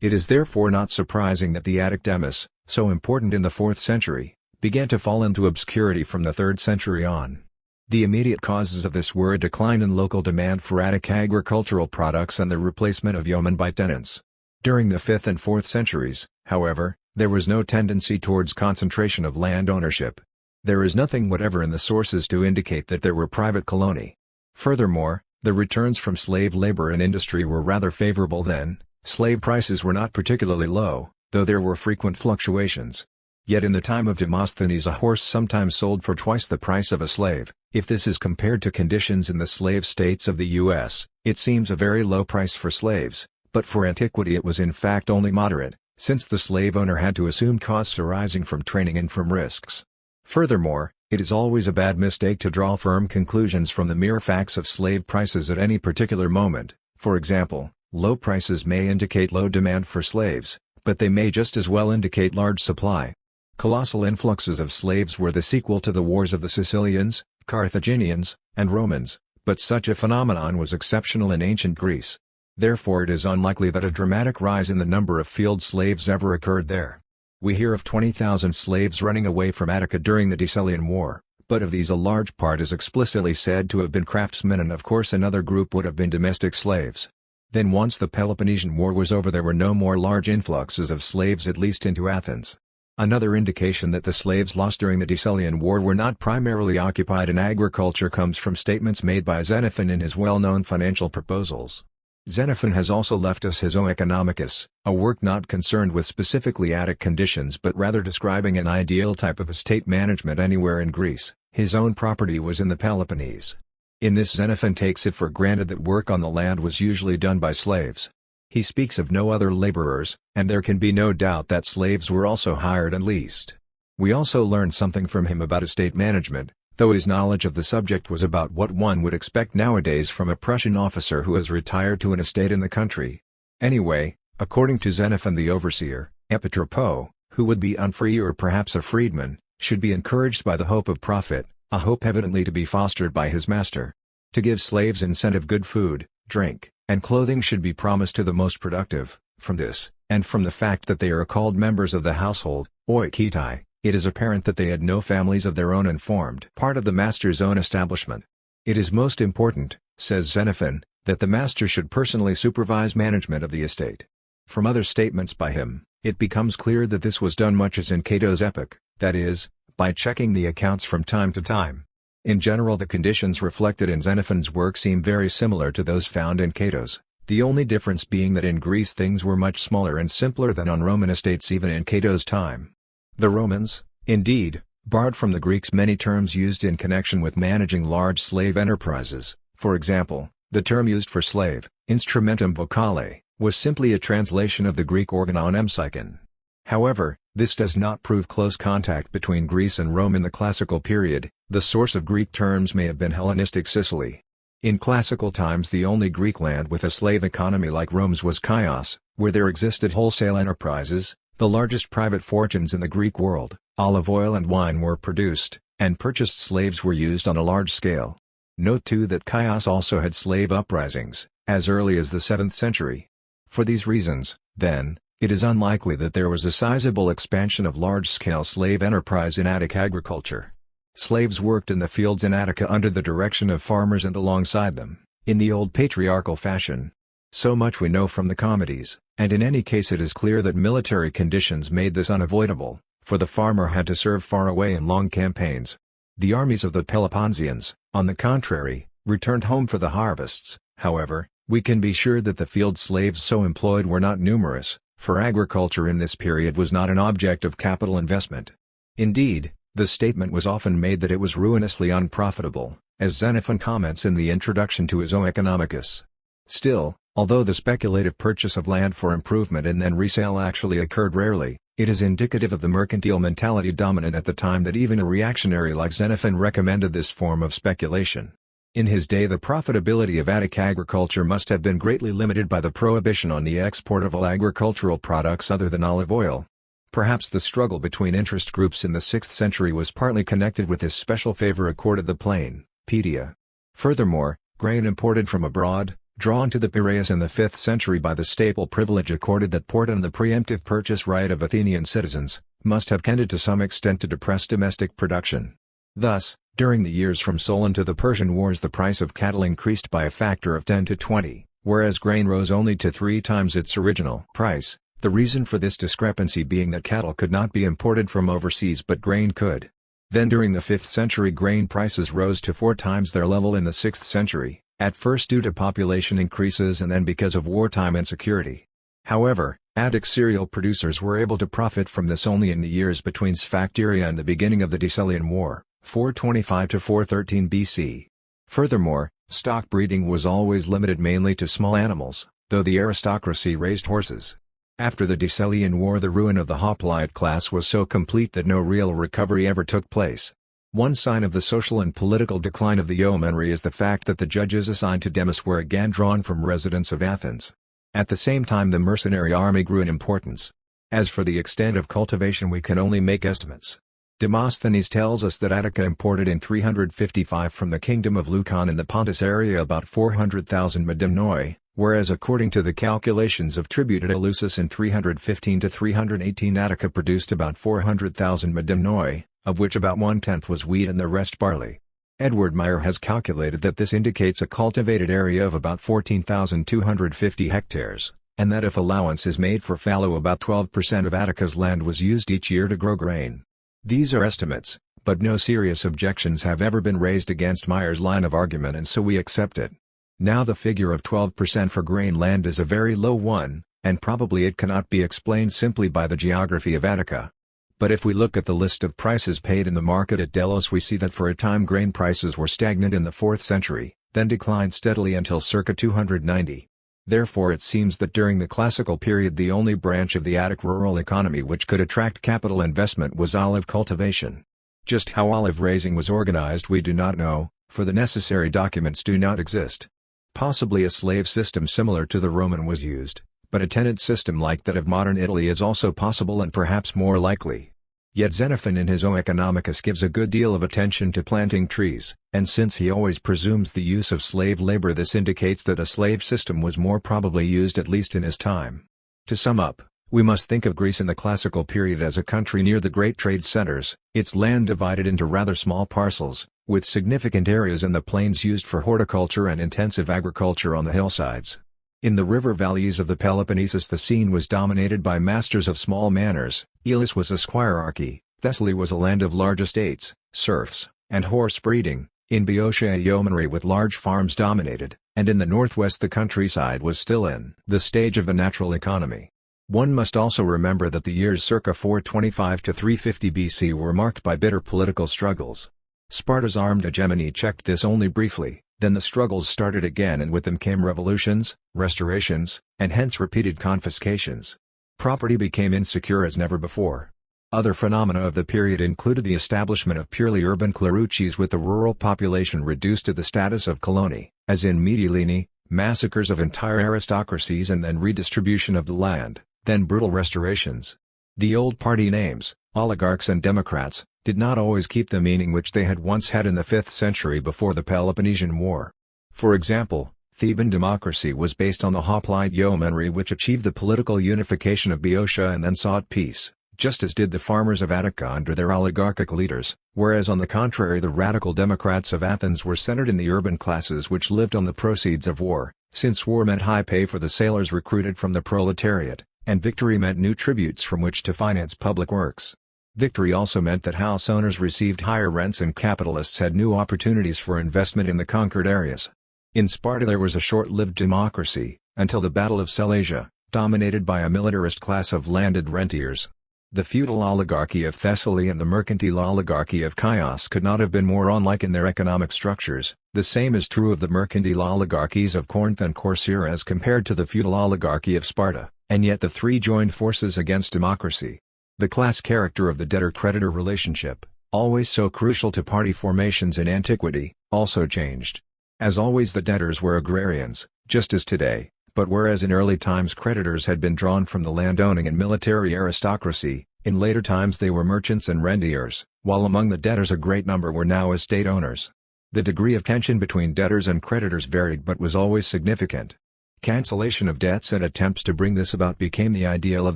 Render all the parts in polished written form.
It is therefore not surprising that the Attic demus, so important in the 4th century, began to fall into obscurity from the 3rd century on. The immediate causes of this were a decline in local demand for Attic agricultural products and the replacement of yeomen by tenants. During the 5th and 4th centuries, however, there was no tendency towards concentration of land ownership. There is nothing whatever in the sources to indicate that there were private colony. Furthermore, the returns from slave labor and industry were rather favorable then. Slave prices were not particularly low, though there were frequent fluctuations. Yet in the time of Demosthenes a horse sometimes sold for twice the price of a slave. If this is compared to conditions in the slave states of the U.S., it seems a very low price for slaves, but for antiquity it was in fact only moderate, since the slave owner had to assume costs arising from training and from risks. Furthermore, it is always a bad mistake to draw firm conclusions from the mere facts of slave prices at any particular moment. For example, low prices may indicate low demand for slaves, but they may just as well indicate large supply. Colossal influxes of slaves were the sequel to the wars of the Sicilians, Carthaginians, and Romans, but such a phenomenon was exceptional in ancient Greece. Therefore it is unlikely that a dramatic rise in the number of field slaves ever occurred there. We hear of 20,000 slaves running away from Attica during the Decelean War, but of these a large part is explicitly said to have been craftsmen, and of course another group would have been domestic slaves. Then once the Peloponnesian War was over there were no more large influxes of slaves, at least into Athens. Another indication that the slaves lost during the Decelean War were not primarily occupied in agriculture comes from statements made by Xenophon in his well-known financial proposals. Xenophon has also left us his O Economicus, a work not concerned with specifically Attic conditions but rather describing an ideal type of estate management anywhere in Greece. His own property was in the Peloponnese. In this Xenophon takes it for granted that work on the land was usually done by slaves. He speaks of no other laborers, and there can be no doubt that slaves were also hired and leased. We also learn something from him about estate management, though his knowledge of the subject was about what one would expect nowadays from a Prussian officer who has retired to an estate in the country. Anyway, according to Xenophon, the overseer, epitropo, who would be unfree or perhaps a freedman, should be encouraged by the hope of profit, a hope evidently to be fostered by his master. To give slaves incentive, good food, drink, and clothing should be promised to the most productive. From this, and from the fact that they are called members of the household, oikitai, it is apparent that they had no families of their own and formed part of the master's own establishment. It is most important, says Xenophon, that the master should personally supervise management of the estate. From other statements by him, it becomes clear that this was done much as in Cato's epoch, that is, by checking the accounts from time to time. In general, the conditions reflected in Xenophon's work seem very similar to those found in Cato's, the only difference being that in Greece things were much smaller and simpler than on Roman estates even in Cato's time. The Romans, indeed, borrowed from the Greeks many terms used in connection with managing large slave enterprises. For example, the term used for slave, instrumentum vocale, was simply a translation of the Greek organon empsychon. However, this does not prove close contact between Greece and Rome in the classical period. The source of Greek terms may have been Hellenistic Sicily. In classical times the only Greek land with a slave economy like Rome's was Chios, where there existed wholesale enterprises. The largest private fortunes in the Greek world, olive oil and wine, were produced, and purchased slaves were used on a large scale. Note too that Chios also had slave uprisings, as early as the 7th century. For these reasons, then, it is unlikely that there was a sizable expansion of large-scale slave enterprise in Attic agriculture. Slaves worked in the fields in Attica under the direction of farmers and alongside them, in the old patriarchal fashion. So much we know from the comedies, and in any case it is clear that military conditions made this unavoidable, for the farmer had to serve far away in long campaigns. The armies of the Peloponnesians, on the contrary, returned home for the harvests. However, we can be sure that the field slaves so employed were not numerous, for agriculture in this period was not an object of capital investment. Indeed, the statement was often made that it was ruinously unprofitable, as Xenophon comments in the introduction to his O Economicus. Still, although the speculative purchase of land for improvement and then resale actually occurred rarely, it is indicative of the mercantile mentality dominant at the time that even a reactionary like Xenophon recommended this form of speculation. In his day the profitability of Attic agriculture must have been greatly limited by the prohibition on the export of all agricultural products other than olive oil. Perhaps the struggle between interest groups in the 6th century was partly connected with this special favor accorded the plain, pedia. Furthermore, grain imported from abroad, drawn to the Piraeus in the 5th century by the staple privilege accorded that port and the preemptive purchase right of Athenian citizens, must have tended to some extent to depress domestic production. Thus, during the years from Solon to the Persian Wars the price of cattle increased by a factor of 10 to 20, whereas grain rose only to 3 times its original price, the reason for this discrepancy being that cattle could not be imported from overseas but grain could. Then during the 5th century grain prices rose to 4 times their level in the 6th century, at first due to population increases and then because of wartime insecurity. However, Attic cereal producers were able to profit from this only in the years between Sphacteria and the beginning of the Decelean War, 425 to 413 BC. Furthermore, stock breeding was always limited mainly to small animals, though the aristocracy raised horses. After the Decelean War the ruin of the hoplite class was so complete that no real recovery ever took place. One sign of the social and political decline of the yeomanry is the fact that the judges assigned to Demus were again drawn from residents of Athens. At the same time the mercenary army grew in importance. As for the extent of cultivation we can only make estimates. Demosthenes tells us that Attica imported in 355 from the kingdom of Leucon in the Pontus area about 400,000 medimnoi, whereas according to the calculations of tribute at Eleusis in 315 to 318 Attica produced about 400,000 medimnoi, of which about 1/10 was wheat and the rest barley. Edward Meyer has calculated that this indicates a cultivated area of about 14,250 hectares, and that if allowance is made for fallow about 12% of Attica's land was used each year to grow grain. These are estimates, but no serious objections have ever been raised against Meyer's line of argument and so we accept it. Now the figure of 12% for grain land is a very low one, and probably it cannot be explained simply by the geography of Attica. But if we look at the list of prices paid in the market at Delos we see that for a time grain prices were stagnant in the 4th century, then declined steadily until circa 290. Therefore it seems that during the classical period the only branch of the Attic rural economy which could attract capital investment was olive cultivation. Just how olive raising was organized we do not know, for the necessary documents do not exist. Possibly a slave system similar to the Roman was used, but a tenant system like that of modern Italy is also possible and perhaps more likely. Yet Xenophon in his O Economicus gives a good deal of attention to planting trees, and since he always presumes the use of slave labor this indicates that a slave system was more probably used at least in his time. To sum up, we must think of Greece in the classical period as a country near the great trade centers, its land divided into rather small parcels, with significant areas in the plains used for horticulture and intensive agriculture on the hillsides. In the river valleys of the Peloponnesus the scene was dominated by masters of small manors, Elis was a squirearchy, Thessaly was a land of large estates, serfs, and horse breeding, in Boeotia a yeomanry with large farms dominated, and in the northwest the countryside was still in the stage of the natural economy. One must also remember that the years circa 425 to 350 BC were marked by bitter political struggles. Sparta's armed hegemony checked this only briefly, then the struggles started again and with them came revolutions, restorations, and hence repeated confiscations. Property became insecure as never before. Other phenomena of the period included the establishment of purely urban klerouches with the rural population reduced to the status of coloni, as in Mytilene, massacres of entire aristocracies and then redistribution of the land, then brutal restorations. The old party names, oligarchs and democrats, did not always keep the meaning which they had once had in the 5th century before the Peloponnesian War. For example, Theban democracy was based on the hoplite yeomanry which achieved the political unification of Boeotia and then sought peace, just as did the farmers of Attica under their oligarchic leaders, whereas on the contrary the radical democrats of Athens were centered in the urban classes which lived on the proceeds of war, since war meant high pay for the sailors recruited from the proletariat, and victory meant new tributes from which to finance public works. Victory also meant that house owners received higher rents and capitalists had new opportunities for investment in the conquered areas. In Sparta there was a short-lived democracy, until the Battle of Sellasia, dominated by a militarist class of landed rentiers. The feudal oligarchy of Thessaly and the mercantile oligarchy of Chios could not have been more unlike in their economic structures. The same is true of the mercantile oligarchies of Corinth and Corcyra as compared to the feudal oligarchy of Sparta, and yet the three joined forces against democracy. The class character of the debtor-creditor relationship, always so crucial to party formations in antiquity, also changed. As always the debtors were agrarians, just as today, but whereas in early times creditors had been drawn from the landowning and military aristocracy, in later times they were merchants and rentiers, while among the debtors a great number were now estate owners. The degree of tension between debtors and creditors varied but was always significant. Cancellation of debts and attempts to bring this about became the ideal of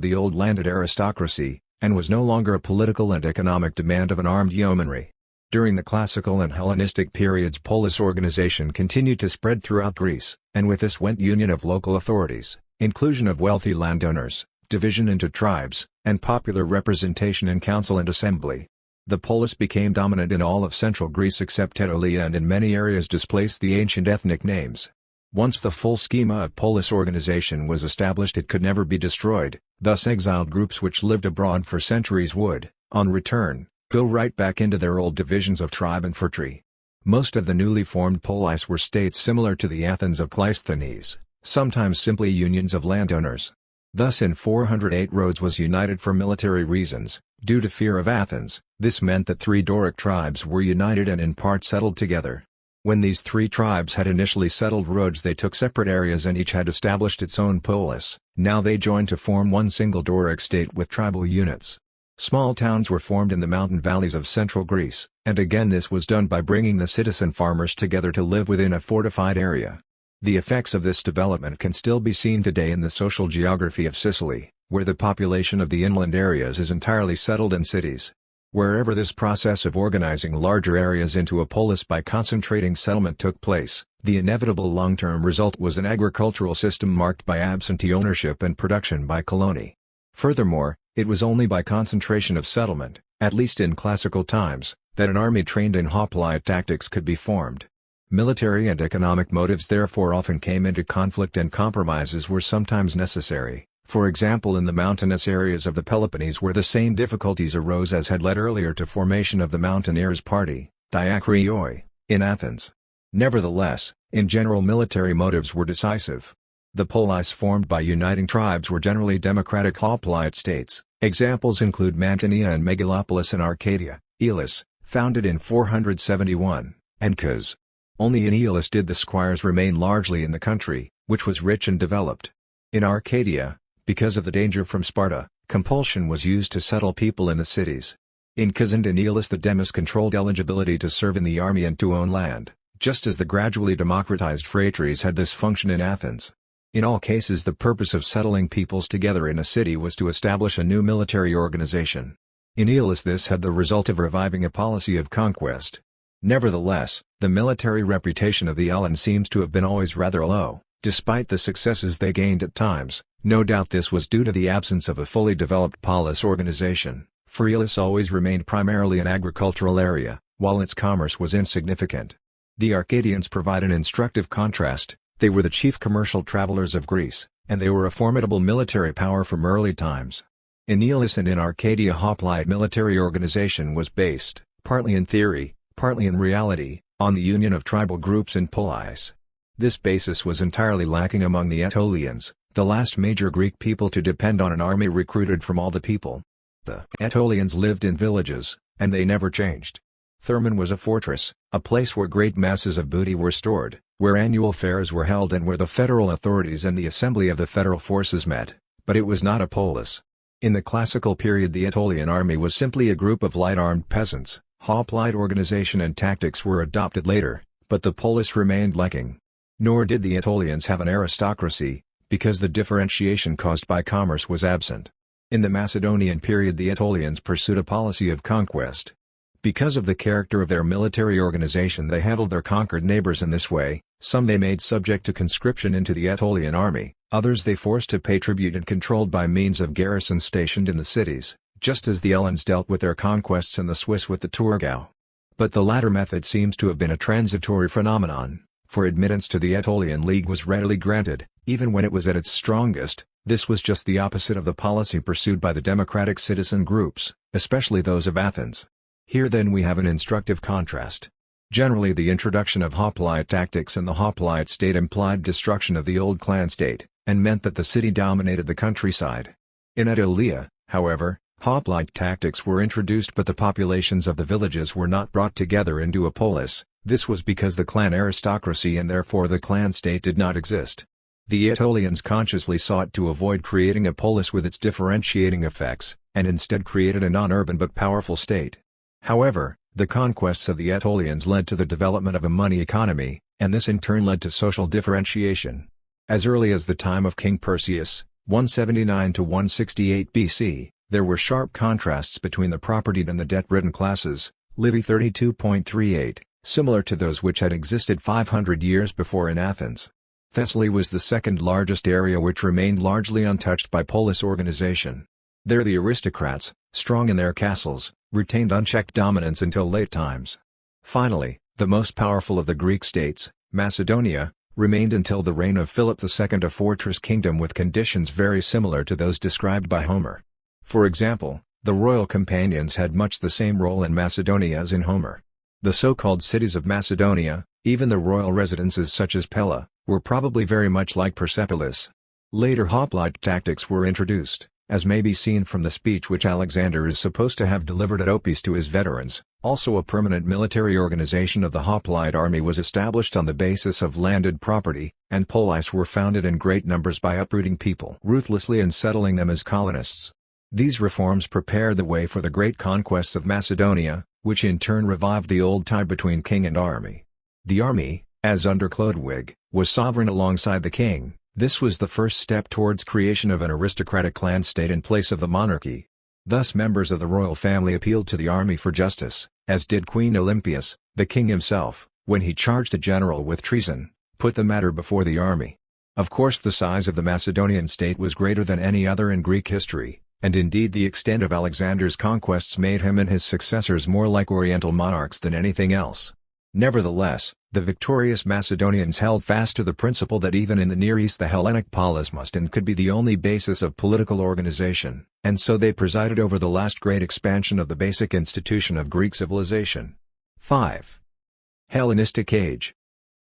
the old landed aristocracy, and was no longer a political and economic demand of an armed yeomanry. During the classical and Hellenistic periods, polis organization continued to spread throughout Greece, and with this went union of local authorities, inclusion of wealthy landowners, division into tribes, and popular representation in council and assembly. The polis became dominant in all of central Greece except Aetolia, and in many areas displaced the ancient ethnic names. Once the full schema of polis organization was established, it could never be destroyed, thus exiled groups which lived abroad for centuries would, on return, go right back into their old divisions of tribe and phratry. Most of the newly formed polis were states similar to the Athens of Cleisthenes, sometimes simply unions of landowners. Thus in 408 Rhodes was united for military reasons, due to fear of Athens. This meant that three Doric tribes were united and in part settled together. When these three tribes had initially settled Rhodes, they took separate areas and each had established its own polis. Now they joined to form one single Doric state with tribal units. Small towns were formed in the mountain valleys of central Greece, and again this was done by bringing the citizen farmers together to live within a fortified area. The effects of this development can still be seen today in the social geography of Sicily, where the population of the inland areas is entirely settled in cities. Wherever this process of organizing larger areas into a polis by concentrating settlement took place, the inevitable long-term result was an agricultural system marked by absentee ownership and production by colony. Furthermore, it was only by concentration of settlement, at least in classical times, that an army trained in hoplite tactics could be formed. Military and economic motives therefore often came into conflict, and compromises were sometimes necessary. For example, in the mountainous areas of the Peloponnese, where the same difficulties arose as had led earlier to formation of the Mountaineers' Party, Diakrioi, in Athens. Nevertheless, in general military motives were decisive. The polis formed by uniting tribes were generally democratic hoplite states. Examples include Mantinea and Megalopolis in Arcadia, Elis, founded in 471, and Kos. Only in Elis did the squires remain largely in the country, which was rich and developed. In Arcadia, because of the danger from Sparta, compulsion was used to settle people in the cities. In Kos and in Elis the demus controlled eligibility to serve in the army and to own land, just as the gradually democratized phratries had this function in Athens. In all cases the purpose of settling peoples together in a city was to establish a new military organization. In Elis this had the result of reviving a policy of conquest. Nevertheless, the military reputation of the Hellenes seems to have been always rather low, despite the successes they gained at times. No doubt this was due to the absence of a fully developed polis organization, for Elis always remained primarily an agricultural area, while its commerce was insignificant. The Arcadians provide an instructive contrast. They were the chief commercial travelers of Greece, and they were a formidable military power from early times. In Elis and in Arcadia hoplite military organization was based, partly in theory, partly in reality, on the union of tribal groups in polis. This basis was entirely lacking among the Aetolians, the last major Greek people to depend on an army recruited from all the people. The Aetolians lived in villages, and they never changed. Thermon was a fortress, a place where great masses of booty were stored, where annual fairs were held and where the federal authorities and the assembly of the federal forces met, but it was not a polis. In the classical period the Aetolian army was simply a group of light-armed peasants. Hoplite organization and tactics were adopted later, but the polis remained lacking. Nor did the Aetolians have an aristocracy, because the differentiation caused by commerce was absent. In the Macedonian period the Aetolians pursued a policy of conquest. Because of the character of their military organization they handled their conquered neighbors in this way. Some they made subject to conscription into the Aetolian army, others they forced to pay tribute and controlled by means of garrisons stationed in the cities, just as the Hellenes dealt with their conquests and the Swiss with the Turgau. But the latter method seems to have been a transitory phenomenon, for admittance to the Aetolian League was readily granted, even when it was at its strongest. This was just the opposite of the policy pursued by the democratic citizen groups, especially those of Athens. Here then we have an instructive contrast. Generally the introduction of hoplite tactics and the hoplite state implied destruction of the old clan state, and meant that the city dominated the countryside. In Aetolia, however, hoplite tactics were introduced but the populations of the villages were not brought together into a polis. This was because the clan aristocracy and therefore the clan state did not exist. The Aetolians consciously sought to avoid creating a polis with its differentiating effects, and instead created a non-urban but powerful state. However, The conquests of the Aetolians led to the development of a money economy, and this in turn led to social differentiation. As early as the time of King Perseus, 179 to 168 BC, there were sharp contrasts between the propertied and the debt-ridden classes, Livy 32.38, similar to those which had existed 500 years before in Athens. Thessaly was the second largest area which remained largely untouched by polis organization. There the aristocrats, strong in their castles, retained unchecked dominance until late times. Finally, the most powerful of the Greek states, Macedonia, remained until the reign of Philip II, a fortress kingdom with conditions very similar to those described by Homer. For example, the royal companions had much the same role in Macedonia as in Homer. The so-called cities of Macedonia, even the royal residences such as Pella, were probably very much like Persepolis. Later hoplite tactics were introduced, as may be seen from the speech which Alexander is supposed to have delivered at Opis to his veterans. Also, a permanent military organization of the hoplite army was established on the basis of landed property, and polis were founded in great numbers by uprooting people ruthlessly and settling them as colonists. These reforms prepared the way for the great conquests of Macedonia, which in turn revived the old tie between king and army. The army, as under Chlodwig, was sovereign alongside the king. This was the first step towards creation of an aristocratic clan state in place of the monarchy. Thus members of the royal family appealed to the army for justice, as did Queen Olympias. The king himself, when he charged a general with treason, put the matter before the army. Of course, the size of the Macedonian state was greater than any other in Greek history, and indeed the extent of Alexander's conquests made him and his successors more like Oriental monarchs than anything else. Nevertheless, the victorious Macedonians held fast to the principle that even in the Near East the Hellenic polis must and could be the only basis of political organization, and so they presided over the last great expansion of the basic institution of Greek civilization. 5. Hellenistic Age.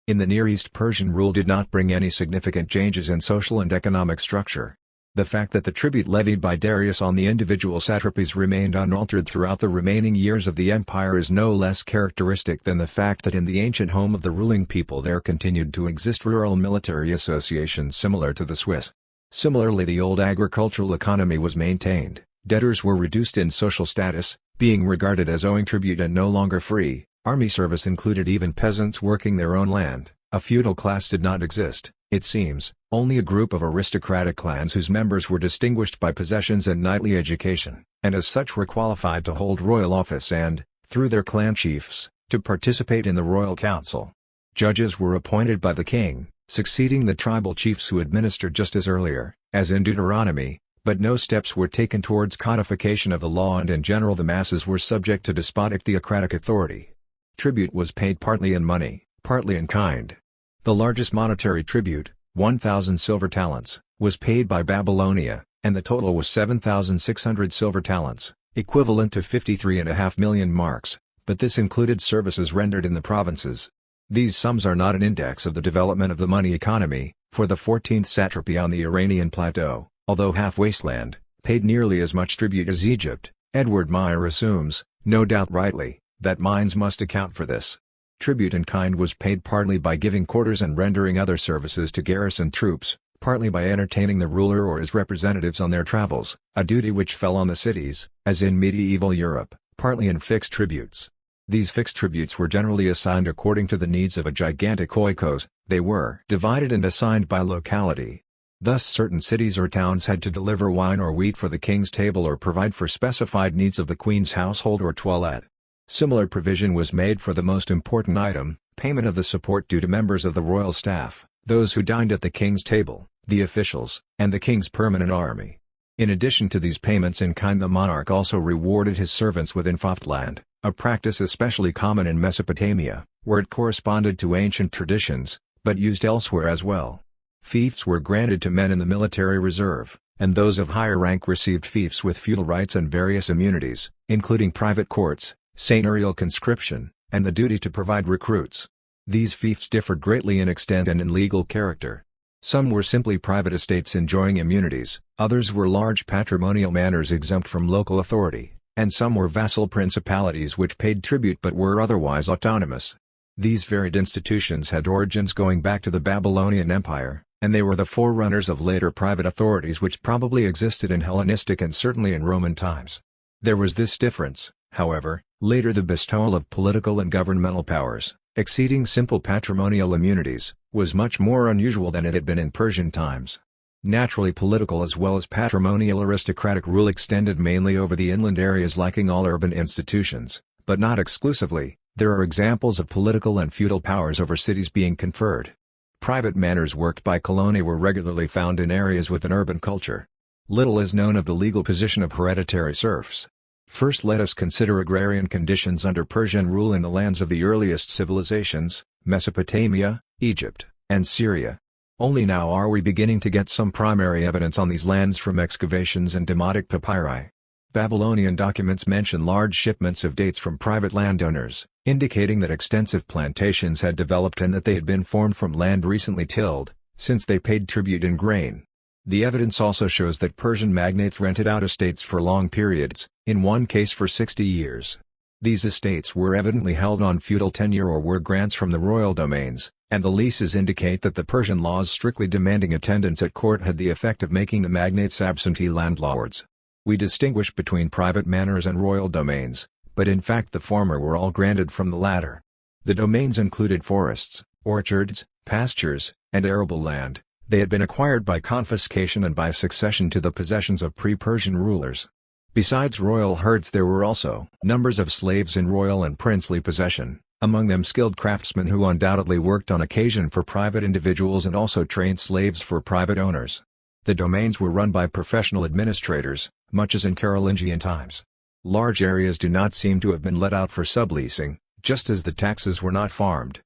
In the Near East, Persian rule did not bring any significant changes in social and economic structure. The fact that the tribute levied by Darius on the individual satrapies remained unaltered throughout the remaining years of the empire is no less characteristic than the fact that in the ancient home of the ruling people there continued to exist rural military associations similar to the Swiss. Similarly, the old agricultural economy was maintained. Debtors were reduced in social status, being regarded as owing tribute and no longer free. Army service included even peasants working their own land. A feudal class did not exist, it seems, only a group of aristocratic clans whose members were distinguished by possessions and knightly education, and as such were qualified to hold royal office and, through their clan chiefs, to participate in the royal council. Judges were appointed by the king, succeeding the tribal chiefs who administered just as earlier, as in Deuteronomy, but no steps were taken towards codification of the law, and in general the masses were subject to despotic theocratic authority. Tribute was paid partly in money, partly in kind. The largest monetary tribute, 1,000 silver talents, was paid by Babylonia, and the total was 7,600 silver talents, equivalent to 53.5 million marks, but this included services rendered in the provinces. These sums are not an index of the development of the money economy, for the 14th satrapy on the Iranian plateau, although half wasteland, paid nearly as much tribute as Egypt. Edward Meyer assumes, no doubt rightly, that mines must account for this. Tribute in kind was paid partly by giving quarters and rendering other services to garrison troops, partly by entertaining the ruler or his representatives on their travels, a duty which fell on the cities, as in medieval Europe, partly in fixed tributes. These fixed tributes were generally assigned according to the needs of a gigantic oikos. They were divided and assigned by locality. Thus certain cities or towns had to deliver wine or wheat for the king's table or provide for specified needs of the queen's household or toilette. Similar provision was made for the most important item, payment of the support due to members of the royal staff, those who dined at the king's table, the officials, and the king's permanent army. In addition to these payments in kind, the monarch also rewarded his servants with infaftland, a practice especially common in Mesopotamia, where it corresponded to ancient traditions, but used elsewhere as well. Fiefs were granted to men in the military reserve, and those of higher rank received fiefs with feudal rights and various immunities, including private courts, seigneurial conscription, and the duty to provide recruits. These fiefs differed greatly in extent and in legal character. Some were simply private estates enjoying immunities, others were large patrimonial manors exempt from local authority, and some were vassal principalities which paid tribute but were otherwise autonomous. These varied institutions had origins going back to the Babylonian Empire, and they were the forerunners of later private authorities which probably existed in Hellenistic and certainly in Roman times. There was this difference, However, later the bestowal of political and governmental powers, exceeding simple patrimonial immunities, was much more unusual than it had been in Persian times. Naturally, political as well as patrimonial aristocratic rule extended mainly over the inland areas, lacking all urban institutions, but not exclusively. There are examples of political and feudal powers over cities being conferred. Private manors worked by coloni were regularly found in areas with an urban culture. Little is known of the legal position of hereditary serfs. First, let us consider agrarian conditions under Persian rule in the lands of the earliest civilizations, Mesopotamia, Egypt, and Syria. Only now are we beginning to get some primary evidence on these lands from excavations and demotic papyri. Babylonian documents mention large shipments of dates from private landowners, indicating that extensive plantations had developed and that they had been formed from land recently tilled, since they paid tribute in grain. The evidence also shows that Persian magnates rented out estates for long periods, in one case for 60 years. These estates were evidently held on feudal tenure or were grants from the royal domains, and the leases indicate that the Persian laws strictly demanding attendance at court had the effect of making the magnates absentee landlords. We distinguish between private manors and royal domains, but in fact the former were all granted from the latter. The domains included forests, orchards, pastures, and arable land. They had been acquired by confiscation and by succession to the possessions of pre-Persian rulers. Besides royal herds, there were also numbers of slaves in royal and princely possession, among them skilled craftsmen who undoubtedly worked on occasion for private individuals and also trained slaves for private owners. The domains were run by professional administrators, much as in Carolingian times. Large areas do not seem to have been let out for subleasing, just as the taxes were not farmed.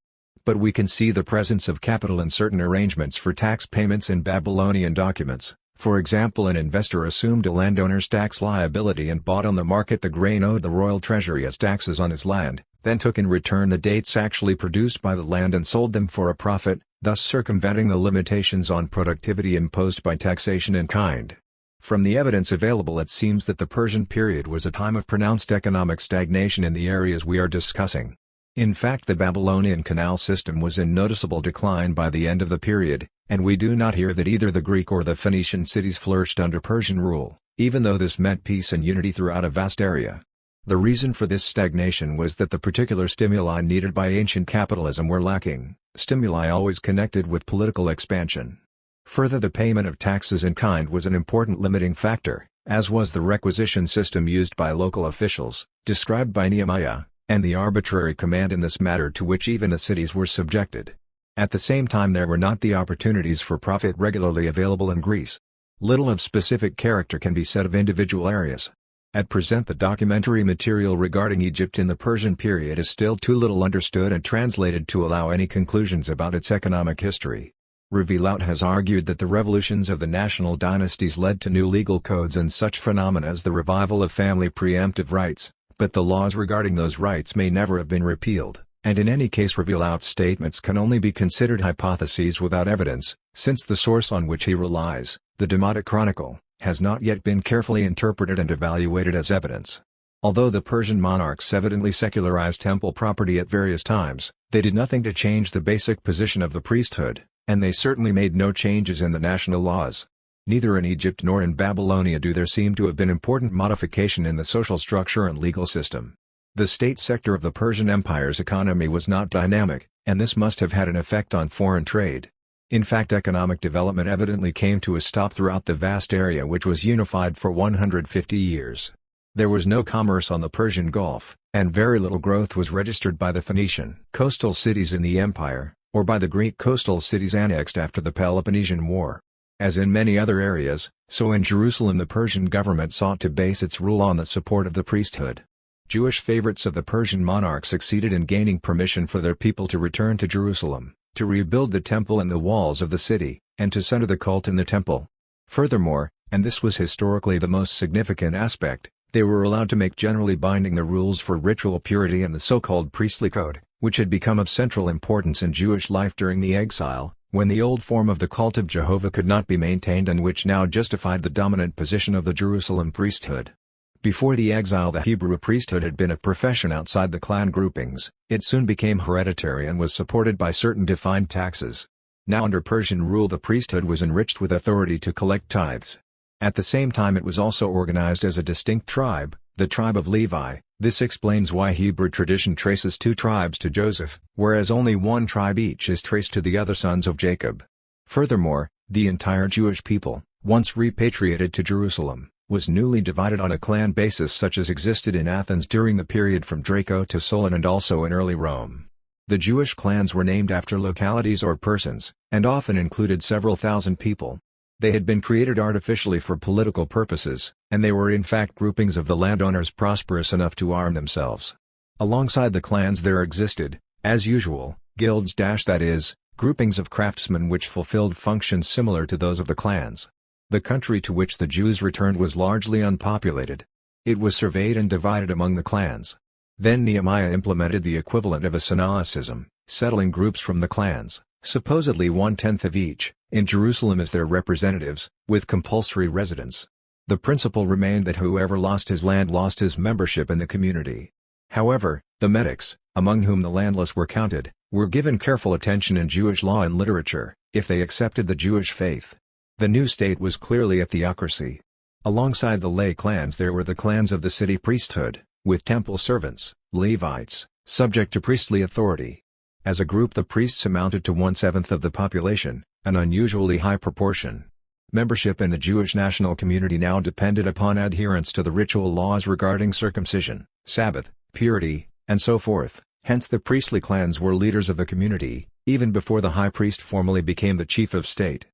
But we can see the presence of capital in certain arrangements for tax payments in Babylonian documents. For example, an investor assumed a landowner's tax liability and bought on the market the grain owed the royal treasury as taxes on his land, then took in return the dates actually produced by the land and sold them for a profit, thus circumventing the limitations on productivity imposed by taxation in kind. From the evidence available, it seems that the Persian period was a time of pronounced economic stagnation in the areas we are discussing. In fact, the Babylonian canal system was in noticeable decline by the end of the period, and we do not hear that either the Greek or the Phoenician cities flourished under Persian rule, even though this meant peace and unity throughout a vast area. The reason for this stagnation was that the particular stimuli needed by ancient capitalism were lacking, stimuli always connected with political expansion. Further, the payment of taxes in kind was an important limiting factor, as was the requisition system used by local officials, described by Nehemiah, and the arbitrary command in this matter to which even the cities were subjected. At the same time, there were not the opportunities for profit regularly available in Greece. Little of specific character can be said of individual areas. At present, the documentary material regarding Egypt in the Persian period is still too little understood and translated to allow any conclusions about its economic history. Revillaut has argued that the revolutions of the national dynasties led to new legal codes and such phenomena as the revival of family preemptive rights, but the laws regarding those rights may never have been repealed, and in any case Revillaut's statements can only be considered hypotheses without evidence, since the source on which he relies, the Demotic Chronicle, has not yet been carefully interpreted and evaluated as evidence. Although the Persian monarchs evidently secularized temple property at various times, they did nothing to change the basic position of the priesthood, and they certainly made no changes in the national laws. Neither in Egypt nor in Babylonia do there seem to have been important modification in the social structure and legal system. The state sector of the Persian Empire's economy was not dynamic, and this must have had an effect on foreign trade. In fact, economic development evidently came to a stop throughout the vast area which was unified for 150 years. There was no commerce on the Persian Gulf, and very little growth was registered by the Phoenician coastal cities in the empire, or by the Greek coastal cities annexed after the Peloponnesian War. As in many other areas, so in Jerusalem the Persian government sought to base its rule on the support of the priesthood. Jewish favorites of the Persian monarch succeeded in gaining permission for their people to return to Jerusalem, to rebuild the temple and the walls of the city, and to center the cult in the temple. Furthermore, and this was historically the most significant aspect, they were allowed to make generally binding the rules for ritual purity and the so-called priestly code, which had become of central importance in Jewish life during the exile, when the old form of the cult of Jehovah could not be maintained and which now justified the dominant position of the Jerusalem priesthood. Before the exile, the Hebrew priesthood had been a profession outside the clan groupings. It soon became hereditary and was supported by certain defined taxes. Now under Persian rule the priesthood was enriched with authority to collect tithes. At the same time it was also organized as a distinct tribe, The tribe of Levi. This explains why Hebrew tradition traces two tribes to Joseph, whereas only one tribe each is traced to the other sons of Jacob. Furthermore, the entire Jewish people, once repatriated to Jerusalem, was newly divided on a clan basis such as existed in Athens during the period from Draco to Solon and also in early Rome. The Jewish clans were named after localities or persons, and often included several thousand people. They had been created artificially for political purposes, and they were in fact groupings of the landowners prosperous enough to arm themselves. Alongside the clans there existed, as usual, guilds that is, groupings of craftsmen which fulfilled functions similar to those of the clans. The country to which the Jews returned was largely unpopulated. It was surveyed and divided among the clans. Then Nehemiah implemented the equivalent of a synoicism, settling groups from the clans, supposedly 1/10 of each, in Jerusalem as their representatives, with compulsory residence. The principle remained that whoever lost his land lost his membership in the community. However, the Medics, among whom the landless were counted, were given careful attention in Jewish law and literature, if they accepted the Jewish faith. The new state was clearly a theocracy. Alongside the lay clans there were the clans of the city priesthood, with temple servants, Levites, subject to priestly authority. As a group the priests amounted to 1/7 of the population, an unusually high proportion. Membership in the Jewish national community now depended upon adherence to the ritual laws regarding circumcision, Sabbath, purity, and so forth, hence the priestly clans were leaders of the community, even before the high priest formally became the chief of state.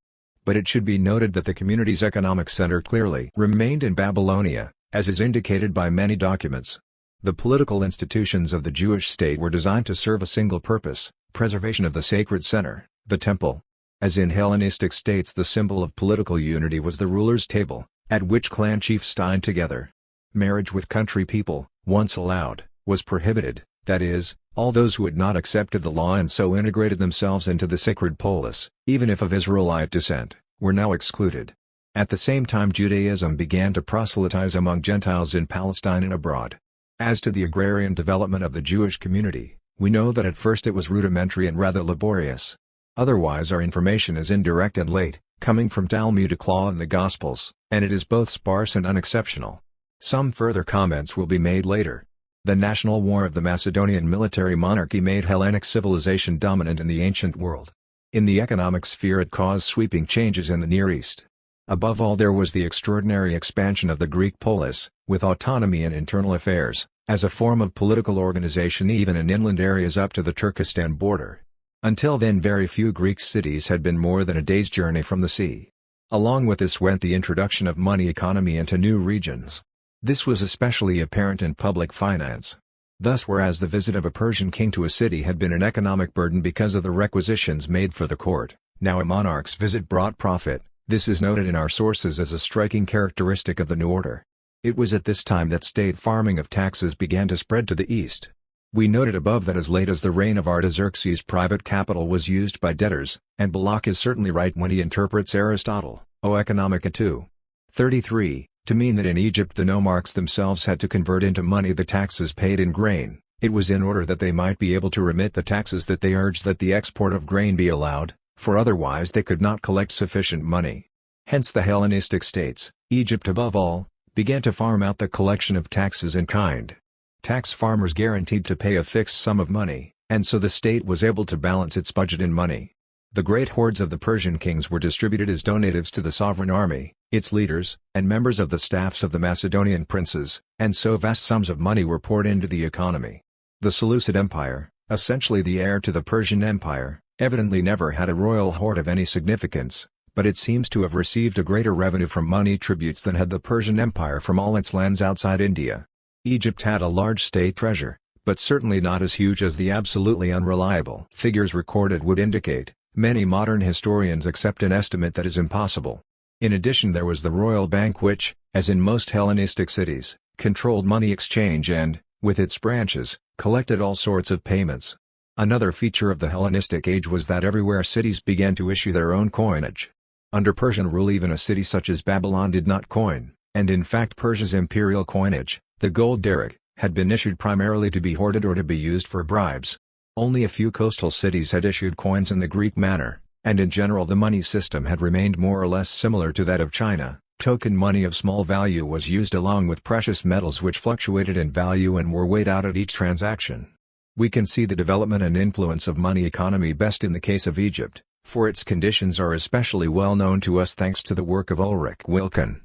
But it should be noted that the community's economic center clearly remained in Babylonia, as is indicated by many documents. The political institutions of the Jewish state were designed to serve a single purpose, preservation of the sacred center, the temple. As in Hellenistic states the symbol of political unity was the ruler's table, at which clan chiefs dined together. Marriage with country people, once allowed, was prohibited, that is, all those who had not accepted the law and so integrated themselves into the sacred polis, even if of Israelite descent, were now excluded. At the same time Judaism began to proselytize among Gentiles in Palestine and abroad. As to the agrarian development of the Jewish community, we know that at first it was rudimentary and rather laborious. Otherwise our information is indirect and late, coming from Talmudic law and the Gospels, and it is both sparse and unexceptional. Some further comments will be made later. The national war of the Macedonian military monarchy made Hellenic civilization dominant in the ancient world. In the economic sphere it caused sweeping changes in the Near East. Above all there was the extraordinary expansion of the Greek polis, with autonomy in internal affairs, as a form of political organization even in inland areas up to the Turkestan border. Until then very few Greek cities had been more than a day's journey from the sea. Along with this went the introduction of money economy into new regions. This was especially apparent in public finance. Thus whereas the visit of a Persian king to a city had been an economic burden because of the requisitions made for the court, now a monarch's visit brought profit. This is noted in our sources as a striking characteristic of the new order. It was at this time that state farming of taxes began to spread to the east. We noted above that as late as the reign of Artaxerxes private capital was used by debtors, and Balak is certainly right when he interprets Aristotle, O Economica 2:33, to mean that in Egypt the nomarchs themselves had to convert into money the taxes paid in grain. It was in order that they might be able to remit the taxes that they urged that the export of grain be allowed, for otherwise they could not collect sufficient money. Hence the Hellenistic states, Egypt above all, began to farm out the collection of taxes in kind. Tax farmers guaranteed to pay a fixed sum of money, and so the state was able to balance its budget in money. The great hordes of the Persian kings were distributed as donatives to the sovereign army, its leaders, and members of the staffs of the Macedonian princes, and so vast sums of money were poured into the economy. The Seleucid Empire, essentially the heir to the Persian Empire, evidently never had a royal hoard of any significance, but it seems to have received a greater revenue from money tributes than had the Persian Empire from all its lands outside India. Egypt had a large state treasure, but certainly not as huge as the absolutely unreliable figures recorded would indicate. Many modern historians accept an estimate that is impossible. In addition there was the royal bank which, as in most Hellenistic cities, controlled money exchange and, with its branches, collected all sorts of payments. Another feature of the Hellenistic age was that everywhere cities began to issue their own coinage. Under Persian rule even a city such as Babylon did not coin, and in fact Persia's imperial coinage, the gold daric, had been issued primarily to be hoarded or to be used for bribes. Only a few coastal cities had issued coins in the Greek manner, and in general the money system had remained more or less similar to that of China, token money of small value was used along with precious metals which fluctuated in value and were weighed out at each transaction. We can see the development and influence of money economy best in the case of Egypt, for its conditions are especially well known to us thanks to the work of Ulrich Wilken.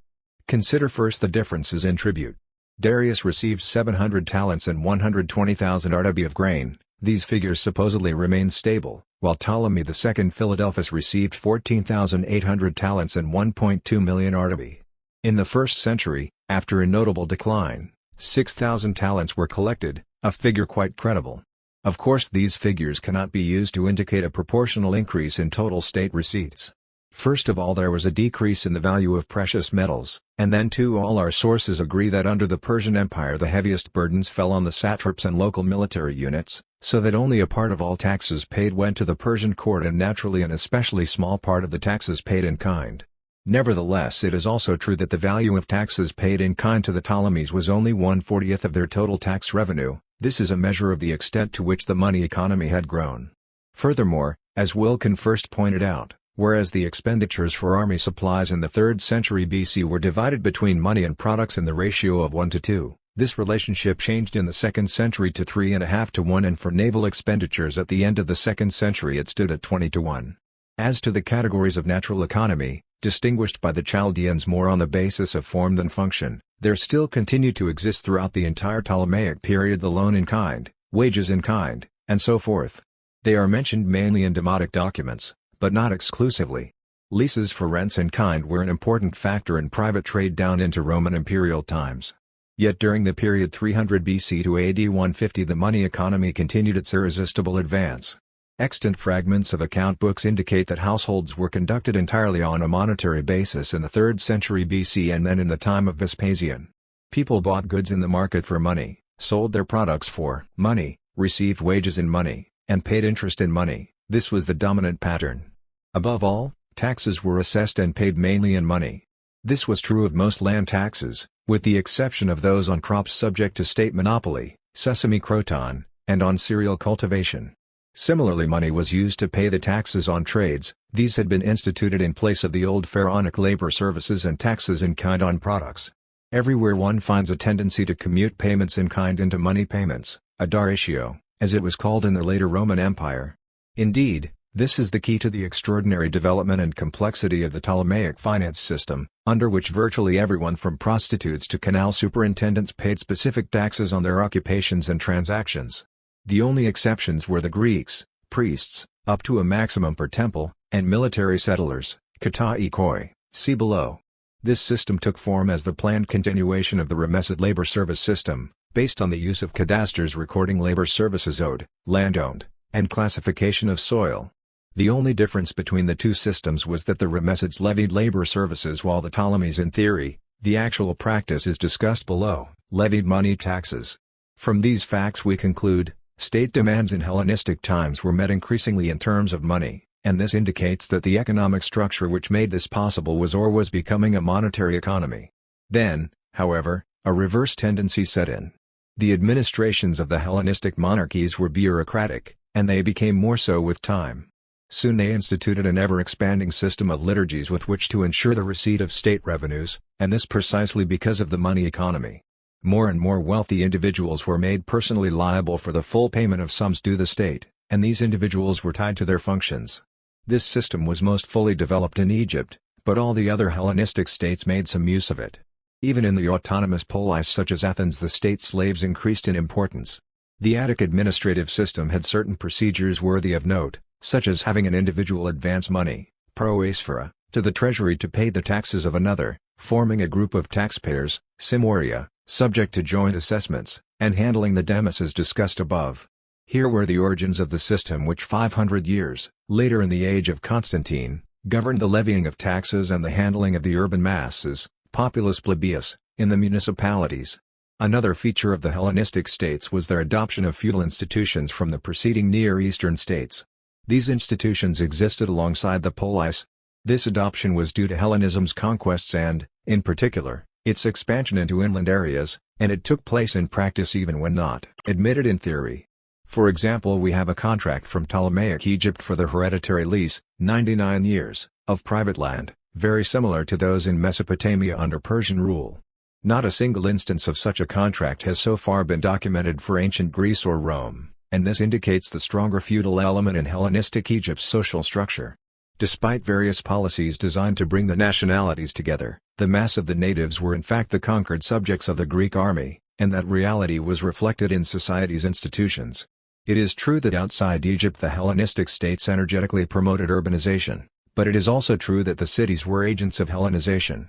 Consider first the differences in tribute. Darius received 700 talents and 120,000 artabi of grain. These figures supposedly remain stable, while Ptolemy II Philadelphus received 14,800 talents and 1.2 million artabi. In the 1st century, after a notable decline, 6,000 talents were collected, a figure quite credible. Of course these figures cannot be used to indicate a proportional increase in total state receipts. First of all there was a decrease in the value of precious metals, and then too all our sources agree that under the Persian Empire the heaviest burdens fell on the satraps and local military units, so that only a part of all taxes paid went to the Persian court and naturally an especially small part of the taxes paid in kind. Nevertheless it is also true that the value of taxes paid in kind to the Ptolemies was only 1/40th of their total tax revenue. This is a measure of the extent to which the money economy had grown. Furthermore, as Wilken first pointed out, whereas the expenditures for army supplies in the 3rd century BC were divided between money and products in the ratio of 1 to 2, this relationship changed in the 2nd century to 3.5 to 1 and for naval expenditures at the end of the 2nd century it stood at 20 to 1. As to the categories of natural economy, distinguished by the Chaldeans more on the basis of form than function, there still continued to exist throughout the entire Ptolemaic period the loan in kind, wages in kind, and so forth. They are mentioned mainly in Demotic documents, but not exclusively. Leases for rents in kind were an important factor in private trade down into Roman imperial times. Yet during the period 300 BC to AD 150 the money economy continued its irresistible advance. Extant fragments of account books indicate that households were conducted entirely on a monetary basis in the 3rd century BC and then in the time of Vespasian. People bought goods in the market for money, sold their products for money, received wages in money, and paid interest in money. This was the dominant pattern. Above all, taxes were assessed and paid mainly in money. This was true of most land taxes, with the exception of those on crops subject to state monopoly, sesame croton, and on cereal cultivation. Similarly money was used to pay the taxes on trades. These had been instituted in place of the old pharaonic labor services and taxes in kind on products. Everywhere one finds a tendency to commute payments in kind into money payments, a daratio, as it was called in the later Roman Empire. Indeed, this is the key to the extraordinary development and complexity of the Ptolemaic finance system, under which virtually everyone from prostitutes to canal superintendents paid specific taxes on their occupations and transactions. The only exceptions were the Greeks, priests, up to a maximum per temple, and military settlers, katai koi, see below. This system took form as the planned continuation of the Remessid labor service system, based on the use of cadasters recording labor services owed, land owned, and classification of soil. The only difference between the two systems was that the Remessids levied labor services while the Ptolemies in theory, the actual practice is discussed below, levied money taxes. From these facts we conclude, state demands in Hellenistic times were met increasingly in terms of money, and this indicates that the economic structure which made this possible was or was becoming a monetary economy. Then, however, a reverse tendency set in. The administrations of the Hellenistic monarchies were bureaucratic, and they became more so with time. Soon they instituted an ever-expanding system of liturgies with which to ensure the receipt of state revenues, and this precisely because of the money economy. More and more wealthy individuals were made personally liable for the full payment of sums due the state, and these individuals were tied to their functions. This system was most fully developed in Egypt, but all the other Hellenistic states made some use of it. Even in the autonomous polis such as Athens the state slaves increased in importance. The Attic administrative system had certain procedures worthy of note, such as having an individual advance money, proaspora, to the treasury to pay the taxes of another, forming a group of taxpayers, simoria, subject to joint assessments, and handling the demus as discussed above. Here were the origins of the system which 500 years, later in the age of Constantine, governed the levying of taxes and the handling of the urban masses, populus plebeius, in the municipalities. Another feature of the Hellenistic states was their adoption of feudal institutions from the preceding Near Eastern states. These institutions existed alongside the polis. This adoption was due to Hellenism's conquests and, in particular, its expansion into inland areas, and it took place in practice even when not admitted in theory. For example, we have a contract from Ptolemaic Egypt for the hereditary lease, 99 years, of private land, very similar to those in Mesopotamia under Persian rule. Not a single instance of such a contract has so far been documented for ancient Greece or Rome, and this indicates the stronger feudal element in Hellenistic Egypt's social structure. Despite various policies designed to bring the nationalities together, the mass of the natives were in fact the conquered subjects of the Greek army, and that reality was reflected in society's institutions. It is true that outside Egypt the Hellenistic states energetically promoted urbanization, but it is also true that the cities were agents of Hellenization.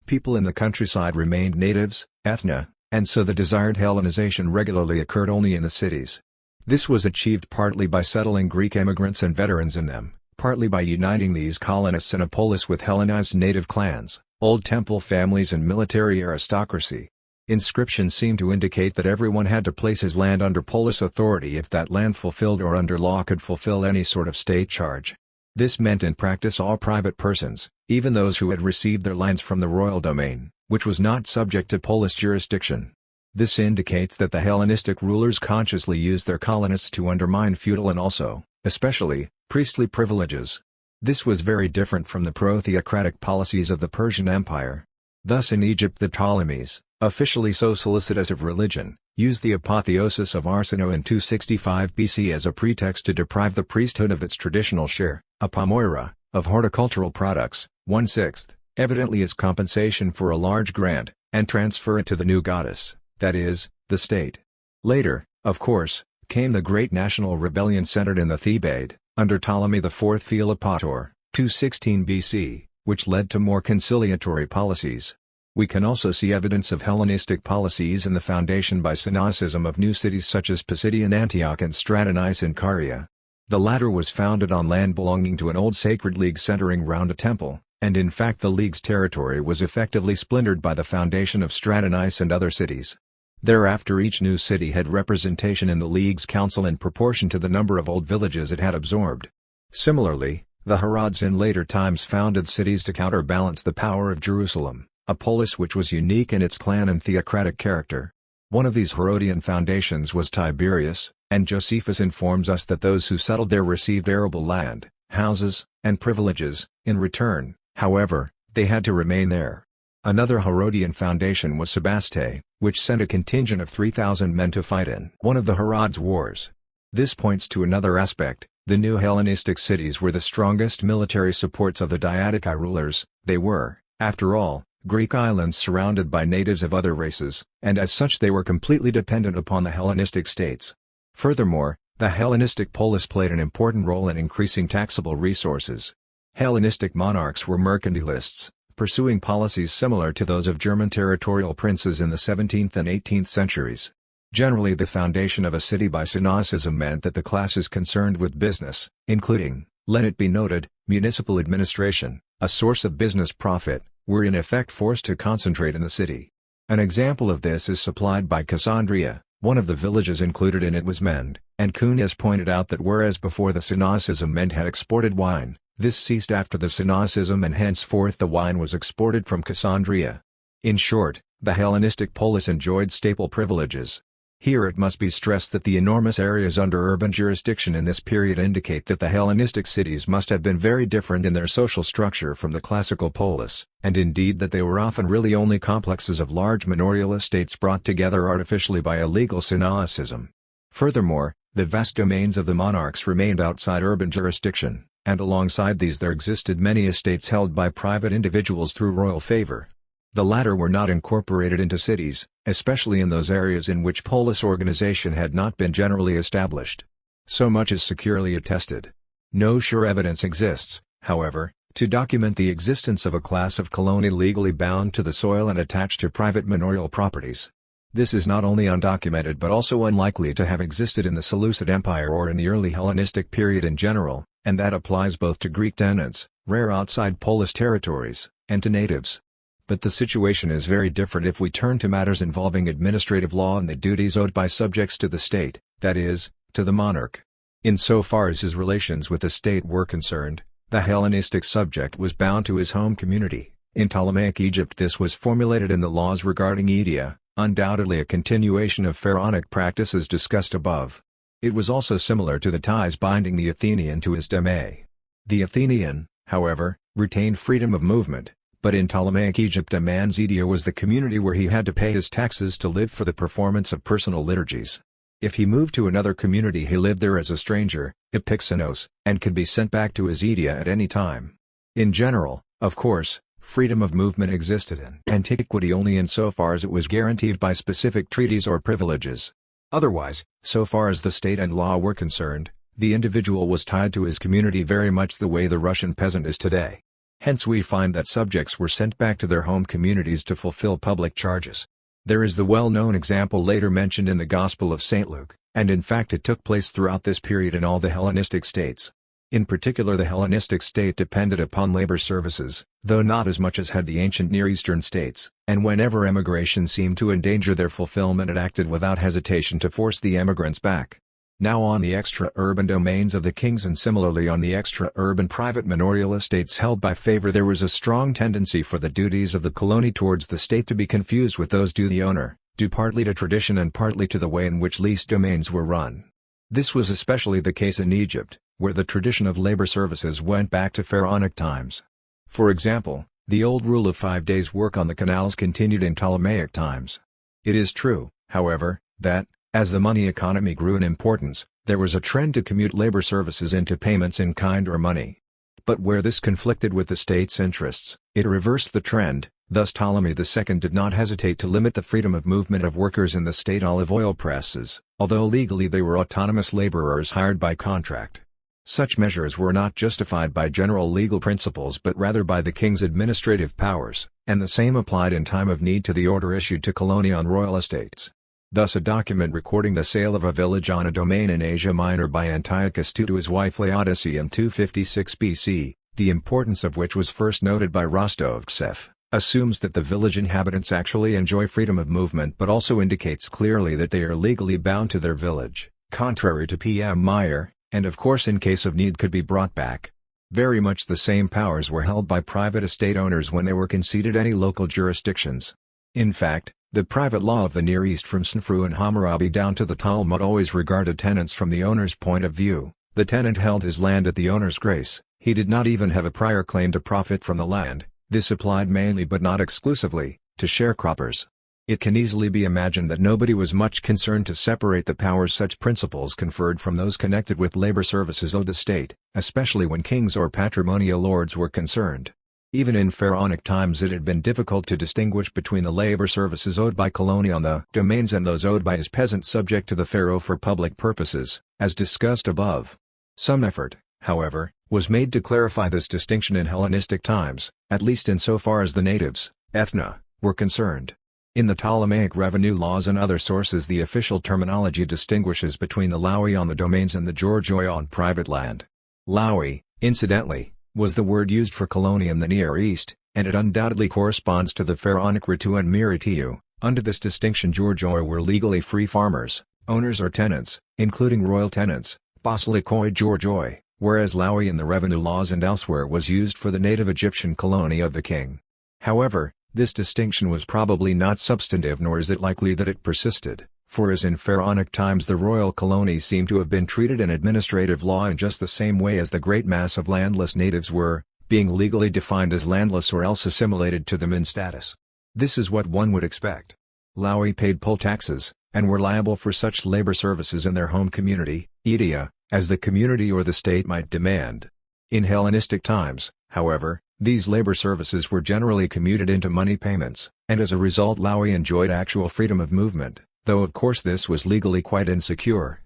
People in the countryside remained natives, ethnia, and so the desired Hellenization regularly occurred only in the cities. This was achieved partly by settling Greek immigrants and veterans in them, partly by uniting these colonists in a polis with Hellenized native clans, old temple families and military aristocracy. Inscriptions seem to indicate that everyone had to place his land under polis authority if that land fulfilled or under law could fulfill any sort of state charge. This meant in practice all private persons, even those who had received their lands from the royal domain, which was not subject to polis jurisdiction. This indicates that the Hellenistic rulers consciously used their colonists to undermine feudal and also, especially, priestly privileges. This was very different from the pro-theocratic policies of the Persian Empire. Thus in Egypt the Ptolemies, officially so solicitous of religion, used the apotheosis of Arsinoe in 265 BC as a pretext to deprive the priesthood of its traditional share, a pomoira, of horticultural products, 1/6, evidently as compensation for a large grant, and transfer it to the new goddess, that is, the state. Later, of course, came the great national rebellion centered in the Thebaid, under Ptolemy IV Philopator, 216 BC, which led to more conciliatory policies. We can also see evidence of Hellenistic policies in the foundation by Cynicism of new cities such as Pisidian Antioch and Stratonice in Caria. The latter was founded on land belonging to an old sacred league centering round a temple, and in fact the league's territory was effectively splintered by the foundation of Stratonice and other cities. Thereafter each new city had representation in the league's council in proportion to the number of old villages it had absorbed. Similarly, the Herods in later times founded cities to counterbalance the power of Jerusalem, a polis which was unique in its clan and theocratic character. One of these Herodian foundations was Tiberias, and Josephus informs us that those who settled there received arable land, houses, and privileges. In return, however, they had to remain there. Another Herodian foundation was Sebaste, which sent a contingent of 3,000 men to fight in one of the Herod's wars. This points to another aspect: the new Hellenistic cities were the strongest military supports of the Diadochi rulers. They were, after all, Greek islands surrounded by natives of other races, and as such they were completely dependent upon the Hellenistic states. Furthermore, the Hellenistic polis played an important role in increasing taxable resources. Hellenistic monarchs were mercantilists, pursuing policies similar to those of German territorial princes in the 17th and 18th centuries. Generally the foundation of a city by Cynicism meant that the classes concerned with business, including, let it be noted, municipal administration, a source of business profit, were in effect forced to concentrate in the city. An example of this is supplied by Cassandria. One of the villages included in it was Mende, and Kuhn has pointed out that whereas before the Cynicism Mende had exported wine, this ceased after the Cynicism and henceforth the wine was exported from Cassandria. In short, the Hellenistic polis enjoyed staple privileges. Here it must be stressed that the enormous areas under urban jurisdiction in this period indicate that the Hellenistic cities must have been very different in their social structure from the classical polis, and indeed that they were often really only complexes of large manorial estates brought together artificially by a legal Cynicism. Furthermore, the vast domains of the monarchs remained outside urban jurisdiction, and alongside these there existed many estates held by private individuals through royal favor. The latter were not incorporated into cities, especially in those areas in which polis organization had not been generally established. So much is securely attested. No sure evidence exists, however, to document the existence of a class of coloni legally bound to the soil and attached to private manorial properties. This is not only undocumented but also unlikely to have existed in the Seleucid Empire or in the early Hellenistic period in general, and that applies both to Greek tenants, rare outside polis territories, and to natives. But the situation is very different if we turn to matters involving administrative law and the duties owed by subjects to the state, that is, to the monarch. Insofar as his relations with the state were concerned, the Hellenistic subject was bound to his home community. In Ptolemaic Egypt this was formulated in the laws regarding Edea, undoubtedly a continuation of pharaonic practices discussed above. It was also similar to the ties binding the Athenian to his deme. The Athenian, however, retained freedom of movement, but in Ptolemaic Egypt a man's idia was the community where he had to pay his taxes to live for the performance of personal liturgies. If he moved to another community he lived there as a stranger, epixenos, and could be sent back to his idia at any time. In general, of course, freedom of movement existed in antiquity only insofar as it was guaranteed by specific treaties or privileges. Otherwise, so far as the state and law were concerned, the individual was tied to his community very much the way the Russian peasant is today. Hence we find that subjects were sent back to their home communities to fulfill public charges. There is the well-known example later mentioned in the Gospel of St. Luke, and in fact it took place throughout this period in all the Hellenistic states. In particular the Hellenistic state depended upon labor services, though not as much as had the ancient Near Eastern states, and whenever emigration seemed to endanger their fulfillment it acted without hesitation to force the emigrants back. Now on the extra-urban domains of the kings and similarly on the extra-urban private manorial estates held by favor there was a strong tendency for the duties of the colony towards the state to be confused with those due the owner, due partly to tradition and partly to the way in which leased domains were run. This was especially the case in Egypt, where the tradition of labor services went back to pharaonic times. For example, the old rule of 5 days' work on the canals continued in Ptolemaic times. It is true, however, that, as the money economy grew in importance, there was a trend to commute labor services into payments in kind or money. But where this conflicted with the state's interests, it reversed the trend, thus Ptolemy II did not hesitate to limit the freedom of movement of workers in the state olive oil presses, although legally they were autonomous laborers hired by contract. Such measures were not justified by general legal principles but rather by the king's administrative powers, and the same applied in time of need to the order issued to colony on royal estates. Thus a document recording the sale of a village on a domain in Asia Minor by Antiochus II to his wife Laodice in 256 BC, the importance of which was first noted by Rostovtsev, assumes that the village inhabitants actually enjoy freedom of movement but also indicates clearly that they are legally bound to their village, contrary to P.M. Meyer, and of course in case of need could be brought back. Very much the same powers were held by private estate owners when they were conceded any local jurisdictions. In fact, the private law of the Near East from Snefru and Hammurabi down to the Talmud always regarded tenants from the owner's point of view. The tenant held his land at the owner's grace, he did not even have a prior claim to profit from the land. This applied mainly but not exclusively, to sharecroppers. It can easily be imagined that nobody was much concerned to separate the powers such principles conferred from those connected with labor services of the state, especially when kings or patrimonial lords were concerned. Even in pharaonic times it had been difficult to distinguish between the labor services owed by colony on the domains and those owed by his peasants subject to the pharaoh for public purposes, as discussed above. Some effort, however, was made to clarify this distinction in Hellenistic times, at least insofar as the natives, ethna, were concerned. In the Ptolemaic revenue laws and other sources the official terminology distinguishes between the laui on the domains and the georgioi on private land. Laui, incidentally, was the word used for colony in the Near East, and it undoubtedly corresponds to the pharaonic ritu and miritiu. Under this distinction georgioi were legally free farmers, owners or tenants, including royal tenants, basilikoi georgioi, whereas laui in the revenue laws and elsewhere was used for the native Egyptian colony of the king. However, this distinction was probably not substantive nor is it likely that it persisted, for as in pharaonic times the royal colonies seem to have been treated in administrative law in just the same way as the great mass of landless natives were, being legally defined as landless or else assimilated to them in status. This is what one would expect. Laui paid poll taxes, and were liable for such labor services in their home community, idia, as the community or the state might demand. In Hellenistic times, however, these labor services were generally commuted into money payments, and as a result laui enjoyed actual freedom of movement, though of course this was legally quite insecure.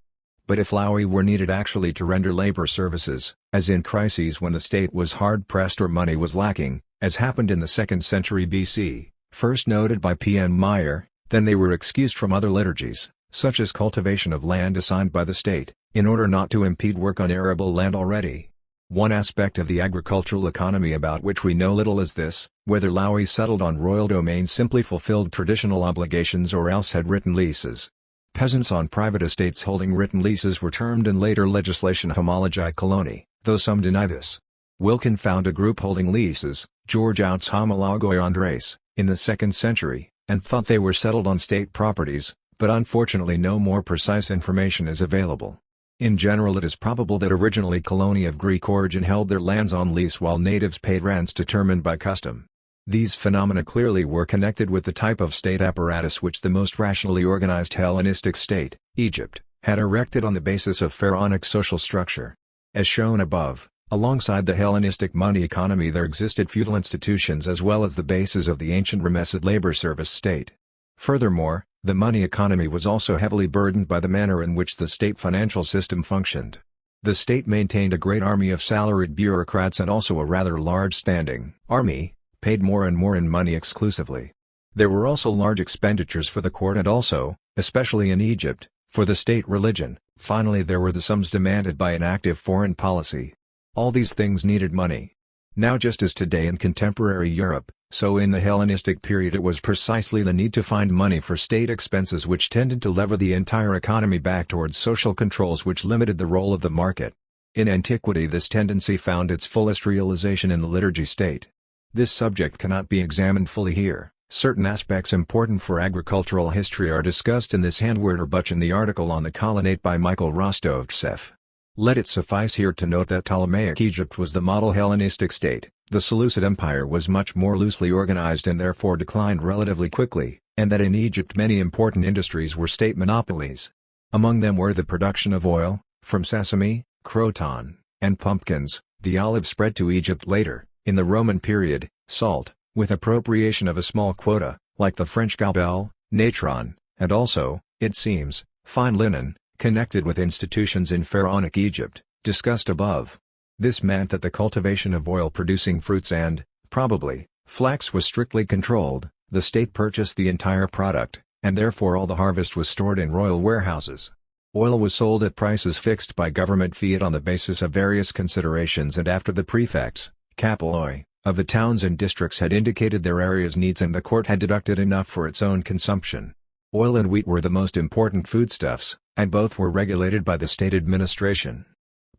But if laui were needed actually to render labor services, as in crises when the state was hard-pressed or money was lacking, as happened in the 2nd century BC, first noted by P.M. Meyer, then they were excused from other liturgies, such as cultivation of land assigned by the state, in order not to impede work on arable land already. One aspect of the agricultural economy about which we know little is this, whether laui settled on royal domains simply fulfilled traditional obligations or else had written leases. Peasants on private estates holding written leases were termed in later legislation homologi coloni, though some deny this. Wilkin found a group holding leases, George Outs homologoi Andres, in the 2nd century, and thought they were settled on state properties, but unfortunately no more precise information is available. In general, it is probable that originally colony of Greek origin held their lands on lease while natives paid rents determined by custom. These phenomena clearly were connected with the type of state apparatus which the most rationally organized Hellenistic state, Egypt, had erected on the basis of pharaonic social structure. As shown above, alongside the Hellenistic money economy there existed feudal institutions as well as the bases of the ancient remesed labor service state. Furthermore, the money economy was also heavily burdened by the manner in which the state financial system functioned. The state maintained a great army of salaried bureaucrats and also a rather large standing army, paid more and more in money exclusively. There were also large expenditures for the court and also, especially in Egypt, for the state religion. Finally, there were the sums demanded by an active foreign policy. All these things needed money. Now, just as today in contemporary Europe, so in the Hellenistic period it was precisely the need to find money for state expenses which tended to lever the entire economy back towards social controls which limited the role of the market. In antiquity this tendency found its fullest realization in the liturgy state. This subject cannot be examined fully here. Certain aspects important for agricultural history are discussed in this handword or butch in the article on the colonate by Michael Rostovtsev. Let it suffice here to note that Ptolemaic Egypt was the model Hellenistic state. The Seleucid Empire was much more loosely organized and therefore declined relatively quickly, and that in Egypt many important industries were state monopolies. Among them were the production of oil, from sesame, croton, and pumpkins, the olive spread to Egypt later, in the Roman period, salt, with appropriation of a small quota, like the French gabelle, natron, and also, it seems, fine linen, connected with institutions in pharaonic Egypt, discussed above. This meant that the cultivation of oil-producing fruits and, probably, flax was strictly controlled. The state purchased the entire product, and therefore all the harvest was stored in royal warehouses. Oil was sold at prices fixed by government fiat on the basis of various considerations, and after the prefects, kapelloi, of the towns and districts had indicated their area's needs and the court had deducted enough for its own consumption. Oil and wheat were the most important foodstuffs, and both were regulated by the state administration.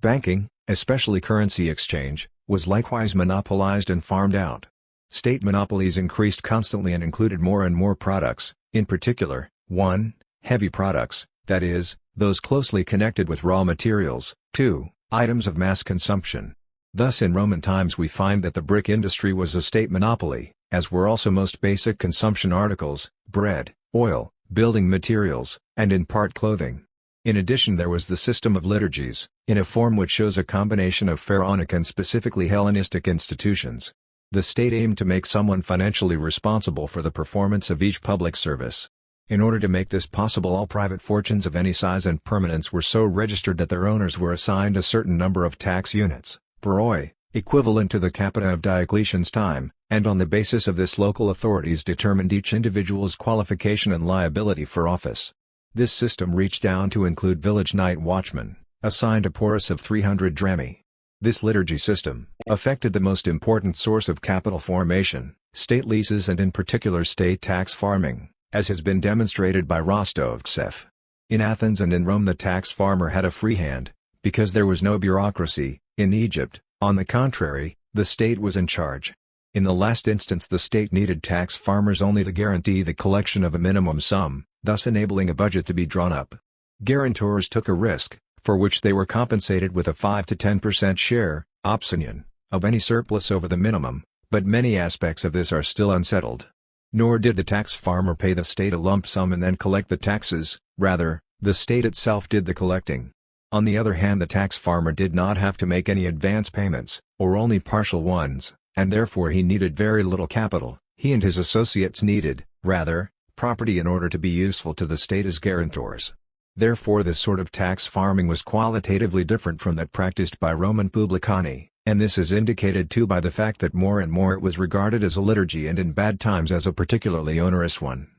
Banking, especially currency exchange, was likewise monopolized and farmed out. State monopolies increased constantly and included more and more products, in particular, 1. Heavy products, that is, those closely connected with raw materials, 2. Items of mass consumption. Thus in Roman times we find that the brick industry was a state monopoly, as were also most basic consumption articles, bread, oil, building materials, and in part clothing. In addition there was the system of liturgies, in a form which shows a combination of pharaonic and specifically Hellenistic institutions. The state aimed to make someone financially responsible for the performance of each public service. In order to make this possible, all private fortunes of any size and permanence were so registered that their owners were assigned a certain number of tax units, poroi, equivalent to the capita of Diocletian's time, and on the basis of this local authorities determined each individual's qualification and liability for office. This system reached down to include village night watchmen, assigned a porus of 300 drachmae. This liturgy system affected the most important source of capital formation, state leases and in particular state tax farming, as has been demonstrated by Rostovtsev. In Athens and in Rome the tax farmer had a free hand, because there was no bureaucracy. In Egypt, on the contrary, the state was in charge. In the last instance the state needed tax farmers only to guarantee the collection of a minimum sum, thus enabling a budget to be drawn up. Guarantors took a risk, for which they were compensated with a 5 to 10% share, opsonion, of any surplus over the minimum, but many aspects of this are still unsettled. Nor did the tax farmer pay the state a lump sum and then collect the taxes, rather, the state itself did the collecting. On the other hand, the tax farmer did not have to make any advance payments, or only partial ones, and therefore he needed very little capital. He and his associates needed, rather, property in order to be useful to the state as guarantors. Therefore this sort of tax farming was qualitatively different from that practiced by Roman publicani, and this is indicated too by the fact that more and more it was regarded as a liturgy and in bad times as a particularly onerous one.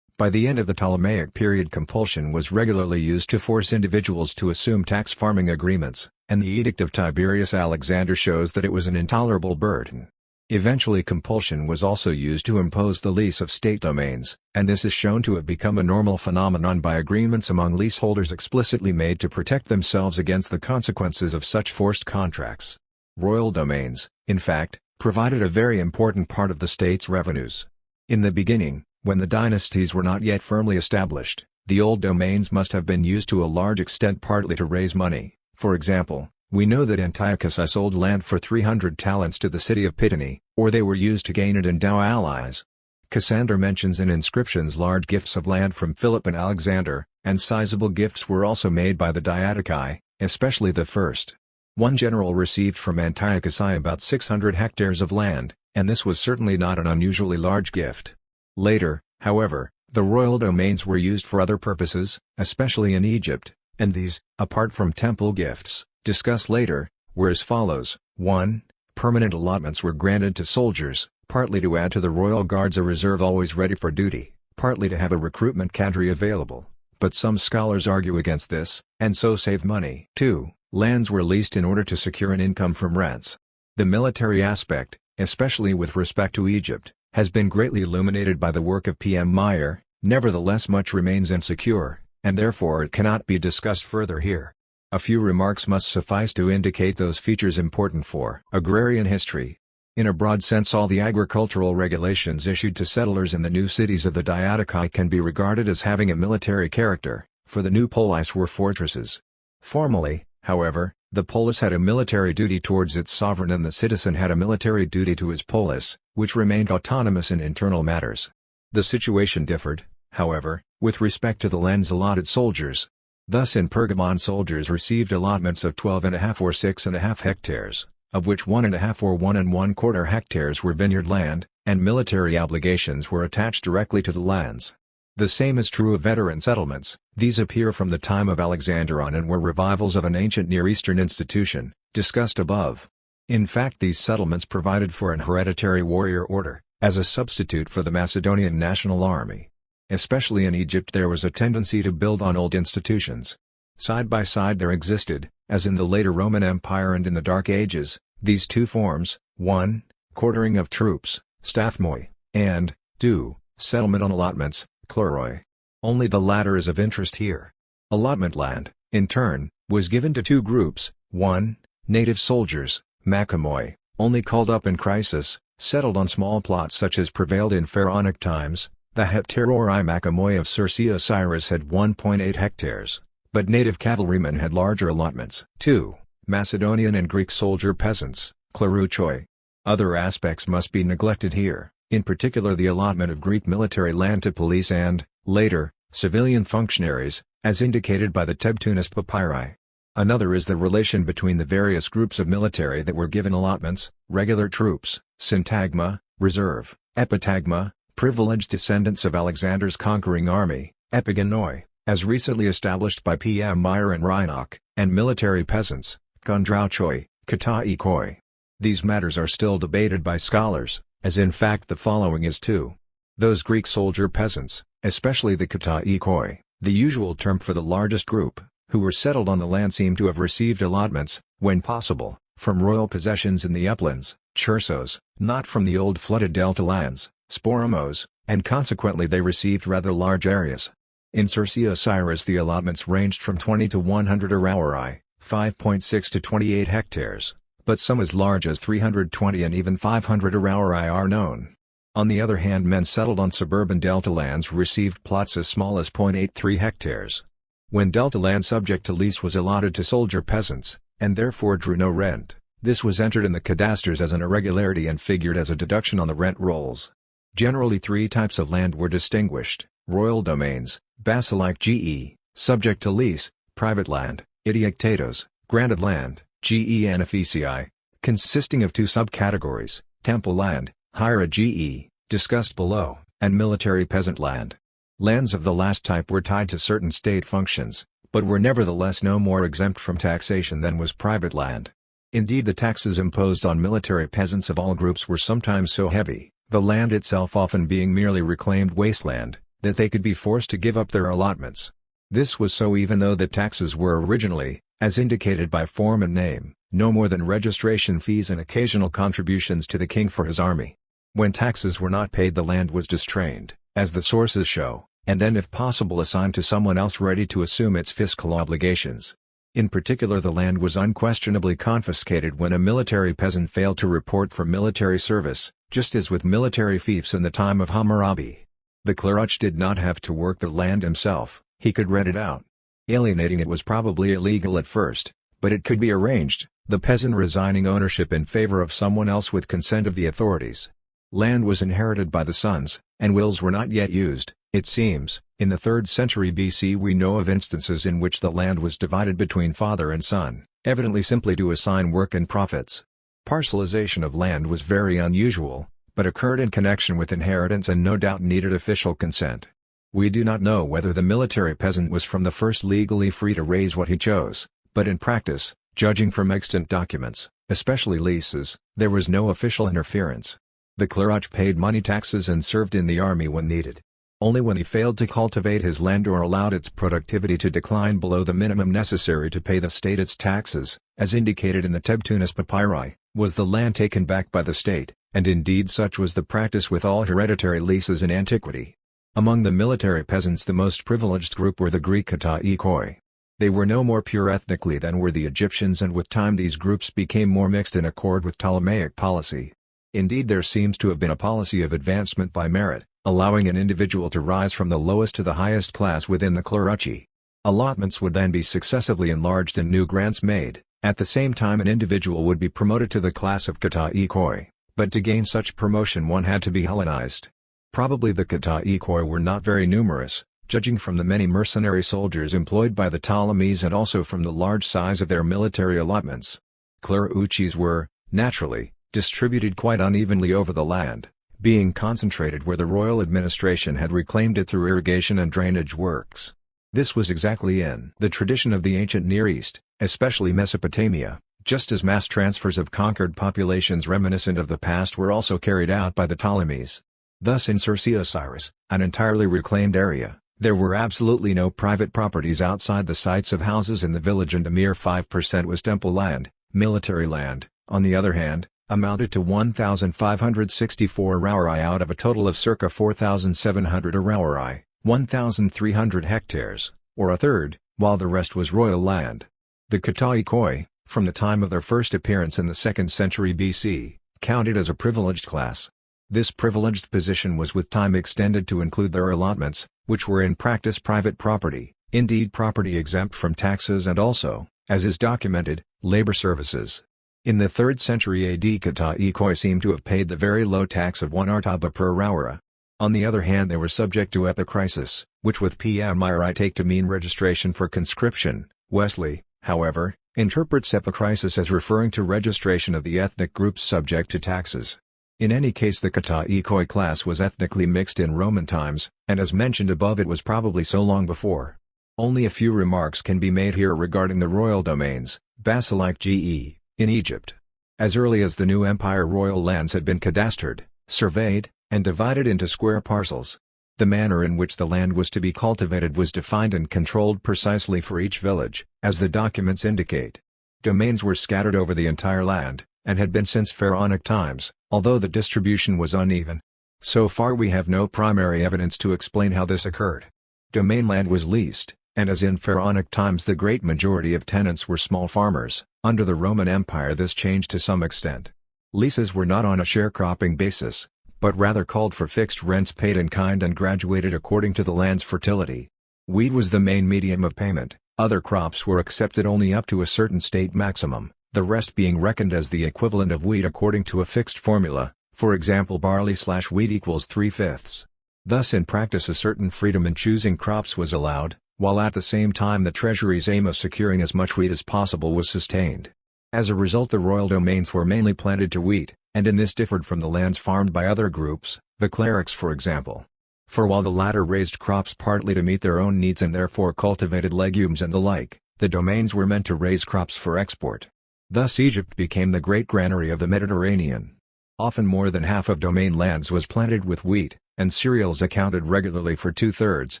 By the end of the Ptolemaic period compulsion was regularly used to force individuals to assume tax farming agreements, and the Edict of Tiberius Alexander shows that it was an intolerable burden. Eventually compulsion was also used to impose the lease of state domains, and this is shown to have become a normal phenomenon by agreements among leaseholders explicitly made to protect themselves against the consequences of such forced contracts. Royal domains, in fact, provided a very important part of the state's revenues. In the beginning, when the dynasties were not yet firmly established, The old domains must have been used to a large extent partly to raise money. For example, we know that Antiochus I sold land for 300 talents to the city of Pitane, or they were used to gain and endow allies. Cassander mentions in inscriptions large gifts of land from Philip and Alexander, and sizable gifts were also made by the Diadochi, especially the first. One general received from Antiochus I about 600 hectares of land, and this was certainly not an unusually large gift. Later, however, the royal domains were used for other purposes, especially in Egypt, and these, apart from temple gifts, discussed later, were as follows. 1. Permanent allotments were granted to soldiers, partly to add to the royal guards a reserve always ready for duty, partly to have a recruitment cadre available, but some scholars argue against this, and so save money. 2. Lands were leased in order to secure an income from rents. The military aspect, especially with respect to Egypt, has been greatly illuminated by the work of P.M. Meyer, nevertheless much remains insecure, and therefore it cannot be discussed further here. A few remarks must suffice to indicate those features important for agrarian history. In a broad sense, all the agricultural regulations issued to settlers in the new cities of the Diadochi can be regarded as having a military character, for the new polis were fortresses. Formally, however, the polis had a military duty towards its sovereign and the citizen had a military duty to his polis, which remained autonomous in internal matters. The situation differed, however, with respect to the lands allotted soldiers. Thus in Pergamon soldiers received allotments of 12.5 or 6.5 hectares, of which 1.5 or 1¼ hectares were vineyard land, and military obligations were attached directly to the lands. The same is true of veteran settlements. These appear from the time of Alexander on and were revivals of an ancient Near Eastern institution, discussed above. In fact, these settlements provided for an hereditary warrior order, as a substitute for the Macedonian national army. Especially in Egypt there was a tendency to build on old institutions. Side by side there existed, as in the later Roman Empire and in the Dark Ages, these two forms: 1. Quartering of troops, stathmoi, and 2. Settlement on allotments, chloroi. Only the latter is of interest here. Allotment land, in turn, was given to two groups: 1. Native soldiers, macamoi, only called up in crisis, settled on small plots such as prevailed in pharaonic times. The heptaroi macamoi of Circe Osiris had 1.8 hectares, but native cavalrymen had larger allotments. 2. Macedonian and Greek soldier peasants, klerouchoi. Other aspects must be neglected here, in particular the allotment of Greek military land to police and, later, civilian functionaries, as indicated by the Tebtunis papyri. Another is the relation between the various groups of military that were given allotments: regular troops, syntagma, reserve, epitagma, privileged descendants of Alexander's conquering army, epigonoi, as recently established by P.M. Meyer and Reinach, and military peasants, kondrauchoi, kataikoi. These matters are still debated by scholars, as in fact the following is too. Those Greek soldier peasants, especially the kataikoi, the usual term for the largest group, who were settled on the land seem to have received allotments, when possible, from royal possessions in the uplands, chersos, not from the old flooded delta lands, sporomos, and consequently they received rather large areas. In Circe Osiris the allotments ranged from 20 to 100 arauri, 5.6 to 28 hectares, but some as large as 320 and even 500 arauri are known. On the other hand, men settled on suburban delta lands received plots as small as 0.83 hectares. When delta land subject to lease was allotted to soldier peasants, and therefore drew no rent, this was entered in the cadasters as an irregularity and figured as a deduction on the rent rolls. Generally three types of land were distinguished: royal domains, basileik ge, subject to lease; private land, idioctatos, granted land, ge anaphesii, consisting of two subcategories: temple land, hiera ge, discussed below, and military peasant land. Lands of the last type were tied to certain state functions, but were nevertheless no more exempt from taxation than was private land. Indeed, the taxes imposed on military peasants of all groups were sometimes so heavy, the land itself often being merely reclaimed wasteland, that they could be forced to give up their allotments. This was so even though the taxes were originally, as indicated by form and name, no more than registration fees and occasional contributions to the king for his army. When taxes were not paid, the land was distrained, as the sources show, and then if possible assigned to someone else ready to assume its fiscal obligations. In particular, the land was unquestionably confiscated when a military peasant failed to report for military service, just as with military fiefs in the time of Hammurabi. The klerouch did not have to work the land himself, He could rent it out. Alienating it was probably illegal at first, but it could be arranged, the peasant resigning ownership in favor of someone else with consent of the authorities. Land was inherited by the sons, and wills were not yet used, it seems. In the 3rd century BC we know of instances in which the land was divided between father and son, evidently simply to assign work and profits. Parcelization of land was very unusual, but occurred in connection with inheritance and no doubt needed official consent. We do not know whether the military peasant was from the first legally free to raise what he chose, but in practice, judging from extant documents, especially leases, there was no official interference. The clerk paid money taxes and served in the army when needed. Only when he failed to cultivate his land or allowed its productivity to decline below the minimum necessary to pay the state its taxes, as indicated in the Tebtunis papyri, was the land taken back by the state, and indeed such was the practice with all hereditary leases in antiquity. Among the military peasants the most privileged group were the Greek kataikoi. They were no more pure ethnically than were the Egyptians, and with time these groups became more mixed in accord with Ptolemaic policy. Indeed there seems to have been a policy of advancement by merit, allowing an individual to rise from the lowest to the highest class within the clergy. Allotments would then be successively enlarged and new grants made. At the same time an individual would be promoted to the class of kataikoi, but to gain such promotion one had to be Hellenized. Probably the kataikoi were not very numerous, judging from the many mercenary soldiers employed by the Ptolemies and also from the large size of their military allotments. Cleruchis were, naturally, distributed quite unevenly over the land, being concentrated where the royal administration had reclaimed it through irrigation and drainage works. This was exactly in the tradition of the ancient Near East, especially Mesopotamia, just as mass transfers of conquered populations reminiscent of the past were also carried out by the Ptolemies. Thus in Circe Osiris, an entirely reclaimed area, there were absolutely no private properties outside the sites of houses in the village, and a mere 5% was temple land. Military land, on the other hand, amounted to 1,564 aurarii out of a total of circa 4,700 aurarii, 1,300 hectares, or a third, while the rest was royal land. The kataikoi, from the time of their first appearance in the 2nd century BC, counted as a privileged class. This privileged position was with time extended to include their allotments, which were in practice private property, indeed property exempt from taxes, and also, as is documented, labor services. In the 3rd century AD kataikoi seem to have paid the very low tax of 1 artaba per aura. On the other hand they were subject to epikrisis, which with PMI take to mean registration for conscription. Wesley, however, interprets epikrisis as referring to registration of the ethnic groups subject to taxes. In any case the kataikoi class was ethnically mixed in Roman times, and as mentioned above it was probably so long before. Only a few remarks can be made here regarding the royal domains, Basilike GE, in Egypt. As early as the new empire royal lands had been cadastered, surveyed, and divided into square parcels. The manner in which the land was to be cultivated was defined and controlled precisely for each village, as the documents indicate. Domains were scattered over the entire land, and had been since pharaonic times, although the distribution was uneven. So far we have no primary evidence to explain how this occurred. Domain land was leased, and as in pharaonic times the great majority of tenants were small farmers. Under the Roman Empire this changed to some extent. Leases were not on a sharecropping basis, but rather called for fixed rents paid in kind and graduated according to the land's fertility. Wheat was the main medium of payment, other crops were accepted only up to a certain state maximum, the rest being reckoned as the equivalent of wheat according to a fixed formula, for example barley/wheat equals 3/5. Thus in practice a certain freedom in choosing crops was allowed, while at the same time the treasury's aim of securing as much wheat as possible was sustained. As a result the royal domains were mainly planted to wheat, and in this differed from the lands farmed by other groups, the clerics for example. For while the latter raised crops partly to meet their own needs and therefore cultivated legumes and the like, the domains were meant to raise crops for export. Thus Egypt became the great granary of the Mediterranean. Often more than half of domain lands was planted with wheat, and cereals accounted regularly for 2/3,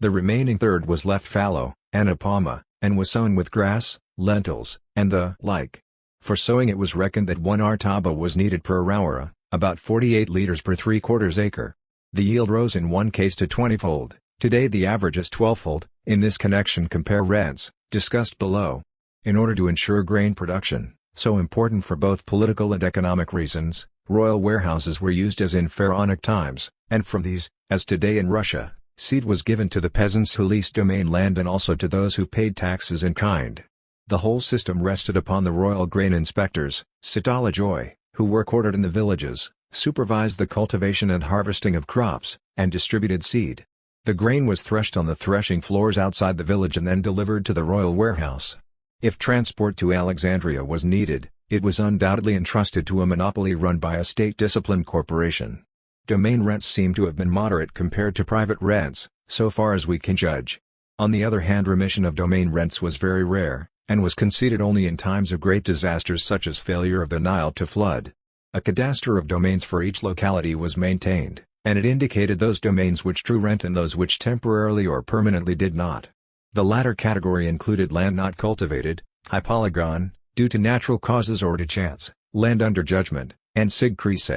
the remaining third was left fallow, anapama, and was sown with grass, lentils, and the like. For sowing it was reckoned that 1 artaba was needed per aura, about 48 liters per 3/4 acre. The yield rose in one case to 20-fold, today the average is 12-fold. In this connection compare rents, discussed below. In order to ensure grain production, so important for both political and economic reasons, royal warehouses were used as in pharaonic times, and from these, as today in Russia, Seed was given to the peasants who leased domain land and also to those who paid taxes in kind. The whole system rested upon the royal grain inspectors, sociology, who were quartered in the villages, supervised the cultivation and harvesting of crops, and distributed seed. The grain was threshed on the threshing floors outside the village and then delivered to the royal warehouse. If transport to Alexandria was needed, it was undoubtedly entrusted to a monopoly run by a state-disciplined corporation. Domain rents seem to have been moderate compared to private rents, so far as we can judge. On the other hand, remission of domain rents was very rare, and was conceded only in times of great disasters such as failure of the Nile to flood. A cadastre of domains for each locality was maintained, and it indicated those domains which drew rent and those which temporarily or permanently did not. The latter category included land not cultivated, high polygon, due to natural causes or to chance, land under judgment, and sig crise,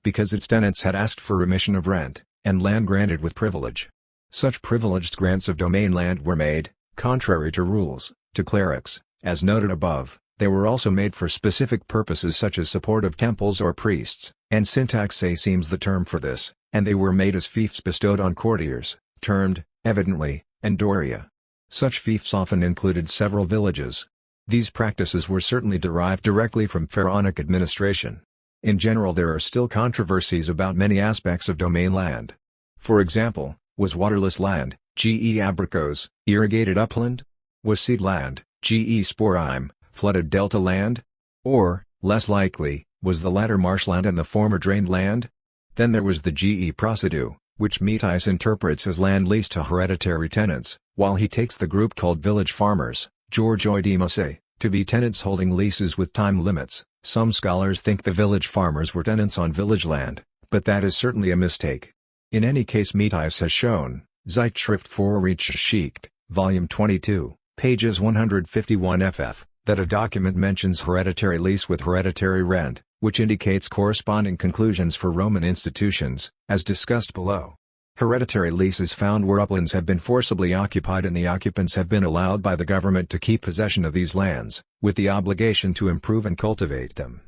because its tenants had asked for remission of rent, and land granted with privilege. Such privileged grants of domain land were made, contrary to rules, to clerics. As noted above, they were also made for specific purposes such as support of temples or priests, and syntaxe seems the term for this, and they were made as fiefs bestowed on courtiers, termed, evidently, endoria. Such fiefs often included several villages. These practices were certainly derived directly from pharaonic administration. In general, there are still controversies about many aspects of domain land. For example, was waterless land, ge abricos, irrigated upland? Was seed land, ge sporime, flooded delta land? Or, less likely, was the latter marshland and the former drained land? Then there was the ge procedu, which Metis interprets as land leased to hereditary tenants, while he takes the group called village farmers, George Oidemose, to be tenants holding leases with time limits. Some scholars think the village farmers were tenants on village land, but that is certainly a mistake. In any case, Metis has shown, Zeitschrift für Rechtsgeschichte, Volume 22, pages 151 ff, that a document mentions hereditary lease with hereditary rent, which indicates corresponding conclusions for Roman institutions, as discussed below. Hereditary leases found where uplands have been forcibly occupied and the occupants have been allowed by the government to keep possession of these lands, with the obligation to improve and cultivate them.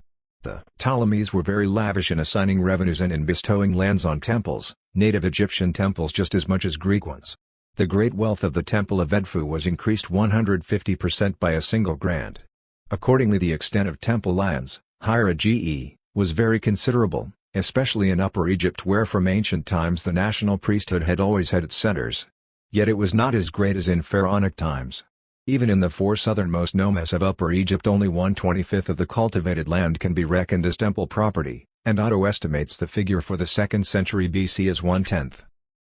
The Ptolemies were very lavish in assigning revenues and in bestowing lands on temples, native Egyptian temples just as much as Greek ones. The great wealth of the Temple of Edfu was increased 150% by a single grant. Accordingly, the extent of temple lands, Hira ge, was very considerable, especially in Upper Egypt where from ancient times the national priesthood had always had its centers. Yet it was not as great as in pharaonic times. Even in the four southernmost nomes of Upper Egypt only 1/25 of the cultivated land can be reckoned as temple property, and Otto estimates the figure for the 2nd century BC as 1/10.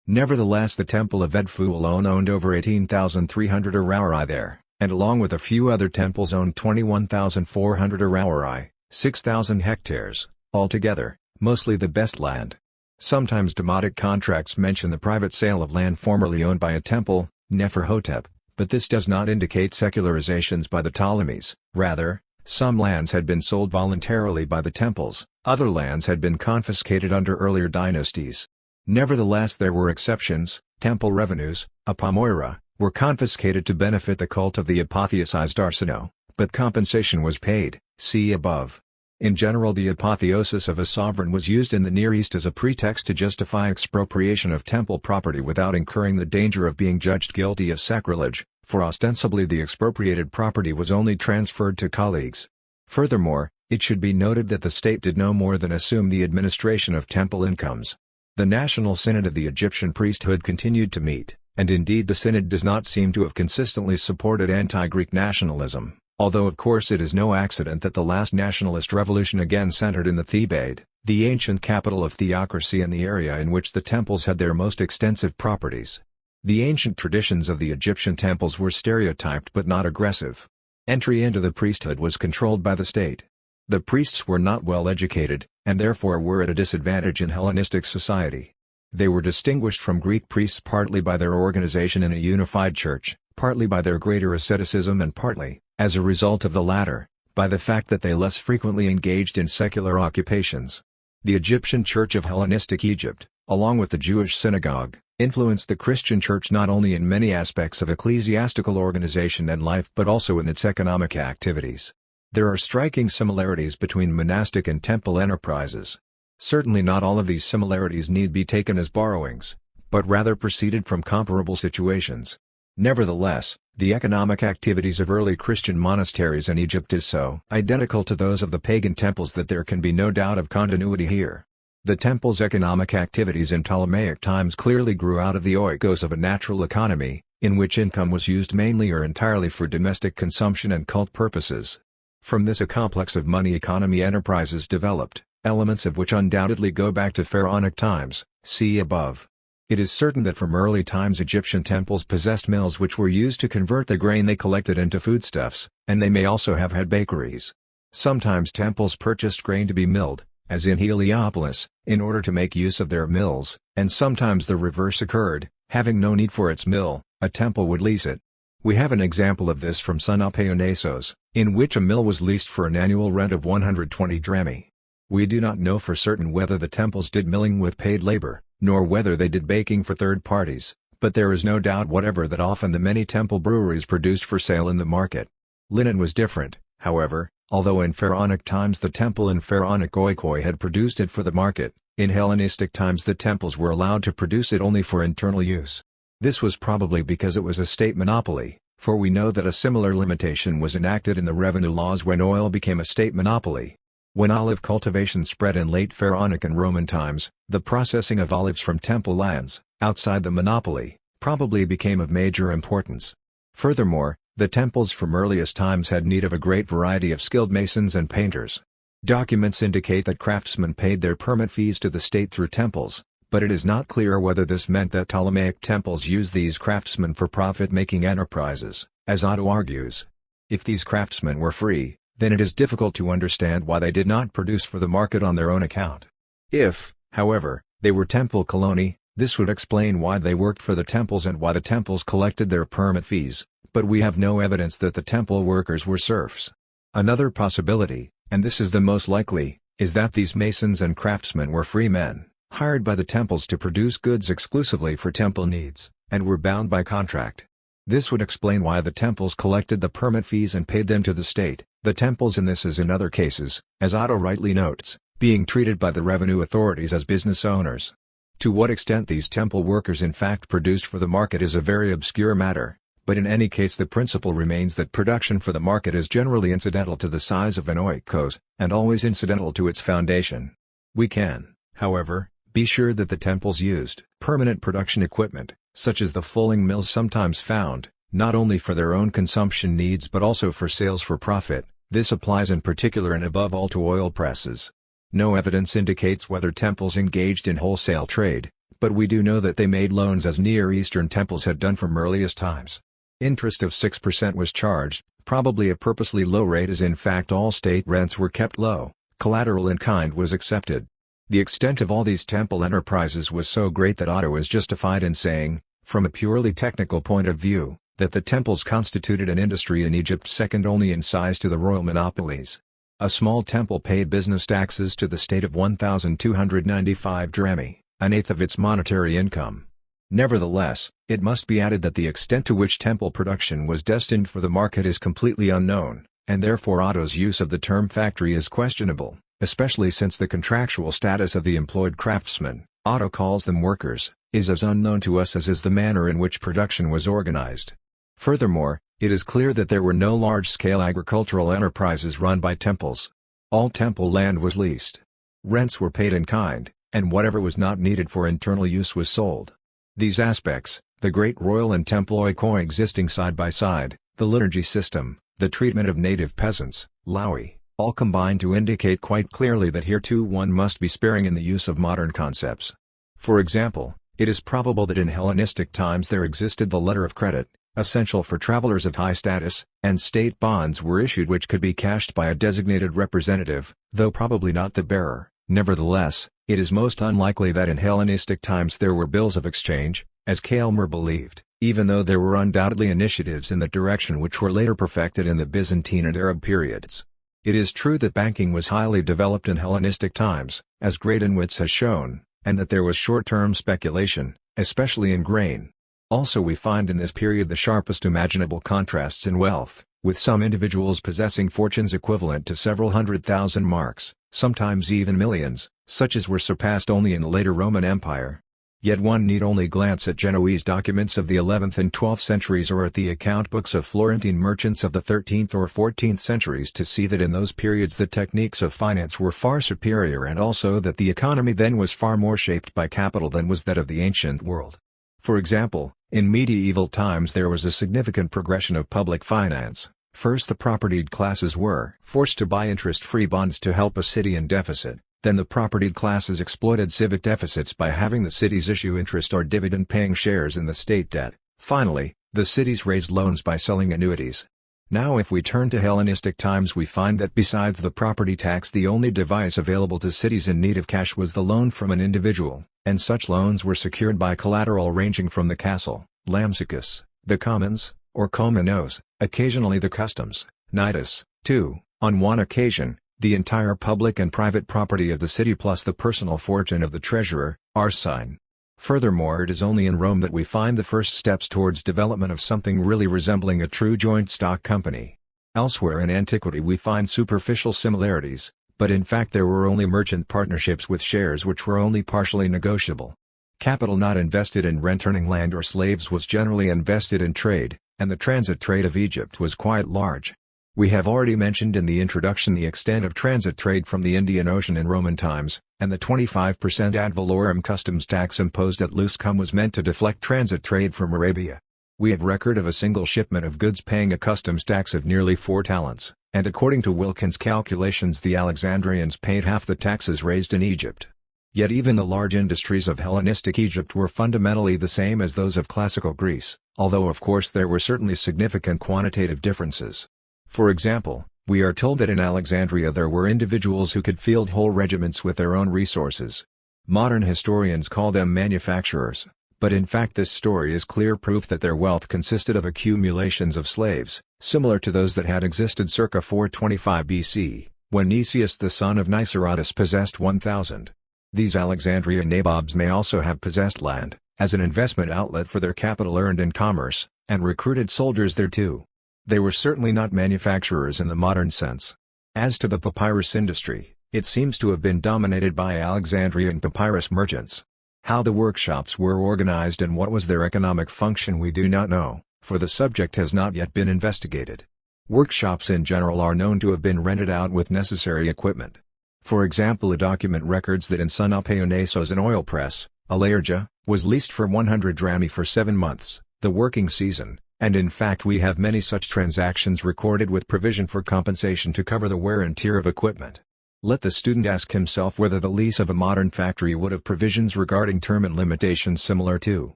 Nevertheless, the Temple of Edfu alone owned over 18,300 auraei there, and along with a few other temples owned 21,400 auraei, 6,000 hectares, altogether, mostly the best land. Sometimes Demotic contracts mention the private sale of land formerly owned by a temple, Neferhotep, but this does not indicate secularizations by the Ptolemies. Rather, some lands had been sold voluntarily by the temples, other lands had been confiscated under earlier dynasties. Nevertheless, there were exceptions. Temple revenues, apamoira, were confiscated to benefit the cult of the apotheosized Arsinoe, but compensation was paid, see above. In general, the apotheosis of a sovereign was used in the Near East as a pretext to justify expropriation of temple property without incurring the danger of being judged guilty of sacrilege, for ostensibly the expropriated property was only transferred to colleagues. Furthermore, it should be noted that the state did no more than assume the administration of temple incomes. The National Synod of the Egyptian priesthood continued to meet, and indeed the Synod does not seem to have consistently supported anti-Greek nationalism. Although of course it is no accident that the last nationalist revolution again centered in the Thebaid, the ancient capital of theocracy and the area in which the temples had their most extensive properties. The ancient traditions of the Egyptian temples were stereotyped but not aggressive. Entry into the priesthood was controlled by the state. The priests were not well educated, and therefore were at a disadvantage in Hellenistic society. They were distinguished from Greek priests partly by their organization in a unified church, partly by their greater asceticism and partly, as a result of the latter, by the fact that they less frequently engaged in secular occupations. The Egyptian Church of Hellenistic Egypt, along with the Jewish synagogue, influenced the Christian Church not only in many aspects of ecclesiastical organization and life but also in its economic activities. There are striking similarities between monastic and temple enterprises. Certainly not all of these similarities need be taken as borrowings, but rather proceeded from comparable situations. Nevertheless, the economic activities of early Christian monasteries in Egypt is so identical to those of the pagan temples that there can be no doubt of continuity here. The temple's economic activities in Ptolemaic times clearly grew out of the oikos of a natural economy, in which income was used mainly or entirely for domestic consumption and cult purposes. From this a complex of money economy enterprises developed, elements of which undoubtedly go back to pharaonic times, see above. It is certain that from early times Egyptian temples possessed mills which were used to convert the grain they collected into foodstuffs, and they may also have had bakeries. Sometimes temples purchased grain to be milled, as in Heliopolis, in order to make use of their mills, and sometimes the reverse occurred, having no need for its mill, a temple would lease it. We have an example of this from Sunopaonesos, in which a mill was leased for an annual rent of 120 drachmae. We do not know for certain whether the temples did milling with paid labor, nor whether they did baking for third parties, but there is no doubt whatever that often the many temple breweries produced for sale in the market. Linen was different, however, although in pharaonic times the temple in pharaonic oikoi had produced it for the market, in Hellenistic times the temples were allowed to produce it only for internal use. This was probably because it was a state monopoly, for we know that a similar limitation was enacted in the revenue laws when oil became a state monopoly. When olive cultivation spread in late Pharaonic and Roman times, the processing of olives from temple lands, outside the monopoly, probably became of major importance. Furthermore, the temples from earliest times had need of a great variety of skilled masons and painters. Documents indicate that craftsmen paid their permit fees to the state through temples, but it is not clear whether this meant that Ptolemaic temples used these craftsmen for profit-making enterprises, as Otto argues. If these craftsmen were free, then it is difficult to understand why they did not produce for the market on their own account. If, however, they were temple coloni, this would explain why they worked for the temples and why the temples collected their permit fees, but we have no evidence that the temple workers were serfs. Another possibility, and this is the most likely, is that these masons and craftsmen were free men, hired by the temples to produce goods exclusively for temple needs, and were bound by contract. This would explain why the temples collected the permit fees and paid them to the state, the temples in this as in other cases, as Otto rightly notes, being treated by the revenue authorities as business owners. To what extent these temple workers in fact produced for the market is a very obscure matter, but in any case the principle remains that production for the market is generally incidental to the size of an oikos, and always incidental to its foundation. We can, however, be sure that the temples used permanent production equipment, such as the fulling mills sometimes found, not only for their own consumption needs but also for sales for profit. This applies in particular and above all to oil presses. No evidence indicates whether temples engaged in wholesale trade, but we do know that they made loans as Near Eastern temples had done from earliest times. Interest of 6% was charged, probably a purposely low rate as in fact all state rents were kept low, collateral in kind was accepted. The extent of all these temple enterprises was so great that Otto is justified in saying, from a purely technical point of view, that the temples constituted an industry in Egypt second only in size to the royal monopolies. A small temple paid business taxes to the state of 1,295 drachmae, an eighth of its monetary income. Nevertheless, it must be added that the extent to which temple production was destined for the market is completely unknown, and therefore Otto's use of the term factory is questionable, especially since the contractual status of the employed craftsmen, Otto calls them workers, is as unknown to us as is the manner in which production was organized. Furthermore, it is clear that there were no large-scale agricultural enterprises run by temples. All temple land was leased. Rents were paid in kind, and whatever was not needed for internal use was sold. These aspects, the great royal and temple oikoi existing side by side, the liturgy system, the treatment of native peasants, laui, all combine to indicate quite clearly that here too one must be sparing in the use of modern concepts. For example, it is probable that in Hellenistic times there existed the letter of credit, essential for travelers of high status, and state bonds were issued which could be cashed by a designated representative, though probably not the bearer. Nevertheless, it is most unlikely that in Hellenistic times there were bills of exchange, as Calmer believed, even though there were undoubtedly initiatives in that direction which were later perfected in the Byzantine and Arab periods. It is true that banking was highly developed in Hellenistic times, as Gradenwitz has shown, and that there was short-term speculation, especially in grain. Also we find in this period the sharpest imaginable contrasts in wealth, with some individuals possessing fortunes equivalent to several 100,000 marks, sometimes even millions, such as were surpassed only in the later Roman Empire. Yet one need only glance at Genoese documents of the 11th and 12th centuries or at the account books of Florentine merchants of the 13th or 14th centuries to see that in those periods the techniques of finance were far superior and also that the economy then was far more shaped by capital than was that of the ancient world. For example, in medieval times there was a significant progression of public finance. First the propertied classes were forced to buy interest-free bonds to help a city in deficit. Then the propertied classes exploited civic deficits by having the cities issue interest or dividend-paying shares in the state debt. Finally, the cities raised loans by selling annuities. Now if we turn to Hellenistic times we find that besides the property tax the only device available to cities in need of cash was the loan from an individual, and such loans were secured by collateral ranging from the castle, Lampsacus, the commons, or komenos, occasionally the customs, nidus, too, on one occasion, the entire public and private property of the city plus the personal fortune of the treasurer, arsine. Furthermore, it is only in Rome that we find the first steps towards development of something really resembling a true joint stock company. Elsewhere in antiquity we find superficial similarities, but in fact there were only merchant partnerships with shares which were only partially negotiable. Capital not invested in rent-earning land or slaves was generally invested in trade, and the transit trade of Egypt was quite large. We have already mentioned in the introduction the extent of transit trade from the Indian Ocean in Roman times, and the 25% ad valorem customs tax imposed at Luscum was meant to deflect transit trade from Arabia. We have record of a single shipment of goods paying a customs tax of nearly 4 talents, and according to Wilkins' calculations the Alexandrians paid half the taxes raised in Egypt. Yet even the large industries of Hellenistic Egypt were fundamentally the same as those of classical Greece, although of course there were certainly significant quantitative differences. For example, we are told that in Alexandria there were individuals who could field whole regiments with their own resources. Modern historians call them manufacturers, but in fact this story is clear proof that their wealth consisted of accumulations of slaves, similar to those that had existed circa 425 BC, when Nicias the son of Niceratus possessed 1,000. These Alexandrian nabobs may also have possessed land, as an investment outlet for their capital earned in commerce, and recruited soldiers thereto. They were certainly not manufacturers in the modern sense. As to the papyrus industry, it seems to have been dominated by Alexandrian papyrus merchants. How the workshops were organized and what was their economic function we do not know, for the subject has not yet been investigated. Workshops in general are known to have been rented out with necessary equipment. For example, a document records that in Sunopeonesos an oil press, a laergia, was leased for 100 drachmae for 7 months, the working season. And in fact we have many such transactions recorded with provision for compensation to cover the wear and tear of equipment. Let the student ask himself whether the lease of a modern factory would have provisions regarding term and limitations similar to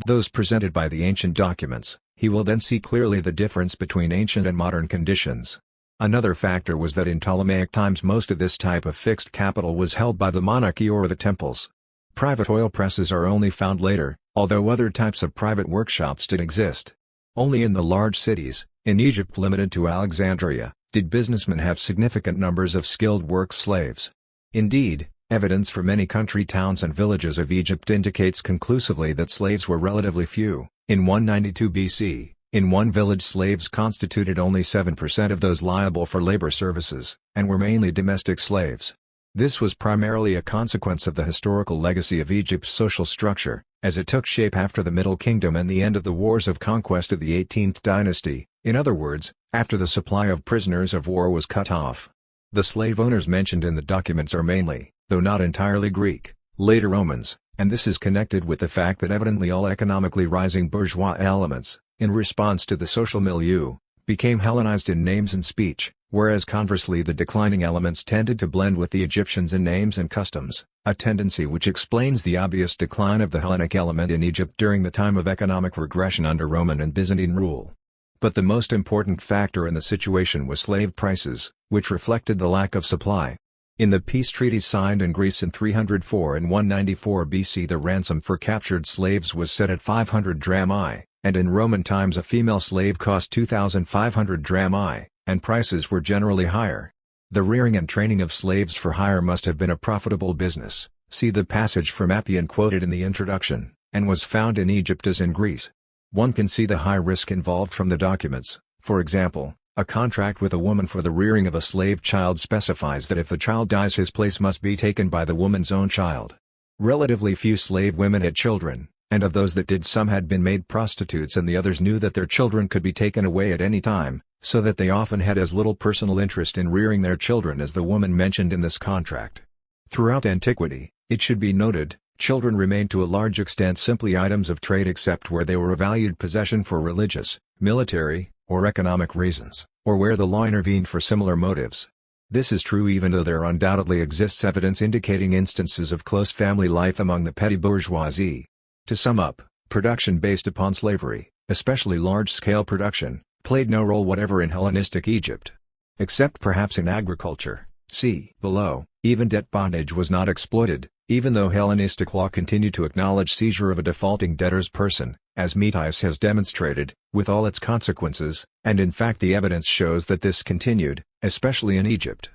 those presented by the ancient documents. He will then see clearly the difference between ancient and modern conditions. Another factor was that in Ptolemaic times most of this type of fixed capital was held by the monarchy or the temples. Private oil presses are only found later, although other types of private workshops did exist. Only in the large cities, in Egypt limited to Alexandria, did businessmen have significant numbers of skilled work slaves. Indeed, evidence for many country towns and villages of Egypt indicates conclusively that slaves were relatively few. In 192 BC, in one village slaves constituted only 7% of those liable for labor services, and were mainly domestic slaves. This was primarily a consequence of the historical legacy of Egypt's social structure, as it took shape after the Middle Kingdom and the end of the wars of conquest of the 18th dynasty, in other words, after the supply of prisoners of war was cut off. The slave owners mentioned in the documents are mainly, though not entirely Greek, later Romans, and this is connected with the fact that evidently all economically rising bourgeois elements, in response to the social milieu, became Hellenized in names and speech, whereas conversely the declining elements tended to blend with the Egyptians in names and customs, a tendency which explains the obvious decline of the Hellenic element in Egypt during the time of economic regression under Roman and Byzantine rule. But the most important factor in the situation was slave prices, which reflected the lack of supply. In the peace treaties signed in Greece in 304 and 194 BC the ransom for captured slaves was set at 500 drachmae, and in Roman times a female slave cost 2,500 drachmae, and prices were generally higher. The rearing and training of slaves for hire must have been a profitable business, see the passage from Appian quoted in the introduction, and was found in Egypt as in Greece. One can see the high risk involved from the documents. For example, a contract with a woman for the rearing of a slave child specifies that if the child dies his place must be taken by the woman's own child. Relatively few slave women had children, and of those that did, some had been made prostitutes and the others knew that their children could be taken away at any time, so that they often had as little personal interest in rearing their children as the woman mentioned in this contract. Throughout antiquity, it should be noted, children remained to a large extent simply items of trade except where they were a valued possession for religious, military, or economic reasons, or where the law intervened for similar motives. This is true even though there undoubtedly exists evidence indicating instances of close family life among the petty bourgeoisie. To sum up, production based upon slavery, especially large-scale production, played no role whatever in Hellenistic Egypt. Except perhaps in agriculture, see below, even debt bondage was not exploited, even though Hellenistic law continued to acknowledge seizure of a defaulting debtor's person, as Metis has demonstrated, with all its consequences, and in fact the evidence shows that this continued, especially in Egypt.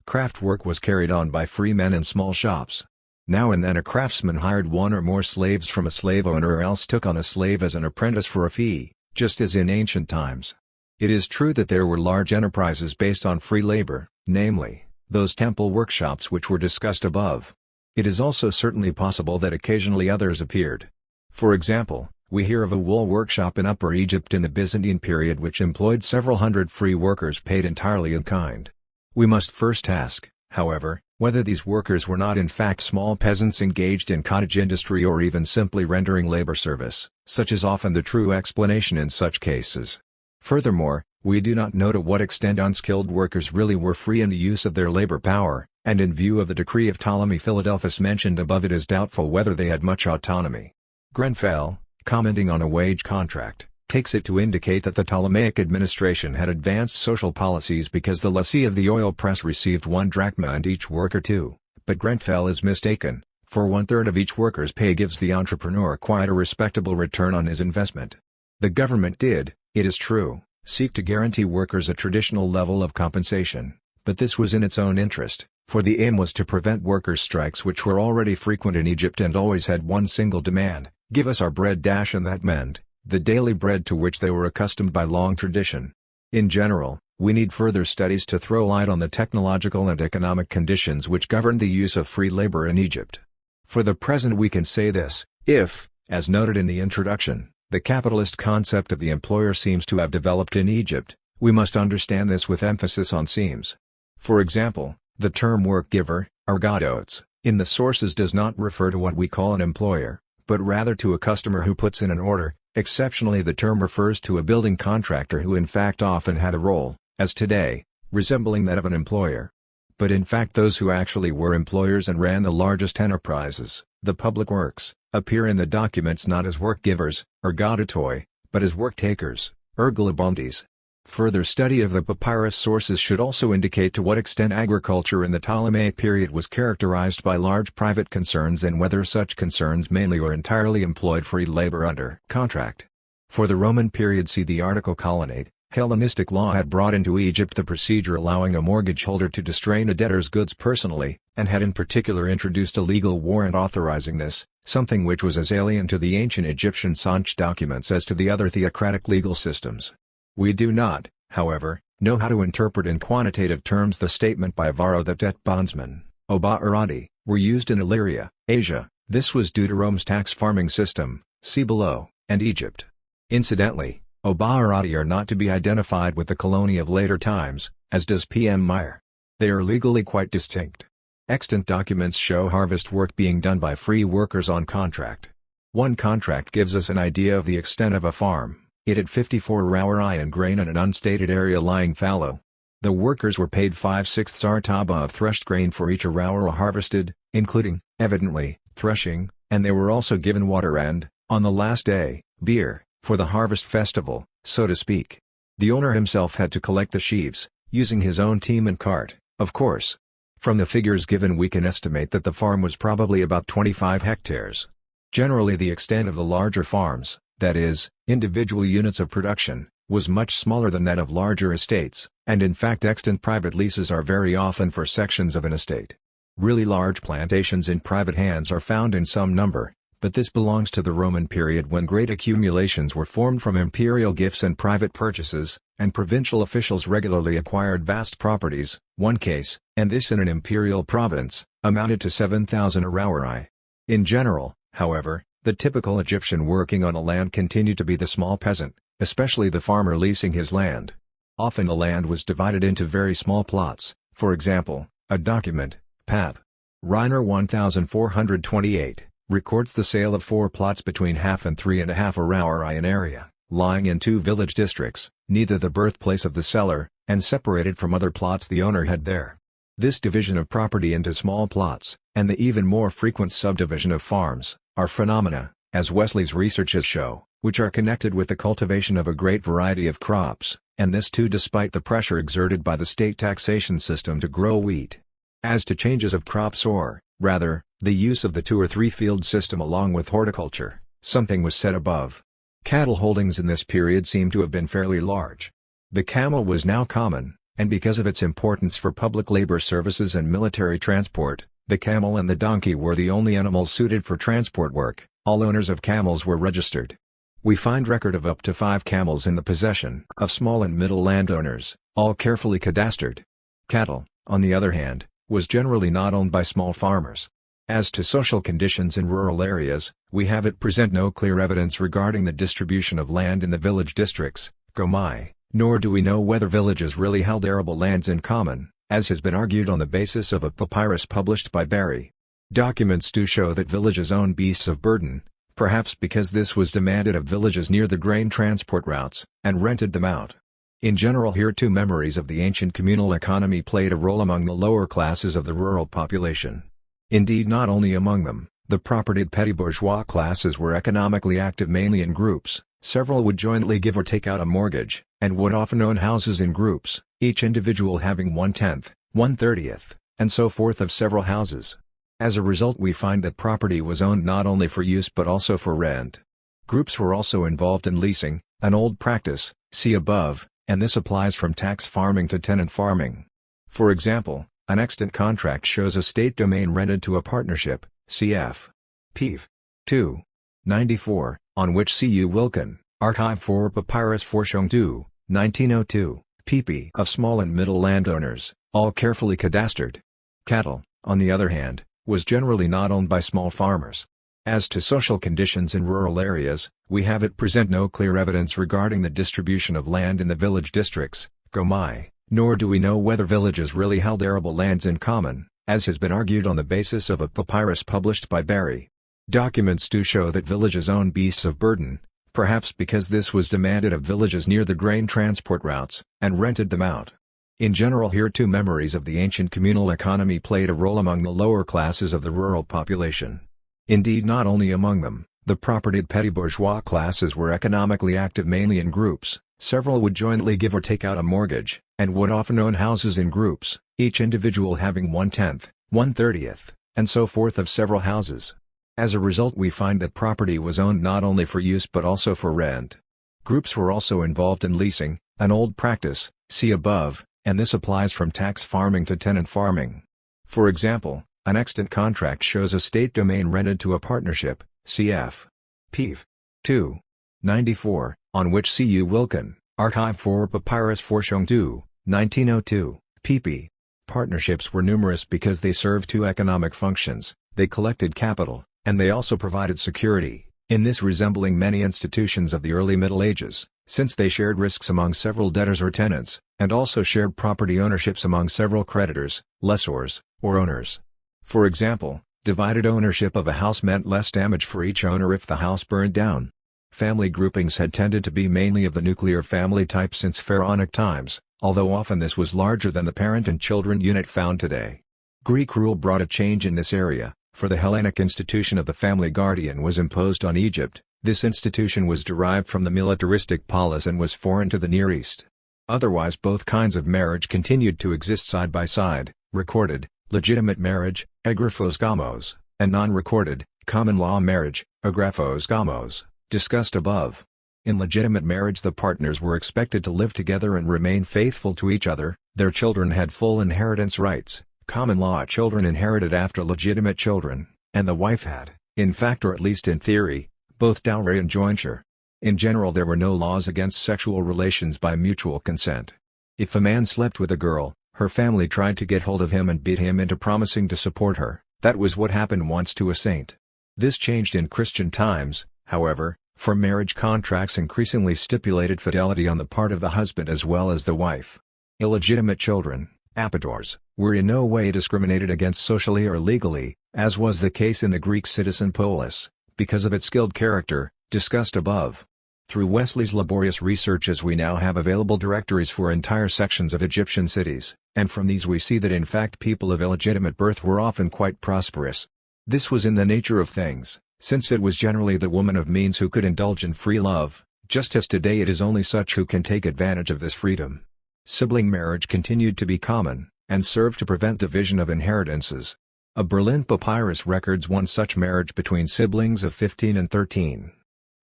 Craft work was carried on by free men in small shops. Now and then a craftsman hired one or more slaves from a slave owner or else took on a slave as an apprentice for a fee, just as in ancient times. It is true that there were large enterprises based on free labor, namely, those temple workshops which were discussed above. It is also certainly possible that occasionally others appeared. For example, we hear of a wool workshop in Upper Egypt in the Byzantine period which employed several hundred free workers paid entirely in kind. We must first ask, however, whether these workers were not in fact small peasants engaged in cottage industry or even simply rendering labor service, such is often the true explanation in such cases. Furthermore, we do not know to what extent unskilled workers really were free in the use of their labor power, and in view of the decree of Ptolemy Philadelphus mentioned above it is doubtful whether they had much autonomy. Grenfell, commenting on a wage contract, takes it to indicate that the Ptolemaic administration had advanced social policies because the lessee of the oil press received 1 drachma and each worker 2, but Grenfell is mistaken, for 1/3 of each worker's pay gives the entrepreneur quite a respectable return on his investment. The government did, it is true, seek to guarantee workers a traditional level of compensation, but this was in its own interest, for the aim was to prevent workers' strikes which were already frequent in Egypt and always had one single demand: give us our bread. And that meant the daily bread to which they were accustomed by long tradition. In general, we need further studies to throw light on the technological and economic conditions which governed the use of free labor in Egypt. For the present we can say this: if, as noted in the introduction, the capitalist concept of the employer seems to have developed in Egypt, we must understand this with emphasis on seems. For example, the term work giver, argotos, in the sources does not refer to what we call an employer, but rather to a customer who puts in an order. Exceptionally, the term refers to a building contractor who in fact often had a role, as today, resembling that of an employer. But in fact those who actually were employers and ran the largest enterprises, the public works, appear in the documents not as work givers, ergodotoi, but as work takers, ergolabontes. Further study of the papyrus sources should also indicate to what extent agriculture in the Ptolemaic period was characterized by large private concerns and whether such concerns mainly or entirely employed free labor under contract. For the Roman period see the article Colonnade. Hellenistic law had brought into Egypt the procedure allowing a mortgage holder to distrain a debtor's goods personally, and had in particular introduced a legal warrant authorizing this, something which was as alien to the ancient Egyptian Sanch documents as to the other theocratic legal systems. We do not, however, know how to interpret in quantitative terms the statement by Varro that debt bondsmen, oba-arati, were used in Illyria, Asia. This was due to Rome's tax farming system, see below, and Egypt. Incidentally, oba-arati are not to be identified with the colony of later times, as does P.M. Meyer. They are legally quite distinct. Extant documents show harvest work being done by free workers on contract. One contract gives us an idea of the extent of a farm. It had 54 auraei in grain and an unstated area lying fallow. The workers were paid 5/6 artaba of threshed grain for each aura harvested, including, evidently, threshing, and they were also given water and, on the last day, beer, for the harvest festival, so to speak. The owner himself had to collect the sheaves, using his own team and cart, of course. From the figures given we can estimate that the farm was probably about 25 hectares. Generally the extent of the larger farms, that is, individual units of production, was much smaller than that of larger estates, and in fact extant private leases are very often for sections of an estate. Really large plantations in private hands are found in some number, but this belongs to the Roman period when great accumulations were formed from imperial gifts and private purchases, and provincial officials regularly acquired vast properties. One case, and this in an imperial province, amounted to 7,000 auraei. In general, however, the typical Egyptian working on a land continued to be the small peasant, especially the farmer leasing his land. Often the land was divided into very small plots. For example, a document, Pap. Reiner 1428, records the sale of 4 plots between half and 3.5 Araurian area, lying in 2 village districts, neither the birthplace of the seller, and separated from other plots the owner had there. This division of property into small plots, and the even more frequent subdivision of farms, are phenomena, as Wesley's researches show, which are connected with the cultivation of a great variety of crops, and this too despite the pressure exerted by the state taxation system to grow wheat. As to changes of crops or, rather, the use of the 2 or 3 field system along with horticulture, something was said above. Cattle holdings in this period seem to have been fairly large. The camel was now common, and because of its importance for public labor services and military transport, the camel and the donkey were the only animals suited for transport work. All owners of camels were registered. We find record of up to 5 camels in the possession of small and middle landowners, all carefully cadastered. Cattle, on the other hand, was generally not owned by small farmers. As to social conditions in rural areas, we have at present no clear evidence regarding the distribution of land in the village districts, Gomai, nor do we know whether villages really held arable lands in common, as has been argued on the basis of a papyrus published by Barry. Documents do show that villages owned beasts of burden, perhaps because this was demanded of villages near the grain transport routes, and rented them out. In general here too memories of the ancient communal economy played a role among the lower classes of the rural population. Indeed not only among them, the propertied petty bourgeois classes were economically active mainly in groups. Several would jointly give or take out a mortgage, and would often own houses in groups, each individual having 1/10, 1/30, and so forth of several houses. As a result we find that property was owned not only for use but also for rent. Groups were also involved in leasing, an old practice, see above, and this applies from tax farming to tenant farming. For example, an extant contract shows a state domain rented to a partnership, cf. Pev. 2. 94, on which C.U. Wilkin, Archive for Papyrus for Shongdu, 1902, pp. Of small and middle landowners, all carefully cadastered. Cattle, on the other hand, was generally not owned by small farmers. As to social conditions in rural areas, we have at present no clear evidence regarding the distribution of land in the village districts, Gomai, nor do we know whether villages really held arable lands in common, as has been argued on the basis of a papyrus published by Barry. Documents do show that villages owned beasts of burden, perhaps because this was demanded of villages near the grain transport routes, and rented them out. In general here too memories of the ancient communal economy played a role among the lower classes of the rural population. Indeed not only among them, the propertied petty bourgeois classes were economically active mainly in groups. Several would jointly give or take out a mortgage, and would often own houses in groups, each individual having 1/10, 1/30, and so forth of several houses. As a result we find that property was owned not only for use but also for rent. Groups were also involved in leasing, an old practice, see above, and this applies from tax farming to tenant farming. For example, an extant contract shows a state domain rented to a partnership, cf. Pev. 2. 94, on which C.U. Wilkin, Archive for Papyrus for Shongdu, 1902, pp. Partnerships were numerous because they served 2 economic functions: they collected capital, and they also provided security, in this resembling many institutions of the early Middle Ages, since they shared risks among several debtors or tenants, and also shared property ownerships among several creditors, lessors, or owners. For example, divided ownership of a house meant less damage for each owner if the house burned down. Family groupings had tended to be mainly of the nuclear family type since pharaonic times, although often this was larger than the parent and children unit found today. Greek rule brought a change in this area, for the Hellenic institution of the family guardian was imposed on Egypt. This institution was derived from the militaristic polis and was foreign to the Near East. Otherwise both kinds of marriage continued to exist side by side: recorded, legitimate marriage, agraphos gamos, and non-recorded, common law marriage, agraphos gamos, discussed above. In legitimate marriage the partners were expected to live together and remain faithful to each other, their children had full inheritance rights, common law children inherited after legitimate children, and the wife had, in fact or at least in theory, both dowry and jointure. In general there were no laws against sexual relations by mutual consent. If a man slept with a girl, her family tried to get hold of him and beat him into promising to support her. That was what happened once to a saint. This changed in Christian times, however, for marriage contracts increasingly stipulated fidelity on the part of the husband as well as the wife. Illegitimate children, apators, were in no way discriminated against socially or legally, as was the case in the Greek citizen polis, because of its skilled character, discussed above. Through Wesley's laborious researches we now have available directories for entire sections of Egyptian cities, and from these we see that in fact people of illegitimate birth were often quite prosperous. This was in the nature of things, since it was generally the woman of means who could indulge in free love, just as today it is only such who can take advantage of this freedom. Sibling marriage continued to be common, and served to prevent division of inheritances. A Berlin papyrus records one such marriage between siblings of 15 and 13.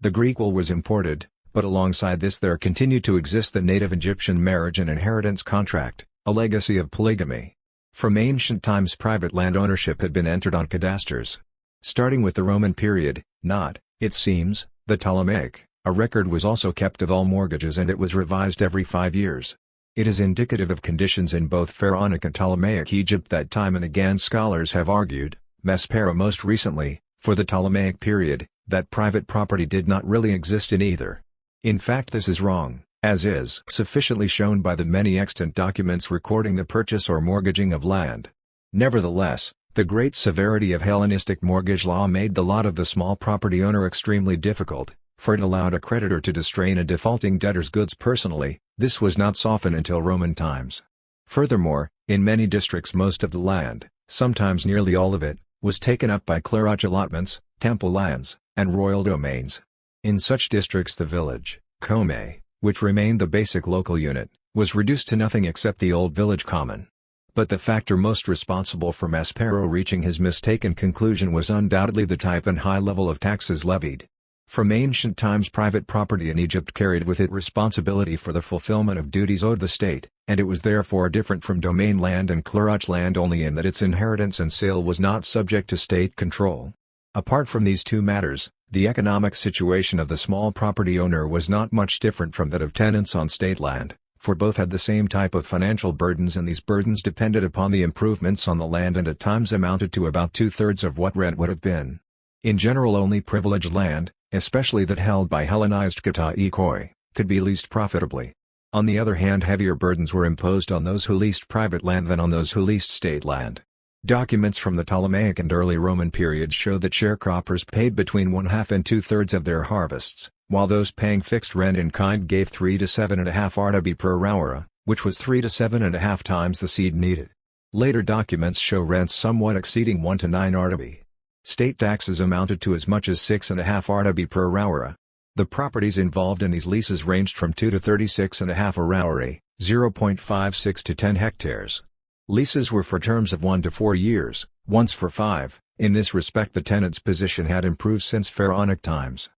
The Greek will was imported, but alongside this there continued to exist the native Egyptian marriage and inheritance contract, a legacy of polygamy. From ancient times private land ownership had been entered on cadasters. Starting with the Roman period, it seems, the Ptolemaic, a record was also kept of all mortgages and it was revised every 5 years. It is indicative of conditions in both Pharaonic and Ptolemaic Egypt that time and again scholars have argued, Maspero most recently, for the Ptolemaic period, that private property did not really exist in either. In fact this is wrong, as is sufficiently shown by the many extant documents recording the purchase or mortgaging of land. Nevertheless, the great severity of Hellenistic mortgage law made the lot of the small property owner extremely difficult, for it allowed a creditor to distrain a defaulting debtor's goods personally. This was not softened until Roman times. Furthermore, in many districts most of the land, sometimes nearly all of it, was taken up by clerage allotments, temple lands, and royal domains. In such districts the village, come, which remained the basic local unit, was reduced to nothing except the old village common. But the factor most responsible for Maspero reaching his mistaken conclusion was undoubtedly the type and high level of taxes levied. From ancient times private property in Egypt carried with it responsibility for the fulfillment of duties owed the state, and it was therefore different from domain land and clerage land only in that its inheritance and sale was not subject to state control. Apart from these two matters, the economic situation of the small property owner was not much different from that of tenants on state land, for both had the same type of financial burdens and these burdens depended upon the improvements on the land and at times amounted to about 2/3 of what rent would have been. In general only privileged land, especially that held by Hellenized kataikoi, could be leased profitably. On the other hand heavier burdens were imposed on those who leased private land than on those who leased state land. Documents from the Ptolemaic and early Roman periods show that sharecroppers paid between 1/2 and 2/3 of their harvests, while those paying fixed rent in kind gave 3 to 7.5 artabi per aura, which was 3 to 7.5 times the seed needed. Later documents show rents somewhat exceeding 1 to 9 artabi. State taxes amounted to as much as 6.5 artabi per aura. The properties involved in these leases ranged from 2 to 36.5 aurae, 0.56 to 10 hectares. Leases were for terms of 1 to 4 years, once for 5. In this respect the tenant's position had improved since Pharaonic times.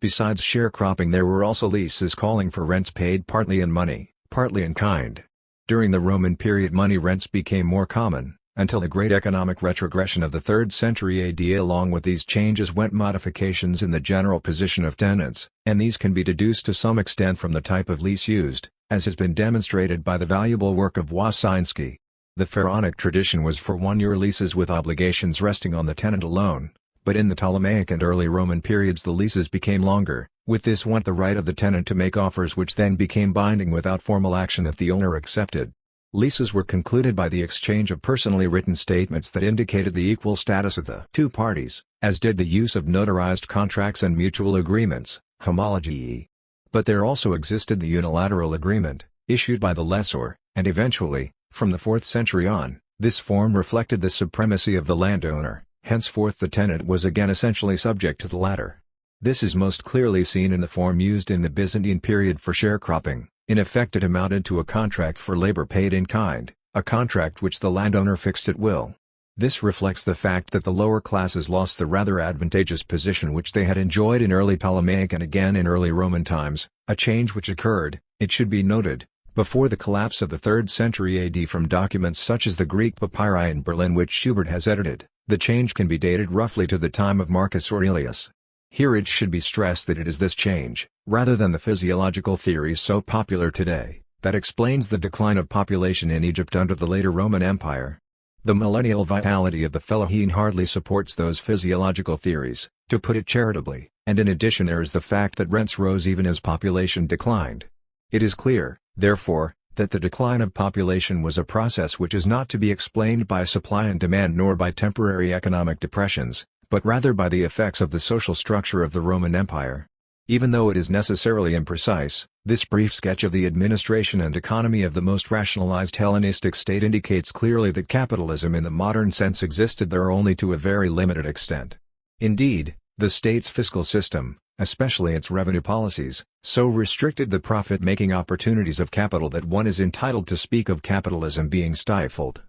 Besides sharecropping there were also leases calling for rents paid partly in money, partly in kind. During the Roman period money rents became more common, until the great economic retrogression of the 3rd century AD. Along with these changes went modifications in the general position of tenants, and these can be deduced to some extent from the type of lease used, as has been demonstrated by the valuable work of Wasinski. The Pharaonic tradition was for 1-year leases with obligations resting on the tenant alone, but in the Ptolemaic and early Roman periods the leases became longer. With this went the right of the tenant to make offers which then became binding without formal action if the owner accepted. Leases were concluded by the exchange of personally written statements that indicated the equal status of the two parties, as did the use of notarized contracts and mutual agreements, homology. But there also existed the unilateral agreement, issued by the lessor, and eventually, from the 4th century on, this form reflected the supremacy of the landowner, henceforth the tenant was again essentially subject to the latter. This is most clearly seen in the form used in the Byzantine period for sharecropping. In effect it amounted to a contract for labor paid in kind, a contract which the landowner fixed at will. This reflects the fact that the lower classes lost the rather advantageous position which they had enjoyed in early Ptolemaic and again in early Roman times, a change which occurred, it should be noted, before the collapse of the 3rd century AD. From documents such as the Greek papyri in Berlin which Schubert has edited, the change can be dated roughly to the time of Marcus Aurelius. Here it should be stressed that it is this change, rather than the physiological theories so popular today, that explains the decline of population in Egypt under the later Roman Empire. The millennial vitality of the Fellaheen hardly supports those physiological theories, to put it charitably, and in addition there is the fact that rents rose even as population declined. It is clear, therefore, that the decline of population was a process which is not to be explained by supply and demand nor by temporary economic depressions, but rather by the effects of the social structure of the Roman Empire. Even though it is necessarily imprecise, this brief sketch of the administration and economy of the most rationalized Hellenistic state indicates clearly that capitalism in the modern sense existed there only to a very limited extent. Indeed, the state's fiscal system, especially its revenue policies, so restricted the profit-making opportunities of capital that one is entitled to speak of capitalism being stifled.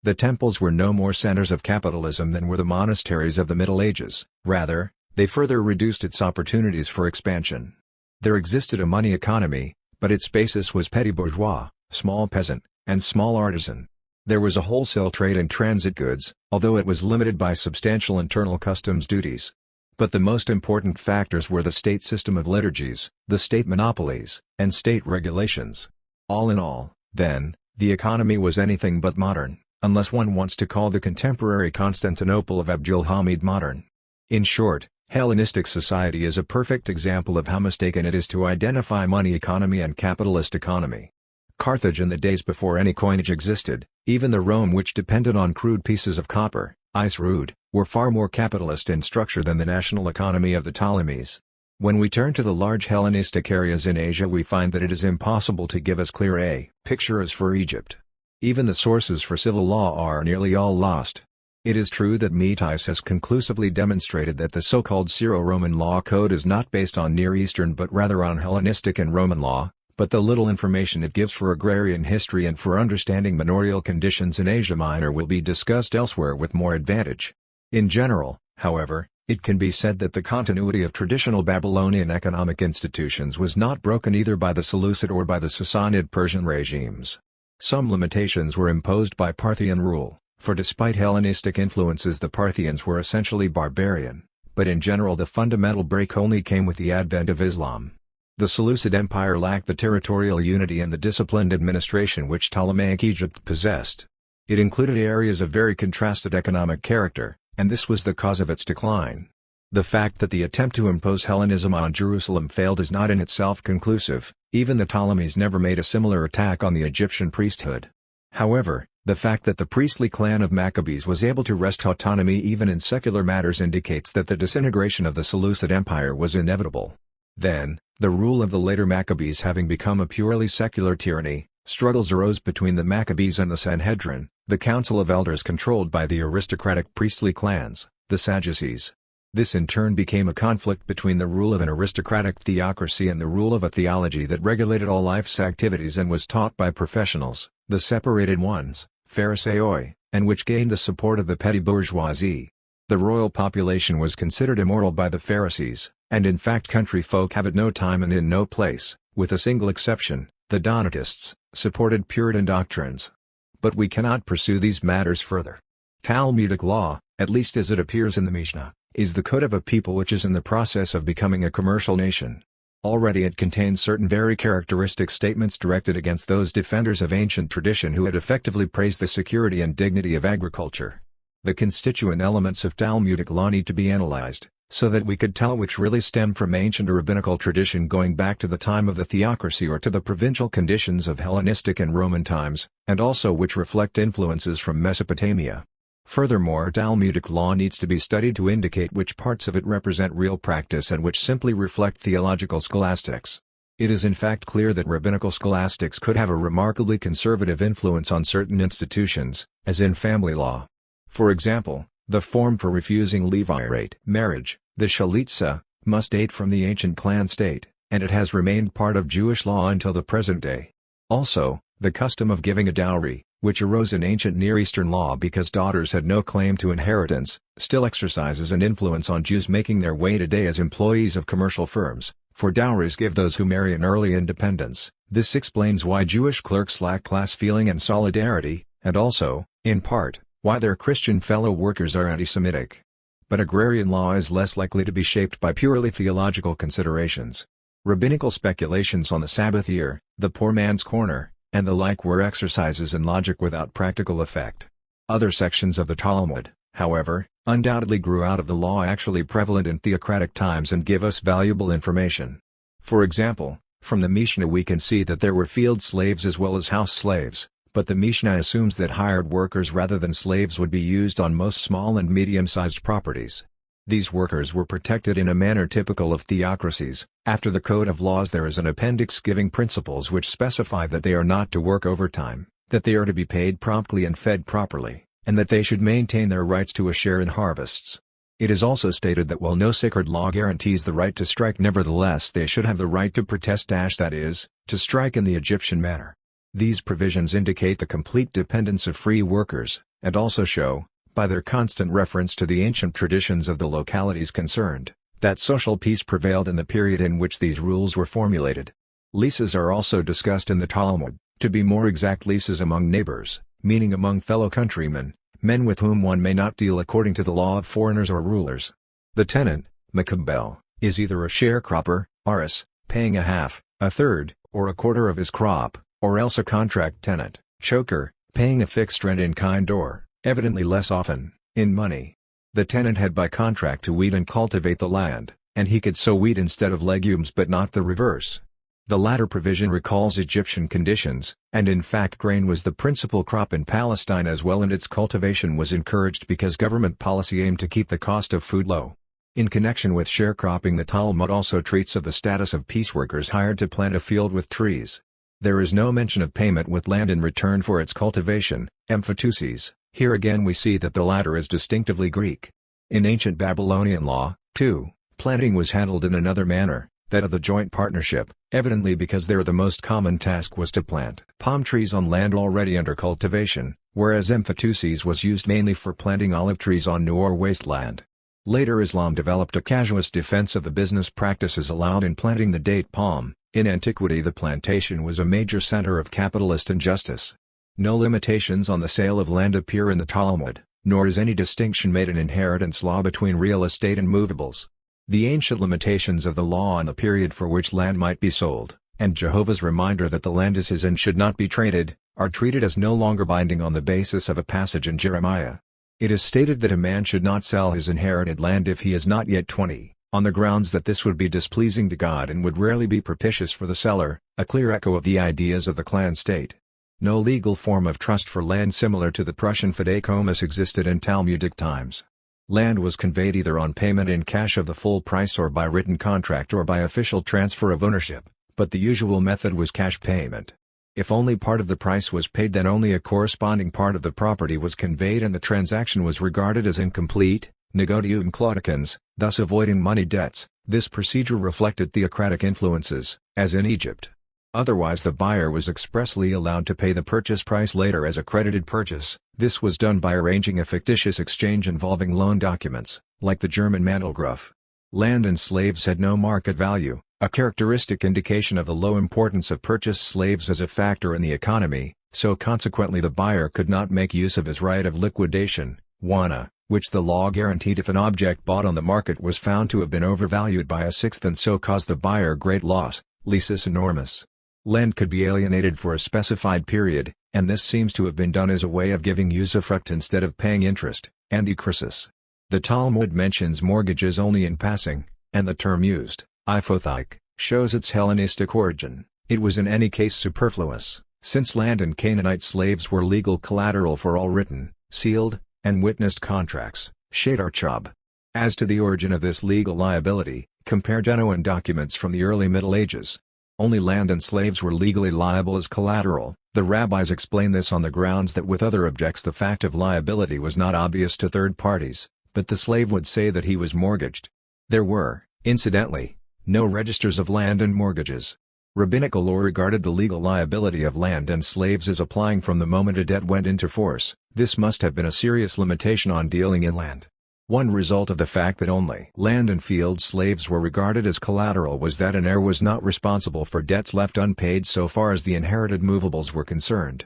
The temples were no more centers of capitalism than were the monasteries of the Middle Ages, rather, they further reduced its opportunities for expansion. There existed a money economy, but its basis was petty bourgeois, small peasant, and small artisan. There was a wholesale trade in transit goods, although it was limited by substantial internal customs duties. But the most important factors were the state system of liturgies, the state monopolies, and state regulations. All in all, then, the economy was anything but modern, unless one wants to call the contemporary Constantinople of Abdülhamid modern. In short, Hellenistic society is a perfect example of how mistaken it is to identify money economy and capitalist economy. Carthage in the days before any coinage existed, even the Rome which depended on crude pieces of copper, ice rude, were far more capitalist in structure than the national economy of the Ptolemies. When we turn to the large Hellenistic areas in Asia we find that it is impossible to give as clear a picture as for Egypt. Even the sources for civil law are nearly all lost. It is true that Metis has conclusively demonstrated that the so-called Syro-Roman law code is not based on Near Eastern but rather on Hellenistic and Roman law, but the little information it gives for agrarian history and for understanding manorial conditions in Asia Minor will be discussed elsewhere with more advantage. In general, however, it can be said that the continuity of traditional Babylonian economic institutions was not broken either by the Seleucid or by the Sassanid Persian regimes. Some limitations were imposed by Parthian rule, for despite Hellenistic influences the Parthians were essentially barbarian, but in general the fundamental break only came with the advent of Islam. The Seleucid Empire lacked the territorial unity and the disciplined administration which Ptolemaic Egypt possessed. It included areas of very contrasted economic character, and this was the cause of its decline. The fact that the attempt to impose Hellenism on Jerusalem failed is not in itself conclusive, even the Ptolemies never made a similar attack on the Egyptian priesthood. However, the fact that the priestly clan of Maccabees was able to wrest autonomy even in secular matters indicates that the disintegration of the Seleucid Empire was inevitable. Then, the rule of the later Maccabees having become a purely secular tyranny, struggles arose between the Maccabees and the Sanhedrin, the council of elders controlled by the aristocratic priestly clans, the Sadducees. This in turn became a conflict between the rule of an aristocratic theocracy and the rule of a theology that regulated all life's activities and was taught by professionals, the separated ones, Pharisaioi, and which gained the support of the petty bourgeoisie. The royal population was considered immoral by the Pharisees, and in fact country folk have at no time and in no place, with a single exception, the Donatists, supported Puritan doctrines. But we cannot pursue these matters further. Talmudic law, at least as it appears in the Mishnah, is the code of a people which is in the process of becoming a commercial nation. Already it contains certain very characteristic statements directed against those defenders of ancient tradition who had effectively praised the security and dignity of agriculture. The constituent elements of Talmudic law need to be analyzed, so that we could tell which really stem from ancient or rabbinical tradition going back to the time of the theocracy or to the provincial conditions of Hellenistic and Roman times, and also which reflect influences from Mesopotamia. Furthermore, Talmudic law needs to be studied to indicate which parts of it represent real practice and which simply reflect theological scholastics. It is in fact clear that rabbinical scholastics could have a remarkably conservative influence on certain institutions, as in family law. For example, the form for refusing levirate marriage, the shalitza, must date from the ancient clan state, and it has remained part of Jewish law until the present day. Also, the custom of giving a dowry, which arose in ancient Near Eastern law because daughters had no claim to inheritance, still exercises an influence on Jews making their way today as employees of commercial firms, for dowries give those who marry an early independence. This explains why Jewish clerks lack class feeling and solidarity, and also, in part, why their Christian fellow workers are anti-Semitic. But agrarian law is less likely to be shaped by purely theological considerations. Rabbinical speculations on the Sabbath year, the poor man's corner, and the like were exercises in logic without practical effect. Other sections of the Talmud, however, undoubtedly grew out of the law actually prevalent in theocratic times and give us valuable information. For example, from the Mishnah we can see that there were field slaves as well as house slaves, but the Mishnah assumes that hired workers rather than slaves would be used on most small and medium-sized properties. These workers were protected in a manner typical of theocracies. After the Code of Laws there is an appendix giving principles which specify that they are not to work overtime, that they are to be paid promptly and fed properly, and that they should maintain their rights to a share in harvests. It is also stated that while no sacred law guarantees the right to strike, nevertheless they should have the right to protest, that is, to strike in the Egyptian manner. These provisions indicate the complete dependence of free workers, and also show, by their constant reference to the ancient traditions of the localities concerned, that social peace prevailed in the period in which these rules were formulated. Leases are also discussed in the Talmud, to be more exact leases among neighbors, meaning among fellow countrymen, men with whom one may not deal according to the law of foreigners or rulers. The tenant, Makabel, is either a sharecropper, aris, paying a half, a third, or a quarter of his crop, or else a contract tenant, choker, paying a fixed rent in kind or, evidently less often, in money. The tenant had by contract to weed and cultivate the land, and he could sow wheat instead of legumes but not the reverse. The latter provision recalls Egyptian conditions, and in fact grain was the principal crop in Palestine as well, and its cultivation was encouraged because government policy aimed to keep the cost of food low. In connection with sharecropping, the Talmud also treats of the status of pieceworkers hired to plant a field with trees. There is no mention of payment with land in return for its cultivation, emphyteuses. Here again we see that the latter is distinctively Greek. In ancient Babylonian law, too, planting was handled in another manner, that of the joint partnership, evidently because there the most common task was to plant palm trees on land already under cultivation, whereas emphyteuses was used mainly for planting olive trees on new or wasteland. Later Islam developed a casuist defense of the business practices allowed in planting the date palm. In antiquity the plantation was a major center of capitalist injustice. No limitations on the sale of land appear in the Talmud, nor is any distinction made in inheritance law between real estate and movables. The ancient limitations of the law on the period for which land might be sold, and Jehovah's reminder that the land is his and should not be traded, are treated as no longer binding on the basis of a passage in Jeremiah. It is stated that a man should not sell his inherited land if he is not yet 20, on the grounds that this would be displeasing to God and would rarely be propitious for the seller, a clear echo of the ideas of the clan state. No legal form of trust for land similar to the Prussian fideicommos existed in Talmudic times. Land was conveyed either on payment in cash of the full price or by written contract or by official transfer of ownership, but the usual method was cash payment. If only part of the price was paid, then only a corresponding part of the property was conveyed and the transaction was regarded as incomplete, negotium claudicans, thus avoiding money debts. This procedure reflected theocratic influences, as in Egypt. Otherwise the buyer was expressly allowed to pay the purchase price later as a credited purchase. This was done by arranging a fictitious exchange involving loan documents, like the German Mantelgruft. Land and slaves had no market value, a characteristic indication of the low importance of purchased slaves as a factor in the economy, so consequently the buyer could not make use of his right of liquidation, wana, which the law guaranteed if an object bought on the market was found to have been overvalued by a sixth and so caused the buyer great loss, leasus enormous. Land could be alienated for a specified period, and this seems to have been done as a way of giving usufruct instead of paying interest, antikrisis. The Talmud mentions mortgages only in passing, and the term used, hypothek, shows its Hellenistic origin. It was in any case superfluous, since land and Canaanite slaves were legal collateral for all written, sealed, and witnessed contracts, shadarchab. As to the origin of this legal liability, compare Genoan documents from the early Middle Ages. Only land and slaves were legally liable as collateral. The rabbis explain this on the grounds that with other objects the fact of liability was not obvious to third parties, but the slave would say that he was mortgaged. There were, incidentally, no registers of land and mortgages. Rabbinical law regarded the legal liability of land and slaves as applying from the moment a debt went into force. This must have been a serious limitation on dealing in land. One result of the fact that only land and field slaves were regarded as collateral was that an heir was not responsible for debts left unpaid so far as the inherited movables were concerned.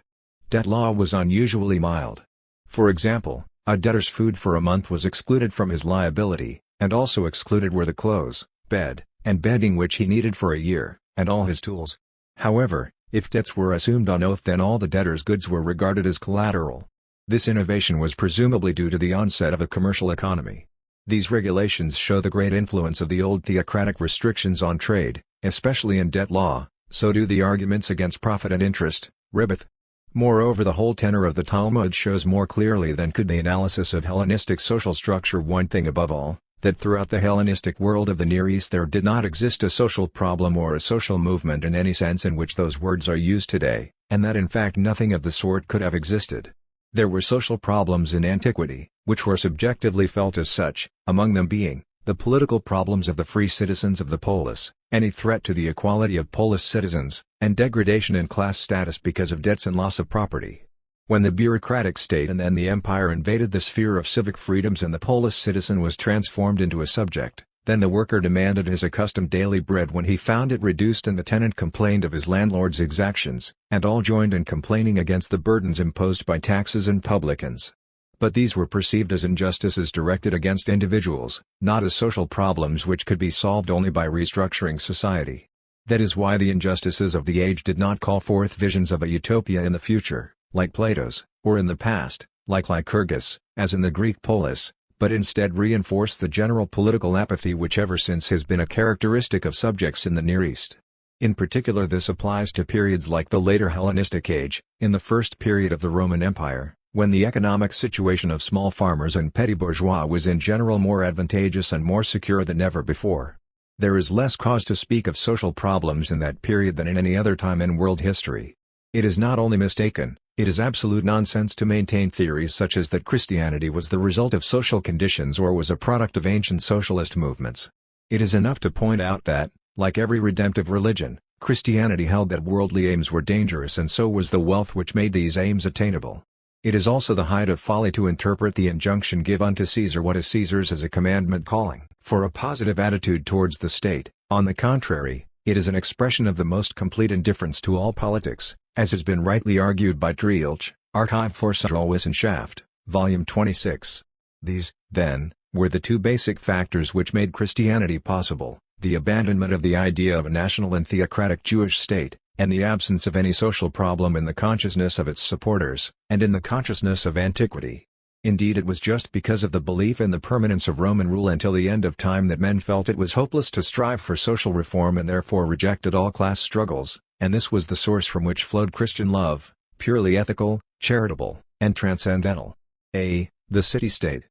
Debt law was unusually mild. For example, a debtor's food for a month was excluded from his liability, and also excluded were the clothes, bed, and bedding which he needed for a year, and all his tools. However, if debts were assumed on oath, then all the debtor's goods were regarded as collateral. This innovation was presumably due to the onset of a commercial economy. These regulations show the great influence of the old theocratic restrictions on trade, especially in debt law. So do the arguments against profit and interest, ribbeth. Moreover, the whole tenor of the Talmud shows more clearly than could the analysis of Hellenistic social structure one thing above all, that throughout the Hellenistic world of the Near East there did not exist a social problem or a social movement in any sense in which those words are used today, and that in fact nothing of the sort could have existed. There were social problems in antiquity, which were subjectively felt as such, among them being the political problems of the free citizens of the polis, any threat to the equality of polis citizens, and degradation in class status because of debts and loss of property. When the bureaucratic state and then the empire invaded the sphere of civic freedoms and the polis citizen was transformed into a subject, then the worker demanded his accustomed daily bread when he found it reduced, and the tenant complained of his landlord's exactions, and all joined in complaining against the burdens imposed by taxes and publicans. But these were perceived as injustices directed against individuals, not as social problems which could be solved only by restructuring society. That is why the injustices of the age did not call forth visions of a utopia in the future, like Plato's, or in the past, like Lycurgus, as in the Greek polis, but instead reinforced the general political apathy which ever since has been a characteristic of subjects in the Near East. In particular, this applies to periods like the later Hellenistic age, in the first period of the Roman Empire, when the economic situation of small farmers and petty bourgeois was in general more advantageous and more secure than ever before. There is less cause to speak of social problems in that period than in any other time in world history. It is not only mistaken, it is absolute nonsense to maintain theories such as that Christianity was the result of social conditions or was a product of ancient socialist movements. It is enough to point out that, like every redemptive religion, Christianity held that worldly aims were dangerous, and so was the wealth which made these aims attainable. It is also the height of folly to interpret the injunction "Give unto Caesar what is Caesar's" as a commandment calling for a positive attitude towards the state. On the contrary, it is an expression of the most complete indifference to all politics, as has been rightly argued by Drilch, Archive for Socialwissenschaft, Volume 26. These, then, were the two basic factors which made Christianity possible: the abandonment of the idea of a national and theocratic Jewish state, and the absence of any social problem in the consciousness of its supporters, and in the consciousness of antiquity. Indeed, it was just because of the belief in the permanence of Roman rule until the end of time that men felt it was hopeless to strive for social reform and therefore rejected all class struggles, and this was the source from which flowed Christian love, purely ethical, charitable, and transcendental. A. The city-state.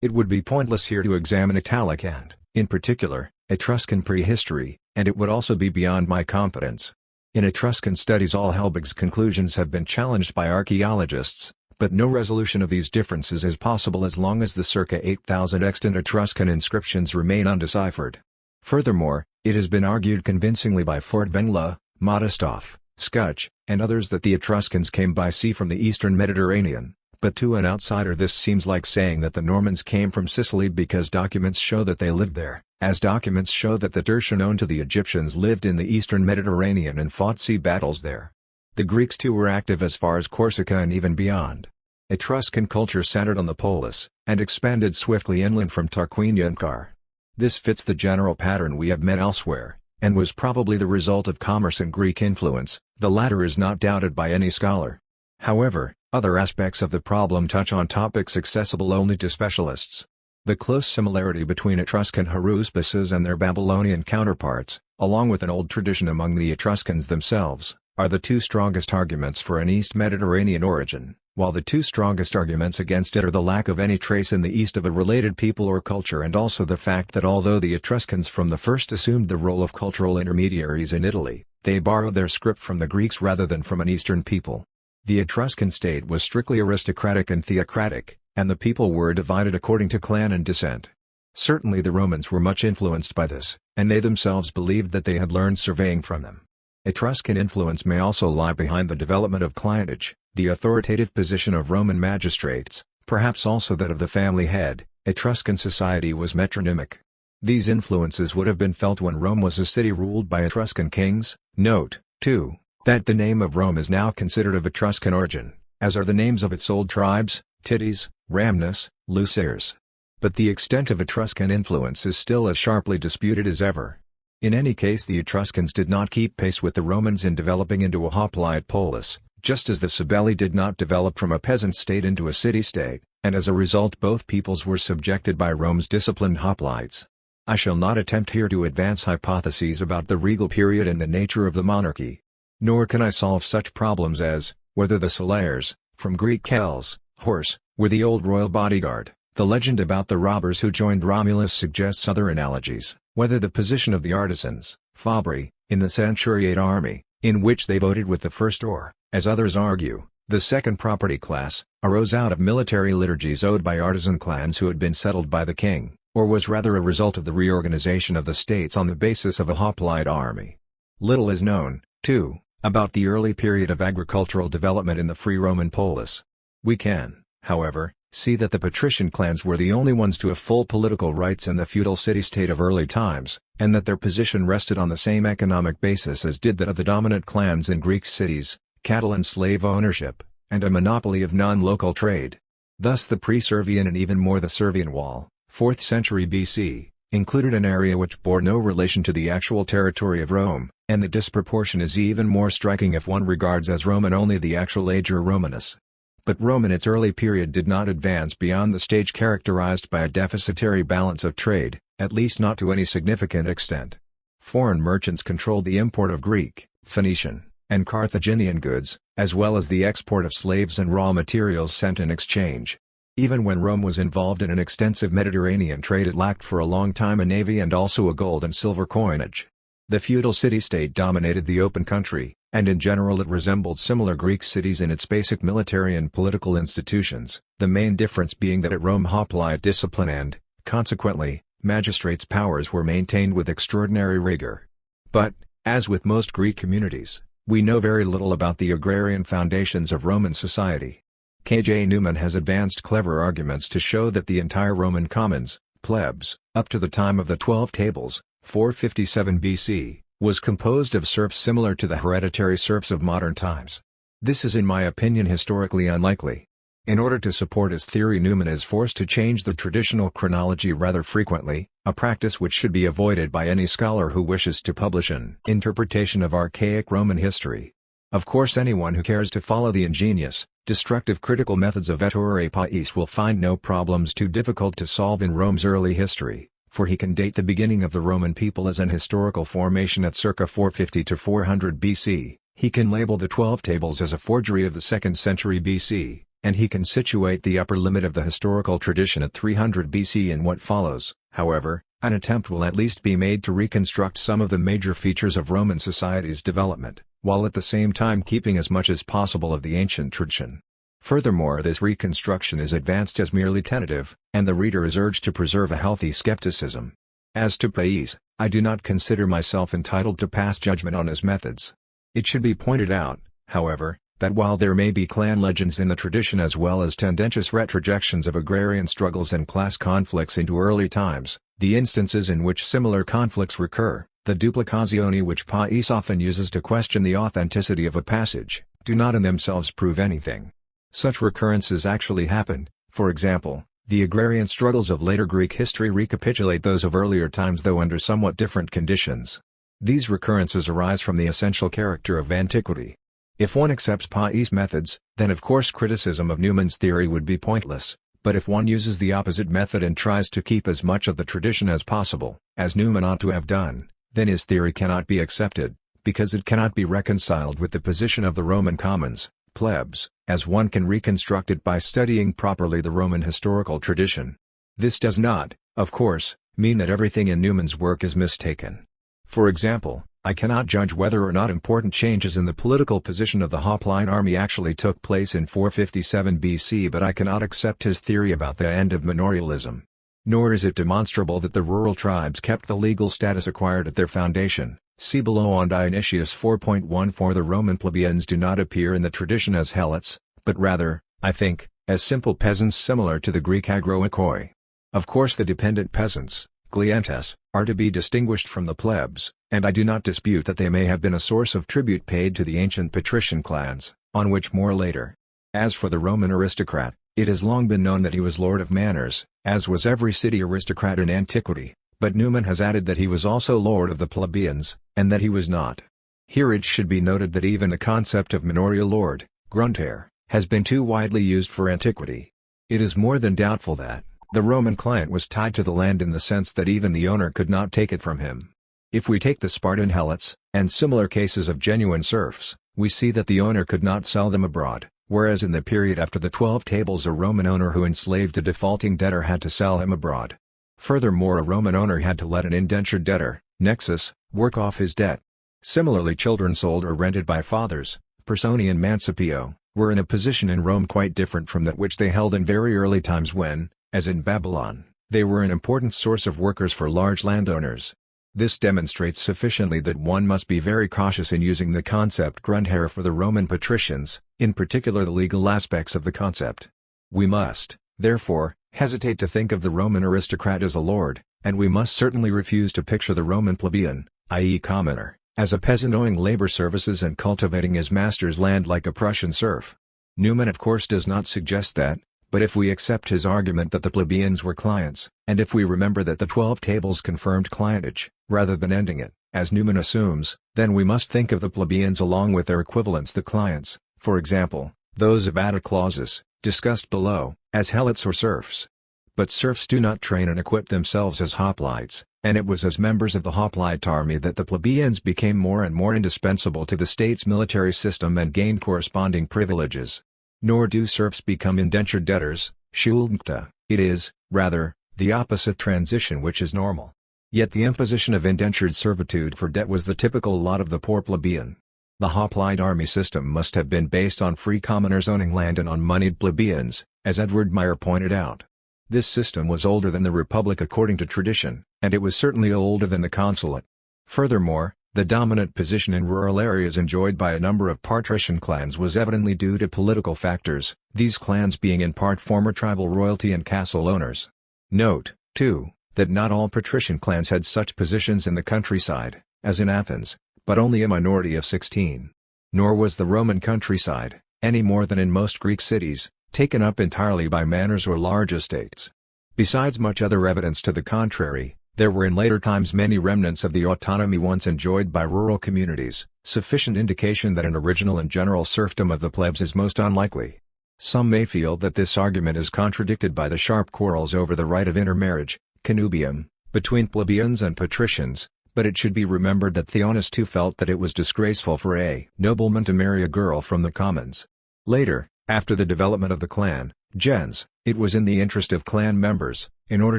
It would be pointless here to examine Italic and, in particular, Etruscan prehistory, and it would also be beyond my competence. In Etruscan studies all Helbig's conclusions have been challenged by archaeologists, but no resolution of these differences is possible as long as the circa 8,000 extant Etruscan inscriptions remain undeciphered. Furthermore, it has been argued convincingly by Fort Wengla, Modestov, Skutch, and others that the Etruscans came by sea from the eastern Mediterranean, but to an outsider this seems like saying that the Normans came from Sicily because documents show that they lived there, as documents show that the Dershia known to the Egyptians lived in the eastern Mediterranean and fought sea battles there. The Greeks too were active as far as Corsica and even beyond. Etruscan culture centered on the polis, and expanded swiftly inland from Tarquinia and Car. This fits the general pattern we have met elsewhere, and was probably the result of commerce and Greek influence. The latter is not doubted by any scholar. However, other aspects of the problem touch on topics accessible only to specialists. The close similarity between Etruscan haruspices and their Babylonian counterparts, along with an old tradition among the Etruscans themselves, are the two strongest arguments for an East Mediterranean origin, while the two strongest arguments against it are the lack of any trace in the East of a related people or culture, and also the fact that although the Etruscans from the first assumed the role of cultural intermediaries in Italy, they borrowed their script from the Greeks rather than from an Eastern people. The Etruscan state was strictly aristocratic and theocratic, and the people were divided according to clan and descent. Certainly the Romans were much influenced by this, and they themselves believed that they had learned surveying from them. Etruscan influence may also lie behind the development of clientage, the authoritative position of Roman magistrates, perhaps also that of the family head. Etruscan society was metronymic. These influences would have been felt when Rome was a city ruled by Etruscan kings. Note, too, that the name of Rome is now considered of Etruscan origin, as are the names of its old tribes, Tities, Ramnus, Luceres. But the extent of Etruscan influence is still as sharply disputed as ever. In any case, the Etruscans did not keep pace with the Romans in developing into a hoplite polis, Just as the Cibeli did not develop from a peasant state into a city-state, and as a result both peoples were subjected by Rome's disciplined hoplites. I shall not attempt here to advance hypotheses about the regal period and the nature of the monarchy. Nor can I solve such problems as, whether the Solaires, from Greek Kels, horse, were the old royal bodyguard. The legend about the robbers who joined Romulus suggests other analogies, whether the position of the artisans, Fabri, in the Centuriate army, in which they voted with the first or, as others argue, the second property class, arose out of military liturgies owed by artisan clans who had been settled by the king, or was rather a result of the reorganization of the states on the basis of a hoplite army. Little is known, too, about the early period of agricultural development in the free Roman polis. We can, however, see that the patrician clans were the only ones to have full political rights in the feudal city-state of early times, and that their position rested on the same economic basis as did that of the dominant clans in Greek cities, cattle and slave ownership, and a monopoly of non-local trade. Thus the pre-Servian and even more the Servian wall, 4th century BC, included an area which bore no relation to the actual territory of Rome, and the disproportion is even more striking if one regards as Roman only the actual Ager Romanus. But Rome in its early period did not advance beyond the stage characterized by a deficitary balance of trade, at least not to any significant extent. Foreign merchants controlled the import of Greek, Phoenician, and Carthaginian goods, as well as the export of slaves and raw materials sent in exchange. Even when Rome was involved in an extensive Mediterranean trade it lacked for a long time a navy and also a gold and silver coinage. The feudal city-state dominated the open country, and in general it resembled similar Greek cities in its basic military and political institutions, the main difference being that at Rome hoplite discipline and, consequently, magistrates' powers were maintained with extraordinary rigor. But, as with most Greek communities, we know very little about the agrarian foundations of Roman society. K.J. Newman has advanced clever arguments to show that the entire Roman commons, plebs, up to the time of the 12 Tables, 457 BC, was composed of serfs similar to the hereditary serfs of modern times. This is in my opinion historically unlikely. In order to support his theory Newman is forced to change the traditional chronology rather frequently, a practice which should be avoided by any scholar who wishes to publish an interpretation of archaic Roman history. Of course anyone who cares to follow the ingenious, destructive critical methods of Ettore Pais will find no problems too difficult to solve in Rome's early history, for he can date the beginning of the Roman people as an historical formation at circa 450 to 400 BC, he can label the 12 Tables as a forgery of the 2nd century BC, and he can situate the upper limit of the historical tradition at 300 BC in what follows. However, an attempt will at least be made to reconstruct some of the major features of Roman society's development, while at the same time keeping as much as possible of the ancient tradition. Furthermore, this reconstruction is advanced as merely tentative, and the reader is urged to preserve a healthy skepticism. As to Pais, I do not consider myself entitled to pass judgment on his methods. It should be pointed out, however, that while there may be clan legends in the tradition as well as tendentious retrojections of agrarian struggles and class conflicts into early times, the instances in which similar conflicts recur, the duplicazioni which Pais often uses to question the authenticity of a passage, do not in themselves prove anything. Such recurrences actually happened. For example, the agrarian struggles of later Greek history recapitulate those of earlier times though under somewhat different conditions. These recurrences arise from the essential character of antiquity. If one accepts Pais' methods, then of course criticism of Newman's theory would be pointless, but if one uses the opposite method and tries to keep as much of the tradition as possible, as Newman ought to have done, then his theory cannot be accepted, because it cannot be reconciled with the position of the Roman commons, plebs, as one can reconstruct it by studying properly the Roman historical tradition. This does not, of course, mean that everything in Newman's work is mistaken. For example, I cannot judge whether or not important changes in the political position of the hoplite army actually took place in 457 BC, but I cannot accept his theory about the end of manorialism. Nor is it demonstrable that the rural tribes kept the legal status acquired at their foundation. See below on Dionysius 4.14. The Roman plebeians do not appear in the tradition as helots, but rather, I think, as simple peasants similar to the Greek agroikoi. Of course the dependent peasants, klientes, are to be distinguished from the plebs, and I do not dispute that they may have been a source of tribute paid to the ancient patrician clans, on which more later. As for the Roman aristocrat, it has long been known that he was lord of manors, as was every city aristocrat in antiquity, but Newman has added that he was also lord of the plebeians, and that he was not. Here it should be noted that even the concept of manorial lord, Grundherr, has been too widely used for antiquity. It is more than doubtful that the Roman client was tied to the land in the sense that even the owner could not take it from him. If we take the Spartan helots, and similar cases of genuine serfs, we see that the owner could not sell them abroad, whereas in the period after the 12 Tables a Roman owner who enslaved a defaulting debtor had to sell him abroad. Furthermore, a Roman owner had to let an indentured debtor, nexus, work off his debt. Similarly, children sold or rented by fathers, personae and mancipio, were in a position in Rome quite different from that which they held in very early times when, as in Babylon, they were an important source of workers for large landowners. This demonstrates sufficiently that one must be very cautious in using the concept Grundherr for the Roman patricians, in particular the legal aspects of the concept. We must, therefore, hesitate to think of the Roman aristocrat as a lord, and we must certainly refuse to picture the Roman plebeian, i.e. commoner, as a peasant owing labor services and cultivating his master's land like a Prussian serf. Newman of course does not suggest that, but if we accept his argument that the plebeians were clients, and if we remember that the 12 Tables confirmed clientage, rather than ending it, as Newman assumes, then we must think of the plebeians along with their equivalents the clients, for example, those of Attica Clausus, discussed below, as helots or serfs. But serfs do not train and equip themselves as hoplites, and it was as members of the hoplite army that the plebeians became more and more indispensable to the state's military system and gained corresponding privileges. Nor do serfs become indentured debtors, Schuldknechte. It is, rather, the opposite transition which is normal. Yet the imposition of indentured servitude for debt was the typical lot of the poor plebeian. The hoplite army system must have been based on free commoners owning land and on moneyed plebeians, as Edward Meyer pointed out. This system was older than the Republic according to tradition, and it was certainly older than the consulate. Furthermore, the dominant position in rural areas enjoyed by a number of patrician clans was evidently due to political factors, these clans being in part former tribal royalty and castle owners. Note, too, that not all patrician clans had such positions in the countryside, as in Athens, but only a minority of 16. Nor was the Roman countryside, any more than in most Greek cities, taken up entirely by manors or large estates. Besides much other evidence to the contrary, there were in later times many remnants of the autonomy once enjoyed by rural communities, sufficient indication that an original and general serfdom of the plebs is most unlikely. Some may feel that this argument is contradicted by the sharp quarrels over the right of intermarriage, connubium, between plebeians and patricians, but it should be remembered that Theonis too felt that it was disgraceful for a nobleman to marry a girl from the commons. Later, after the development of the clan, gens, it was in the interest of clan members, in order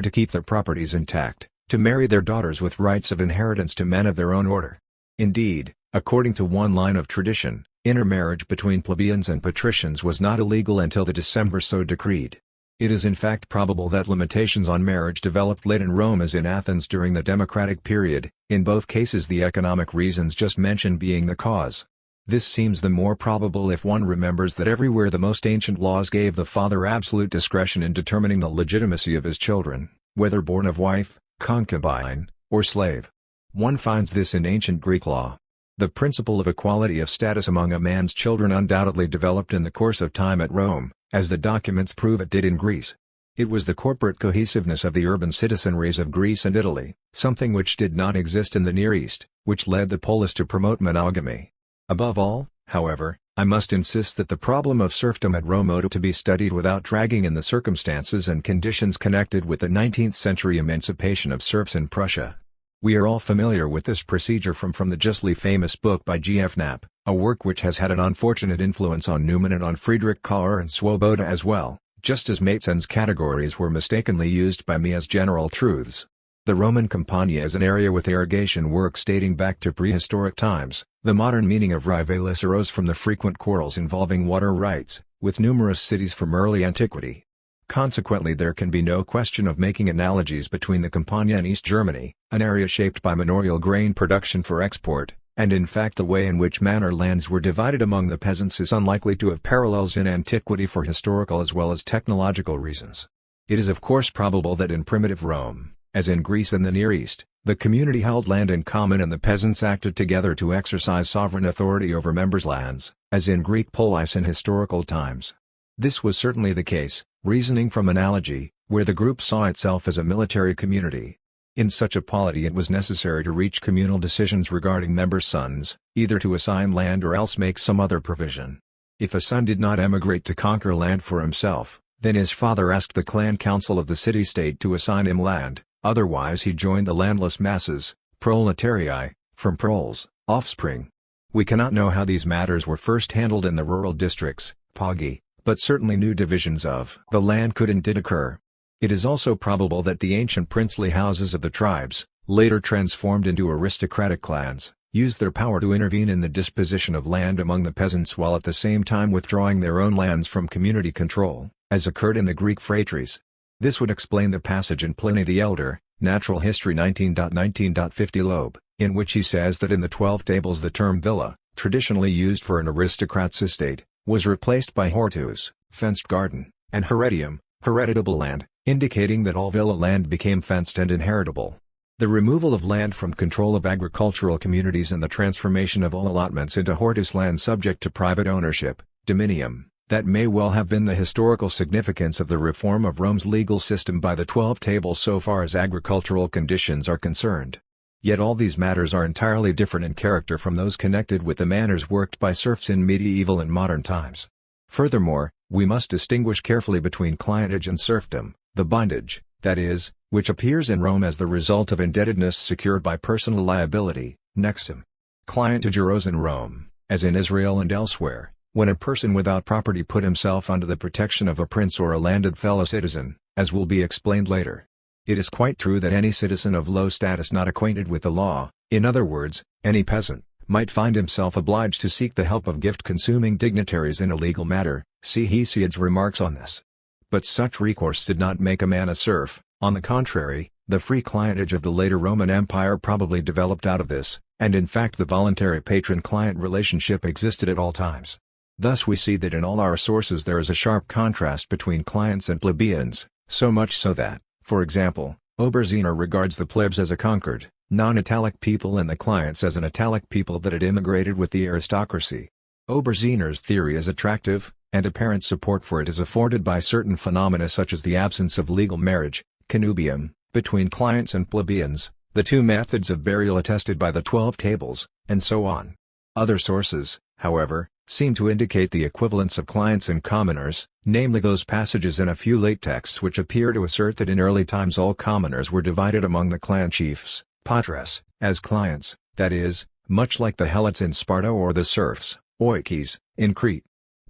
to keep their properties intact, to marry their daughters with rights of inheritance to men of their own order. Indeed, according to one line of tradition, intermarriage between plebeians and patricians was not illegal until the Decemvir so decreed. It is in fact probable that limitations on marriage developed late in Rome as in Athens during the democratic period, in both cases the economic reasons just mentioned being the cause. This seems the more probable if one remembers that everywhere the most ancient laws gave the father absolute discretion in determining the legitimacy of his children, whether born of wife, concubine, or slave. One finds this in ancient Greek law. The principle of equality of status among a man's children undoubtedly developed in the course of time at Rome, as the documents prove it did in Greece. It was the corporate cohesiveness of the urban citizenries of Greece and Italy, something which did not exist in the Near East, which led the polis to promote monogamy. Above all, however, I must insist that the problem of serfdom at Rome ought to be studied without dragging in the circumstances and conditions connected with the 19th-century emancipation of serfs in Prussia. We are all familiar with this procedure from the justly famous book by G. F. Knapp, a work which has had an unfortunate influence on Newman and on Friedrich Kauer and Swoboda as well, just as Mateson's categories were mistakenly used by me as general truths. The Roman Campagna is an area with irrigation works dating back to prehistoric times. The modern meaning of rivalis arose from the frequent quarrels involving water rights, with numerous cities from early antiquity. Consequently, there can be no question of making analogies between the Campagna and East Germany, an area shaped by manorial grain production for export, and in fact the way in which manor lands were divided among the peasants is unlikely to have parallels in antiquity for historical as well as technological reasons. It is of course probable that in primitive Rome, as in Greece and the Near East, the community held land in common and the peasants acted together to exercise sovereign authority over members' lands, as in Greek polis in historical times. This was certainly the case, reasoning from analogy, where the group saw itself as a military community. In such a polity it was necessary to reach communal decisions regarding members' sons, either to assign land or else make some other provision. If a son did not emigrate to conquer land for himself, then his father asked the clan council of the city-state to assign him land, otherwise he joined the landless masses, proletarii, from proles, offspring. We cannot know how these matters were first handled in the rural districts, Pagi, but certainly new divisions of the land could and did occur. It is also probable that the ancient princely houses of the tribes, later transformed into aristocratic clans, used their power to intervene in the disposition of land among the peasants while at the same time withdrawing their own lands from community control, as occurred in the Greek phratries. This would explain the passage in Pliny the Elder, Natural History 19.19.50 Loeb, in which he says that in the 12 tables the term villa, traditionally used for an aristocrat's estate, was replaced by hortus, fenced garden, and heredium, hereditable land, indicating that all villa land became fenced and inheritable. The removal of land from control of agricultural communities and the transformation of all allotments into hortus land subject to private ownership, dominium, that may well have been the historical significance of the reform of Rome's legal system by the 12 tables so far as agricultural conditions are concerned. Yet all these matters are entirely different in character from those connected with the manners worked by serfs in medieval and modern times. Furthermore, we must distinguish carefully between clientage and serfdom, the bondage, that is, which appears in Rome as the result of indebtedness secured by personal liability, nexum. Clientage arose in Rome, as in Israel and elsewhere, when a person without property put himself under the protection of a prince or a landed fellow citizen, as will be explained later. It is quite true that any citizen of low status not acquainted with the law, in other words, any peasant, might find himself obliged to seek the help of gift-consuming dignitaries in a legal matter, see Hesiod's remarks on this. But such recourse did not make a man a serf. On the contrary, the free clientage of the later Roman Empire probably developed out of this, and in fact the voluntary patron-client relationship existed at all times. Thus we see that in all our sources there is a sharp contrast between clients and plebeians, so much so that, for example, Oberziner regards the plebs as a conquered, non-Italic people and the clients as an Italic people that had immigrated with the aristocracy. Oberziner's theory is attractive, and apparent support for it is afforded by certain phenomena such as the absence of legal marriage, connubium, between clients and plebeians, the two methods of burial attested by the 12 tables, and so on. Other sources, however, seem to indicate the equivalence of clients and commoners, namely those passages in a few late texts which appear to assert that in early times all commoners were divided among the clan chiefs, patres, as clients, that is, much like the helots in Sparta or the serfs, oikes, in Crete.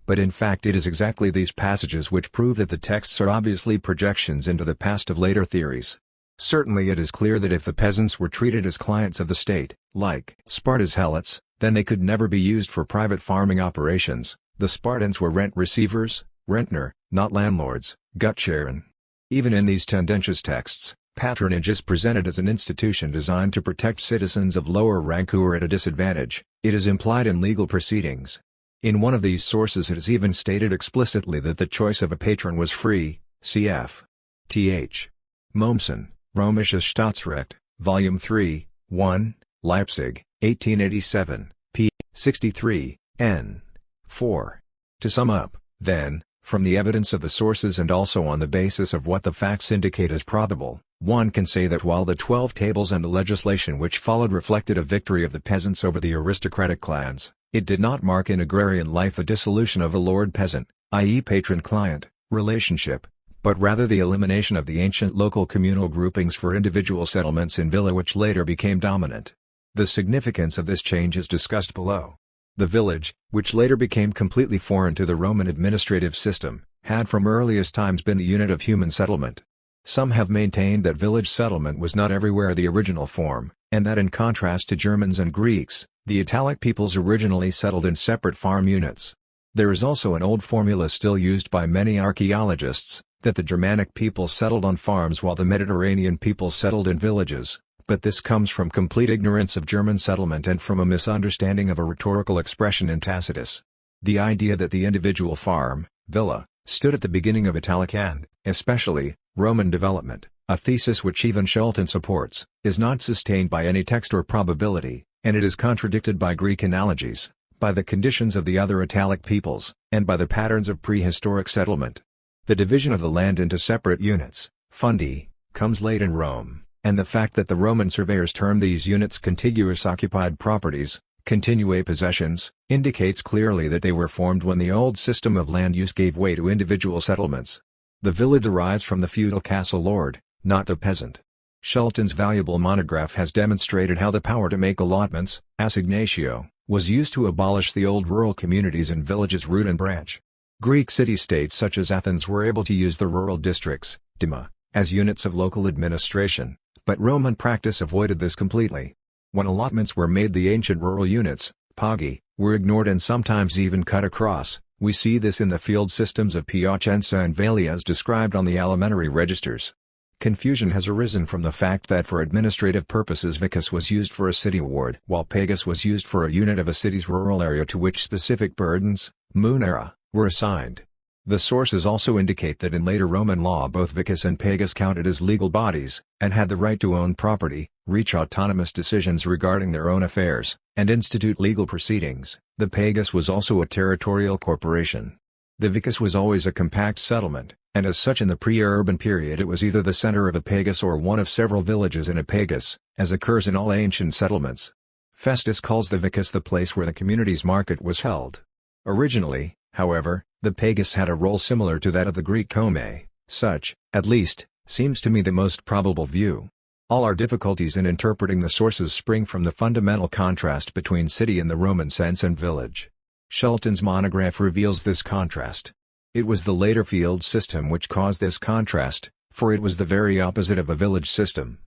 But in fact it is exactly these passages which prove that the texts are obviously projections into the past of later theories. Certainly it is clear that if the peasants were treated as clients of the state, like Sparta's helots, then they could never be used for private farming operations. The Spartans were rent receivers, rentner, not landlords, Gutscheren. Even in these tendentious texts, patronage is presented as an institution designed to protect citizens of lower rank who are at a disadvantage. It is implied in legal proceedings. In one of these sources it is even stated explicitly that the choice of a patron was free, cf. Th. Mommsen, Römisches Staatsrecht, Volume 3, 1, Leipzig, 1887, p. 63, n. 4. To sum up, then, from the evidence of the sources and also on the basis of what the facts indicate as probable, one can say that while the 12 tables and the legislation which followed reflected a victory of the peasants over the aristocratic clans, it did not mark in agrarian life the dissolution of a lord-peasant, i.e. patron-client, relationship, but rather the elimination of the ancient local communal groupings for individual settlements in villa which later became dominant. The significance of this change is discussed below. The village, which later became completely foreign to the Roman administrative system, had from earliest times been the unit of human settlement. Some have maintained that village settlement was not everywhere the original form, and that in contrast to Germans and Greeks, the Italic peoples originally settled in separate farm units. There is also an old formula still used by many archaeologists, that the Germanic peoples settled on farms while the Mediterranean peoples settled in villages, but this comes from complete ignorance of German settlement and from a misunderstanding of a rhetorical expression in Tacitus. The idea that the individual farm, villa, stood at the beginning of Italic and, especially, Roman development, a thesis which even Schulten supports, is not sustained by any text or probability, and it is contradicted by Greek analogies, by the conditions of the other Italic peoples, and by the patterns of prehistoric settlement. The division of the land into separate units, fundi, comes late in Rome, and the fact that the Roman surveyors termed these units contiguous occupied properties, Continue possessions indicates clearly that they were formed when the old system of land use gave way to individual settlements. The villa derives from the feudal castle lord, not the peasant. Shelton's valuable monograph has demonstrated how the power to make allotments, assignatio, was used to abolish the old rural communities and villages root and branch. Greek city-states such as Athens were able to use the rural districts, dima, as units of local administration, but Roman practice avoided this completely. When allotments were made, the ancient rural units, pagi, were ignored and sometimes even cut across. We see this in the field systems of Piacenza and Valley as described on the alimentary registers. Confusion has arisen from the fact that for administrative purposes vicus was used for a city ward while pagus was used for a unit of a city's rural area to which specific burdens, munera, were assigned. The sources also indicate that in later Roman law both vicus and pagus counted as legal bodies, and had the right to own property, reach autonomous decisions regarding their own affairs, and institute legal proceedings. The pagus was also a territorial corporation. The vicus was always a compact settlement, and as such in the pre-urban period it was either the center of a pagus or one of several villages in a pagus, as occurs in all ancient settlements. Festus calls the vicus the place where the community's market was held. Originally, however, the pagus had a role similar to that of the Greek kome. Such, at least, seems to me the most probable view. All our difficulties in interpreting the sources spring from the fundamental contrast between city in the Roman sense and village. Shelton's monograph reveals this contrast. It was the later field system which caused this contrast, for it was the very opposite of a village system.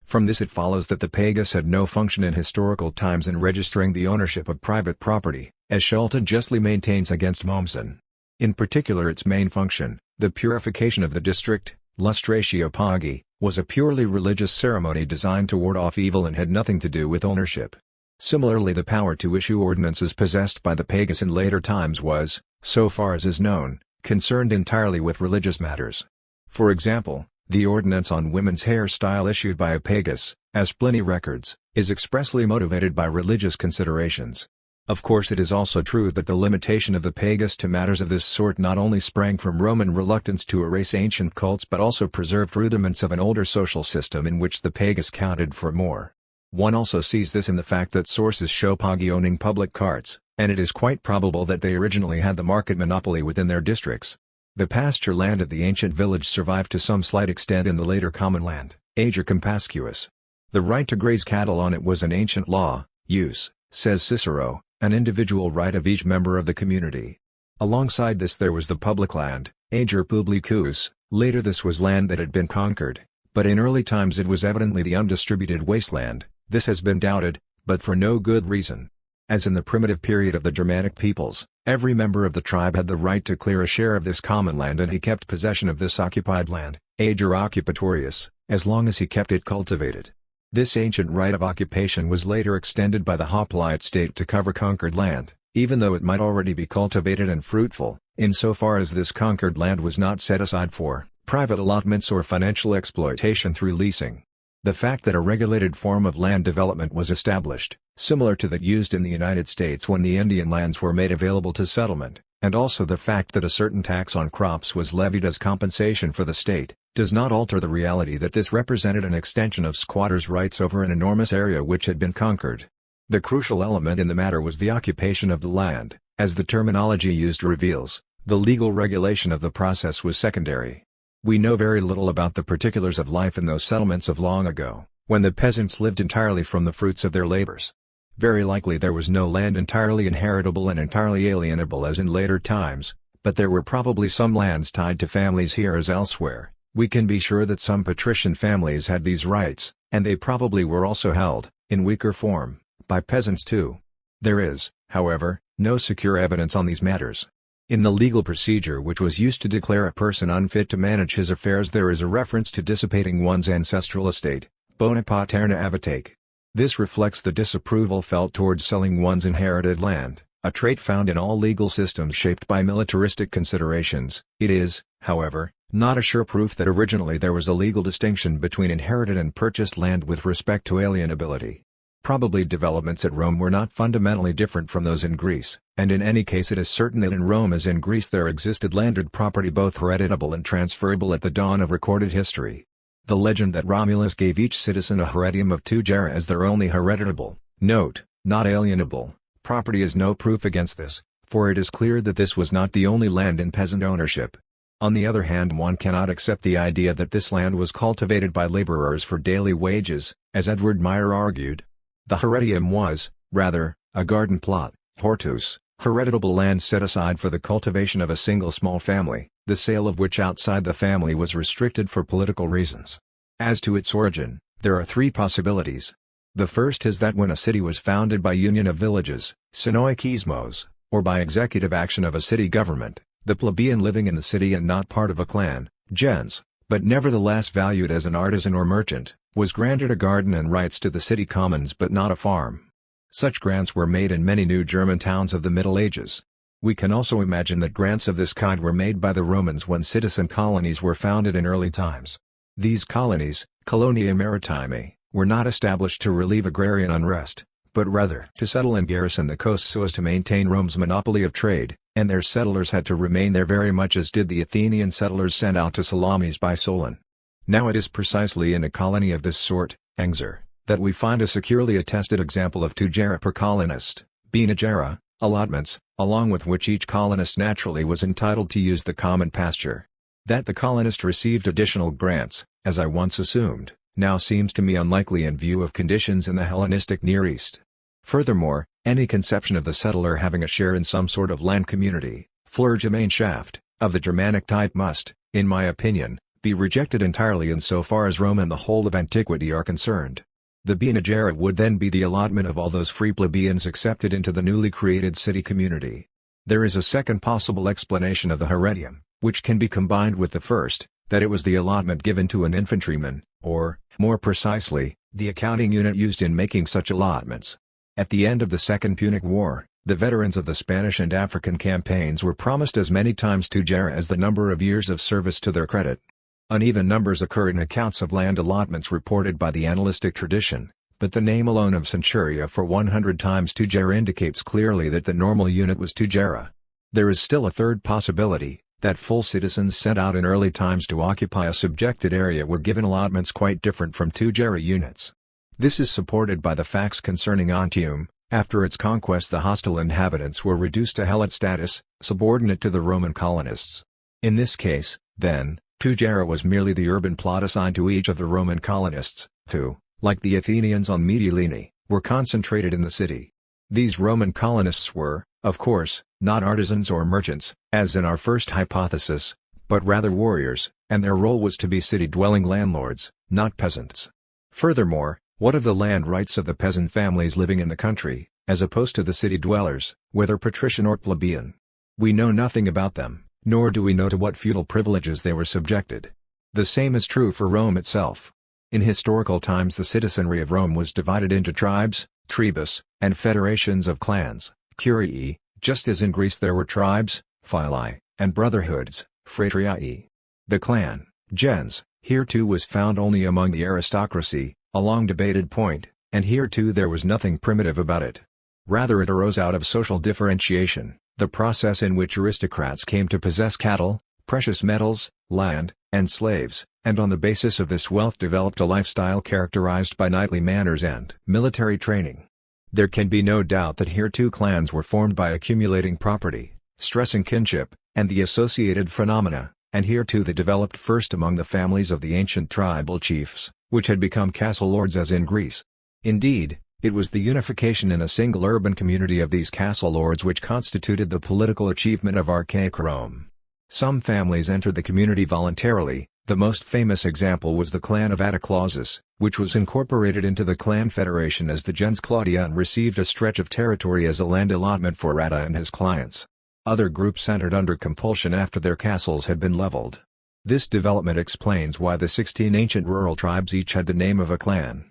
From this it follows that the pagus had no function in historical times in registering the ownership of private property, as Shelton justly maintains against Mommsen. In particular its main function, the purification of the district, lustratio pagi, was a purely religious ceremony designed to ward off evil and had nothing to do with ownership. Similarly the power to issue ordinances possessed by the pagus in later times was, so far as is known, concerned entirely with religious matters. For example, the ordinance on women's hairstyle issued by a pagus, as Pliny records, is expressly motivated by religious considerations. Of course it is also true that the limitation of the pagus to matters of this sort not only sprang from Roman reluctance to erase ancient cults but also preserved rudiments of an older social system in which the pagus counted for more. One also sees this in the fact that sources show pagi owning public carts, and it is quite probable that they originally had the market monopoly within their districts. The pasture land of the ancient village survived to some slight extent in the later common land, ager compascuus. The right to graze cattle on it was an ancient law, use, says Cicero, an individual right of each member of the community. Alongside this there was the public land, ager publicus. Later this was land that had been conquered, but in early times it was evidently the undistributed wasteland. This has been doubted, but for no good reason. As in the primitive period of the Germanic peoples, every member of the tribe had the right to clear a share of this common land and he kept possession of this occupied land, ager occupatorius, as long as he kept it cultivated. This ancient right of occupation was later extended by the hoplite state to cover conquered land, even though it might already be cultivated and fruitful, insofar as this conquered land was not set aside for private allotments or financial exploitation through leasing. The fact that a regulated form of land development was established, similar to that used in the United States when the Indian lands were made available to settlement, and also the fact that a certain tax on crops was levied as compensation for the state, does not alter the reality that this represented an extension of squatters' rights over an enormous area which had been conquered. The crucial element in the matter was the occupation of the land, as the terminology used reveals. The legal regulation of the process was secondary. We know very little about the particulars of life in those settlements of long ago, when the peasants lived entirely from the fruits of their labors. Very likely there was no land entirely inheritable and entirely alienable as in later times, but there were probably some lands tied to families here as elsewhere. We can be sure that some patrician families had these rights, and they probably were also held, in weaker form, by peasants too. There is, however, no secure evidence on these matters. In the legal procedure which was used to declare a person unfit to manage his affairs there is a reference to dissipating one's ancestral estate, bona paterna avatake. This reflects the disapproval felt towards selling one's inherited land, a trait found in all legal systems shaped by militaristic considerations. It is, however, not a sure proof that originally there was a legal distinction between inherited and purchased land with respect to alienability. Probably developments at Rome were not fundamentally different from those in Greece, and in any case it is certain that in Rome as in Greece there existed landed property both hereditable and transferable at the dawn of recorded history. The legend that Romulus gave each citizen a heredium of 2 gera as their only hereditable, note, not alienable. Property is no proof against this, for it is clear that this was not the only land in peasant ownership. On the other hand, one cannot accept the idea that this land was cultivated by laborers for daily wages, as Edward Meyer argued. The heredium was, rather, a garden plot, hortus, hereditable land set aside for the cultivation of a single small family, the sale of which outside the family was restricted for political reasons. As to its origin, there are three possibilities. The first is that when a city was founded by union of villages, synoikismos, or by executive action of a city government, the plebeian living in the city and not part of a clan, gens, but nevertheless valued as an artisan or merchant, was granted a garden and rights to the city commons but not a farm. Such grants were made in many new German towns of the Middle Ages. We can also imagine that grants of this kind were made by the Romans when citizen colonies were founded in early times. These colonies, colonia maritime, were not established to relieve agrarian unrest, but rather to settle and garrison the coast so as to maintain Rome's monopoly of trade, and their settlers had to remain there very much as did the Athenian settlers sent out to Salamis by Solon. Now it is precisely in a colony of this sort, Angzer, that we find a securely attested example of 2 gera per colonist, bina gera, allotments, along with which each colonist naturally was entitled to use the common pasture. That the colonist received additional grants, as I once assumed, now seems to me unlikely in view of conditions in the Hellenistic Near East. Furthermore, any conception of the settler having a share in some sort of land community, Flurgemeinschaft, of the Germanic type must, in my opinion, be rejected entirely insofar as Rome and the whole of antiquity are concerned. The bina gera would then be the allotment of all those free plebeians accepted into the newly created city community. There is a second possible explanation of the heredium, which can be combined with the first, that it was the allotment given to an infantryman, or, more precisely, the accounting unit used in making such allotments. At the end of the Second Punic War, the veterans of the Spanish and African campaigns were promised as many times 2 gera as the number of years of service to their credit. Uneven numbers occur in accounts of land allotments reported by the annalistic tradition, but the name alone of centuria for 100 times 2 gera indicates clearly that the normal unit was 2 gera. There is still a third possibility, that full citizens sent out in early times to occupy a subjected area were given allotments quite different from 2 gera units. This is supported by the facts concerning Antium. After its conquest the hostile inhabitants were reduced to helot status, subordinate to the Roman colonists. In this case, then, 2 gera was merely the urban plot assigned to each of the Roman colonists, who, like the Athenians on Mytilene, were concentrated in the city. These Roman colonists were, of course, not artisans or merchants, as in our first hypothesis, but rather warriors, and their role was to be city-dwelling landlords, not peasants. Furthermore, what of the land rights of the peasant families living in the country, as opposed to the city dwellers, whether patrician or plebeian? We know nothing about them, nor do we know to what feudal privileges they were subjected. The same is true for Rome itself. In historical times the citizenry of Rome was divided into tribes, tribus, and federations of clans, curiae, just as in Greece there were tribes, phili, and brotherhoods, fratriae. The clan, gens, here too was found only among the aristocracy, a long debated point, and here too there was nothing primitive about it. Rather it arose out of social differentiation, the process in which aristocrats came to possess cattle, precious metals, land, and slaves, and on the basis of this wealth developed a lifestyle characterized by knightly manners and military training. There can be no doubt that here too clans were formed by accumulating property, stressing kinship, and the associated phenomena, and here too they developed first among the families of the ancient tribal chiefs, which had become castle lords as in Greece. Indeed, it was the unification in a single urban community of these castle lords which constituted the political achievement of archaic Rome. Some families entered the community voluntarily. The most famous example was the clan of Attaclausus, which was incorporated into the clan federation as the gens Claudia and received a stretch of territory as a land allotment for Atta and his clients. Other groups entered under compulsion after their castles had been leveled. This development explains why the 16 ancient rural tribes each had the name of a clan.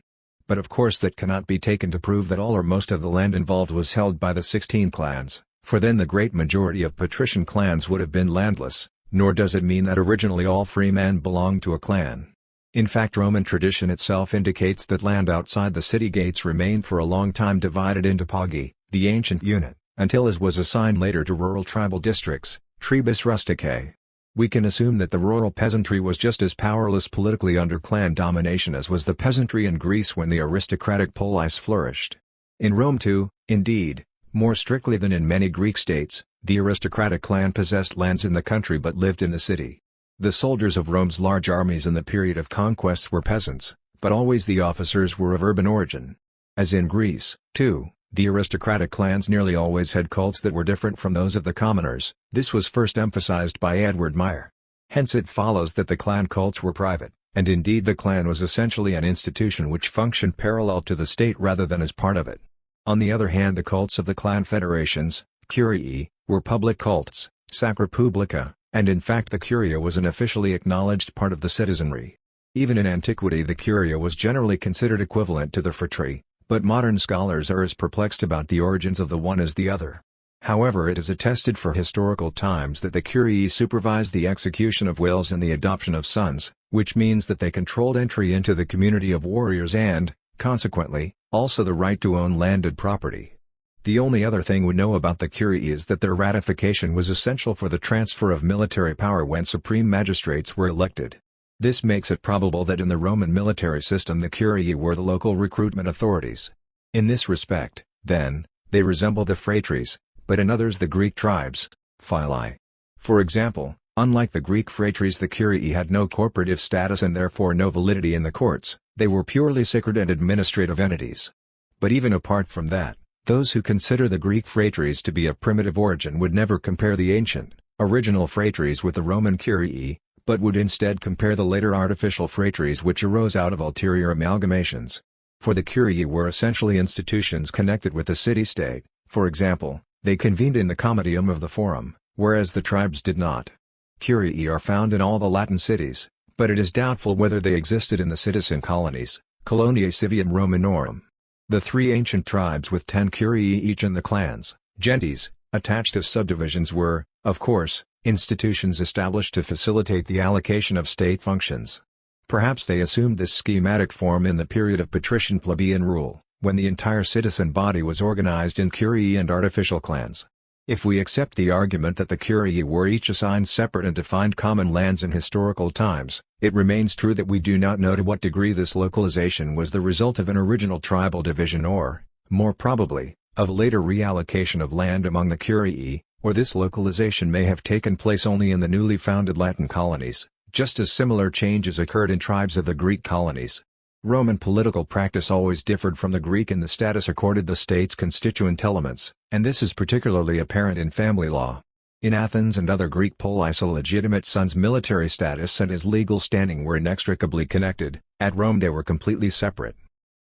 But of course that cannot be taken to prove that all or most of the land involved was held by the 16 clans, for then the great majority of patrician clans would have been landless, nor does it mean that originally all free men belonged to a clan. In fact, Roman tradition itself indicates that land outside the city gates remained for a long time divided into pagi, the ancient unit, until as was assigned later to rural tribal districts, tribus rusticae. We can assume that the rural peasantry was just as powerless politically under clan domination as was the peasantry in Greece when the aristocratic polis flourished. In Rome too, indeed, more strictly than in many Greek states, the aristocratic clan possessed lands in the country but lived in the city. The soldiers of Rome's large armies in the period of conquests were peasants, but always the officers were of urban origin. As in Greece, too, the aristocratic clans nearly always had cults that were different from those of the commoners. This was first emphasized by Edward Meyer. Hence it follows that the clan cults were private, and indeed the clan was essentially an institution which functioned parallel to the state rather than as part of it. On the other hand, the cults of the clan federations, curiae, were public cults, sacra publica, and in fact the curia was an officially acknowledged part of the citizenry. Even in antiquity the curia was generally considered equivalent to the phratry, but modern scholars are as perplexed about the origins of the one as the other. However, it is attested for historical times that the curiae supervised the execution of wills and the adoption of sons, which means that they controlled entry into the community of warriors and, consequently, also the right to own landed property. The only other thing we know about the curiae is that their ratification was essential for the transfer of military power when supreme magistrates were elected. This makes it probable that in the Roman military system the curiae were the local recruitment authorities. In this respect, then, they resemble the phratries, but in others the Greek tribes, phili. For example, unlike the Greek phratries, the curiae had no corporative status and therefore no validity in the courts, they were purely sacred and administrative entities. But even apart from that, those who consider the Greek phratries to be of primitive origin would never compare the ancient, original phratries with the Roman curiae, but would instead compare the later artificial phratries which arose out of ulterior amalgamations. For the curiae were essentially institutions connected with the city-state. For example, they convened in the comitium of the forum, whereas the tribes did not. Curiae are found in all the Latin cities, but it is doubtful whether they existed in the citizen colonies, Coloniae Civium Romanorum. The three ancient tribes with 10 curiae each in the clans, gentes, attached as subdivisions were, of course, institutions established to facilitate the allocation of state functions. Perhaps they assumed this schematic form in the period of patrician plebeian rule, when the entire citizen body was organized in curiae and artificial clans. If we accept the argument that the curiae were each assigned separate and defined common lands in historical times, it remains true that we do not know to what degree this localization was the result of an original tribal division or, more probably, of a later reallocation of land among the curiae, or this localization may have taken place only in the newly founded Latin colonies, just as similar changes occurred in tribes of the Greek colonies. Roman political practice always differed from the Greek in the status accorded the state's constituent elements, and this is particularly apparent in family law. In Athens and other Greek polis a legitimate son's military status and his legal standing were inextricably connected, at Rome they were completely separate.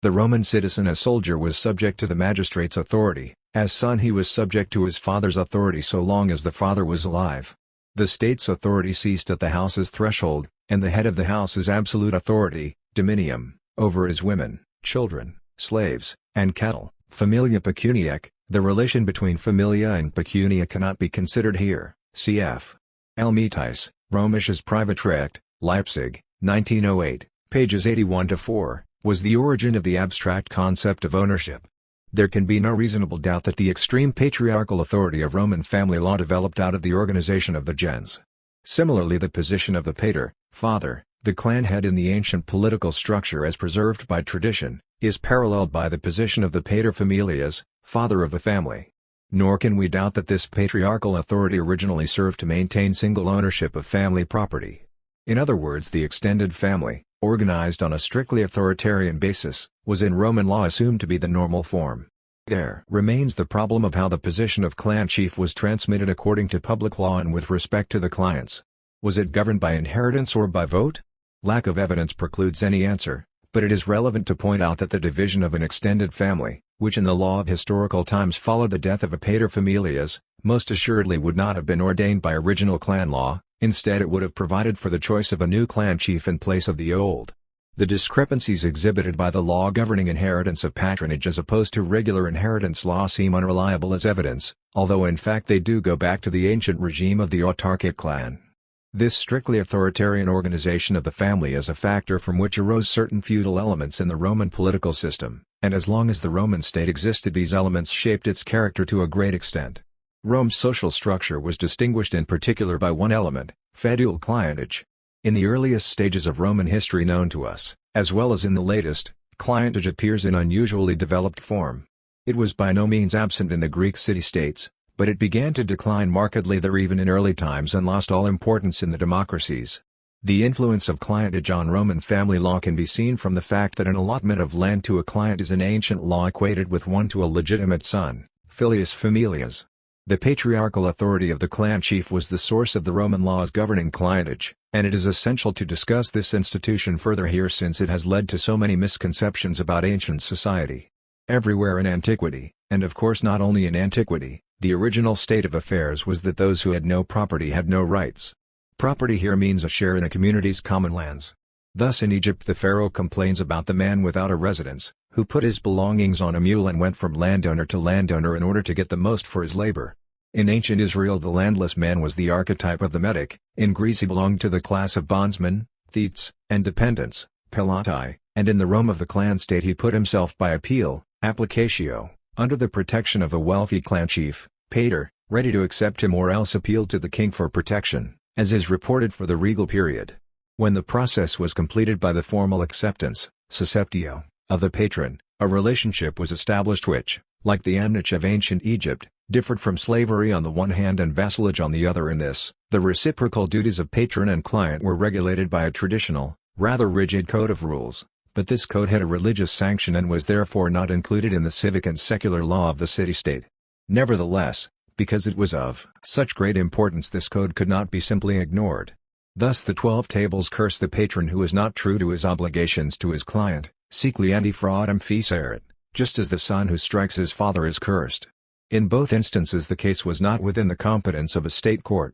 The Roman citizen as soldier was subject to the magistrate's authority, as son he was subject to his father's authority so long as the father was alive. The state's authority ceased at the house's threshold, and the head of the house's absolute authority, dominium, over his women, children, slaves, and cattle, familia pecuniae. The relation between familia and pecunia cannot be considered here, cf. Elmitis, Römisches Privatrecht, Leipzig, 1908, pages 81-4, was the origin of the abstract concept of ownership. There can be no reasonable doubt that the extreme patriarchal authority of Roman family law developed out of the organization of the gens. Similarly, the position of the pater, father, the clan head in the ancient political structure as preserved by tradition, is paralleled by the position of the pater familias, father of the family. Nor can we doubt that this patriarchal authority originally served to maintain single ownership of family property. In other words, the extended family, organized on a strictly authoritarian basis, was in Roman law assumed to be the normal form. There remains the problem of how the position of clan chief was transmitted according to public law and with respect to the clients. Was it governed by inheritance or by vote? Lack of evidence precludes any answer, but it is relevant to point out that the division of an extended family, which in the law of historical times followed the death of a pater familias, most assuredly would not have been ordained by original clan law. Instead it would have provided for the choice of a new clan chief in place of the old. The discrepancies exhibited by the law governing inheritance of patronage as opposed to regular inheritance law seem unreliable as evidence, although in fact they do go back to the ancient regime of the autarchic clan. This strictly authoritarian organization of the family is a factor from which arose certain feudal elements in the Roman political system, and as long as the Roman state existed these elements shaped its character to a great extent. Rome's social structure was distinguished in particular by one element, feudal clientage. In the earliest stages of Roman history known to us, as well as in the latest, clientage appears in unusually developed form. It was by no means absent in the Greek city-states, but it began to decline markedly there even in early times and lost all importance in the democracies. The influence of clientage on Roman family law can be seen from the fact that an allotment of land to a client is in ancient law equated with one to a legitimate son, filius familias. The patriarchal authority of the clan chief was the source of the Roman laws governing clientage, and it is essential to discuss this institution further here since it has led to so many misconceptions about ancient society. Everywhere in antiquity, and of course not only in antiquity, the original state of affairs was that those who had no property had no rights. Property here means a share in a community's common lands. Thus in Egypt the pharaoh complains about the man without a residence, who put his belongings on a mule and went from landowner to landowner in order to get the most for his labor. In ancient Israel the landless man was the archetype of the metic, in Greece he belonged to the class of bondsmen, thetes, and dependents, pelati, and in the Rome of the clan state he put himself by appeal, applicatio, under the protection of a wealthy clan chief, pater, ready to accept him or else appeal to the king for protection, as is reported for the regal period. When the process was completed by the formal acceptance, susceptio, of the patron, a relationship was established which, like the amnich of ancient Egypt, differed from slavery on the one hand and vassalage on the other in this, the reciprocal duties of patron and client were regulated by a traditional, rather rigid code of rules, but this code had a religious sanction and was therefore not included in the civic and secular law of the city-state. Nevertheless, because it was of such great importance this code could not be simply ignored. Thus the 12 tables curse the patron who is not true to his obligations to his client, si clienti fraudem fecerit, just as the son who strikes his father is cursed. In both instances the case was not within the competence of a state court.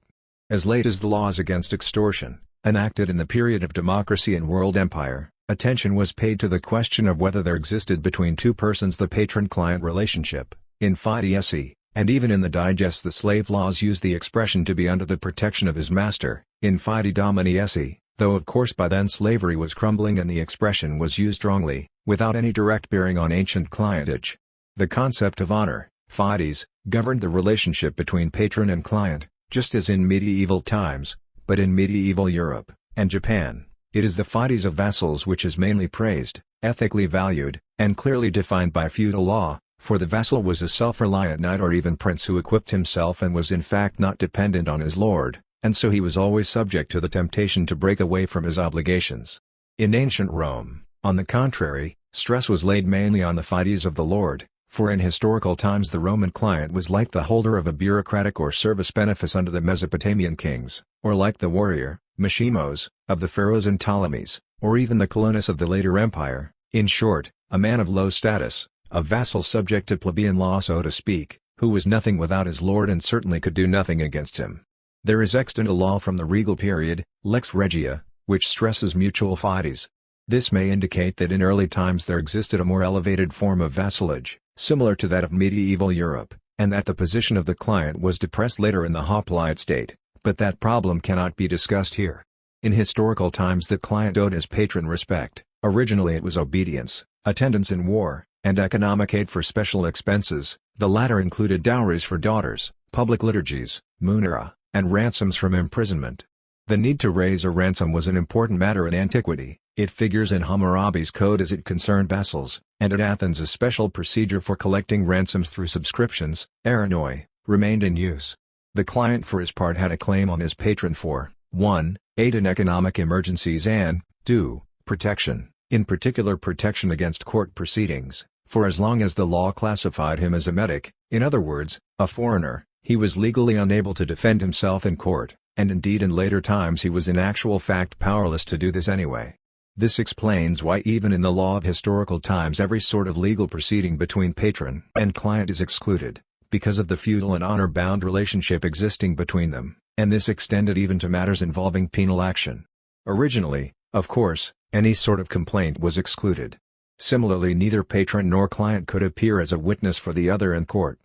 As late as the laws against extortion, enacted in the period of democracy and world empire, attention was paid to the question of whether there existed between two persons the patron-client relationship, in fide esse, and even in the digest the slave laws use the expression to be under the protection of his master, in fide domini esse, though of course by then slavery was crumbling and the expression was used strongly, without any direct bearing on ancient clientage. The concept of honor, fides, governed the relationship between patron and client, just as in medieval times, but in medieval Europe, and Japan, it is the fides of vassals which is mainly praised, ethically valued, and clearly defined by feudal law, for the vassal was a self-reliant knight or even prince who equipped himself and was in fact not dependent on his lord, and so he was always subject to the temptation to break away from his obligations. In ancient Rome, on the contrary, stress was laid mainly on the fides of the lord, for in historical times the Roman client was like the holder of a bureaucratic or service benefice under the Mesopotamian kings, or like the warrior, machimos, of the pharaohs and Ptolemies, or even the colonus of the later empire, in short, a man of low status, a vassal subject to plebeian law so to speak, who was nothing without his lord and certainly could do nothing against him. There is extant a law from the regal period, lex regia, which stresses mutual fides. This may indicate that in early times there existed a more elevated form of vassalage, similar to that of medieval Europe, and that the position of the client was depressed later in the hoplite state, but that problem cannot be discussed here. In historical times the client owed his patron respect. Originally it was obedience, attendance in war, and economic aid for special expenses. The latter included dowries for daughters, public liturgies, munera, and ransoms from imprisonment. The need to raise a ransom was an important matter in antiquity. It figures in Hammurabi's code as it concerned vassals, and at Athens a special procedure for collecting ransoms through subscriptions, aranoi, remained in use. The client for his part had a claim on his patron for 1. Aid in economic emergencies and 2. Protection, in particular protection against court proceedings, for as long as the law classified him as a metic, in other words, a foreigner, he was legally unable to defend himself in court, and indeed in later times he was in actual fact powerless to do this anyway. This explains why even in the law of historical times every sort of legal proceeding between patron and client is excluded, because of the feudal and honor-bound relationship existing between them, and this extended even to matters involving penal action. Originally, of course, any sort of complaint was excluded. Similarly neither patron nor client could appear as a witness for the other in court.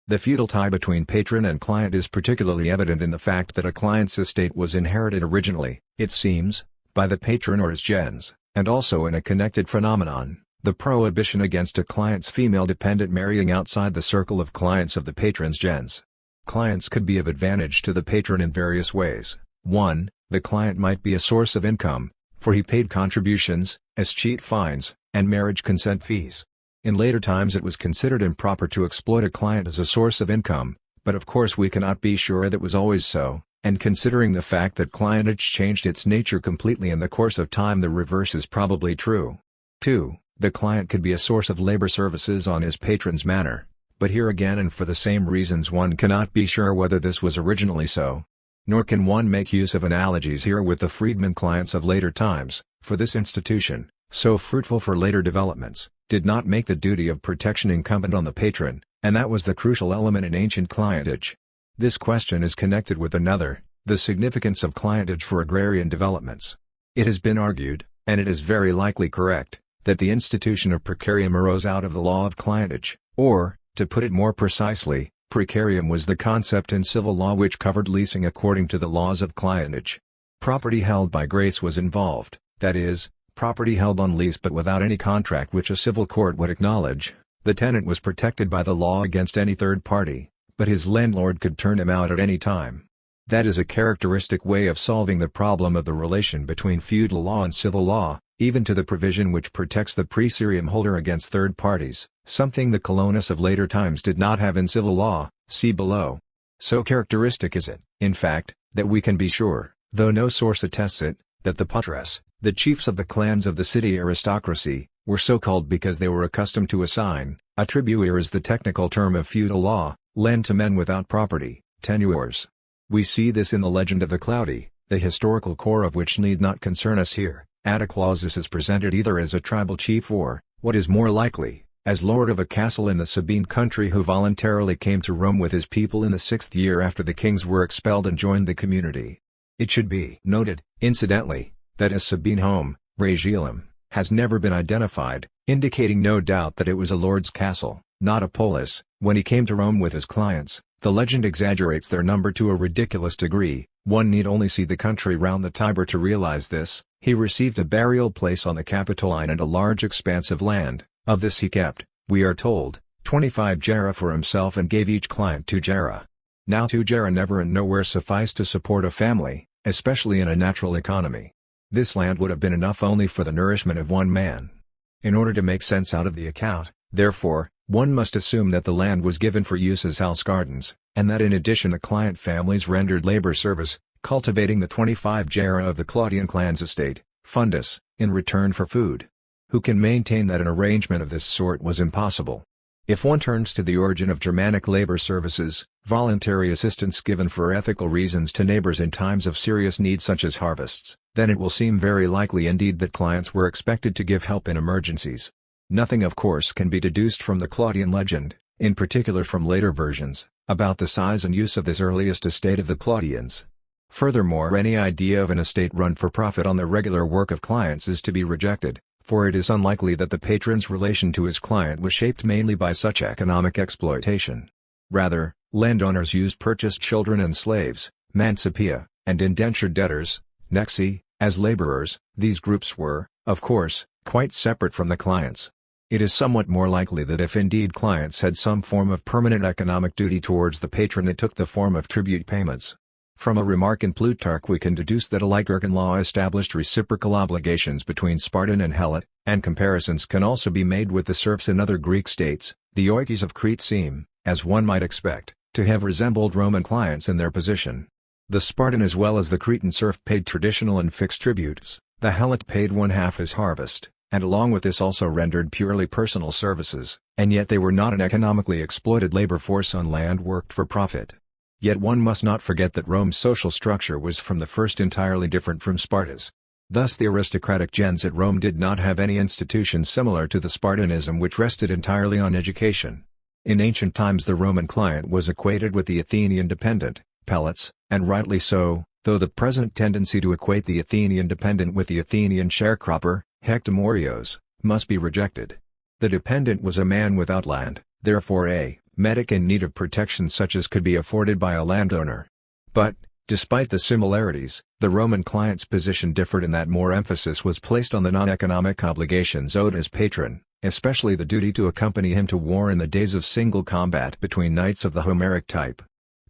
The feudal tie between patron and client is particularly evident in the fact that a client's estate was inherited originally, it seems, by the patron or his gens, and also in a connected phenomenon, the prohibition against a client's female dependent marrying outside the circle of clients of the patron's gens. Clients could be of advantage to the patron in various ways. 1. The client might be a source of income, for he paid contributions, escheat fines, and marriage consent fees. In later times it was considered improper to exploit a client as a source of income, but of course we cannot be sure that was always so, and considering the fact that clientage changed its nature completely in the course of time, the reverse is probably true. 2. The client could be a source of labor services on his patron's manor, but here again and for the same reasons one cannot be sure whether this was originally so. Nor can one make use of analogies here with the freedman clients of later times, for this institution, so fruitful for later developments, did not make the duty of protection incumbent on the patron, and that was the crucial element in ancient clientage. This question is connected with another, the significance of clientage for agrarian developments. It has been argued, and it is very likely correct, that the institution of precarium arose out of the law of clientage, or, to put it more precisely, precarium was the concept in civil law which covered leasing according to the laws of clientage. Property held by grace was involved, that is, property held on lease but without any contract which a civil court would acknowledge. The tenant was protected by the law against any third party, but his landlord could turn him out at any time. That is a characteristic way of solving the problem of the relation between feudal law and civil law, even to the provision which protects the praeserium holder against third parties, something the colonists of later times did not have in civil law, see below. So characteristic is it, in fact, that we can be sure, though no source attests it, that the patres, the chiefs of the clans of the city aristocracy, were so called because they were accustomed to assign, attribuere is the technical term of feudal law, lend to men without property, tenures. We see this in the legend of the Cloudy, the historical core of which need not concern us here. Atticlausus is presented either as a tribal chief or, what is more likely, as lord of a castle in the Sabine country who voluntarily came to Rome with his people in the 6th year after the kings were expelled and joined the community. It should be noted, incidentally, that his Sabine home, Regillum, has never been identified, indicating no doubt that it was a lord's castle, not a polis. When he came to Rome with his clients, the legend exaggerates their number to a ridiculous degree. One need only see the country round the Tiber to realize this. He received a burial place on the Capitoline and a large expanse of land. Of this he kept, we are told, 25 gera for himself and gave each client 2 gera. Now 2 gera never and nowhere suffice to support a family, especially in a natural economy. This land would have been enough only for the nourishment of one man. In order to make sense out of the account, therefore, one must assume that the land was given for use as house gardens, and that in addition the client families rendered labor service, cultivating the 25 gera of the Claudian clan's estate, fundus, in return for food. Who can maintain that an arrangement of this sort was impossible? If one turns to the origin of Germanic labor services, voluntary assistance given for ethical reasons to neighbors in times of serious need such as harvests, then it will seem very likely indeed that clients were expected to give help in emergencies. Nothing of course can be deduced from the Claudian legend, in particular from later versions, about the size and use of this earliest estate of the Claudians. Furthermore, any idea of an estate run for profit on the regular work of clients is to be rejected, for it is unlikely that the patron's relation to his client was shaped mainly by such economic exploitation. Rather, landowners used purchased children and slaves, mancipia, and indentured debtors, nexi, as laborers. These groups were, of course, quite separate from the clients. It is somewhat more likely that if indeed clients had some form of permanent economic duty towards the patron, it took the form of tribute payments. From a remark in Plutarch we can deduce that a Lycurgan law established reciprocal obligations between Spartan and Helot, and comparisons can also be made with the serfs in other Greek states. The oikes of Crete seem, as one might expect, to have resembled Roman clients in their position. The Spartan as well as the Cretan serf paid traditional and fixed tributes, the Helot paid 1/2 his harvest, and along with this also rendered purely personal services, and yet they were not an economically exploited labor force on land worked for profit. Yet one must not forget that Rome's social structure was from the first entirely different from Sparta's. Thus the aristocratic gens at Rome did not have any institution similar to the Spartanism which rested entirely on education. In ancient times the Roman client was equated with the Athenian dependent, pelots, and rightly so, though the present tendency to equate the Athenian dependent with the Athenian sharecropper, hectomorios, must be rejected. The dependent was a man without land, therefore a metic in need of protection such as could be afforded by a landowner. But, despite the similarities, the Roman client's position differed in that more emphasis was placed on the non-economic obligations owed his patron, especially the duty to accompany him to war in the days of single combat between knights of the Homeric type.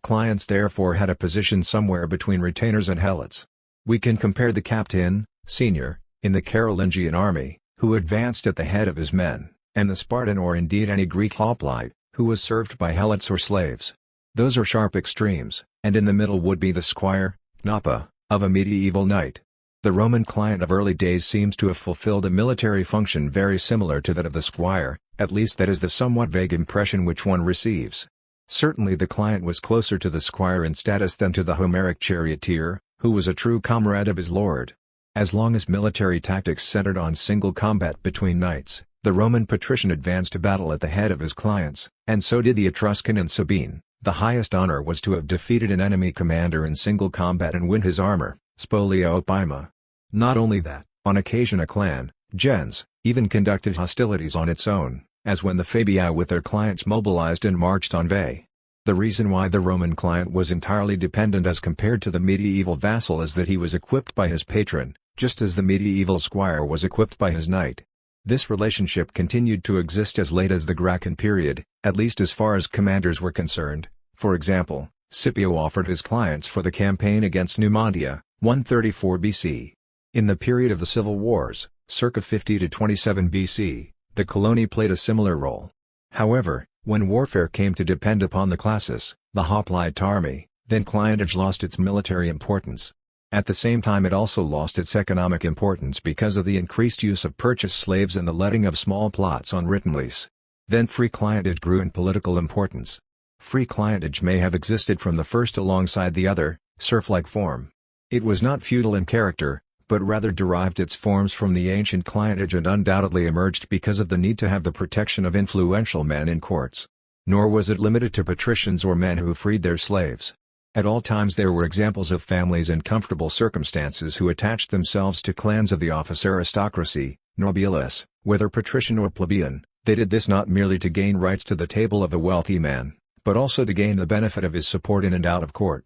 Clients therefore had a position somewhere between retainers and helots. We can compare the captain, senior, in the Carolingian army, who advanced at the head of his men, and the Spartan or indeed any Greek hoplite, who was served by helots or slaves. Those are sharp extremes, and in the middle would be the squire, knappa, of a medieval knight. The Roman client of early days seems to have fulfilled a military function very similar to that of the squire, at least that is the somewhat vague impression which one receives. Certainly the client was closer to the squire in status than to the Homeric charioteer, who was a true comrade of his lord. As long as military tactics centered on single combat between knights, the Roman patrician advanced to battle at the head of his clients, and so did the Etruscan and Sabine. The highest honor was to have defeated an enemy commander in single combat and win his armor, spolia opima. Not only that, on occasion a clan, gens, even conducted hostilities on its own, as when the Fabii with their clients mobilized and marched on Veii. The reason why the Roman client was entirely dependent as compared to the medieval vassal is that he was equipped by his patron, just as the medieval squire was equipped by his knight. This relationship continued to exist as late as the Gracchian period, at least as far as commanders were concerned. For example, Scipio offered his clients for the campaign against Numantia, 134 BC. In the period of the civil wars, circa 50 to 27 BC, the coloni played a similar role. However, when warfare came to depend upon the classis, the hoplite army, then clientage lost its military importance. At the same time it also lost its economic importance because of the increased use of purchased slaves and the letting of small plots on written lease. Then free clientage grew in political importance. Free clientage may have existed from the first alongside the other, serf-like form. It was not feudal in character, but rather derived its forms from the ancient clientage and undoubtedly emerged because of the need to have the protection of influential men in courts. Nor was it limited to patricians or men who freed their slaves. At all times there were examples of families in comfortable circumstances who attached themselves to clans of the office aristocracy, nobilis, whether patrician or plebeian. They did this not merely to gain rights to the table of a wealthy man, but also to gain the benefit of his support in and out of court.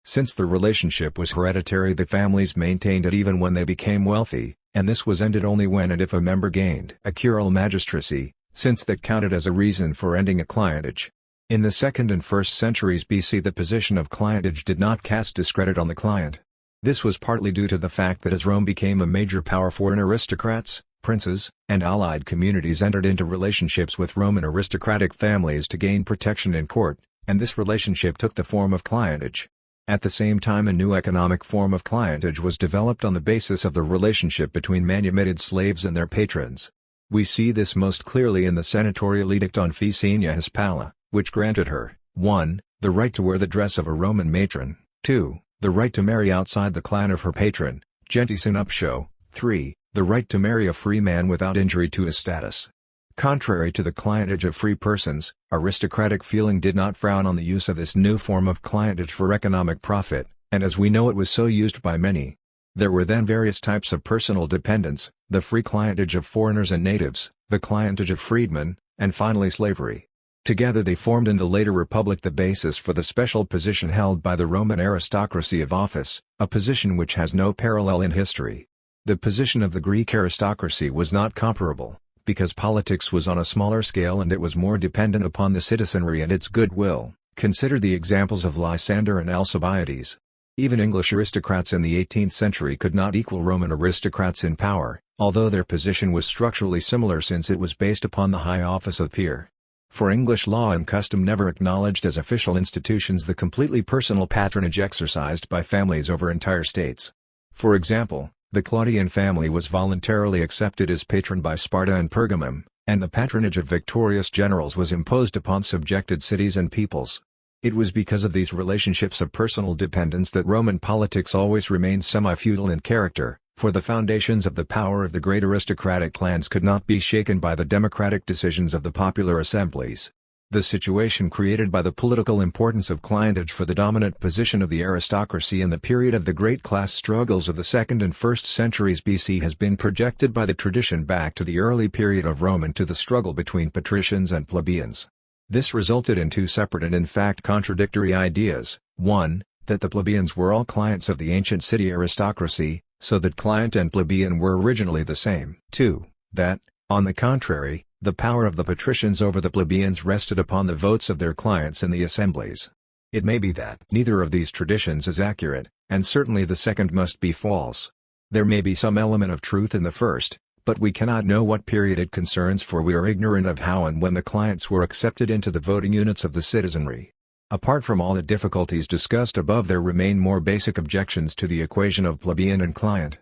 Since the relationship was hereditary, the families maintained it even when they became wealthy, and this was ended only when and if a member gained a curule magistracy, since that counted as a reason for ending a clientage. In the 2nd and 1st centuries BC the position of clientage did not cast discredit on the client. This was partly due to the fact that as Rome became a major power, foreign aristocrats, princes, and allied communities entered into relationships with Roman aristocratic families to gain protection in court, and this relationship took the form of clientage. At the same time a new economic form of clientage was developed on the basis of the relationship between manumitted slaves and their patrons. We see this most clearly in the senatorial edict on Faecinia Hispala, which granted her, 1. The right to wear the dress of a Roman matron, 2. The right to marry outside the clan of her patron, gentis in nuptio, 3. The right to marry a free man without injury to his status. Contrary to the clientage of free persons, aristocratic feeling did not frown on the use of this new form of clientage for economic profit, and as we know it was so used by many. There were then various types of personal dependence, the free clientage of foreigners and natives, the clientage of freedmen, and finally slavery. Together they formed in the later republic the basis for the special position held by the Roman aristocracy of office, a position which has no parallel in history. The position of the Greek aristocracy was not comparable, because politics was on a smaller scale and it was more dependent upon the citizenry and its goodwill. Consider the examples of Lysander and Alcibiades. Even English aristocrats in the 18th century could not equal Roman aristocrats in power, although their position was structurally similar since it was based upon the high office of peer. For English law and custom never acknowledged as official institutions the completely personal patronage exercised by families over entire states. For example, the Claudian family was voluntarily accepted as patron by Sparta and Pergamum, and the patronage of victorious generals was imposed upon subjected cities and peoples. It was because of these relationships of personal dependence that Roman politics always remained semi-feudal in character, for the foundations of the power of the great aristocratic clans could not be shaken by the democratic decisions of the popular assemblies. The situation created by the political importance of clientage for the dominant position of the aristocracy in the period of the great class struggles of the 2nd and 1st centuries BC has been projected by the tradition back to the early period of Rome and to the struggle between patricians and plebeians. This resulted in two separate and in fact contradictory ideas: 1, that the plebeians were all clients of the ancient city aristocracy, so that client and plebeian were originally the same; 2, that, on the contrary, the power of the patricians over the plebeians rested upon the votes of their clients in the assemblies. It may be that neither of these traditions is accurate, and certainly the second must be false. There may be some element of truth in the first, but we cannot know what period it concerns, for we are ignorant of how and when the clients were accepted into the voting units of the citizenry. Apart from all the difficulties discussed above, there remain more basic objections to the equation of plebeian and client.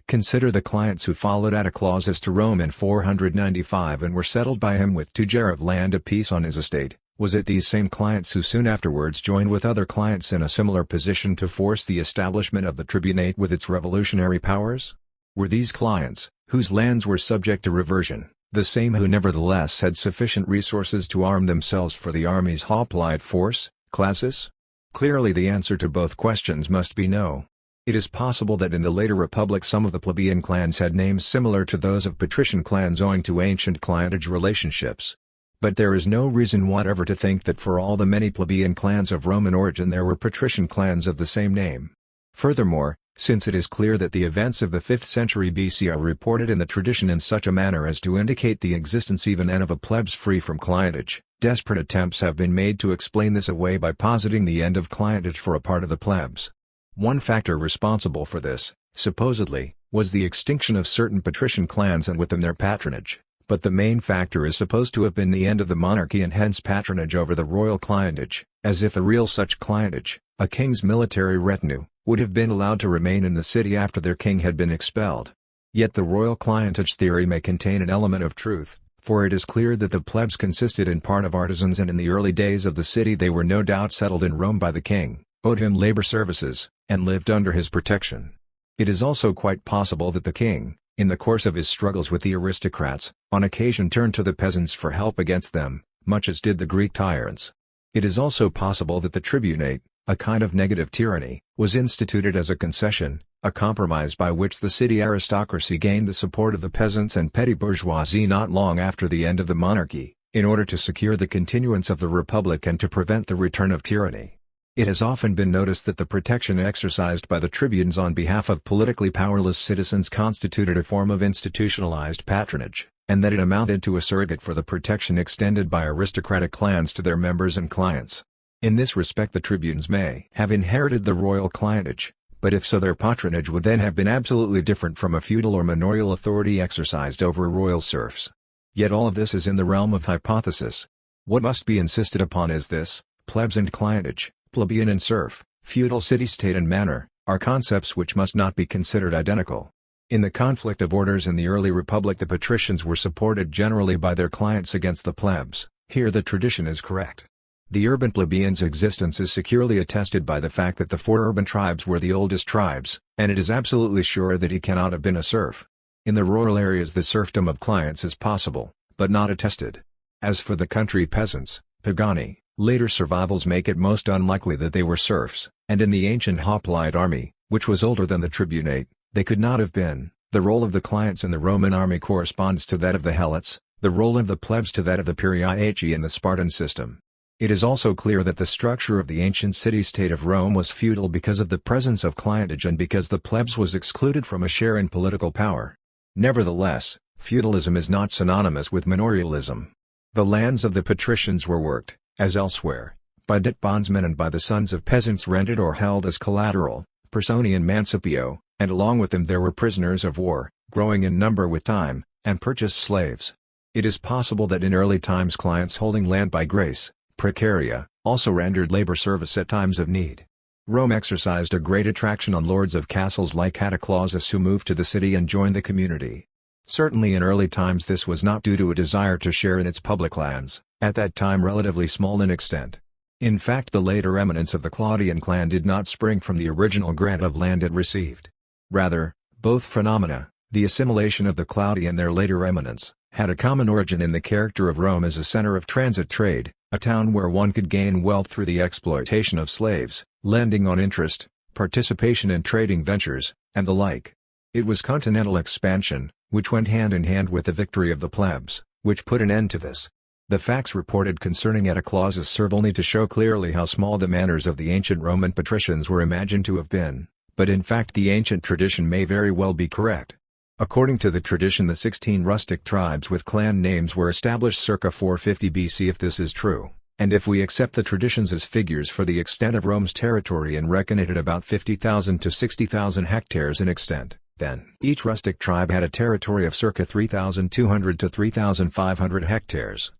Consider the clients who followed Atticlaus to Rome in 495 and were settled by him with 2 ger of land apiece on his estate. Was it these same clients who soon afterwards joined with other clients in a similar position to force the establishment of the tribunate with its revolutionary powers? Were these clients, whose lands were subject to reversion, the same who nevertheless had sufficient resources to arm themselves for the army's hoplite force, classis? Clearly the answer to both questions must be no. It is possible that in the later republic some of the plebeian clans had names similar to those of patrician clans owing to ancient clientage relationships. But there is no reason whatever to think that for all the many plebeian clans of Roman origin there were patrician clans of the same name. Furthermore, since it is clear that the events of the 5th century BC are reported in the tradition in such a manner as to indicate the existence even then of a plebs free from clientage, desperate attempts have been made to explain this away by positing the end of clientage for a part of the plebs. One factor responsible for this, supposedly, was the extinction of certain patrician clans and with them their patronage, but the main factor is supposed to have been the end of the monarchy and hence patronage over the royal clientage, as if a real such clientage, a king's military retinue, would have been allowed to remain in the city after their king had been expelled. Yet the royal clientage theory may contain an element of truth, for it is clear that the plebs consisted in part of artisans and in the early days of the city they were no doubt settled in Rome by the king, owed him labor services, and lived under his protection. It is also quite possible that the king, in the course of his struggles with the aristocrats, on occasion turned to the peasants for help against them, much as did the Greek tyrants. It is also possible that the tribunate, a kind of negative tyranny, was instituted as a concession, a compromise by which the city aristocracy gained the support of the peasants and petty bourgeoisie not long after the end of the monarchy, in order to secure the continuance of the republic and to prevent the return of tyranny. It has often been noticed that the protection exercised by the tribunes on behalf of politically powerless citizens constituted a form of institutionalized patronage, and that it amounted to a surrogate for the protection extended by aristocratic clans to their members and clients. In this respect the tribunes may have inherited the royal clientage, but if so their patronage would then have been absolutely different from a feudal or manorial authority exercised over royal serfs. Yet all of this is in the realm of hypothesis. What must be insisted upon is this: plebs and clientage, plebeian and serf, feudal city-state and manor, are concepts which must not be considered identical. In the conflict of orders in the early republic the patricians were supported generally by their clients against the plebs. Here the tradition is correct. The urban plebeian's existence is securely attested by the fact that the 4 urban tribes were the oldest tribes, and it is absolutely sure that he cannot have been a serf. In the rural areas the serfdom of clients is possible, but not attested. As for the country peasants, pagani, later survivals make it most unlikely that they were serfs, and in the ancient hoplite army, which was older than the tribunate, they could not have been. The role of the clients in the Roman army corresponds to that of the helots, the role of the plebs to that of the Periaci in the Spartan system. It is also clear that the structure of the ancient city-state of Rome was feudal because of the presence of clientage and because the plebs was excluded from a share in political power. Nevertheless, feudalism is not synonymous with manorialism. The lands of the patricians were worked, as elsewhere, by debt bondsmen and by the sons of peasants rented or held as collateral, personi and mancipio, and along with them there were prisoners of war, growing in number with time, and purchased slaves. It is possible that in early times clients holding land by grace, precaria, also rendered labor service at times of need. Rome exercised a great attraction on lords of castles like Atticlaus who moved to the city and joined the community. Certainly in early times this was not due to a desire to share in its public lands, at that time relatively small in extent. In fact the later eminence of the Claudian clan did not spring from the original grant of land it received. Rather, both phenomena, the assimilation of the Claudi and their later eminence, had a common origin in the character of Rome as a center of transit trade, a town where one could gain wealth through the exploitation of slaves, lending on interest, participation in trading ventures, and the like. It was continental expansion, which went hand in hand with the victory of the plebs, which put an end to this. The facts reported concerning Atticlaus serve only to show clearly how small the manners of the ancient Roman patricians were imagined to have been, but in fact the ancient tradition may very well be correct. According to the tradition the 16 rustic tribes with clan names were established circa 450 BC. If this is true, and if we accept the traditions as figures for the extent of Rome's territory and reckon it at about 50,000 to 60,000 hectares in extent, Then, each rustic tribe had a territory of circa 3,200 to 3,500 hectares.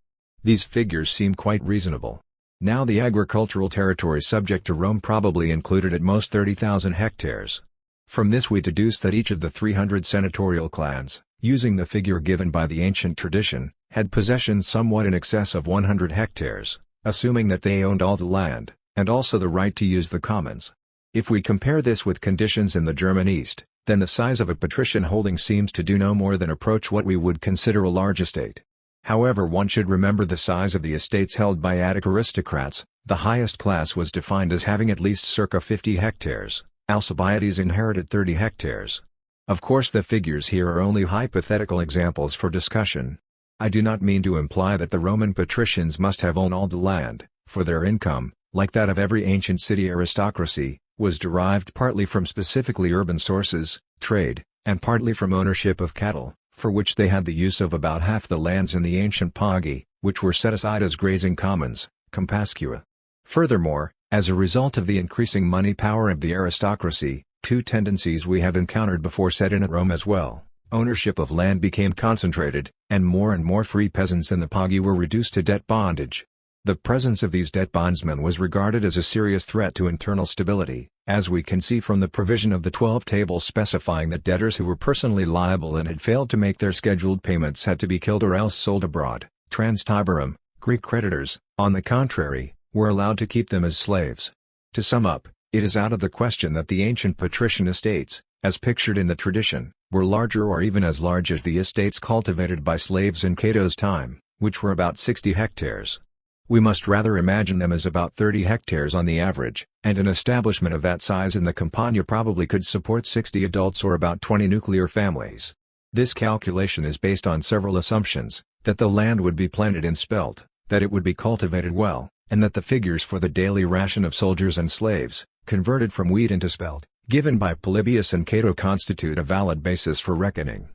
These figures seem quite reasonable. Now the agricultural territory subject to Rome probably included at most 30,000 hectares. From this we deduce that each of the 300 senatorial clans, using the figure given by the ancient tradition, had possessions somewhat in excess of 100 hectares, assuming that they owned all the land, and also the right to use the commons. If we compare this with conditions in the German East, then the size of a patrician holding seems to do no more than approach what we would consider a large estate. However, one should remember the size of the estates held by Attic aristocrats. The highest class was defined as having at least circa 50 hectares, Alcibiades inherited 30 hectares. Of course the figures here are only hypothetical examples for discussion. I do not mean to imply that the Roman patricians must have owned all the land, for their income, like that of every ancient city aristocracy, was derived partly from specifically urban sources, trade, and partly from ownership of cattle, for which they had the use of about half the lands in the ancient pagi, which were set aside as grazing commons, compascua. Furthermore, as a result of the increasing money power of the aristocracy, two tendencies we have encountered before set in at Rome as well. Ownership of land became concentrated, and more free peasants in the pagi were reduced to debt bondage. The presence of these debt bondsmen was regarded as a serious threat to internal stability, as we can see from the provision of the 12 tables specifying that debtors who were personally liable and had failed to make their scheduled payments had to be killed or else sold abroad. Trans Tiberum, Greek creditors, on the contrary, were allowed to keep them as slaves. To sum up, it is out of the question that the ancient patrician estates, as pictured in the tradition, were larger or even as large as the estates cultivated by slaves in Cato's time, which were about 60 hectares. We must rather imagine them as about 30 hectares on the average, and an establishment of that size in the Campania probably could support 60 adults or about 20 nuclear families. This calculation is based on several assumptions: that the land would be planted in spelt, that it would be cultivated well, and that the figures for the daily ration of soldiers and slaves, converted from wheat into spelt, given by Polybius and Cato constitute a valid basis for reckoning.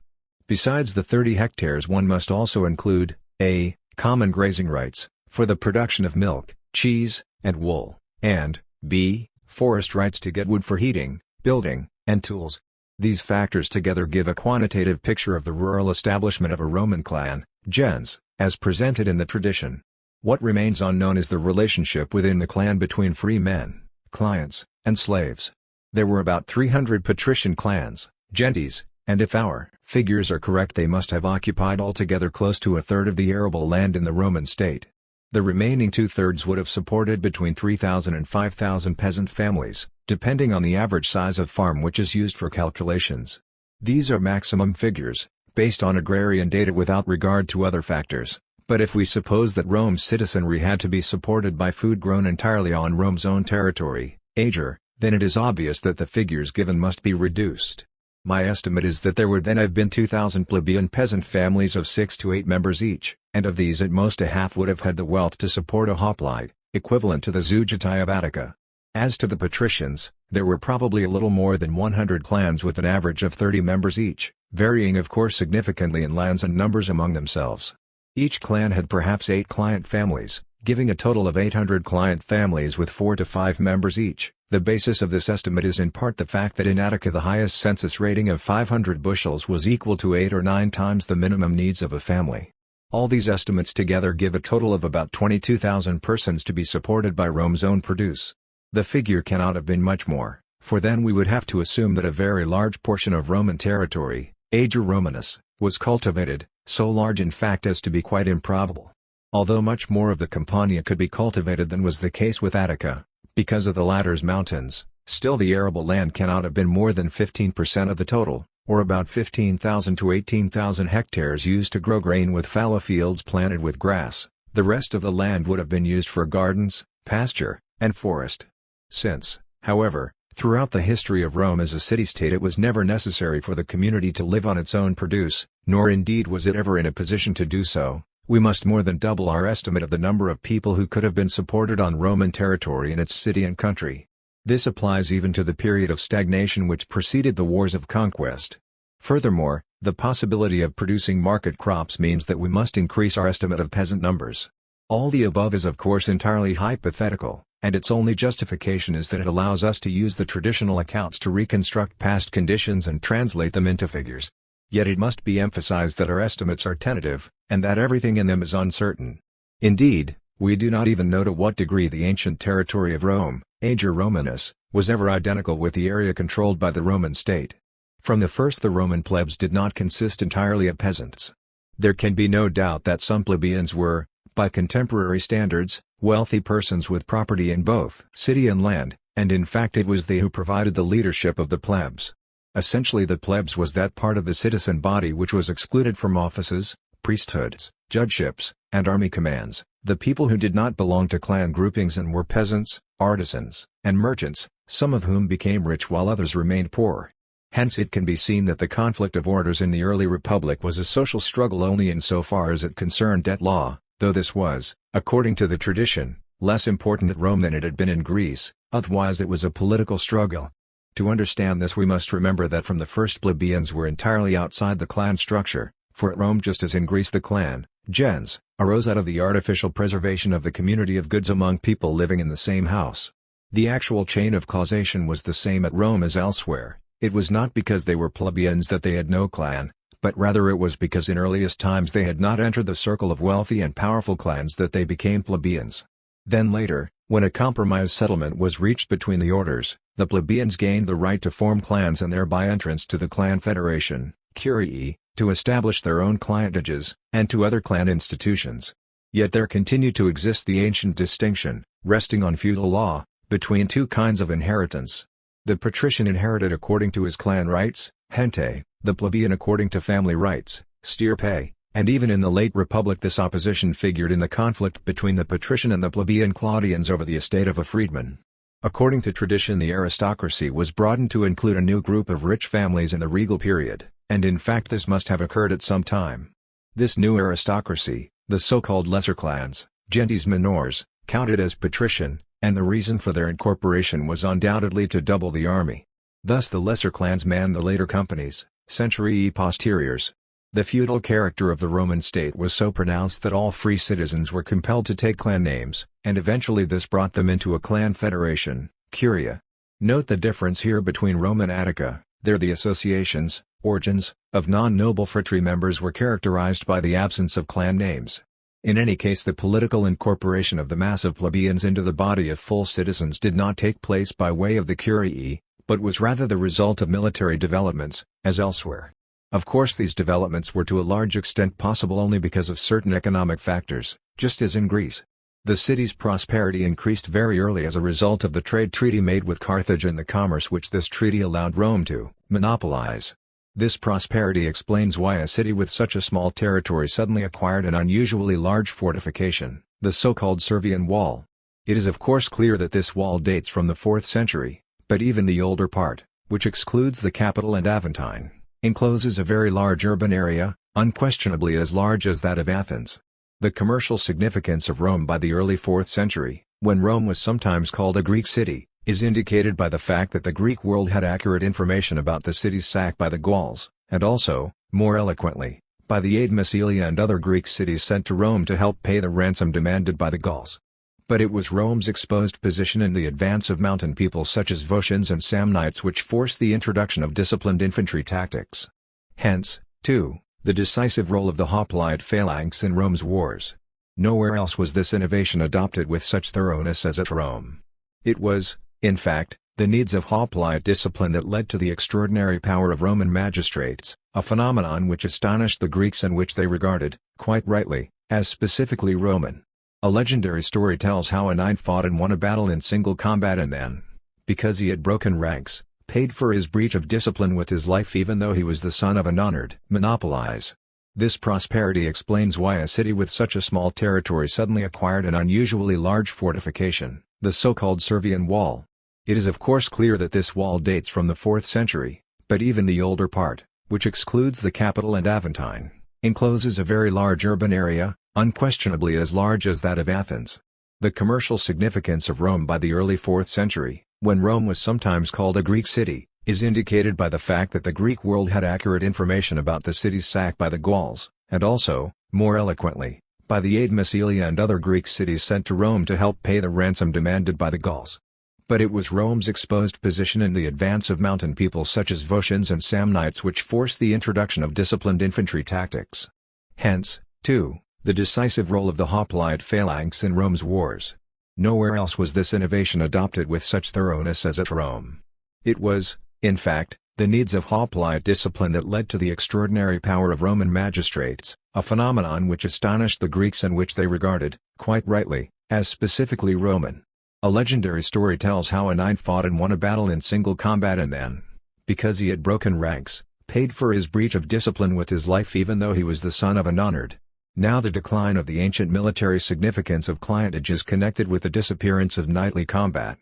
Besides the 30 hectares one must also include a. Common grazing rights, for the production of milk, cheese, and wool, and b. Forest rights to get wood for heating, building, and tools. These factors together give a quantitative picture of the rural establishment of a Roman clan, gens, as presented in the tradition. What remains unknown is the relationship within the clan between free men, clients, and slaves. There were about 300 patrician clans, gentes, and if our figures are correct they must have occupied altogether close to a third of the arable land in the Roman state. The remaining two-thirds would have supported between 3,000 and 5,000 peasant families, depending on the average size of farm which is used for calculations. These are maximum figures, based on agrarian data without regard to other factors, but if we suppose that Rome's citizenry had to be supported by food grown entirely on Rome's own territory, ager, then it is obvious that the figures given must be reduced. My estimate is that there would then have been 2,000 plebeian peasant families of 6 to 8 members each, and of these at most a half would have had the wealth to support a hoplite, equivalent to the Zeugatai of Attica. As to the patricians, there were probably a little more than 100 clans with an average of 30 members each, varying of course significantly in lands and numbers among themselves. Each clan had perhaps 8 client families, giving a total of 800 client families with 4 to 5 members each. The basis of this estimate is in part the fact that in Attica the highest census rating of 500 bushels was equal to 8 or 9 times the minimum needs of a family. All these estimates together give a total of about 22,000 persons to be supported by Rome's own produce. The figure cannot have been much more, for then we would have to assume that a very large portion of Roman territory, Ager Romanus, was cultivated, so large in fact as to be quite improbable. Although much more of the Campania could be cultivated than was the case with Attica, because of the latter's mountains, still the arable land cannot have been more than 15% of the total, or about 15,000 to 18,000 hectares used to grow grain with fallow fields planted with grass. The rest of the land would have been used for gardens, pasture, and forest. Since, however, throughout the history of Rome as a city-state it was never necessary for the community to live on its own produce, nor indeed was it ever in a position to do so, we must more than double our estimate of the number of people who could have been supported on Roman territory in its city and country. This applies even to the period of stagnation which preceded the wars of conquest. Furthermore, the possibility of producing market crops means that we must increase our estimate of peasant numbers. All the above is of course entirely hypothetical, and its only justification is that it allows us to use the traditional accounts to reconstruct past conditions and translate them into figures. Yet it must be emphasized that our estimates are tentative, and that everything in them is uncertain. Indeed, we do not even know to what degree the ancient territory of Rome, Ager Romanus, was ever identical with the area controlled by the Roman state. From the first, the Roman plebs did not consist entirely of peasants. There can be no doubt that some plebeians were, by contemporary standards, wealthy persons with property in both city and land, and in fact it was they who provided the leadership of the plebs. Essentially, the plebs was that part of the citizen body which was excluded from offices, priesthoods, judgeships, and army commands, the people who did not belong to clan groupings and were peasants, artisans, and merchants, some of whom became rich while others remained poor. Hence it can be seen that the conflict of orders in the early republic was a social struggle only insofar as it concerned debt law, though this was, according to the tradition, less important at Rome than it had been in Greece, otherwise it was a political struggle. To understand this, we must remember that from the first, plebeians were entirely outside the clan structure, for at Rome, just as in Greece, the clan, gens, arose out of the artificial preservation of the community of goods among people living in the same house. The actual chain of causation was the same at Rome as elsewhere. It was not because they were plebeians that they had no clan, but rather it was because in earliest times they had not entered the circle of wealthy and powerful clans that they became plebeians. Then later, when a compromise settlement was reached between the orders, the plebeians gained the right to form clans and thereby entrance to the clan federation, curiae, to establish their own clientages, and to other clan institutions. Yet there continued to exist the ancient distinction, resting on feudal law, between two kinds of inheritance. The patrician inherited according to his clan rights, gente, the plebeian according to family rights, stirpe, and even in the late Republic this opposition figured in the conflict between the patrician and the plebeian Claudians over the estate of a freedman. According to tradition, the aristocracy was broadened to include a new group of rich families in the regal period, and in fact this must have occurred at some time. This new aristocracy, the so-called lesser clans, gentes minores, counted as patrician, and the reason for their incorporation was undoubtedly to double the army. Thus the lesser clans manned the later companies, centurii posteriors. The feudal character of the Roman state was so pronounced that all free citizens were compelled to take clan names, and eventually this brought them into a clan federation, curia. Note the difference here between Rome and Attica. There the associations, origins, of non-noble phratry members were characterized by the absence of clan names. In any case, the political incorporation of the mass of plebeians into the body of full citizens did not take place by way of the curiae, but was rather the result of military developments, as elsewhere. Of course, these developments were to a large extent possible only because of certain economic factors, just as in Greece. The city's prosperity increased very early as a result of the trade treaty made with Carthage and the commerce which this treaty allowed Rome to monopolize. This prosperity explains why a city with such a small territory suddenly acquired an unusually large fortification, the so-called Servian Wall. It is of course clear that this wall dates from the 4th century, but even the older part, which excludes the capital and Aventine, encloses a very large urban area, unquestionably as large as that of Athens. The commercial significance of Rome by the early 4th century, when Rome was sometimes called a Greek city, is indicated by the fact that the Greek world had accurate information about the city's sack by the Gauls, and also, more eloquently, by the aid Massilia and other Greek cities sent to Rome to help pay the ransom demanded by the Gauls. But it was Rome's exposed position and the advance of mountain peoples such as Vosgians and Samnites which forced the introduction of disciplined infantry tactics. Hence, too, the decisive role of the hoplite phalanx in Rome's wars. Nowhere else was this innovation adopted with such thoroughness as at Rome. It was, in fact, the needs of hoplite discipline that led to the extraordinary power of Roman magistrates, a phenomenon which astonished the Greeks and which they regarded, quite rightly, as specifically Roman. A legendary story tells how a knight fought and won a battle in single combat and then, because he had broken ranks, paid for his breach of discipline with his life even though he was the son of an honored monopolize. This prosperity explains why a city with such a small territory suddenly acquired an unusually large fortification, the so-called Servian Wall. It is of course clear that this wall dates from the 4th century, but even the older part, which excludes the capital and Aventine, encloses a very large urban area, unquestionably as large as that of Athens. The commercial significance of Rome by the early 4th century, when Rome was sometimes called a Greek city, is indicated by the fact that the Greek world had accurate information about the city's sack by the Gauls, and also, more eloquently, by the aid Massilia and other Greek cities sent to Rome to help pay the ransom demanded by the Gauls. But it was Rome's exposed position and the advance of mountain peoples such as Volscians and Samnites which forced the introduction of disciplined infantry tactics. Hence, too, the decisive role of the hoplite phalanx in Rome's wars. Nowhere else was this innovation adopted with such thoroughness as at Rome. It was, in fact, the needs of hoplite discipline that led to the extraordinary power of Roman magistrates, a phenomenon which astonished the Greeks and which they regarded, quite rightly, as specifically Roman. A legendary story tells how a knight fought and won a battle in single combat and then, because he had broken ranks, paid for his breach of discipline with his life even though he was the son of an honored. Now the decline of the ancient military significance of clientage is connected with the disappearance of knightly combat.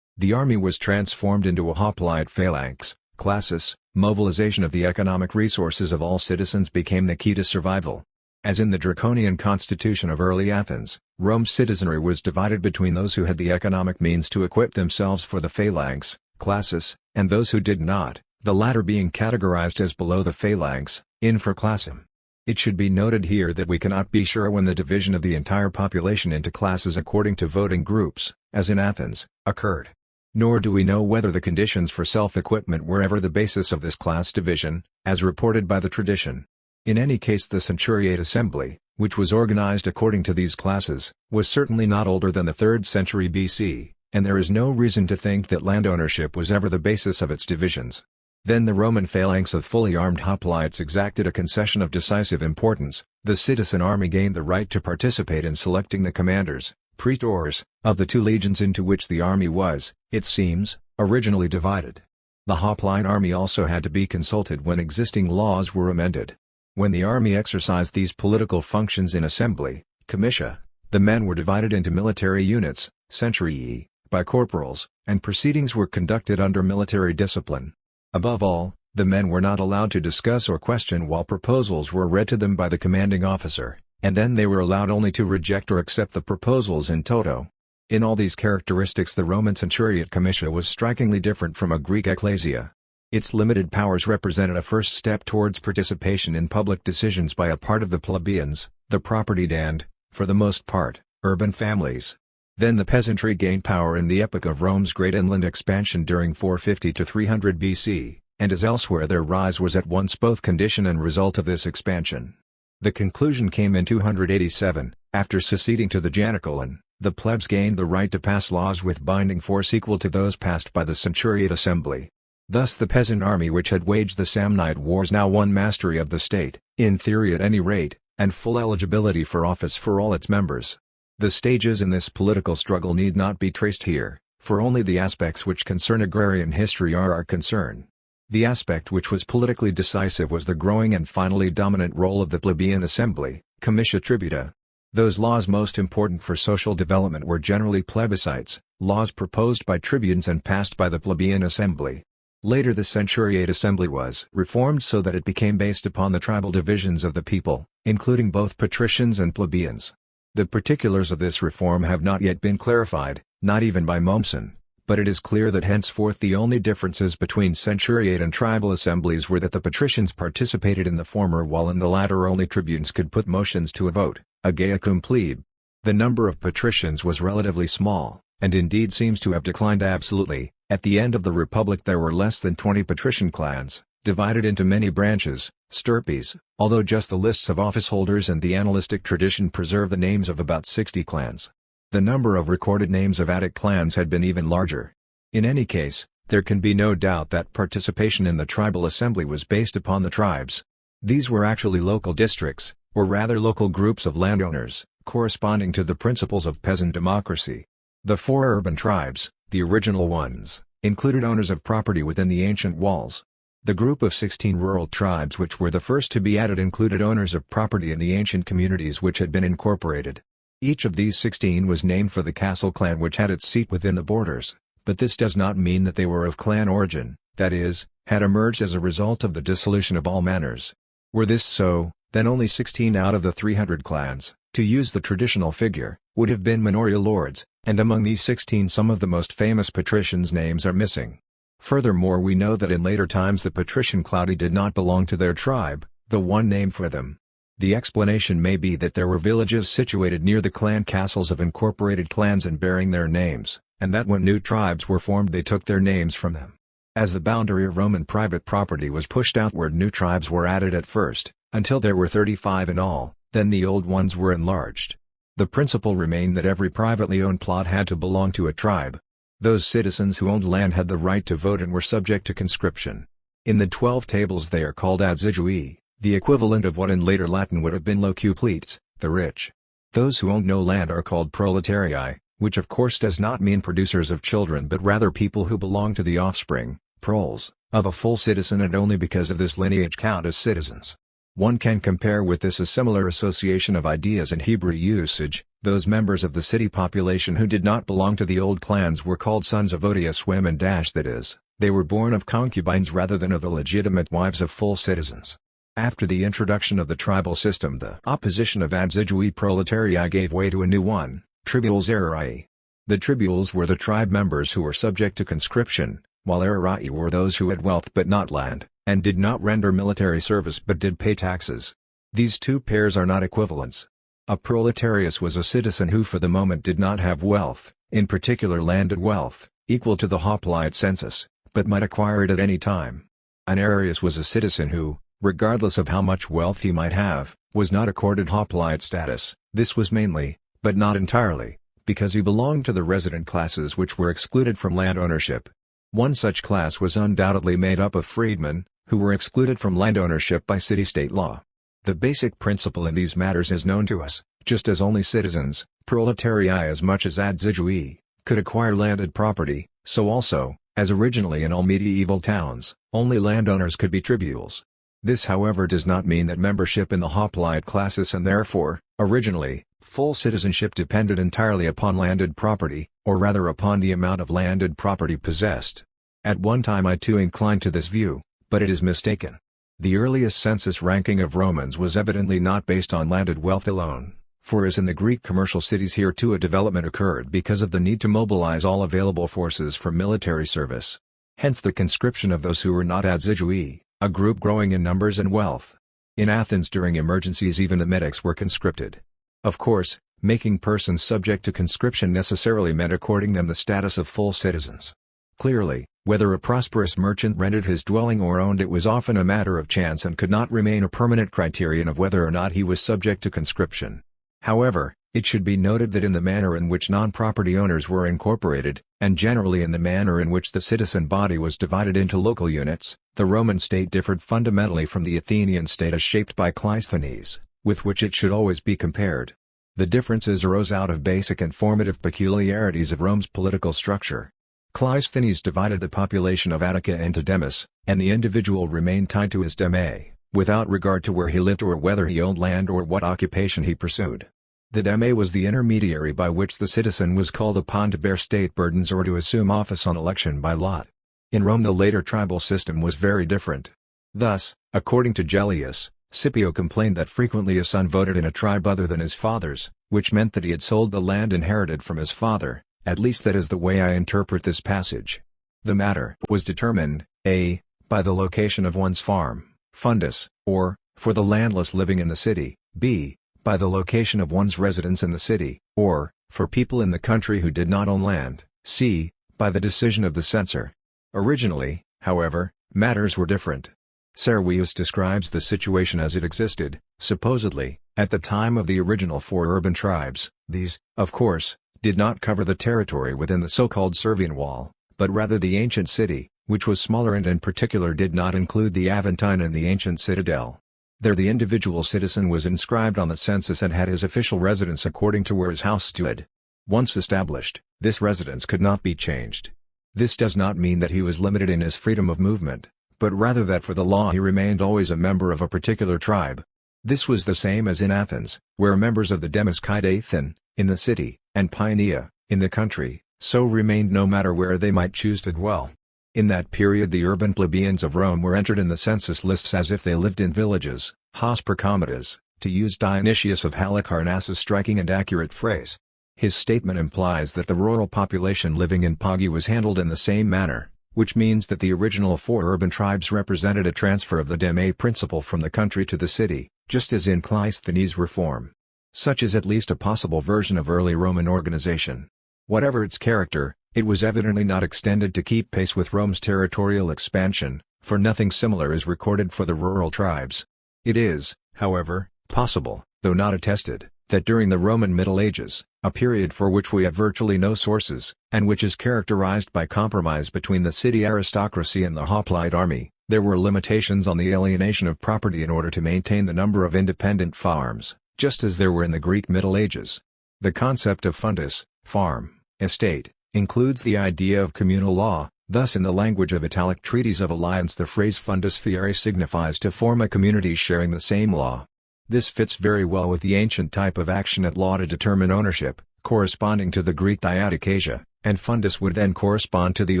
The army was transformed into a hoplite phalanx, classis, mobilization of the economic resources of all citizens became the key to survival. As in the draconian constitution of early Athens, Rome's citizenry was divided between those who had the economic means to equip themselves for the phalanx, classis, and those who did not, the latter being categorized as below the phalanx, infraclassum. It should be noted here that we cannot be sure when the division of the entire population into classes according to voting groups, as in Athens, occurred. Nor do we know whether the conditions for self-equipment were ever the basis of this class division, as reported by the tradition. In any case the centuriate assembly, which was organized according to these classes, was certainly not older than the 3rd century BC, and there is no reason to think that land ownership was ever the basis of its divisions. Then the Roman phalanx of fully armed hoplites exacted a concession of decisive importance. The citizen army gained the right to participate in selecting the commanders, praetors, of the 2 legions into which the army was, it seems, originally divided. The hoplite army also had to be consulted when existing laws were amended. When the army exercised these political functions in assembly, comitia, the men were divided into military units, centurii, by corporals, and proceedings were conducted under military discipline. Above all, the men were not allowed to discuss or question while proposals were read to them by the commanding officer, and then they were allowed only to reject or accept the proposals in toto. In all these characteristics the Roman centuriate comitia was strikingly different from a Greek ecclesia. Its limited powers represented a first step towards participation in public decisions by a part of the plebeians, the propertied and, for the most part, urban families. Then the peasantry gained power in the epoch of Rome's great inland expansion during 450 to 300 BC, and as elsewhere their rise was at once both condition and result of this expansion. The conclusion came in 287, after succeeding to the Janiculum, the plebs gained the right to pass laws with binding force equal to those passed by the centuriate assembly. Thus the peasant army which had waged the Samnite wars now won mastery of the state, in theory at any rate, and full eligibility for office for all its members. The stages in this political struggle need not be traced here, for only the aspects which concern agrarian history are our concern. The aspect which was politically decisive was the growing and finally dominant role of the plebeian assembly, comitia tributa. Those laws most important for social development were generally plebiscites, laws proposed by tribunes and passed by the plebeian assembly. Later the centuriate assembly was reformed so that it became based upon the tribal divisions of the people, including both patricians and plebeians. The particulars of this reform have not yet been clarified, not even by Mommsen, but it is clear that henceforth the only differences between centuriate and tribal assemblies were that the patricians participated in the former while in the latter only tribunes could put motions to a vote, agea cum plebe. The number of patricians was relatively small, and indeed seems to have declined absolutely. At the end of the Republic there were less than 20 patrician clans, divided into many branches, stirpes, although just the lists of office holders and the annalistic tradition preserve the names of about 60 clans. The number of recorded names of Attic clans had been even larger. In any case, there can be no doubt that participation in the tribal assembly was based upon the tribes. These were actually local districts, or rather local groups of landowners, corresponding to the principles of peasant democracy. The 4 urban tribes, the original ones, included owners of property within the ancient walls. The group of 16 rural tribes which were the first to be added included owners of property in the ancient communities which had been incorporated. Each of these 16 was named for the castle clan which had its seat within the borders, but this does not mean that they were of clan origin, that is, had emerged as a result of the dissolution of all manors. Were this so, then only 16 out of the 300 clans, to use the traditional figure, would have been manorial lords, and among these 16 some of the most famous patricians' names are missing. Furthermore we know that in later times the patrician claudi did not belong to their tribe, though one name for them. The explanation may be that there were villages situated near the clan castles of incorporated clans and bearing their names, and that when new tribes were formed they took their names from them. As the boundary of Roman private property was pushed outward, new tribes were added at first, until there were 35 in all, then the old ones were enlarged. The principle remained that every privately owned plot had to belong to a tribe. Those citizens who owned land had the right to vote and were subject to conscription. In the 12 tables they are called adsigui, the equivalent of what in later Latin would have been locupletes, the rich. Those who owned no land are called proletarii, which of course does not mean producers of children but rather people who belong to the offspring, proles, of a full citizen and only because of this lineage count as citizens. One can compare with this a similar association of ideas in Hebrew usage. Those members of the city population who did not belong to the old clans were called sons of odious women. That is, they were born of concubines rather than of the legitimate wives of full citizens. After the introduction of the tribal system, the opposition of adsigui proletarii gave way to a new one, tribules aerii. The tribules were the tribe members who were subject to conscription, while aerii were those who had wealth but not land, and did not render military service but did pay taxes. These two pairs are not equivalents. A proletarius was a citizen who for the moment did not have wealth, in particular landed wealth, equal to the hoplite census, but might acquire it at any time. An aerius was a citizen who, regardless of how much wealth he might have, was not accorded hoplite status. This was mainly, but not entirely, because he belonged to the resident classes which were excluded from land ownership. One such class was undoubtedly made up of freedmen, who were excluded from land ownership by city-state law. The basic principle in these matters is known to us, just as only citizens, proletarii as much as adsigui, could acquire landed property, so also, as originally in all medieval towns, only landowners could be tribules. This however does not mean that membership in the hoplite classes and therefore, originally, full citizenship depended entirely upon landed property, or rather upon the amount of landed property possessed. At one time I too inclined to this view, but it is mistaken. The earliest census ranking of Romans was evidently not based on landed wealth alone, for as in the Greek commercial cities here too a development occurred because of the need to mobilize all available forces for military service. Hence the conscription of those who were not adsigui, a group growing in numbers and wealth. In Athens during emergencies even the metics were conscripted. Of course, making persons subject to conscription necessarily meant according them the status of full citizens. Clearly, whether a prosperous merchant rented his dwelling or owned it was often a matter of chance and could not remain a permanent criterion of whether or not he was subject to conscription. However, it should be noted that in the manner in which non-property owners were incorporated, and generally in the manner in which the citizen body was divided into local units, the Roman state differed fundamentally from the Athenian state as shaped by Cleisthenes, with which it should always be compared. The differences arose out of basic and formative peculiarities of Rome's political structure. Cleisthenes divided the population of Attica into demes, and the individual remained tied to his deme, without regard to where he lived or whether he owned land or what occupation he pursued. The deme was the intermediary by which the citizen was called upon to bear state burdens or to assume office on election by lot. In Rome the later tribal system was very different. Thus, according to Gellius, Scipio complained that frequently a son voted in a tribe other than his father's, which meant that he had sold the land inherited from his father. At least that is the way I interpret this passage. The matter was determined, a. by the location of one's farm, fundus, or, for the landless living in the city, b. by the location of one's residence in the city, or, for people in the country who did not own land, c. by the decision of the censor. Originally, however, matters were different. Servius describes the situation as it existed, supposedly, at the time of the original 4 urban tribes. These, of course, did not cover the territory within the so-called Servian wall, but rather the ancient city, which was smaller and in particular did not include the Aventine and the ancient citadel. There the individual citizen was inscribed on the census and had his official residence according to where his house stood. Once established, this residence could not be changed. This does not mean that he was limited in his freedom of movement, but rather that for the law he remained always a member of a particular tribe. This was the same as in Athens, where members of the demes kaideithen, in the city, and painia, in the country, so remained no matter where they might choose to dwell. In that period the urban plebeians of Rome were entered in the census lists as if they lived in villages, hos per comites, to use Dionysius of Halicarnassus' striking and accurate phrase. His statement implies that the rural population living in Pagi was handled in the same manner, which means that the original 4 urban tribes represented a transfer of the deme principle from the country to the city, just as in Cleisthenes' reform. Such is at least a possible version of early Roman organization. Whatever its character, it was evidently not extended to keep pace with Rome's territorial expansion, for nothing similar is recorded for the rural tribes. It is, however, possible, though not attested, that during the Roman Middle Ages, a period for which we have virtually no sources, and which is characterized by compromise between the city aristocracy and the hoplite army, there were limitations on the alienation of property in order to maintain the number of independent farms, just as there were in the Greek Middle Ages. The concept of fundus, farm, estate, includes the idea of communal law. Thus in the language of Italic treaties of alliance the phrase fundus fieri signifies to form a community sharing the same law. This fits very well with the ancient type of action at law to determine ownership, corresponding to the Greek diadokesia, and fundus would then correspond to the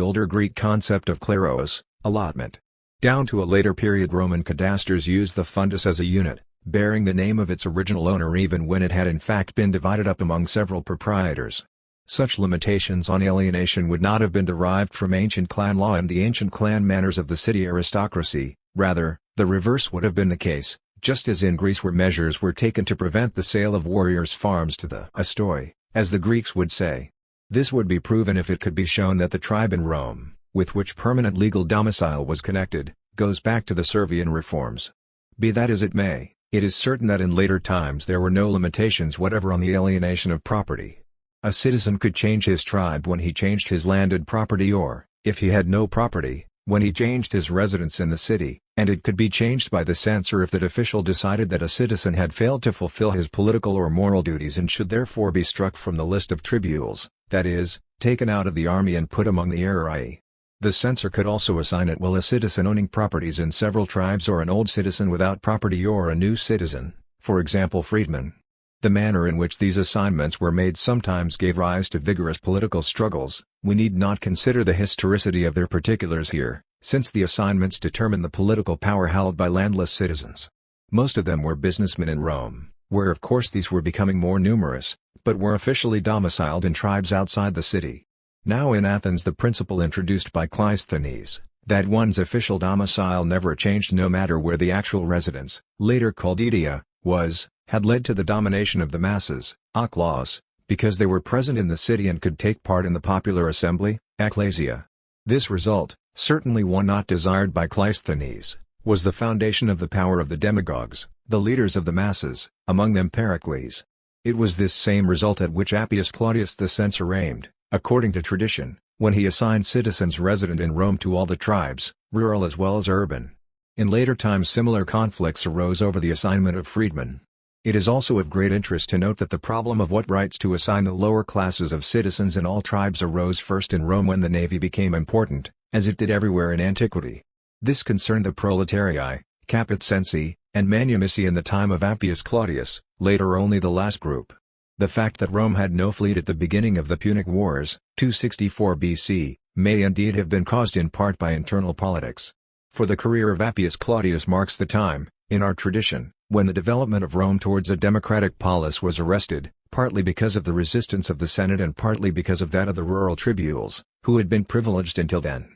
older Greek concept of kleros, allotment. Down to a later period Roman cadasters used the fundus as a unit, bearing the name of its original owner even when it had in fact been divided up among several proprietors. Such limitations on alienation would not have been derived from ancient clan law and the ancient clan manners of the city aristocracy, rather, the reverse would have been the case, just as in Greece where measures were taken to prevent the sale of warriors' farms to the astoi, as the Greeks would say. This would be proven if it could be shown that the tribe in Rome, with which permanent legal domicile was connected, goes back to the Servian reforms. Be that as it may, it is certain that in later times there were no limitations whatever on the alienation of property. A citizen could change his tribe when he changed his landed property or, if he had no property, when he changed his residence in the city, and it could be changed by the censor if that official decided that a citizen had failed to fulfill his political or moral duties and should therefore be struck from the list of tribules, that is, taken out of the army and put among the aerii. The censor could also assign at will a citizen owning properties in several tribes or an old citizen without property or a new citizen, for example freedmen. The manner in which these assignments were made sometimes gave rise to vigorous political struggles. We need not consider the historicity of their particulars here, since the assignments determine the political power held by landless citizens. Most of them were businessmen in Rome, where of course these were becoming more numerous, but were officially domiciled in tribes outside the city. Now in Athens the principle introduced by Cleisthenes, that one's official domicile never changed no matter where the actual residence, later called idia, was, had led to the domination of the masses, aklos, because they were present in the city and could take part in the popular assembly, ecclesia. This result, certainly one not desired by Cleisthenes, was the foundation of the power of the demagogues, the leaders of the masses, among them Pericles. It was this same result at which Appius Claudius the censor aimed, according to tradition, when he assigned citizens resident in Rome to all the tribes, rural as well as urban. In later times similar conflicts arose over the assignment of freedmen. It is also of great interest to note that the problem of what rights to assign the lower classes of citizens in all tribes arose first in Rome when the navy became important, as it did everywhere in antiquity. This concerned the proletarii, caput censi, and manumissi in the time of Appius Claudius, later only the last group. The fact that Rome had no fleet at the beginning of the Punic Wars, 264 BC, may indeed have been caused in part by internal politics. For the career of Appius Claudius marks the time, in our tradition, when the development of Rome towards a democratic polis was arrested, partly because of the resistance of the Senate and partly because of that of the rural tribules, who had been privileged until then.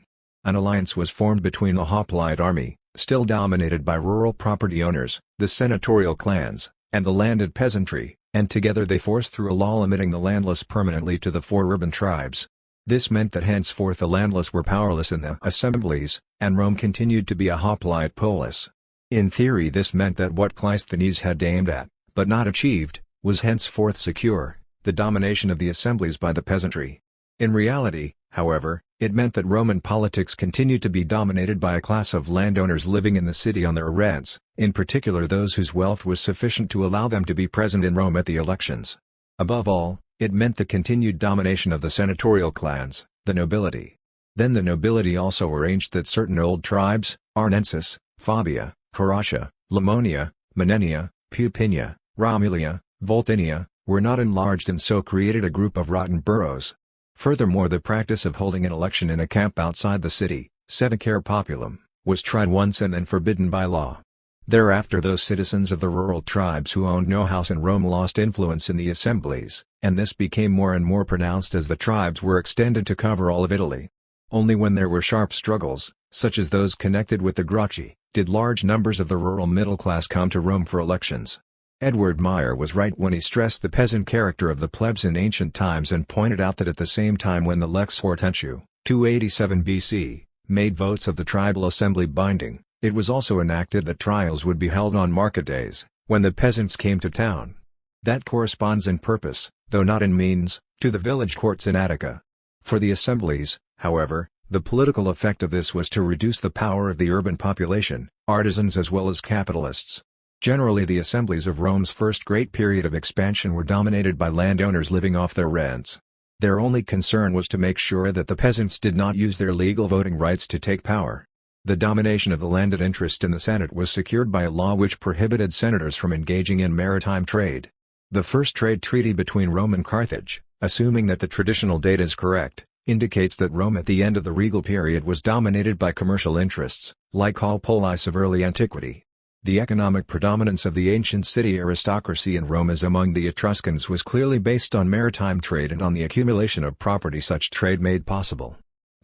An alliance was formed between the hoplite army, still dominated by rural property owners, the senatorial clans, and the landed peasantry, and together they forced through a law limiting the landless permanently to the 4 urban tribes. This meant that henceforth the landless were powerless in the assemblies, and Rome continued to be a hoplite polis. In theory this meant that what Cleisthenes had aimed at, but not achieved, was henceforth secure, the domination of the assemblies by the peasantry. In reality, however, it meant that Roman politics continued to be dominated by a class of landowners living in the city on their rents, in particular those whose wealth was sufficient to allow them to be present in Rome at the elections. Above all, it meant the continued domination of the senatorial clans, the nobility. Then the nobility also arranged that certain old tribes, Arnensis, Fabia, Horatia, Lamonia, Manenia, Pupinia, Romulia, Voltinia, were not enlarged and so created a group of rotten boroughs. Furthermore the practice of holding an election in a camp outside the city, sevincare populum, was tried once and then forbidden by law. Thereafter those citizens of the rural tribes who owned no house in Rome lost influence in the assemblies, and this became more and more pronounced as the tribes were extended to cover all of Italy. Only when there were sharp struggles, such as those connected with the Gracchi, did large numbers of the rural middle class come to Rome for elections. Edward Meyer was right when he stressed the peasant character of the plebs in ancient times and pointed out that at the same time when the Lex Hortensiae, 287 BC, made votes of the tribal assembly binding, it was also enacted that trials would be held on market days, when the peasants came to town. That corresponds in purpose, though not in means, to the village courts in Attica. For the assemblies, however, the political effect of this was to reduce the power of the urban population, artisans as well as capitalists. Generally, the assemblies of Rome's first great period of expansion were dominated by landowners living off their rents. Their only concern was to make sure that the peasants did not use their legal voting rights to take power. The domination of the landed interest in the Senate was secured by a law which prohibited senators from engaging in maritime trade. The first trade treaty between Rome and Carthage, assuming that the traditional date is correct, indicates that Rome at the end of the regal period was dominated by commercial interests, like all polis of early antiquity. The economic predominance of the ancient city aristocracy in Rome as among the Etruscans was clearly based on maritime trade and on the accumulation of property such trade made possible.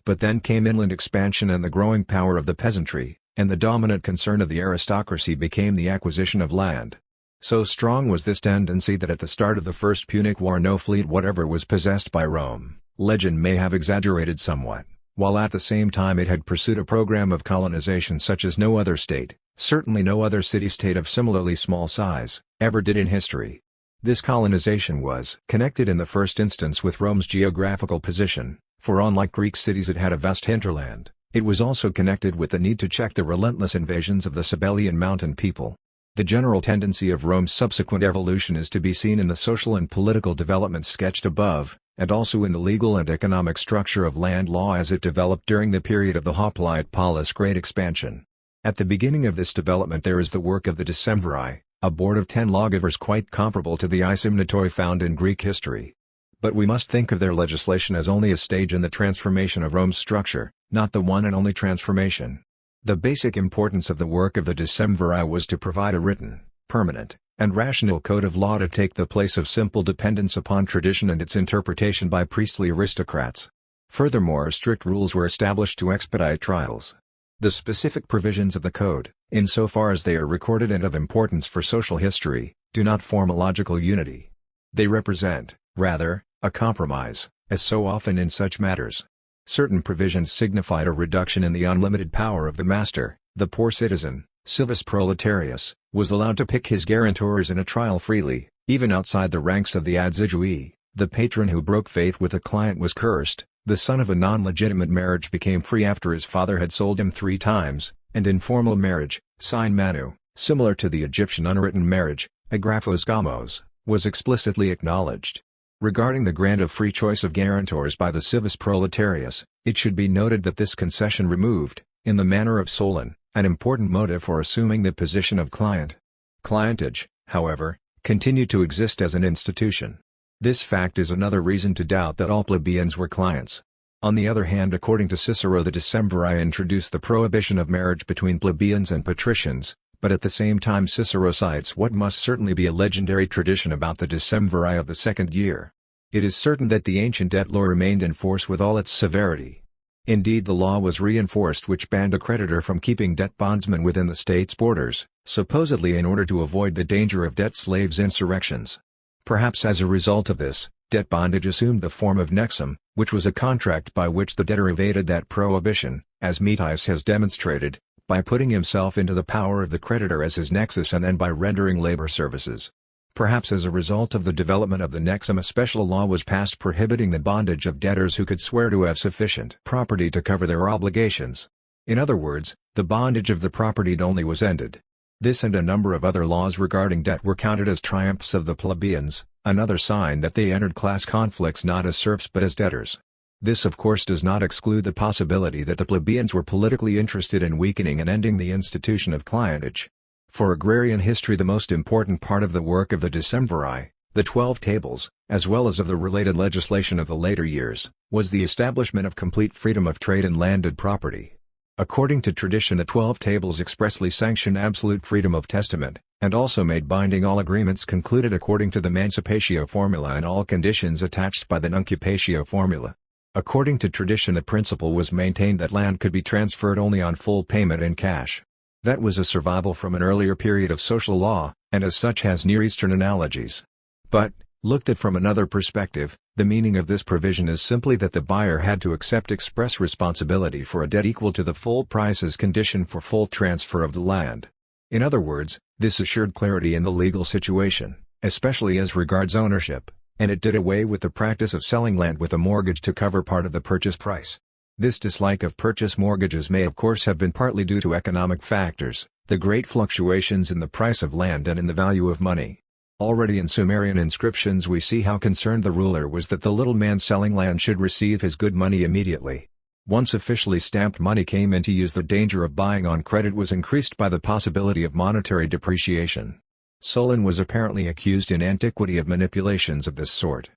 But then came inland expansion and the growing power of the peasantry, and the dominant concern of the aristocracy became the acquisition of land. So strong was this tendency that at the start of the First Punic War no fleet whatever was possessed by Rome. Legend may have exaggerated somewhat, while at the same time it had pursued a program of colonization such as no other state, certainly no other city-state of similarly small size, ever did in history. This colonization was connected in the first instance with Rome's geographical position, for unlike Greek cities it had a vast hinterland. It was also connected with the need to check the relentless invasions of the Sabellian mountain people. The general tendency of Rome's subsequent evolution is to be seen in the social and political developments sketched above, and also in the legal and economic structure of land law as it developed during the period of the Hoplite Polis Great Expansion. At the beginning of this development there is the work of the Decemviri, a board of 10 lawgivers quite comparable to the Asimnatoi found in Greek history. But we must think of their legislation as only a stage in the transformation of Rome's structure, not the one and only transformation. The basic importance of the work of the Decemviri was to provide a written, permanent, and rational code of law to take the place of simple dependence upon tradition and its interpretation by priestly aristocrats. Furthermore, strict rules were established to expedite trials. The specific provisions of the code, insofar as they are recorded and of importance for social history, do not form a logical unity. They represent, rather, a compromise, as so often in such matters. Certain provisions signified a reduction in the unlimited power of the master. The poor citizen, civis proletarius, was allowed to pick his guarantors in a trial freely, even outside the ranks of the assiduii. The patron who broke faith with a client was cursed. The son of a non-legitimate marriage became free after his father had sold him 3 times, and informal marriage, sine manu, similar to the Egyptian unwritten marriage, agraphos gamos, was explicitly acknowledged. Regarding the grant of free choice of guarantors by the civis proletarius, it should be noted that this concession removed, in the manner of Solon, an important motive for assuming the position of client. Clientage, however, continued to exist as an institution. This fact is another reason to doubt that all plebeians were clients. On the other hand, according to Cicero, the Decemviri introduced the prohibition of marriage between plebeians and patricians, but at the same time Cicero cites what must certainly be a legendary tradition about the Decemviri of the second year. It is certain that the ancient debt law remained in force with all its severity. Indeed, the law was reinforced which banned a creditor from keeping debt bondsmen within the state's borders, supposedly in order to avoid the danger of debt slaves' insurrections. Perhaps as a result of this, debt bondage assumed the form of nexum, which was a contract by which the debtor evaded that prohibition, as Metius has demonstrated, by putting himself into the power of the creditor as his nexus and then by rendering labor services. Perhaps as a result of the development of the nexum a special law was passed prohibiting the bondage of debtors who could swear to have sufficient property to cover their obligations. In other words, the bondage of the propertied only was ended. This and a number of other laws regarding debt were counted as triumphs of the plebeians, another sign that they entered class conflicts not as serfs but as debtors. This of course does not exclude the possibility that the plebeians were politically interested in weakening and ending the institution of clientage. For agrarian history the most important part of the work of the Decemviri, the 12 tables, as well as of the related legislation of the later years, was the establishment of complete freedom of trade in landed property. According to tradition the 12 tables expressly sanction absolute freedom of testament, and also made binding all agreements concluded according to the Mancipatio formula and all conditions attached by the Nuncupatio formula. According to tradition the principle was maintained that land could be transferred only on full payment in cash. That was a survival from an earlier period of social law, and as such has Near Eastern analogies. But, looked at from another perspective, the meaning of this provision is simply that the buyer had to accept express responsibility for a debt equal to the full price as condition for full transfer of the land. In other words, this assured clarity in the legal situation, especially as regards ownership, and it did away with the practice of selling land with a mortgage to cover part of the purchase price. This dislike of purchase mortgages may of course have been partly due to economic factors, the great fluctuations in the price of land and in the value of money. Already in Sumerian inscriptions we see how concerned the ruler was that the little man selling land should receive his good money immediately. Once officially stamped money came into use, the danger of buying on credit was increased by the possibility of monetary depreciation. Solon was apparently accused in antiquity of manipulations of this sort.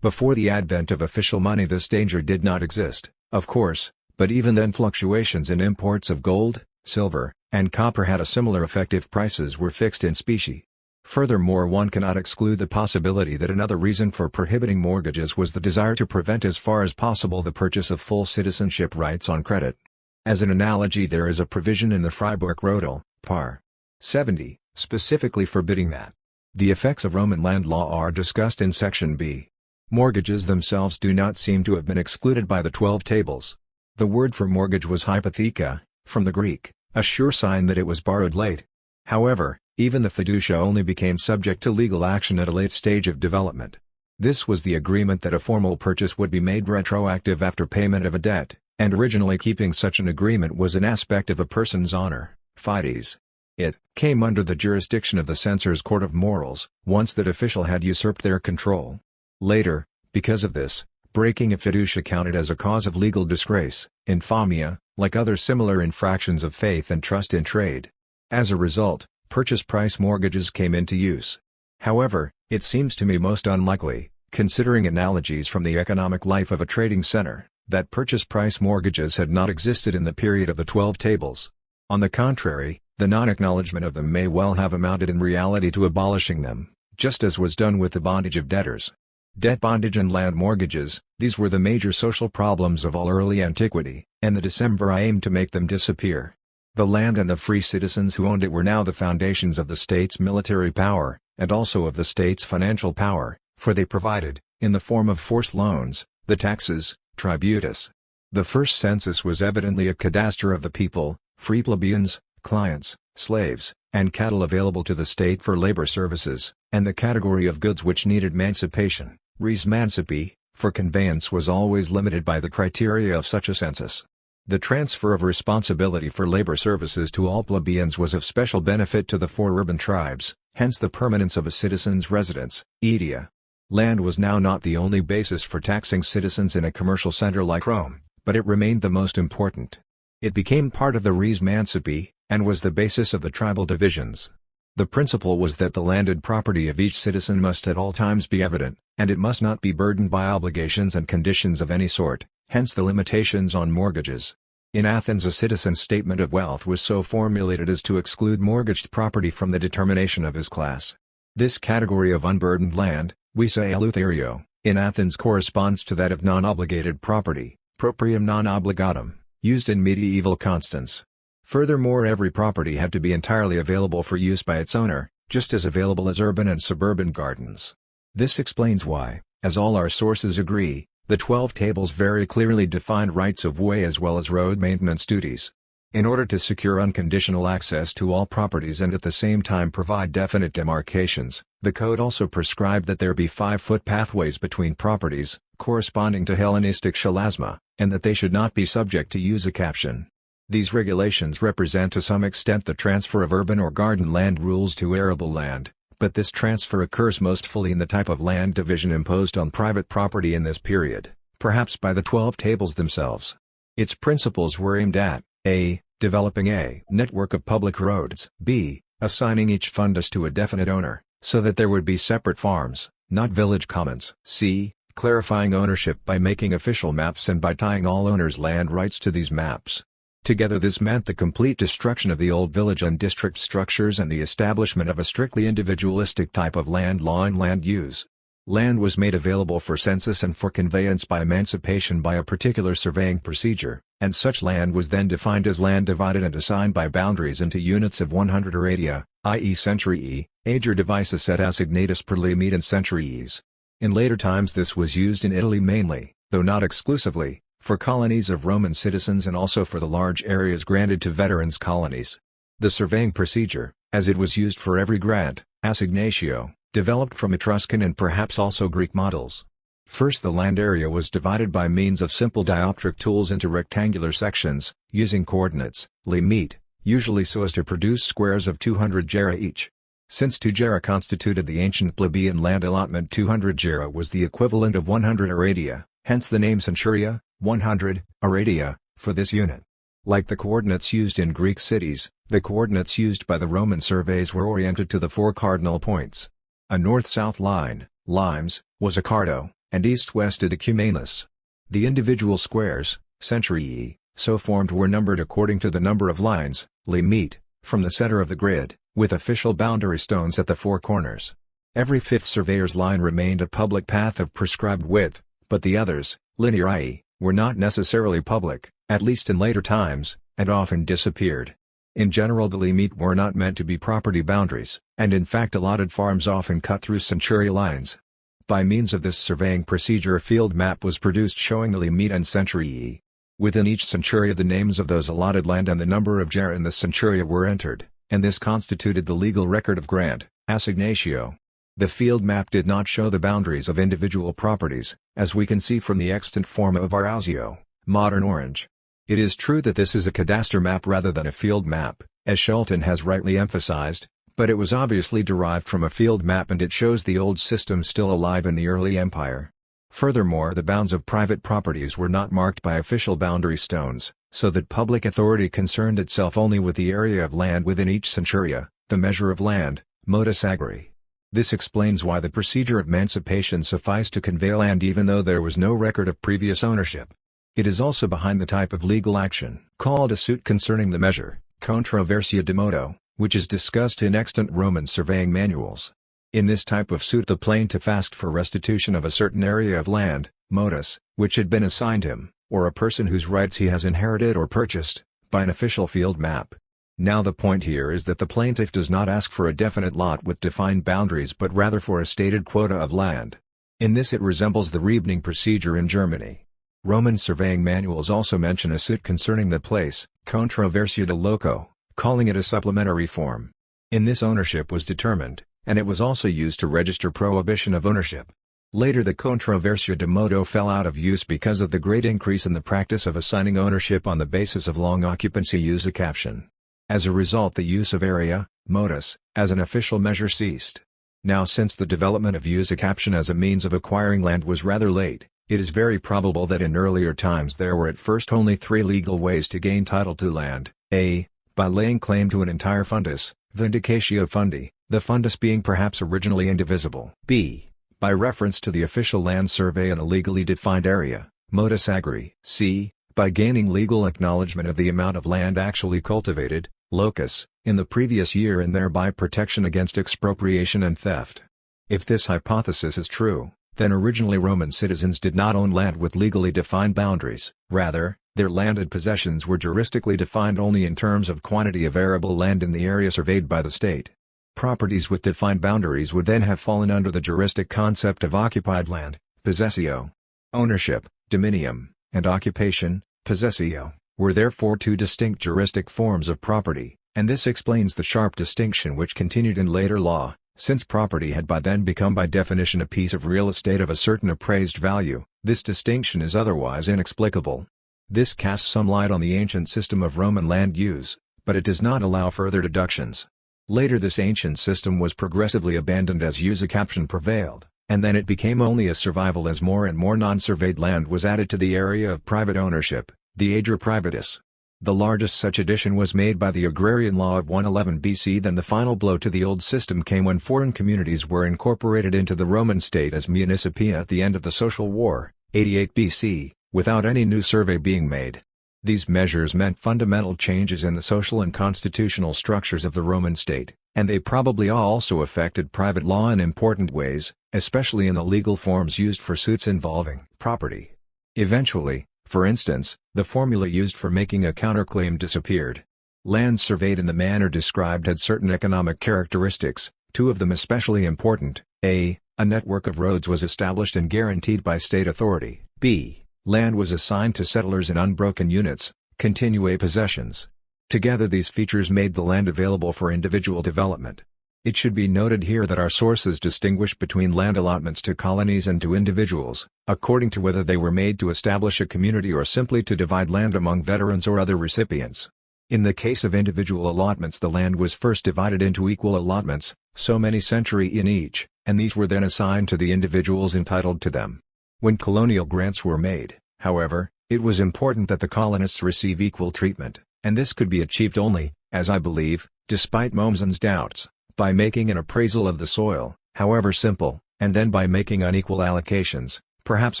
Before the advent of official money this danger did not exist, of course, but even then fluctuations in imports of gold, silver, and copper had a similar effect if prices were fixed in specie. Furthermore, one cannot exclude the possibility that another reason for prohibiting mortgages was the desire to prevent as far as possible the purchase of full citizenship rights on credit. As an analogy, there is a provision in the Freiburg Rodel, par. 70, specifically forbidding that. The effects of Roman land law are discussed in section B. Mortgages themselves do not seem to have been excluded by the 12 tables. The word for mortgage was hypotheca, from the Greek, a sure sign that it was borrowed late. However, even the fiducia only became subject to legal action at a late stage of development. This was the agreement that a formal purchase would be made retroactive after payment of a debt, and originally keeping such an agreement was an aspect of a person's honor, fides. It came under the jurisdiction of the censor's court of morals, once that official had usurped their control. Later, because of this, breaking a fiducia counted as a cause of legal disgrace, infamia, like other similar infractions of faith and trust in trade. As a result, purchase price mortgages came into use. However, it seems to me most unlikely, considering analogies from the economic life of a trading center, that purchase price mortgages had not existed in the period of the 12 tables. On the contrary, the non-acknowledgement of them may well have amounted in reality to abolishing them, just as was done with the bondage of debtors. Debt bondage and land mortgages, these were the major social problems of all early antiquity, and the decemviri aimed to make them disappear. The land and the free citizens who owned it were now the foundations of the state's military power, and also of the state's financial power, for they provided, in the form of forced loans, the taxes, tributus. The first census was evidently a cadastre of the people, free plebeians, clients, slaves, and cattle available to the state for labor services, and the category of goods which needed emancipation, res mancipi, for conveyance was always limited by the criteria of such a census. The transfer of responsibility for labor services to all plebeians was of special benefit to the four urban tribes, hence the permanence of a citizen's residence, edea. Land was now not the only basis for taxing citizens in a commercial center like Rome, but it remained the most important. It became part of the res mancipi, and was the basis of the tribal divisions. The principle was that the landed property of each citizen must at all times be evident, and it must not be burdened by obligations and conditions of any sort, hence the limitations on mortgages. In Athens a citizen's statement of wealth was so formulated as to exclude mortgaged property from the determination of his class. This category of unburdened land, we say eleutherio, in Athens corresponds to that of non-obligated property, proprium non obligatum, used in medieval Constance. Furthermore, every property had to be entirely available for use by its owner, just as available as urban and suburban gardens. This explains why, as all our sources agree, the 12 tables very clearly defined rights of way as well as road maintenance duties. In order to secure unconditional access to all properties and at the same time provide definite demarcations, the code also prescribed that there be 5-foot pathways between properties, corresponding to Hellenistic shalasma, and that they should not be subject to usucapion. These regulations represent to some extent the transfer of urban or garden land rules to arable land, but this transfer occurs most fully in the type of land division imposed on private property in this period, perhaps by the 12 tables themselves. Its principles were aimed at a. Developing a network of public roads, b. Assigning each fundus to a definite owner, so that there would be separate farms, not village commons, c. Clarifying ownership by making official maps and by tying all owners' land rights to these maps. Together this meant the complete destruction of the old village and district structures and the establishment of a strictly individualistic type of land law and land use. Land was made available for census and for conveyance by emancipation by a particular surveying procedure, and such land was then defined as land divided and assigned by boundaries into units of 100 aredia, i.e. centurii, ager divisus et assignatus per limit and centuriis. In later times this was used in Italy mainly, though not exclusively, for colonies of Roman citizens and also for the large areas granted to veterans' colonies. The surveying procedure, as it was used for every grant, assignatio, developed from Etruscan and perhaps also Greek models. First, the land area was divided by means of simple dioptric tools into rectangular sections, using coordinates, limit, usually so as to produce squares of 200 gera each. Since 2 gera constituted the ancient plebeian land allotment, 200 gera was the equivalent of 100 aradia, hence the name centuria, 100, aradia, for this unit. Like the coordinates used in Greek cities, the coordinates used by the Roman surveys were oriented to the 4 cardinal points. A north-south line, limes, was a cardo, and east-west a decumanus. The individual squares, centurii, so formed were numbered according to the number of lines, limit, from the center of the grid, with official boundary stones at the 4 corners. Every 5th surveyor's line remained a public path of prescribed width, but the others, linearii, were not necessarily public, at least in later times, and often disappeared. In general, the limit were not meant to be property boundaries, and in fact allotted farms often cut through centuria lines. By means of this surveying procedure a field map was produced showing the limit and centurii. Within each centuria the names of those allotted land and the number of gera in the centuria were entered, and this constituted the legal record of grant, assignatio. The field map did not show the boundaries of individual properties, as we can see from the extant form of Arausio, modern Orange. It is true that this is a cadastre map rather than a field map, as Shelton has rightly emphasized, but it was obviously derived from a field map and it shows the old system still alive in the early empire. Furthermore, the bounds of private properties were not marked by official boundary stones, so that public authority concerned itself only with the area of land within each centuria, the measure of land, modus agri. This explains why the procedure of emancipation sufficed to convey land even though there was no record of previous ownership. It is also behind the type of legal action called a suit concerning the measure, controversia de modo, which is discussed in extant Roman surveying manuals. In this type of suit the plaintiff asked for restitution of a certain area of land, modus, which had been assigned him, or a person whose rights he has inherited or purchased, by an official field map. Now the point here is that the plaintiff does not ask for a definite lot with defined boundaries but rather for a stated quota of land. In this it resembles the Rebning procedure in Germany. Roman surveying manuals also mention a suit concerning the place, controversia de loco, calling it a supplementary form. In this ownership was determined, and it was also used to register prohibition of ownership. Later the controversia de modo fell out of use because of the great increase in the practice of assigning ownership on the basis of long occupancy use caption. As a result the use of area, modus, as an official measure ceased. Now since the development of use caption as a means of acquiring land was rather late, it is very probable that in earlier times there were at first only 3 legal ways to gain title to land: a. By laying claim to an entire fundus, vindicatio fundi, the fundus being perhaps originally indivisible; b. By reference to the official land survey in a legally defined area, modus agri; c. By gaining legal acknowledgement of the amount of land actually cultivated, locus, in the previous year and thereby protection against expropriation and theft. If this hypothesis is true, then originally Roman citizens did not own land with legally defined boundaries, rather, their landed possessions were juristically defined only in terms of quantity of arable land in the area surveyed by the state. Properties with defined boundaries would then have fallen under the juristic concept of occupied land, possessio. Ownership, dominium, and occupation, possessio, were therefore 2 distinct juristic forms of property, and this explains the sharp distinction which continued in later law. Since property had by then become by definition a piece of real estate of a certain appraised value, this distinction is otherwise inexplicable. This casts some light on the ancient system of Roman land use, but it does not allow further deductions. Later this ancient system was progressively abandoned as use caption prevailed, and then it became only a survival as more and more non-surveyed land was added to the area of private ownership, the ager privatus. The largest such addition was made by the Agrarian law of 111 BC. Then the final blow to the old system came when foreign communities were incorporated into the Roman state as municipia at the end of the Social War, 88 BC, without any new survey being made. These measures meant fundamental changes in the social and constitutional structures of the Roman state, and they probably also affected private law in important ways, especially in the legal forms used for suits involving property. Eventually, For instance, the formula used for making a counterclaim disappeared. Land surveyed in the manner described had certain economic characteristics, two of them especially important. A network of roads was established and guaranteed by state authority. B. Land was assigned to settlers in unbroken units, continue possessions. Together these features made the land available for individual development. It should be noted here that our sources distinguish between land allotments to colonies and to individuals, according to whether they were made to establish a community or simply to divide land among veterans or other recipients. In the case of individual allotments, the land was first divided into equal allotments, so many century in each, and these were then assigned to the individuals entitled to them. When colonial grants were made, however, it was important that the colonists receive equal treatment, and this could be achieved only, as I believe, despite Mommsen's doubts, by making an appraisal of the soil, however simple, and then by making unequal allocations, perhaps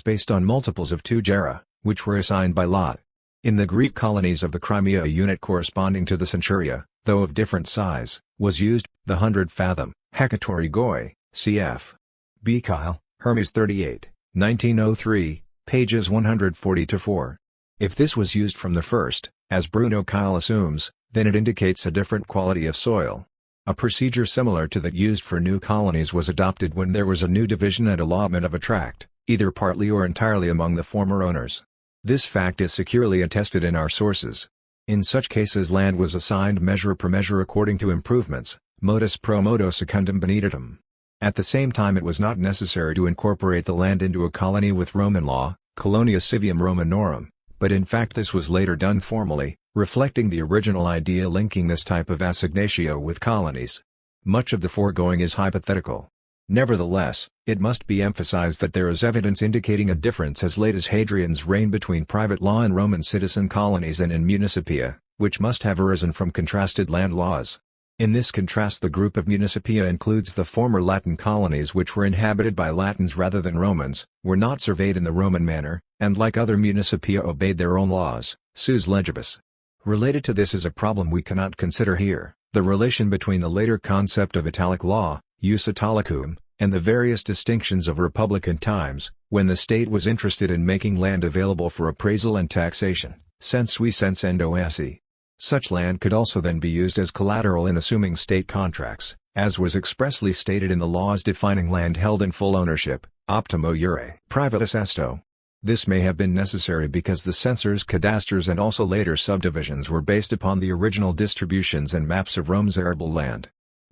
based on multiples of 2 gera, which were assigned by lot. In the Greek colonies of the Crimea, a unit corresponding to the centuria, though of different size, was used, the 100-fathom, hecatori goi, cf. B. Kyle, Hermes 38, 1903, pages 140-4. If this was used from the first, as Bruno Kyle assumes, then it indicates a different quality of soil. A procedure similar to that used for new colonies was adopted when there was a new division and allotment of a tract, either partly or entirely among the former owners. This fact is securely attested in our sources. In such cases land was assigned measure per measure according to improvements, modus pro modo secundum bonitatum. At the same time, it was not necessary to incorporate the land into a colony with Roman law, colonia civium Romanorum, but in fact this was later done formally, reflecting the original idea linking this type of assignatio with colonies. Much of the foregoing is hypothetical. Nevertheless, it must be emphasized that there is evidence indicating a difference as late as Hadrian's reign between private law in Roman citizen colonies and in municipia, which must have arisen from contrasted land laws. In this contrast, the group of municipia includes the former Latin colonies, which were inhabited by Latins rather than Romans, were not surveyed in the Roman manner, and like other municipia obeyed their own laws, sus legibus. Related to this is a problem we cannot consider here, the relation between the later concept of Italic law, jus Italicum, and the various distinctions of republican times, when the state was interested in making land available for appraisal and taxation, sensui sensendo esse. Such land could also then be used as collateral in assuming state contracts, as was expressly stated in the laws defining land held in full ownership, optimo jure privatus esto. This may have been necessary because the censors, cadasters and also later subdivisions were based upon the original distributions and maps of Rome's arable land.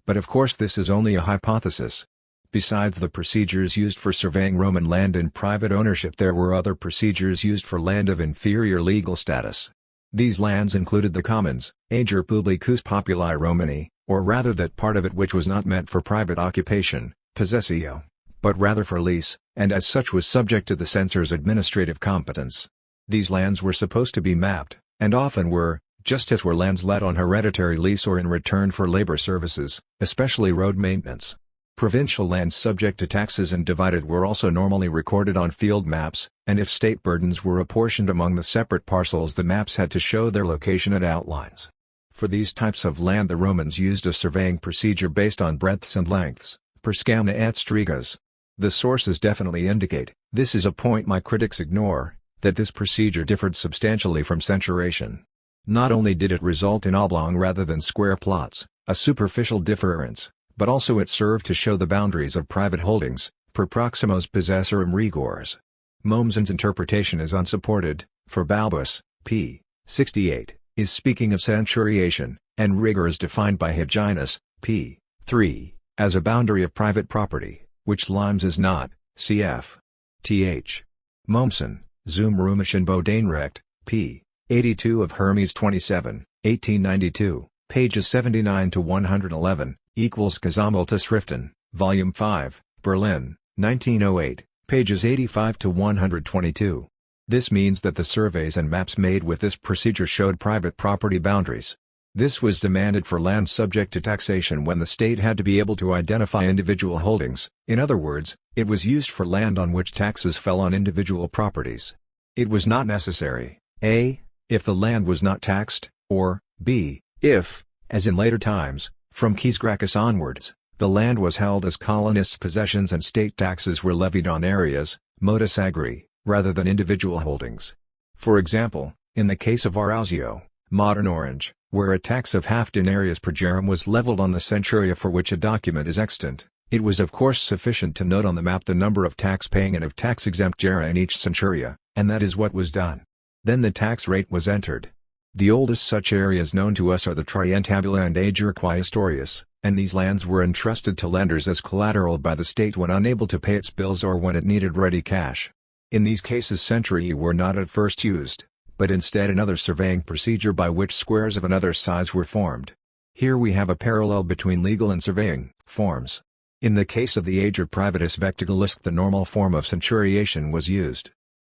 But of course this is only a hypothesis. Besides the procedures used for surveying Roman land in private ownership, there were other procedures used for land of inferior legal status. These lands included the commons, ager publicus populi Romani, or rather that part of it which was not meant for private occupation, possessio, but rather for lease, and as such was subject to the censor's administrative competence. These lands were supposed to be mapped, and often were, just as were lands let on hereditary lease or in return for labor services, especially road maintenance. Provincial lands subject to taxes and divided were also normally recorded on field maps, and if state burdens were apportioned among the separate parcels, the maps had to show their location and outlines. For these types of land the Romans used a surveying procedure based on breadths and lengths, per scamna et strigas. The sources definitely indicate, this is a point my critics ignore, that this procedure differed substantially from centuration. Not only did it result in oblong rather than square plots, a superficial difference, but also it served to show the boundaries of private holdings, per proximos possessorum rigors. Mommsen's interpretation is unsupported, for Balbus, p. 68, is speaking of centuriation, and rigor is defined by Hyginus, p. 3, as a boundary of private property, which Limes is not, cf. Th. Mommsen, zum römischen Bodenrecht, p. 82 of Hermes 27, 1892, pages 79-111, equals Gesammelte Volume 5, Berlin, 1908, pages 85-122. This means that the surveys and maps made with this procedure showed private property boundaries. This was demanded for land subject to taxation when the state had to be able to identify individual holdings, in other words, it was used for land on which taxes fell on individual properties. It was not necessary, a. if the land was not taxed, or, b. if, as in later times, from Quis Gracchus onwards, the land was held as colonists' possessions and state taxes were levied on areas, modus agri, rather than individual holdings. For example, in the case of Arausio, modern Orange, where a tax of half denarius per gerum was leveled on the centuria for which a document is extant, it was of course sufficient to note on the map the number of tax-paying and of tax-exempt gera in each centuria, and that is what was done. Then the tax rate was entered. The oldest such areas known to us are the Trientabula and Ager Quaestorius, and these lands were entrusted to lenders as collateral by the state when unable to pay its bills or when it needed ready cash. In these cases centurii were not at first used, but instead another surveying procedure by which squares of another size were formed. Here we have a parallel between legal and surveying forms. In the case of the Ager Privatus Vectigalisc the normal form of centuriation was used.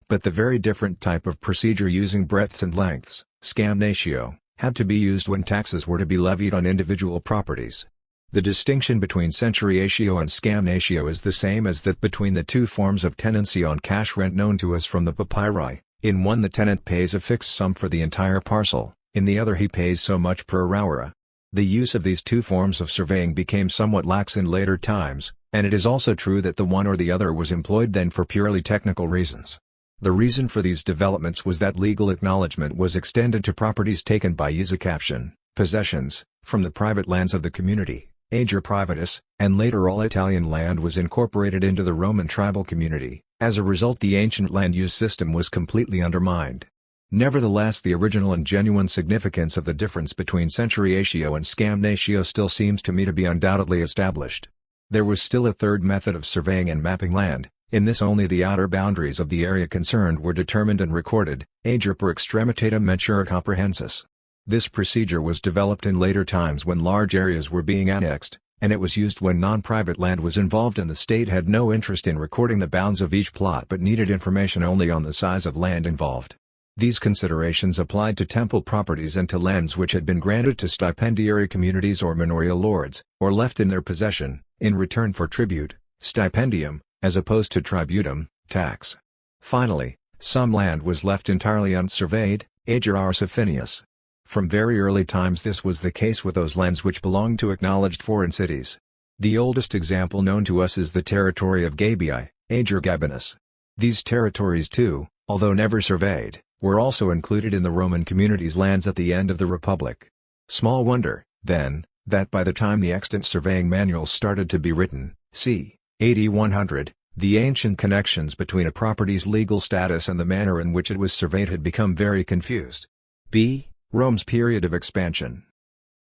But the very different type of procedure using breadths and lengths, scamnatio, had to be used when taxes were to be levied on individual properties. The distinction between centuriatio and scamnatio is the same as that between the two forms of tenancy on cash rent known to us from the papyri. In one the tenant pays a fixed sum for the entire parcel, in the other he pays so much per auraura. The use of these two forms of surveying became somewhat lax in later times, and it is also true that the one or the other was employed then for purely technical reasons. The reason for these developments was that legal acknowledgement was extended to properties taken by usucaption, possessions, from the private lands of the community, Ager Privatus, and later all Italian land was incorporated into the Roman tribal community. As a result the ancient land use system was completely undermined. Nevertheless the original and genuine significance of the difference between centuriatio and scamnatio still seems to me to be undoubtedly established. There was still a third method of surveying and mapping land. In this only the outer boundaries of the area concerned were determined and recorded, ager per extremitatem mentura comprehensus. This procedure was developed in later times when large areas were being annexed, and it was used when non-private land was involved and the state had no interest in recording the bounds of each plot but needed information only on the size of land involved. These considerations applied to temple properties and to lands which had been granted to stipendiary communities or manorial lords, or left in their possession, in return for tribute, stipendium, as opposed to tributum, tax. Finally, some land was left entirely unsurveyed, ager ars affinius. From very early times this was the case with those lands which belonged to acknowledged foreign cities. The oldest example known to us is the territory of Gabii, ager Gabinus. These territories too, although never surveyed, were also included in the Roman communities' lands at the end of the Republic. Small wonder, then, that by the time the extant surveying manuals started to be written, c. AD 100, the ancient connections between a property's legal status and the manner in which it was surveyed had become very confused. b. Rome's period of expansion.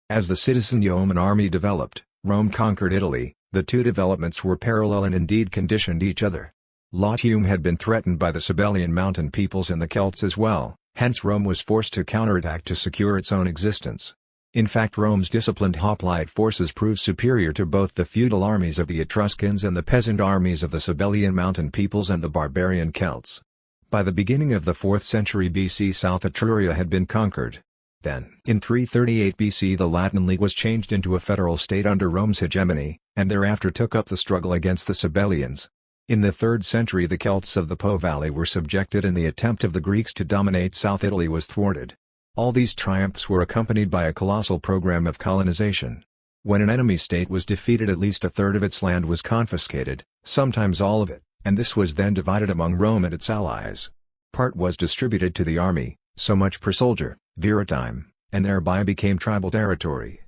As the citizen yeoman army developed, Rome conquered Italy. The two developments were parallel and indeed conditioned each other. Latium had been threatened by the Sabellian mountain peoples and the Celts as well, hence Rome was forced to counterattack to secure its own existence. In fact Rome's disciplined hoplite forces proved superior to both the feudal armies of the Etruscans and the peasant armies of the Sabellian mountain peoples and the barbarian Celts. By the beginning of the 4th century BC South Etruria had been conquered. Then, in 338 BC the Latin League was changed into a federal state under Rome's hegemony, and thereafter took up the struggle against the Sabellians. In the 3rd century the Celts of the Po Valley were subjected and the attempt of the Greeks to dominate South Italy was thwarted. All these triumphs were accompanied by a colossal program of colonization. When an enemy state was defeated at least a third of its land was confiscated, sometimes all of it, and this was then divided among Rome and its allies. Part was distributed to the army, so much per soldier, viratime, and thereby became tribal territory.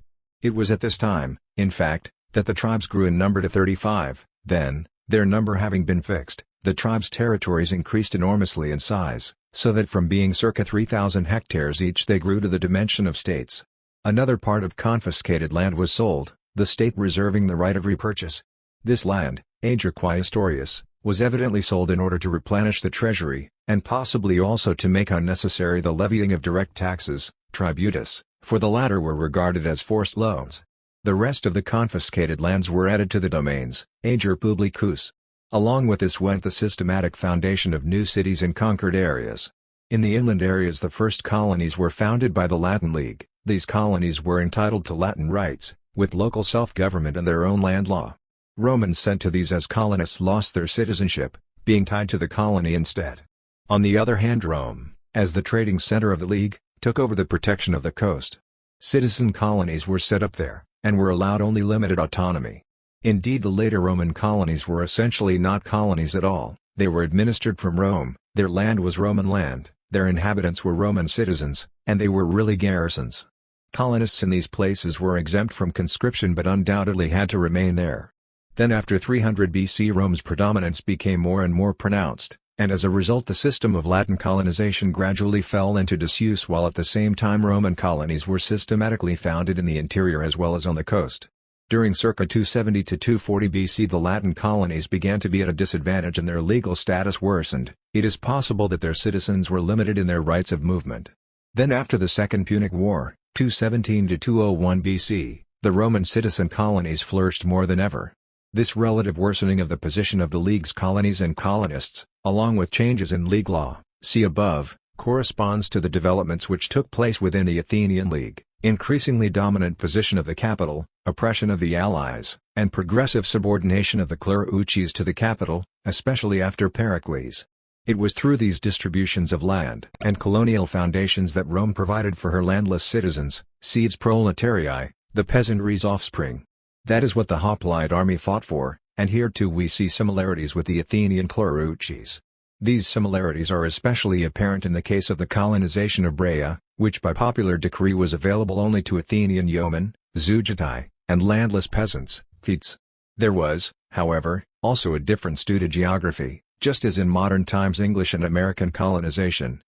It was at this time, in fact, that the tribes grew in number to 35, then, their number having been fixed, the tribes' territories increased enormously in size, so that from being circa 3,000 hectares each they grew to the dimension of states. Another part of confiscated land was sold, the state reserving the right of repurchase. This land, ager quaestorius, was evidently sold in order to replenish the treasury, and possibly also to make unnecessary the levying of direct taxes, tributus, for the latter were regarded as forced loans. The rest of the confiscated lands were added to the domains, ager publicus. Along with this went the systematic foundation of new cities in conquered areas. In the inland areas the first colonies were founded by the Latin League. These colonies were entitled to Latin rights, with local self-government and their own land law. Romans sent to these as colonists lost their citizenship, being tied to the colony instead. On the other hand Rome, as the trading center of the League, took over the protection of the coast. Citizen colonies were set up there, and were allowed only limited autonomy. Indeed the later Roman colonies were essentially not colonies at all, they were administered from Rome, their land was Roman land, Their inhabitants were Roman citizens, and they were really garrisons. Colonists in these places were exempt from conscription but undoubtedly had to remain there. Then after 300 BC Rome's predominance became more and more pronounced, and as a result the system of Latin colonization gradually fell into disuse while at the same time Roman colonies were systematically founded in the interior as well as on the coast. During circa 270 to 240 BC the Latin colonies began to be at a disadvantage and their legal status worsened. It is possible that their citizens were limited in their rights of movement. Then after the Second Punic War, 217 to 201 BC, the Roman citizen colonies flourished more than ever. This relative worsening of the position of the League's colonies and colonists, along with changes in league law, see above, corresponds to the developments which took place within the Athenian League, increasingly dominant position of the capital, oppression of the allies, and progressive subordination of the cleruches to the capital, especially after Pericles. It was through these distributions of land and colonial foundations that Rome provided for her landless citizens, seeds proletarii, the peasantry's offspring. That is what the hoplite army fought for, and here too we see similarities with the Athenian cleruches. These similarities are especially apparent in the case of the colonization of Brea, which by popular decree was available only to Athenian yeomen, zeugatai, and landless peasants, thetes. There was, however, also a difference due to geography, just as in modern times English and American colonization,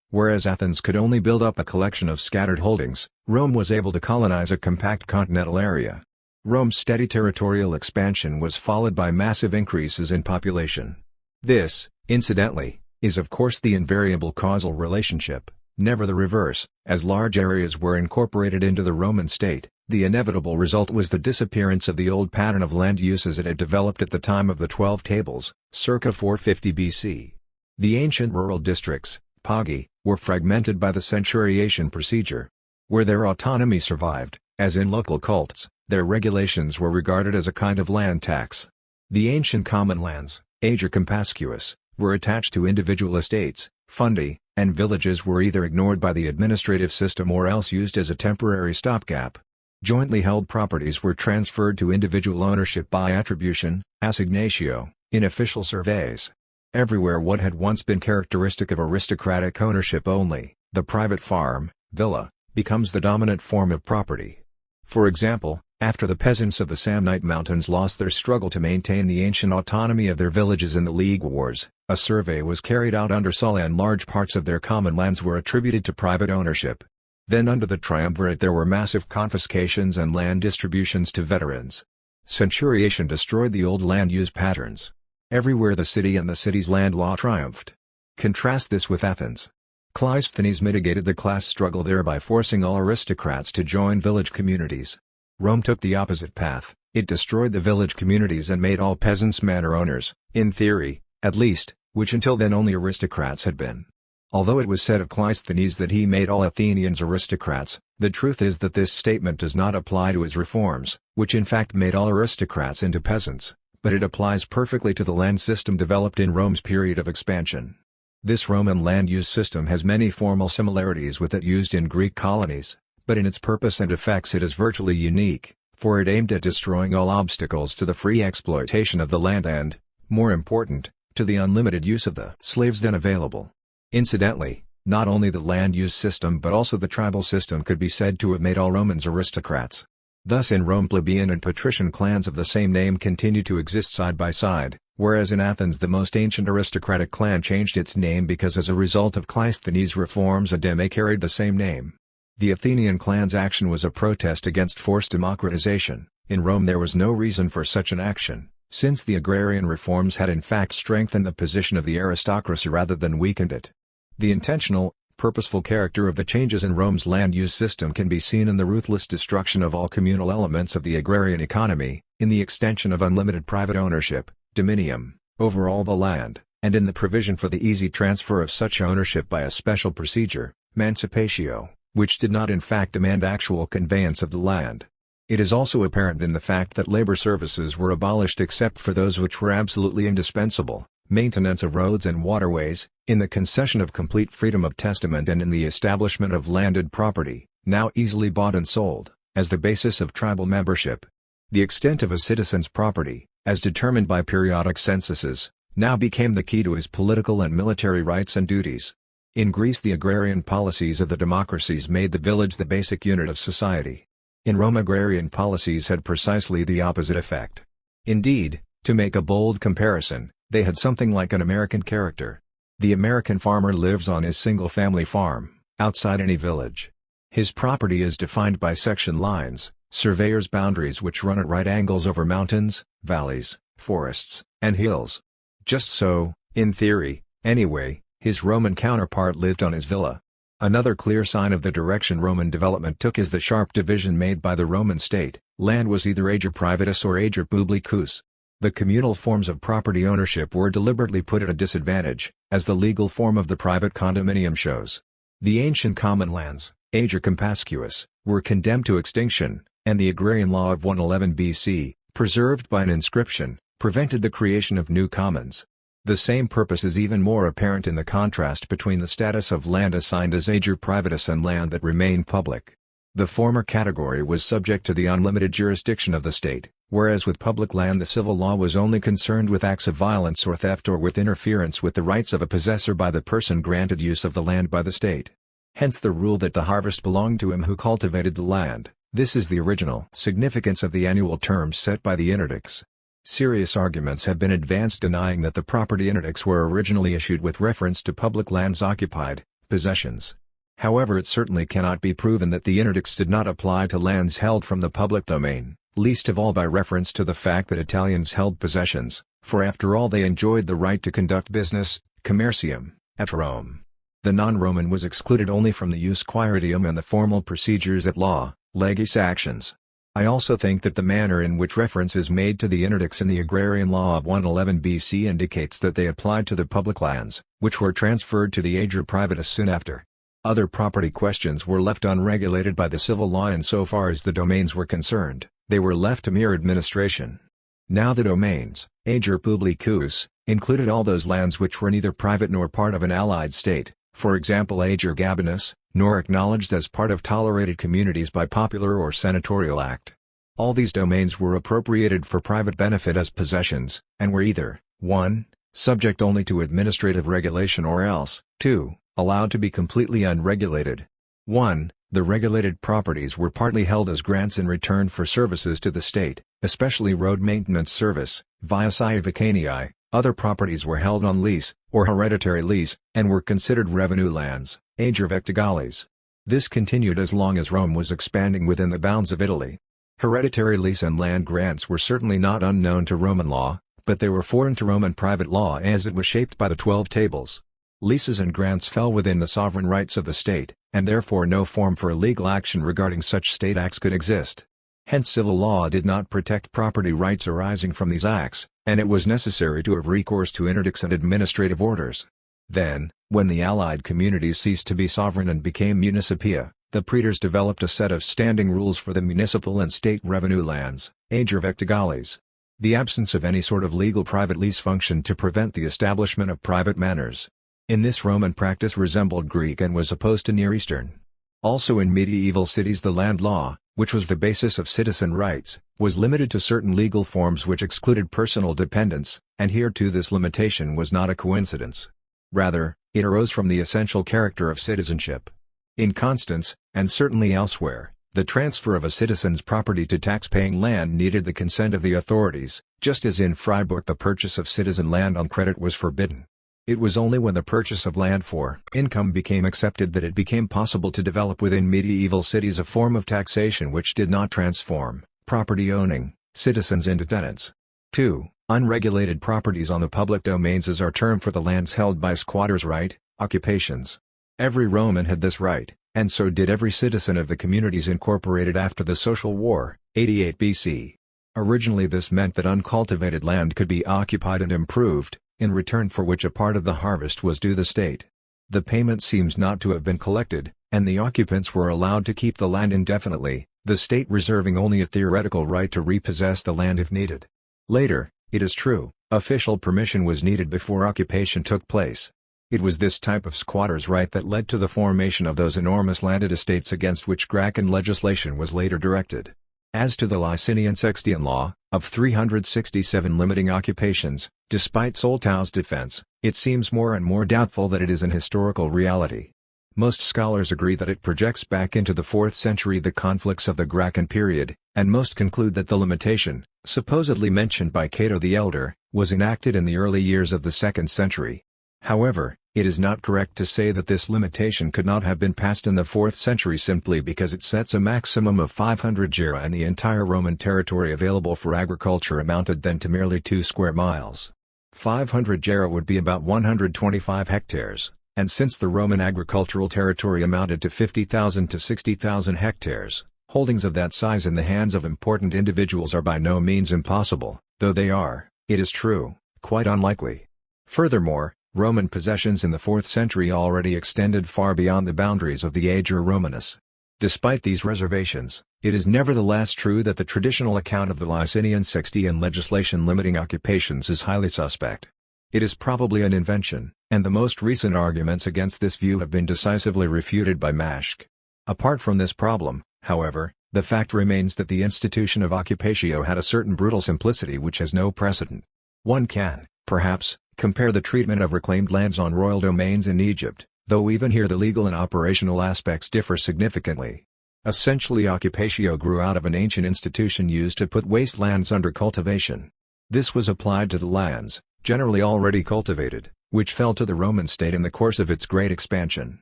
whereas Athens could only build up a collection of scattered holdings, Rome was able to colonize a compact continental area. Rome's steady territorial expansion was followed by massive increases in population. This, incidentally, is of course the invariable causal relationship, never the reverse. As large areas were incorporated into the Roman state, the inevitable result was the disappearance of the old pattern of land use as it had developed at the time of the 12 Tables, circa 450 BC. The ancient rural districts, pagi, were fragmented by the centuriation procedure. Where their autonomy survived, as in local cults, their regulations were regarded as a kind of land tax. The ancient common lands, ager compascuous, were attached to individual estates, fundi, and villages were either ignored by the administrative system or else used as a temporary stopgap. Jointly held properties were transferred to individual ownership by attribution, assignatio, in official surveys. Everywhere what had once been characteristic of aristocratic ownership only, the private farm, villa, becomes the dominant form of property. For example, after the peasants of the Samnite Mountains lost their struggle to maintain the ancient autonomy of their villages in the League Wars, a survey was carried out under Sulla and large parts of their common lands were attributed to private ownership. Then under the Triumvirate there were massive confiscations and land distributions to veterans. Centuriation destroyed the old land use patterns. Everywhere the city and the city's land law triumphed. Contrast this with Athens. Cleisthenes mitigated the class struggle there by forcing all aristocrats to join village communities. Rome took the opposite path, it destroyed the village communities and made all peasants manor owners, in theory, at least, which until then only aristocrats had been. Although it was said of Cleisthenes that he made all Athenians aristocrats, the truth is that this statement does not apply to his reforms, which in fact made all aristocrats into peasants, but it applies perfectly to the land system developed in Rome's period of expansion. This Roman land use system has many formal similarities with that used in Greek colonies, but in its purpose and effects it is virtually unique, for it aimed at destroying all obstacles to the free exploitation of the land and, more important, to the unlimited use of the slaves then available. Incidentally, not only the land use system but also the tribal system could be said to have made all Romans aristocrats. Thus in Rome plebeian and patrician clans of the same name continued to exist side by side, whereas in Athens the most ancient aristocratic clan changed its name because as a result of Cleisthenes' reforms a deme carried the same name. The Athenian clan's action was a protest against forced democratization. In Rome there was no reason for such an action, since the agrarian reforms had in fact strengthened the position of the aristocracy rather than weakened it. The intentional, purposeful character of the changes in Rome's land use system can be seen in the ruthless destruction of all communal elements of the agrarian economy, in the extension of unlimited private ownership, dominium, over all the land, and in the provision for the easy transfer of such ownership by a special procedure, mancipatio, which did not in fact demand actual conveyance of the land. It is also apparent in the fact that labor services were abolished except for those which were absolutely indispensable, maintenance of roads and waterways, in the concession of complete freedom of testament and in the establishment of landed property, now easily bought and sold, as the basis of tribal membership. The extent of a citizen's property, as determined by periodic censuses, now became the key to his political and military rights and duties. In Greece, the agrarian policies of the democracies made the village the basic unit of society. In Rome, agrarian policies had precisely the opposite effect. Indeed, to make a bold comparison, they had something like an American character. The American farmer lives on his single-family farm, outside any village. His property is defined by section lines, surveyor's boundaries which run at right angles over mountains, valleys, forests, and hills. Just so, in theory, anyway, his Roman counterpart lived on his villa. Another clear sign of the direction Roman development took is the sharp division made by the Roman state. Land was either ager privatus or ager publicus. The communal forms of property ownership were deliberately put at a disadvantage, as the legal form of the private condominium shows. The ancient common lands, ager compascuus, were condemned to extinction, and the agrarian law of 111 BC, preserved by an inscription, prevented the creation of new commons. The same purpose is even more apparent in the contrast between the status of land assigned as ager privatus and land that remained public. The former category was subject to the unlimited jurisdiction of the state, whereas with public land the civil law was only concerned with acts of violence or theft or with interference with the rights of a possessor by the person granted use of the land by the state. Hence the rule that the harvest belonged to him who cultivated the land. This is the original significance of the annual terms set by the interdicts. Serious arguments have been advanced denying that the property interdicts were originally issued with reference to public lands occupied, possessions. However, it certainly cannot be proven that the interdicts did not apply to lands held from the public domain, least of all by reference to the fact that Italians held possessions, for after all they enjoyed the right to conduct business, commercium, at Rome. The non-Roman was excluded only from the jus quaeritium and the formal procedures at law, legis actions. I also think that the manner in which reference is made to the interdicts in the agrarian law of 111 BC indicates that they applied to the public lands, which were transferred to the ager privatus soon after. Other property questions were left unregulated by the civil law insofar as the domains were concerned, they were left to mere administration. Now the domains, ager publicus, included all those lands which were neither private nor part of an allied state, for example ager gabinus, nor acknowledged as part of tolerated communities by popular or senatorial act. All these domains were appropriated for private benefit as possessions, and were either 1. Subject only to administrative regulation or else 2. Allowed to be completely unregulated. 1. The regulated properties were partly held as grants in return for services to the state, especially road maintenance service, viae vicanii. Other properties were held on lease, or hereditary lease, and were considered revenue lands, ager vectigales. This continued as long as Rome was expanding within the bounds of Italy. Hereditary lease and land grants were certainly not unknown to Roman law, but they were foreign to Roman private law as it was shaped by the 12 tables. Leases and grants fell within the sovereign rights of the state, and therefore no form for legal action regarding such state acts could exist. Hence civil law did not protect property rights arising from these acts, and it was necessary to have recourse to interdicts and administrative orders. Then, when the allied communities ceased to be sovereign and became municipia, the praetors developed a set of standing rules for the municipal and state revenue lands, ager vectigales. The absence of any sort of legal private lease functioned to prevent the establishment of private manors. In this Roman practice resembled Greek and was opposed to Near Eastern. Also in medieval cities the land law, which was the basis of citizen rights, was limited to certain legal forms which excluded personal dependence, and here too this limitation was not a coincidence. Rather, it arose from the essential character of citizenship. In Constance, and certainly elsewhere, the transfer of a citizen's property to tax-paying land needed the consent of the authorities, just as in Freiburg the purchase of citizen land on credit was forbidden. It was only when the purchase of land for income became accepted that it became possible to develop within medieval cities a form of taxation which did not transform property-owning citizens into tenants. 2. Unregulated properties on the public domains is our term for the lands held by squatters' right, occupations. Every Roman had this right, and so did every citizen of the communities incorporated after the Social War, 88 BC. Originally this meant that uncultivated land could be occupied and improved, in return for which a part of the harvest was due the state. The payment seems not to have been collected, and the occupants were allowed to keep the land indefinitely, the state reserving only a theoretical right to repossess the land if needed. Later, it is true, official permission was needed before occupation took place. It was this type of squatter's right that led to the formation of those enormous landed estates against which Gracchan legislation was later directed. As to the Licinian Sextian law, of 367 limiting occupations, despite Soltau's defense, it seems more and more doubtful that it is an historical reality. Most scholars agree that it projects back into the 4th century the conflicts of the Gracchi period, and most conclude that the limitation, supposedly mentioned by Cato the Elder, was enacted in the early years of the 2nd century. However, it is not correct to say that this limitation could not have been passed in the 4th century simply because it sets a maximum of 500 gera and the entire Roman territory available for agriculture amounted then to merely 2 square miles. 500 gera would be about 125 hectares, and since the Roman agricultural territory amounted to 50,000 to 60,000 hectares, holdings of that size in the hands of important individuals are by no means impossible, though they are, it is true, quite unlikely. Furthermore, Roman possessions in the 4th century already extended far beyond the boundaries of the Ager Romanus. Despite these reservations, it is nevertheless true that the traditional account of the Licinian Sextian legislation limiting occupations is highly suspect. It is probably an invention, and the most recent arguments against this view have been decisively refuted by Maschke. Apart from this problem, however, the fact remains that the institution of occupatio had a certain brutal simplicity which has no precedent. One can, perhaps, compare the treatment of reclaimed lands on royal domains in Egypt, though even here the legal and operational aspects differ significantly. Essentially occupatio grew out of an ancient institution used to put wastelands under cultivation. This was applied to the lands, generally already cultivated, which fell to the Roman state in the course of its great expansion.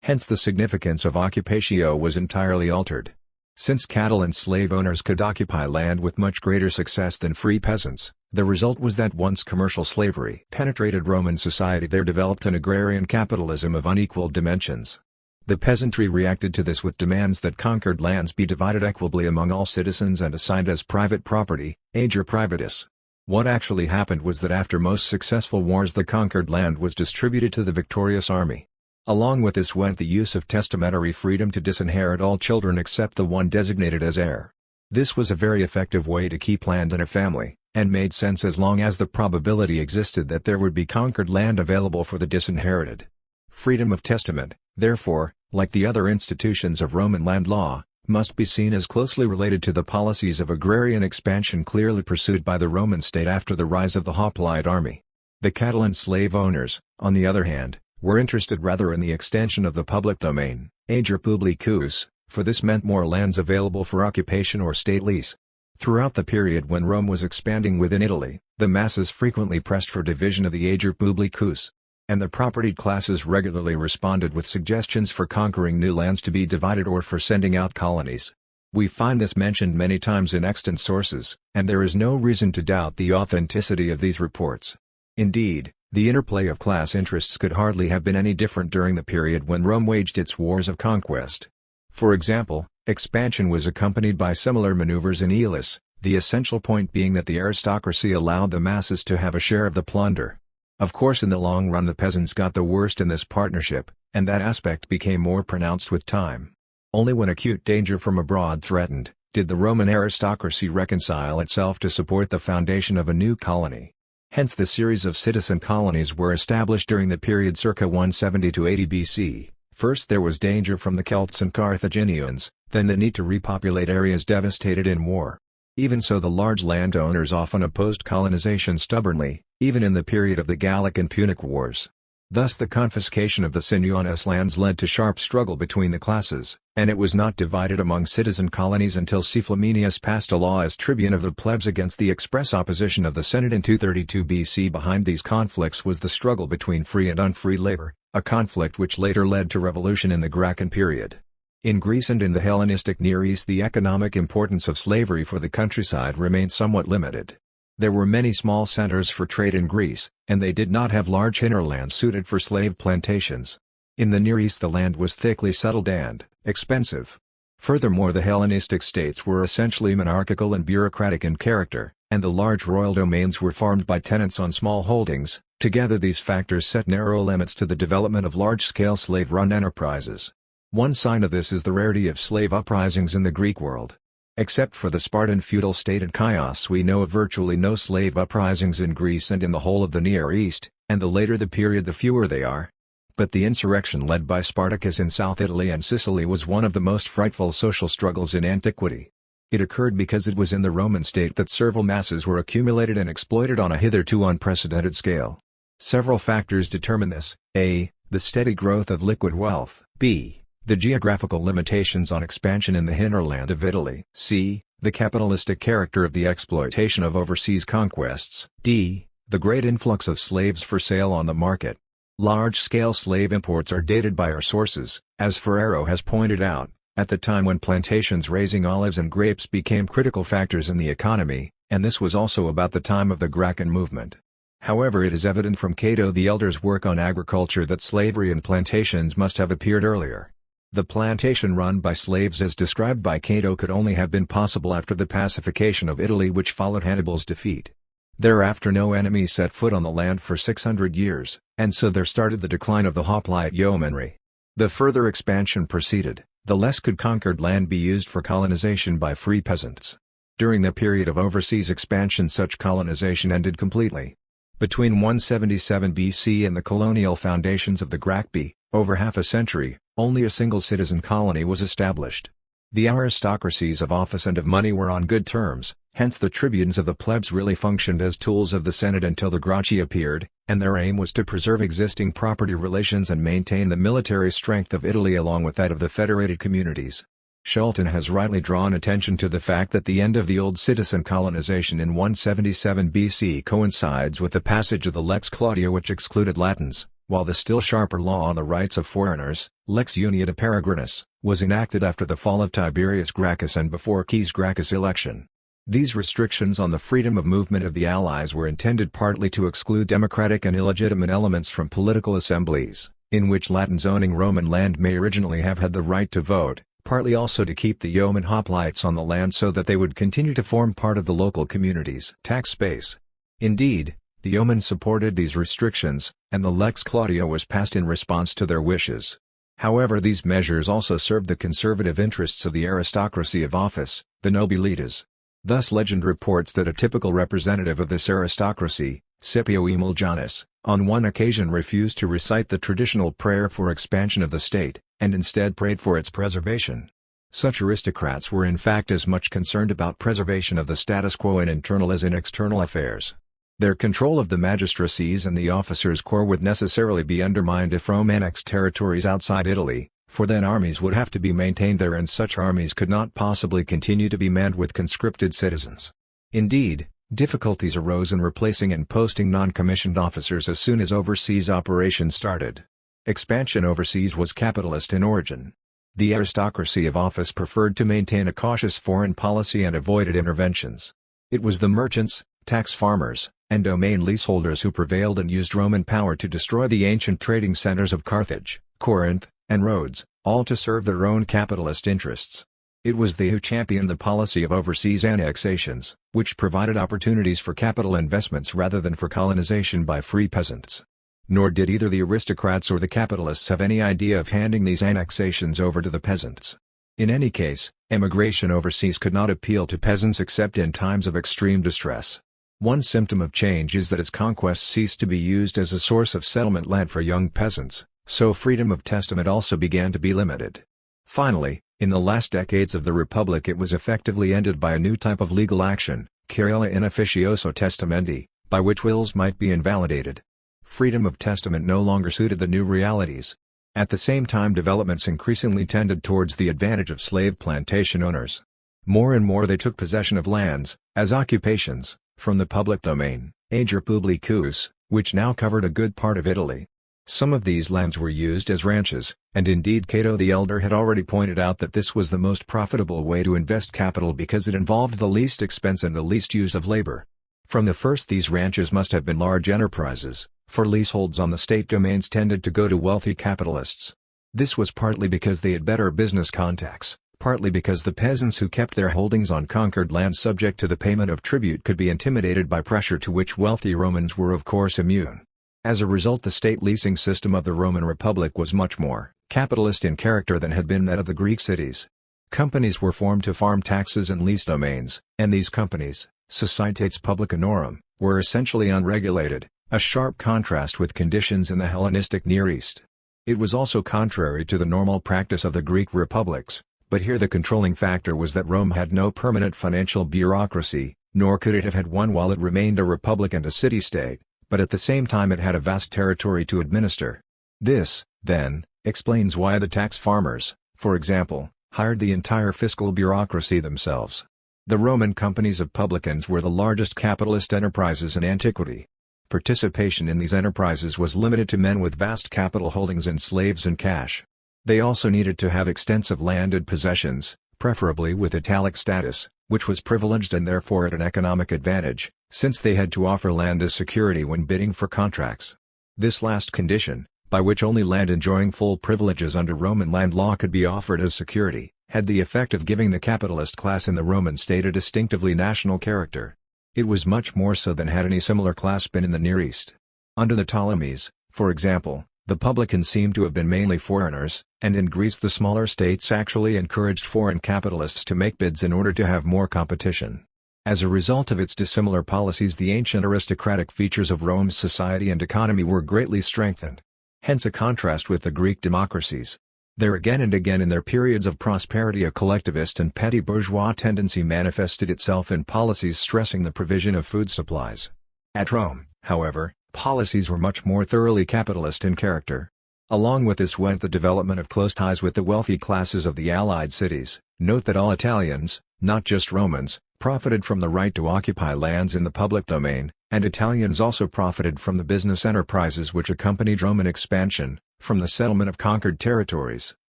Hence the significance of occupatio was entirely altered. Since cattle and slave owners could occupy land with much greater success than free peasants, the result was that once commercial slavery penetrated Roman society there developed an agrarian capitalism of unequal dimensions. The peasantry reacted to this with demands that conquered lands be divided equably among all citizens and assigned as private property, ager privatus. What actually happened was that after most successful wars the conquered land was distributed to the victorious army. Along with this went the use of testamentary freedom to disinherit all children except the one designated as heir. This was a very effective way to keep land in a family, and made sense as long as the probability existed that there would be conquered land available for the disinherited. Freedom of testament, therefore, like the other institutions of Roman land law, must be seen as closely related to the policies of agrarian expansion clearly pursued by the Roman state after the rise of the hoplite army. The cattle and slave owners, on the other hand, were interested rather in the extension of the public domain, ager publicus, for this meant more lands available for occupation or state lease. Throughout the period when Rome was expanding within Italy, the masses frequently pressed for division of the ager publicus, and the propertied classes regularly responded with suggestions for conquering new lands to be divided or for sending out colonies. We find this mentioned many times in extant sources, and there is no reason to doubt the authenticity of these reports. Indeed, the interplay of class interests could hardly have been any different during the period when Rome waged its wars of conquest. For example, expansion was accompanied by similar maneuvers in Elis, the essential point being that the aristocracy allowed the masses to have a share of the plunder. Of course in the long run the peasants got the worst in this partnership, and that aspect became more pronounced with time. Only when acute danger from abroad threatened, did the Roman aristocracy reconcile itself to support the foundation of a new colony. Hence the series of citizen colonies were established during the period circa 170 to 80 BC. First there was danger from the Celts and Carthaginians, then the need to repopulate areas devastated in war. Even so the large landowners often opposed colonization stubbornly, even in the period of the Gallic and Punic Wars. Thus the confiscation of the Cinioness lands led to sharp struggle between the classes, and it was not divided among citizen colonies until C. Flaminius passed a law as tribune of the plebs against the express opposition of the Senate in 232 BC. Behind these conflicts was the struggle between free and unfree labor, a conflict which later led to revolution in the Gracchi period. In Greece and in the Hellenistic Near East the economic importance of slavery for the countryside remained somewhat limited. There were many small centers for trade in Greece, and they did not have large hinterlands suited for slave plantations. In the Near East the land was thickly settled and expensive. Furthermore the Hellenistic states were essentially monarchical and bureaucratic in character, and the large royal domains were farmed by tenants on small holdings. Together these factors set narrow limits to the development of large-scale slave-run enterprises. One sign of this is the rarity of slave uprisings in the Greek world. Except for the Spartan feudal state at Chios we know of virtually no slave uprisings in Greece and in the whole of the Near East, and the later the period the fewer they are. But the insurrection led by Spartacus in South Italy and Sicily was one of the most frightful social struggles in antiquity. It occurred because it was in the Roman state that servile masses were accumulated and exploited on a hitherto unprecedented scale. Several factors determine this: a. The steady growth of liquid wealth, b. The geographical limitations on expansion in the hinterland of Italy, c. The capitalistic character of the exploitation of overseas conquests, d. The great influx of slaves for sale on the market. Large-scale slave imports are dated by our sources, as Ferrero has pointed out, at the time when plantations raising olives and grapes became critical factors in the economy, and this was also about the time of the Gracchan movement. However, it is evident from Cato the Elder's work on agriculture that slavery and plantations must have appeared earlier. The plantation run by slaves as described by Cato could only have been possible after the pacification of Italy which followed Hannibal's defeat. Thereafter no enemy set foot on the land for 600 years, and so there started the decline of the hoplite yeomanry. The further expansion proceeded, the less could conquered land be used for colonization by free peasants. During the period of overseas expansion such colonization ended completely. Between 177 BC and the colonial foundations of the Gracchi, over half a century, only a single citizen colony was established. The aristocracies of office and of money were on good terms, hence the tribunes of the plebs really functioned as tools of the Senate until the Gracchi appeared, and their aim was to preserve existing property relations and maintain the military strength of Italy along with that of the federated communities. Schulten has rightly drawn attention to the fact that the end of the old citizen colonization in 177 BC coincides with the passage of the Lex Claudia which excluded Latins, while the still sharper law on the rights of foreigners, Lex Unia de Peregrinus, was enacted after the fall of Tiberius Gracchus and before Caius Gracchus' election. These restrictions on the freedom of movement of the Allies were intended partly to exclude democratic and illegitimate elements from political assemblies, in which Latins owning Roman land may originally have had the right to vote, partly also to keep the yeoman hoplites on the land so that they would continue to form part of the local community's tax base. Indeed, the yeomen supported these restrictions, and the Lex Claudia was passed in response to their wishes. However, these measures also served the conservative interests of the aristocracy of office, the nobilitas. Thus legend reports that a typical representative of this aristocracy, Scipio Aemilianus, on one occasion refused to recite the traditional prayer for expansion of the state, and instead prayed for its preservation. Such aristocrats were in fact as much concerned about preservation of the status quo in internal as in external affairs. Their control of the magistracies and the officers' corps would necessarily be undermined if Rome annexed territories outside Italy, for then armies would have to be maintained there and such armies could not possibly continue to be manned with conscripted citizens. Indeed, difficulties arose in replacing and posting non-commissioned officers as soon as overseas operations started. Expansion overseas was capitalist in origin. The aristocracy of office preferred to maintain a cautious foreign policy and avoided interventions. It was the merchants, tax farmers, and domain leaseholders who prevailed and used Roman power to destroy the ancient trading centers of Carthage, Corinth, and Rhodes, all to serve their own capitalist interests. It was they who championed the policy of overseas annexations, which provided opportunities for capital investments rather than for colonization by free peasants. Nor did either the aristocrats or the capitalists have any idea of handing these annexations over to the peasants. In any case, emigration overseas could not appeal to peasants except in times of extreme distress. One symptom of change is that its conquest ceased to be used as a source of settlement land for young peasants, so freedom of testament also began to be limited. Finally, in the last decades of the Republic it was effectively ended by a new type of legal action, querela in officioso testamenti, by which wills might be invalidated. Freedom of testament no longer suited the new realities. At the same time developments increasingly tended towards the advantage of slave plantation owners. More and more they took possession of lands, as occupations, from the public domain, ager publicus, which now covered a good part of Italy. Some of these lands were used as ranches, and indeed Cato the Elder had already pointed out that this was the most profitable way to invest capital because it involved the least expense and the least use of labor. From the first these ranches must have been large enterprises, for leaseholds on the state domains tended to go to wealthy capitalists. This was partly because they had better business contacts, partly because the peasants who kept their holdings on conquered land subject to the payment of tribute could be intimidated by pressure to which wealthy Romans were of course immune. As a result the state leasing system of the Roman Republic was much more capitalist in character than had been that of the Greek cities. Companies were formed to farm taxes and lease domains, and these companies, societates publicanorum, were essentially unregulated, a sharp contrast with conditions in the Hellenistic Near East. It was also contrary to the normal practice of the Greek republics, But here the controlling factor was that Rome had no permanent financial bureaucracy, nor could it have had one while it remained a republic and a city-state, but at the same time it had a vast territory to administer. This, then, explains why the tax farmers, for example, hired the entire fiscal bureaucracy themselves. The Roman companies of publicans were the largest capitalist enterprises in antiquity. Participation in these enterprises was limited to men with vast capital holdings in slaves and cash. They also needed to have extensive landed possessions, preferably with italic status, which was privileged and therefore at an economic advantage, since they had to offer land as security when bidding for contracts. This last condition, by which only land enjoying full privileges under Roman land law could be offered as security, had the effect of giving the capitalist class in the Roman state a distinctively national character. It was much more so than had any similar class been in the Near East. Under the Ptolemies, for example, the publicans seem to have been mainly foreigners, and in Greece the smaller states actually encouraged foreign capitalists to make bids in order to have more competition. As a result of its dissimilar policies, the ancient aristocratic features of Rome's society and economy were greatly strengthened. Hence a contrast with the Greek democracies. There again and again in their periods of prosperity a collectivist and petty bourgeois tendency manifested itself in policies stressing the provision of food supplies. At Rome, however, policies were much more thoroughly capitalist in character. Along with this went the development of close ties with the wealthy classes of the allied cities. Note that all Italians, not just Romans, profited from the right to occupy lands in the public domain, and Italians also profited from the business enterprises which accompanied Roman expansion, from the settlement of conquered territories,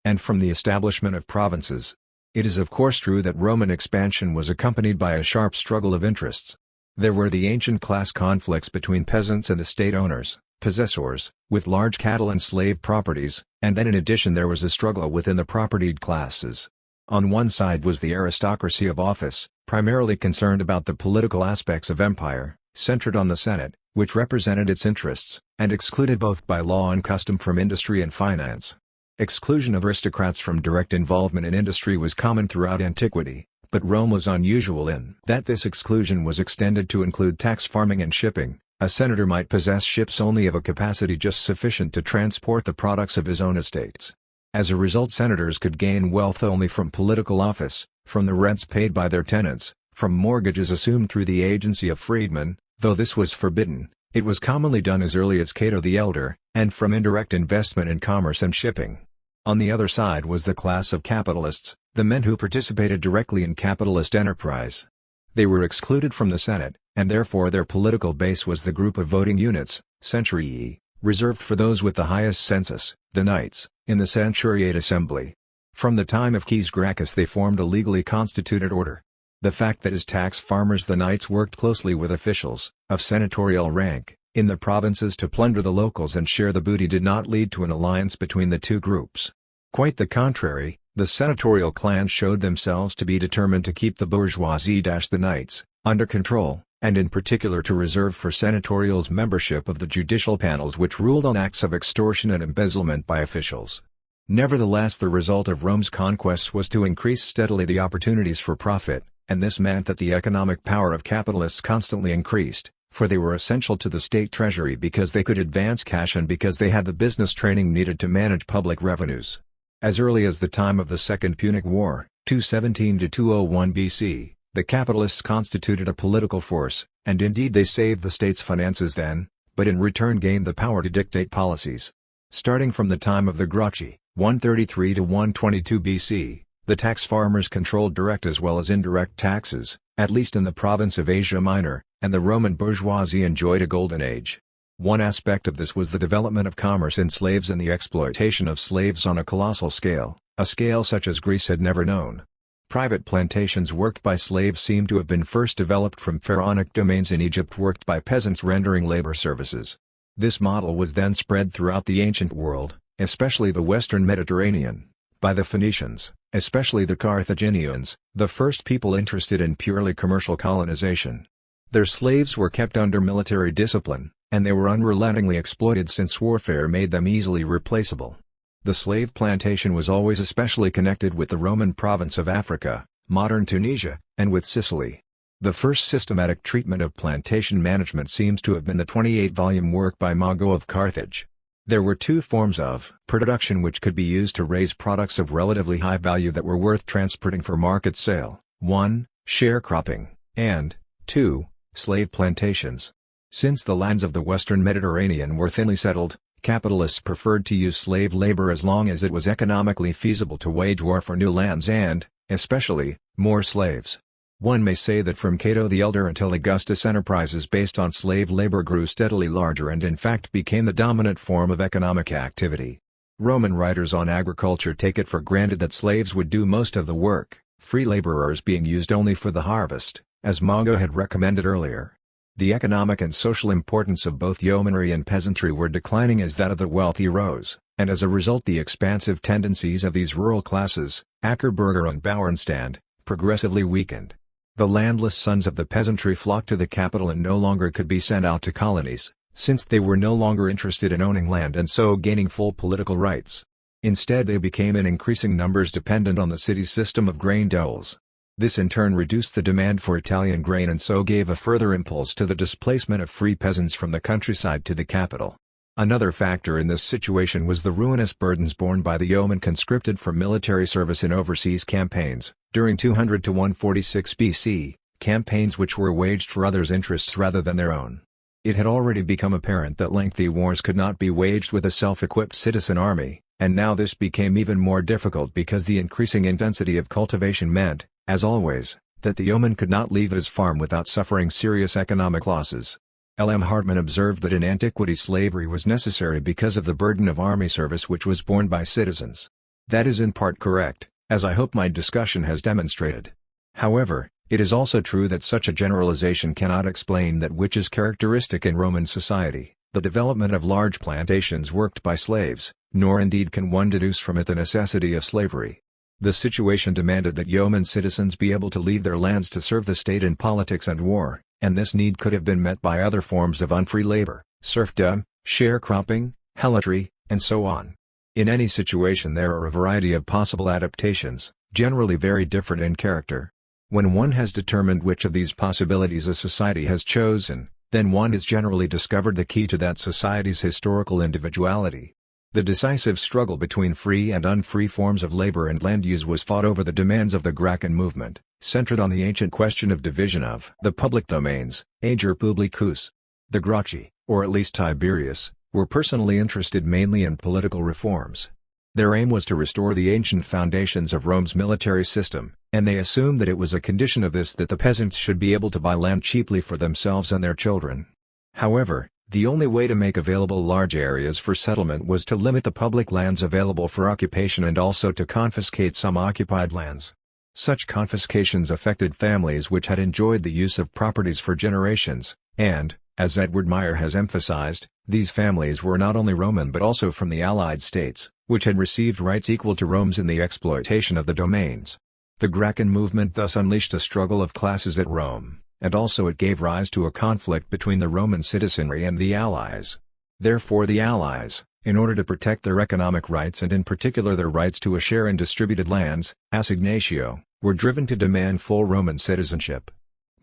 and from the establishment of provinces. It is of course true that Roman expansion was accompanied by a sharp struggle of interests. There were the ancient class conflicts between peasants and estate owners, possessors, with large cattle and slave properties, and then in addition there was a struggle within the propertied classes. On one side was the aristocracy of office, primarily concerned about the political aspects of empire, centered on the Senate, which represented its interests, and excluded both by law and custom from industry and finance. Exclusion of aristocrats from direct involvement in industry was common throughout antiquity, but Rome was unusual in that this exclusion was extended to include tax farming and shipping. A senator might possess ships only of a capacity just sufficient to transport the products of his own estates. As a result, senators could gain wealth only from political office, from the rents paid by their tenants, from mortgages assumed through the agency of freedmen, though this was forbidden. It was commonly done as early as Cato the Elder, and from indirect investment in commerce and shipping. On the other side was the class of capitalists, the men who participated directly in capitalist enterprise. They were excluded from the Senate, and therefore their political base was the group of voting units, centurii, reserved for those with the highest census, the knights, in the centuriate assembly. From the time of Caius Gracchus they formed a legally constituted order. The fact that as tax farmers the knights worked closely with officials, of senatorial rank, in the provinces to plunder the locals and share the booty did not lead to an alliance between the two groups. Quite the contrary, the senatorial clans showed themselves to be determined to keep the bourgeoisie-the knights, under control, and in particular to reserve for senatorials membership of the judicial panels which ruled on acts of extortion and embezzlement by officials. Nevertheless, the result of Rome's conquests was to increase steadily the opportunities for profit, and this meant that the economic power of capitalists constantly increased, for they were essential to the state treasury because they could advance cash and because they had the business training needed to manage public revenues. As early as the time of the Second Punic War, 217 to 201 BC, the capitalists constituted a political force, and indeed they saved the state's finances then, but in return gained the power to dictate policies. Starting from the time of the Gracchi, 133 to 122 BC, the tax farmers controlled direct as well as indirect taxes, at least in the province of Asia Minor, and the Roman bourgeoisie enjoyed a golden age. One aspect of this was the development of commerce in slaves and the exploitation of slaves on a colossal scale, a scale such as Greece had never known. Private plantations worked by slaves seem to have been first developed from pharaonic domains in Egypt worked by peasants rendering labor services. This model was then spread throughout the ancient world, especially the western Mediterranean, by the Phoenicians, especially the Carthaginians, the first people interested in purely commercial colonization. Their slaves were kept under military discipline, and they were unrelentingly exploited since warfare made them easily replaceable. The slave plantation was always especially connected with the Roman province of Africa, modern Tunisia, and with Sicily. The first systematic treatment of plantation management seems to have been the 28-volume work by Mago of Carthage. There were two forms of production which could be used to raise products of relatively high value that were worth transporting for market sale: 1. Sharecropping, and 2. Slave plantations. Since the lands of the western Mediterranean were thinly settled, capitalists preferred to use slave labor as long as it was economically feasible to wage war for new lands and, especially, more slaves. One may say that from Cato the Elder until Augustus, enterprises based on slave labor grew steadily larger and in fact became the dominant form of economic activity. Roman writers on agriculture take it for granted that slaves would do most of the work, free laborers being used only for the harvest, as Mago had recommended earlier. The economic and social importance of both yeomanry and peasantry were declining as that of the wealthy rose, and as a result the expansive tendencies of these rural classes, Ackerberger and Bauernstand, progressively weakened. The landless sons of the peasantry flocked to the capital and no longer could be sent out to colonies, since they were no longer interested in owning land and so gaining full political rights. Instead they became in increasing numbers dependent on the city's system of grain doles. This in turn reduced the demand for Italian grain and so gave a further impulse to the displacement of free peasants from the countryside to the capital. Another factor in this situation was the ruinous burdens borne by the yeomen conscripted for military service in overseas campaigns, during 200 to 146 BC, campaigns which were waged for others' interests rather than their own. It had already become apparent that lengthy wars could not be waged with a self-equipped citizen army, and now this became even more difficult because the increasing intensity of cultivation meant, as always, that the yeoman could not leave his farm without suffering serious economic losses. L. M. Hartman observed that in antiquity slavery was necessary because of the burden of army service which was borne by citizens. That is in part correct, as I hope my discussion has demonstrated. However, it is also true that such a generalization cannot explain that which is characteristic in Roman society, the development of large plantations worked by slaves, nor indeed can one deduce from it the necessity of slavery. The situation demanded that yeoman citizens be able to leave their lands to serve the state in politics and war, and this need could have been met by other forms of unfree labor, serfdom, sharecropping, helotry, and so on. In any situation there are a variety of possible adaptations, generally very different in character. When one has determined which of these possibilities a society has chosen, then one has generally discovered the key to that society's historical individuality. The decisive struggle between free and unfree forms of labor and land use was fought over the demands of the Gracchan movement, centered on the ancient question of division of the public domains, ager publicus. The Gracchi, or at least Tiberius, were personally interested mainly in political reforms. Their aim was to restore the ancient foundations of Rome's military system, and they assumed that it was a condition of this that the peasants should be able to buy land cheaply for themselves and their children. However, the only way to make available large areas for settlement was to limit the public lands available for occupation and also to confiscate some occupied lands. Such confiscations affected families which had enjoyed the use of properties for generations, and, as Edward Meyer has emphasized, these families were not only Roman but also from the Allied states, which had received rights equal to Rome's in the exploitation of the domains. The Gracchan movement thus unleashed a struggle of classes at Rome, and also it gave rise to a conflict between the Roman citizenry and the allies. Therefore the allies, in order to protect their economic rights and in particular their rights to a share in distributed lands, assignatio, were driven to demand full Roman citizenship.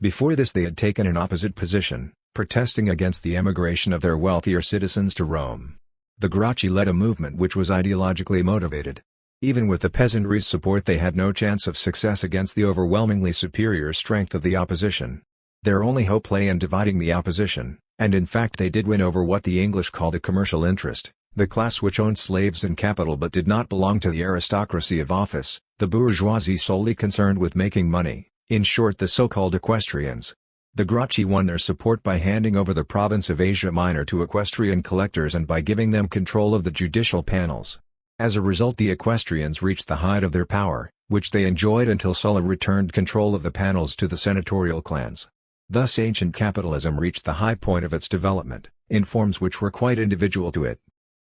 Before this they had taken an opposite position, protesting against the emigration of their wealthier citizens to Rome. The Gracchi led a movement which was ideologically motivated. Even with the peasantry's support they had no chance of success against the overwhelmingly superior strength of the opposition. Their only hope lay in dividing the opposition, and in fact they did win over what the English called a commercial interest, the class which owned slaves in capital but did not belong to the aristocracy of office, the bourgeoisie solely concerned with making money, in short the so-called equestrians. The Gracchi won their support by handing over the province of Asia Minor to equestrian collectors and by giving them control of the judicial panels. As a result the equestrians reached the height of their power, which they enjoyed until Sulla returned control of the panels to the senatorial clans. Thus ancient capitalism reached the high point of its development, in forms which were quite individual to it.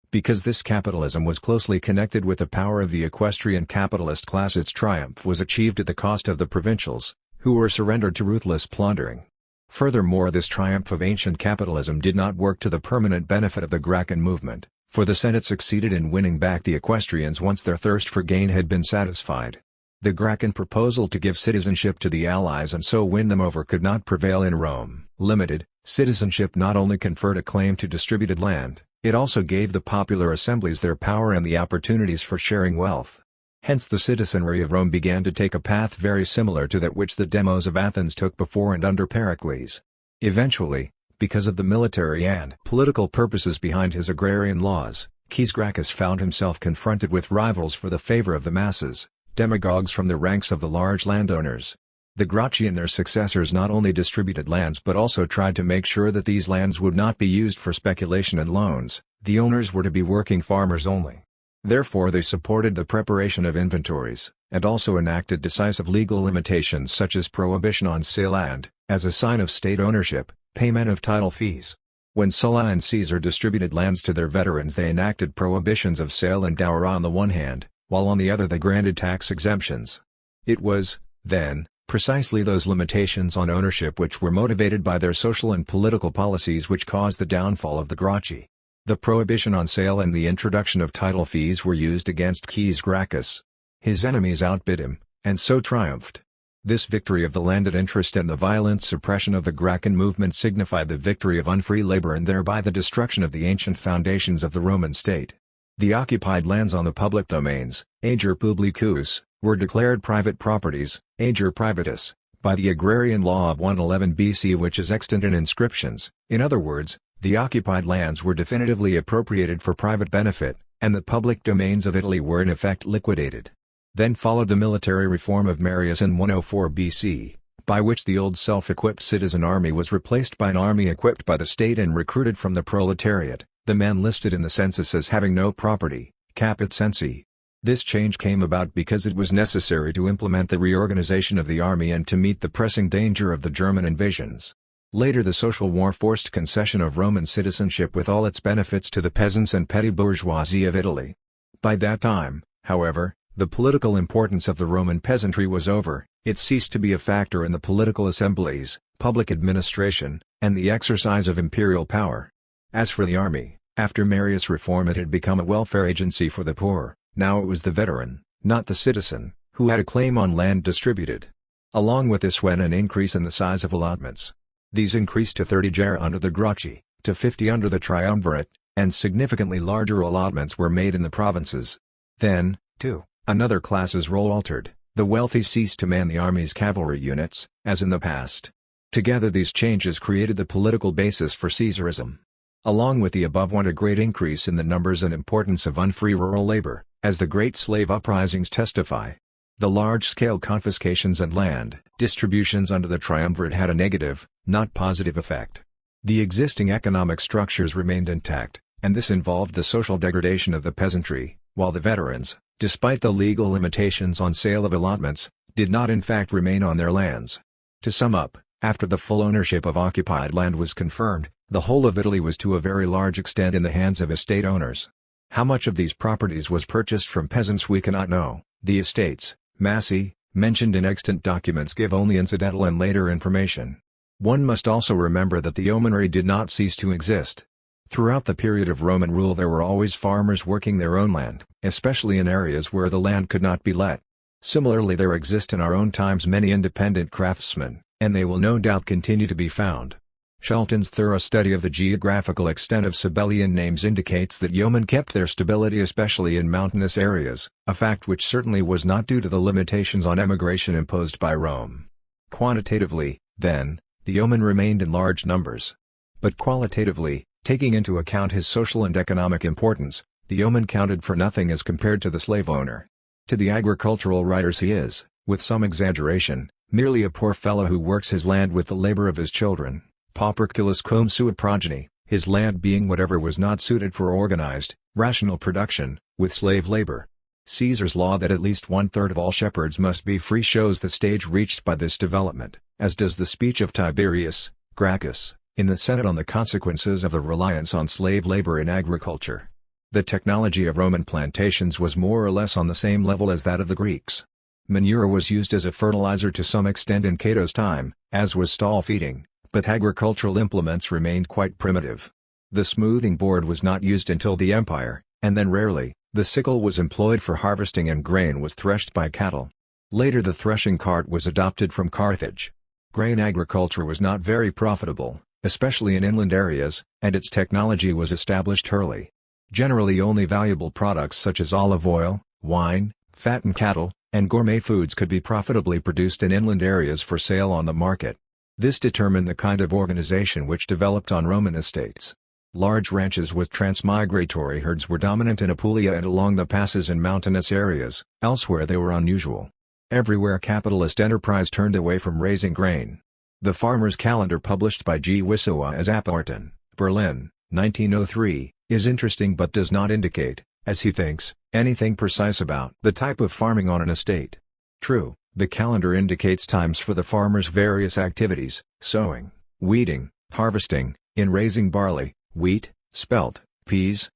Because this capitalism was closely connected with the power of the equestrian capitalist class its triumph was achieved at the cost of the provincials, who were surrendered to ruthless plundering. Furthermore this triumph of ancient capitalism did not work to the permanent benefit of the Gracchan movement, for the Senate succeeded in winning back the equestrians once their thirst for gain had been satisfied. The Gracchan proposal to give citizenship to the allies and so win them over could not prevail in Rome. Limited citizenship not only conferred a claim to distributed land, It also gave the popular assemblies their power and the opportunities for sharing wealth. Hence the citizenry of Rome began to take a path very similar to that which the demos of Athens took before and under Pericles. Eventually, because of the military and political purposes behind his agrarian laws, Caius Gracchus found himself confronted with rivals for the favor of the masses, demagogues from the ranks of the large landowners. The Gracchi and their successors not only distributed lands but also tried to make sure that these lands would not be used for speculation and loans. The owners were to be working farmers only. Therefore they supported the preparation of inventories, and also enacted decisive legal limitations such as prohibition on sale and, as a sign of state ownership, payment of title fees. When Sulla and Caesar distributed lands to their veterans, they enacted prohibitions of sale and dower on the one hand, while on the other they granted tax exemptions. It was, then, precisely those limitations on ownership which were motivated by their social and political policies which caused the downfall of the Gracchi. The prohibition on sale and the introduction of title fees were used against Caius Gracchus. His enemies outbid him, and so triumphed. This victory of the landed interest and the violent suppression of the Gracchian movement signified the victory of unfree labor and thereby the destruction of the ancient foundations of the Roman state. The occupied lands on the public domains, ager publicus, were declared private properties, ager privatus, by the Agrarian law of 111 BC, which is extant in inscriptions. In other words, the occupied lands were definitively appropriated for private benefit, and the public domains of Italy were in effect liquidated. Then followed the military reform of Marius in 104 BC, by which the old self-equipped citizen army was replaced by an army equipped by the state and recruited from the proletariat, the men listed in the census as having no property, caput censi. This change came about because it was necessary to implement the reorganization of the army and to meet the pressing danger of the German invasions. Later the social war forced concession of Roman citizenship with all its benefits to the peasants and petty bourgeoisie of Italy. By that time, however, the political importance of the Roman peasantry was over, it ceased to be a factor in the political assemblies, public administration, and the exercise of imperial power. As for the army, after Marius' reform it had become a welfare agency for the poor. Now it was the veteran, not the citizen, who had a claim on land distributed. Along with this went an increase in the size of allotments. These increased to 30 gera under the Gracchi, to 50 under the Triumvirate, and significantly larger allotments were made in the provinces. Then, too, another class's role altered. The wealthy ceased to man the army's cavalry units, as in the past. Together these changes created the political basis for Caesarism. Along with the above went a great increase in the numbers and importance of unfree rural labor, as the great slave uprisings testify. The large-scale confiscations and land distributions under the Triumvirate had a negative, not positive effect. The existing economic structures remained intact, and this involved the social degradation of the peasantry, while the veterans, despite the legal limitations on sale of allotments, did not in fact remain on their lands. To sum up, after the full ownership of occupied land was confirmed, the whole of Italy was to a very large extent in the hands of estate owners. How much of these properties was purchased from peasants we cannot know. The estates, massi, mentioned in extant documents give only incidental and later information. One must also remember that the yeomanry did not cease to exist. Throughout the period of Roman rule there were always farmers working their own land, especially in areas where the land could not be let. Similarly there exist in our own times many independent craftsmen, and they will no doubt continue to be found. Shelton's thorough study of the geographical extent of Sabellian names indicates that yeomen kept their stability especially in mountainous areas, a fact which certainly was not due to the limitations on emigration imposed by Rome. Quantitatively, then, the yeoman remained in large numbers. But qualitatively, taking into account his social and economic importance, the yeoman counted for nothing as compared to the slave owner. To the agricultural writers he is, with some exaggeration, merely a poor fellow who works his land with the labor of his children. Pauperculus cum sua progeny, his land being whatever was not suited for organized, rational production, with slave labor. Caesar's law that at least 1/3 of all shepherds must be free shows the stage reached by this development, as does the speech of Tiberius Gracchus in the Senate on the consequences of the reliance on slave labor in agriculture. The technology of Roman plantations was more or less on the same level as that of the Greeks. Manure was used as a fertilizer to some extent in Cato's time, as was stall feeding. But agricultural implements remained quite primitive. The smoothing board was not used until the Empire, and then rarely, the sickle was employed for harvesting and grain was threshed by cattle. Later the threshing cart was adopted from Carthage. Grain agriculture was not very profitable, especially in inland areas, and its technology was established early. Generally only valuable products such as olive oil, wine, fattened cattle, and gourmet foods could be profitably produced in inland areas for sale on the market. This determined the kind of organization which developed on Roman estates. Large ranches with transmigratory herds were dominant in Apulia and along the passes in mountainous areas. Elsewhere they were unusual. Everywhere capitalist enterprise turned away from raising grain. The Farmer's Calendar published by G. Wissowa as Apparten, Berlin, 1903, is interesting but does not indicate, as he thinks, anything precise about the type of farming on an estate. True, the calendar indicates times for the farmer's various activities: sowing, weeding, harvesting, in raising barley, wheat, spelt, peas,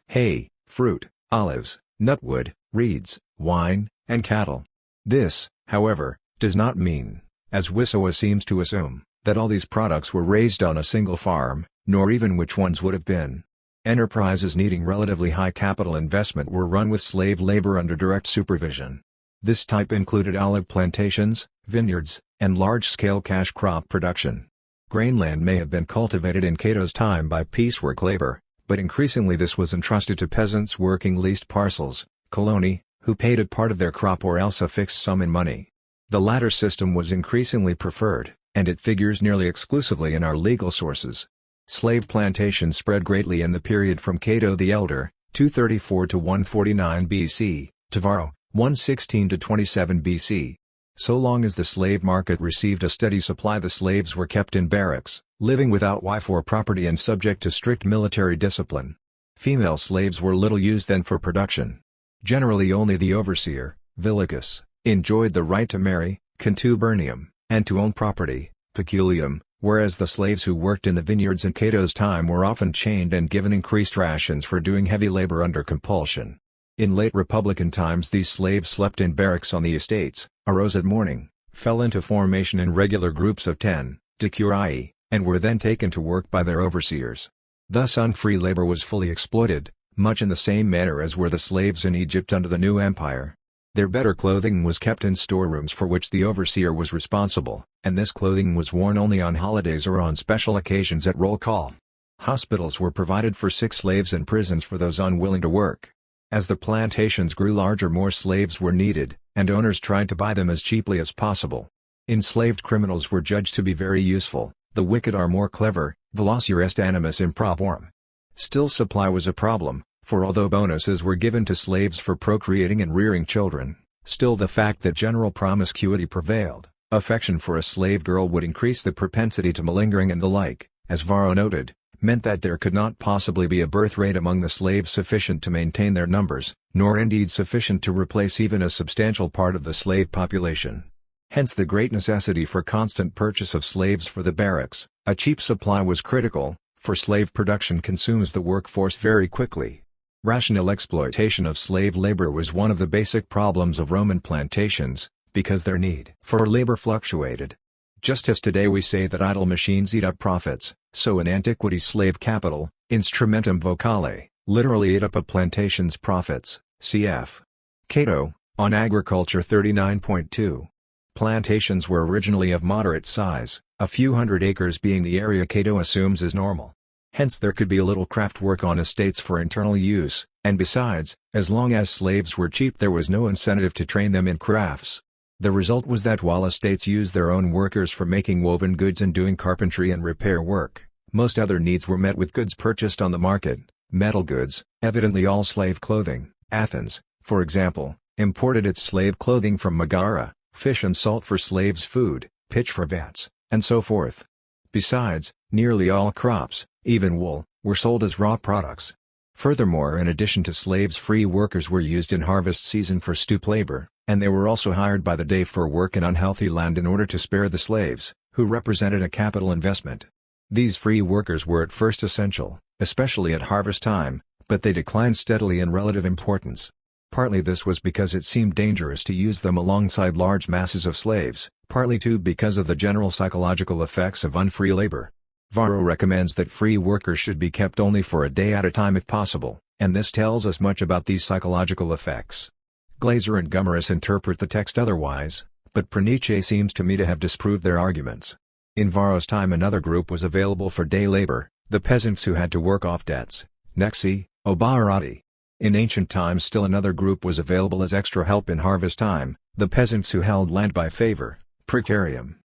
hay, fruit, olives, nutwood, reeds, wine, and cattle. This, however, does not mean, as Wissowa seems to assume, that all these products were raised on a single farm, nor even which ones would have been. Enterprises needing relatively high capital investment were run with slave labor under direct supervision. This type included olive plantations, vineyards, and large-scale cash crop production. Grainland may have been cultivated in Cato's time by piecework labor, but increasingly this was entrusted to peasants working leased parcels, coloni, who paid a part of their crop or else a fixed sum in money. The latter system was increasingly preferred, and it figures nearly exclusively in our legal sources. Slave plantations spread greatly in the period from Cato the Elder, 234 to 149 BC, to Varro, 116 to 27 BC. So long as the slave market received a steady supply, the slaves were kept in barracks, living without wife or property and subject to strict military discipline. Female slaves were little used then for production. Generally only the overseer, villicus, enjoyed the right to marry, contubernium, and to own property, peculium, whereas the slaves who worked in the vineyards in Cato's time were often chained and given increased rations for doing heavy labor under compulsion. In late Republican times these slaves slept in barracks on the estates, arose at morning, fell into formation in regular groups of 10, decurii, and were then taken to work by their overseers. Thus unfree labor was fully exploited, much in the same manner as were the slaves in Egypt under the new empire. Their better clothing was kept in storerooms for which the overseer was responsible, and this clothing was worn only on holidays or on special occasions at roll call. Hospitals were provided for sick slaves and prisons for those unwilling to work. As the plantations grew larger, more slaves were needed, and owners tried to buy them as cheaply as possible. Enslaved criminals were judged to be very useful. The wicked are more clever, velociter est animus improborum. Still supply was a problem, for although bonuses were given to slaves for procreating and rearing children, still the fact that general promiscuity prevailed, affection for a slave girl would increase the propensity to malingering and the like, as Varro noted, meant that there could not possibly be a birth rate among the slaves sufficient to maintain their numbers, nor indeed sufficient to replace even a substantial part of the slave population. Hence the great necessity for constant purchase of slaves for the barracks. A cheap supply was critical, for slave production consumes the workforce very quickly. Rational exploitation of slave labor was one of the basic problems of Roman plantations, because their need for labor fluctuated. Just as today we say that idle machines eat up profits, so in antiquity slave capital, instrumentum vocale, literally ate up a plantation's profits, cf. Cato, on Agriculture 39.2. Plantations were originally of moderate size, a few hundred acres being the area Cato assumes is normal. Hence there could be a little craft work on estates for internal use, and besides, as long as slaves were cheap there was no incentive to train them in crafts. The result was that while estates used their own workers for making woven goods and doing carpentry and repair work, most other needs were met with goods purchased on the market, metal goods, evidently all slave clothing. Athens, for example, imported its slave clothing from Megara, fish and salt for slaves' food, pitch for vats, and so forth. Besides, nearly all crops, even wool, were sold as raw products. Furthermore, in addition to slaves, free workers were used in harvest season for stoop labor, and they were also hired by the day for work in unhealthy land in order to spare the slaves, who represented a capital investment. These free workers were at first essential, especially at harvest time, but they declined steadily in relative importance. Partly this was because it seemed dangerous to use them alongside large masses of slaves, partly too because of the general psychological effects of unfree labor. Varro recommends that free workers should be kept only for a day at a time if possible, and this tells us much about these psychological effects. Glaser and Gumerus interpret the text otherwise, but Pernice seems to me to have disproved their arguments. In Varro's time another group was available for day labor, the peasants who had to work off debts, nexi, obarati. In ancient times still another group was available as extra help in harvest time, the peasants who held land by favor, precarium.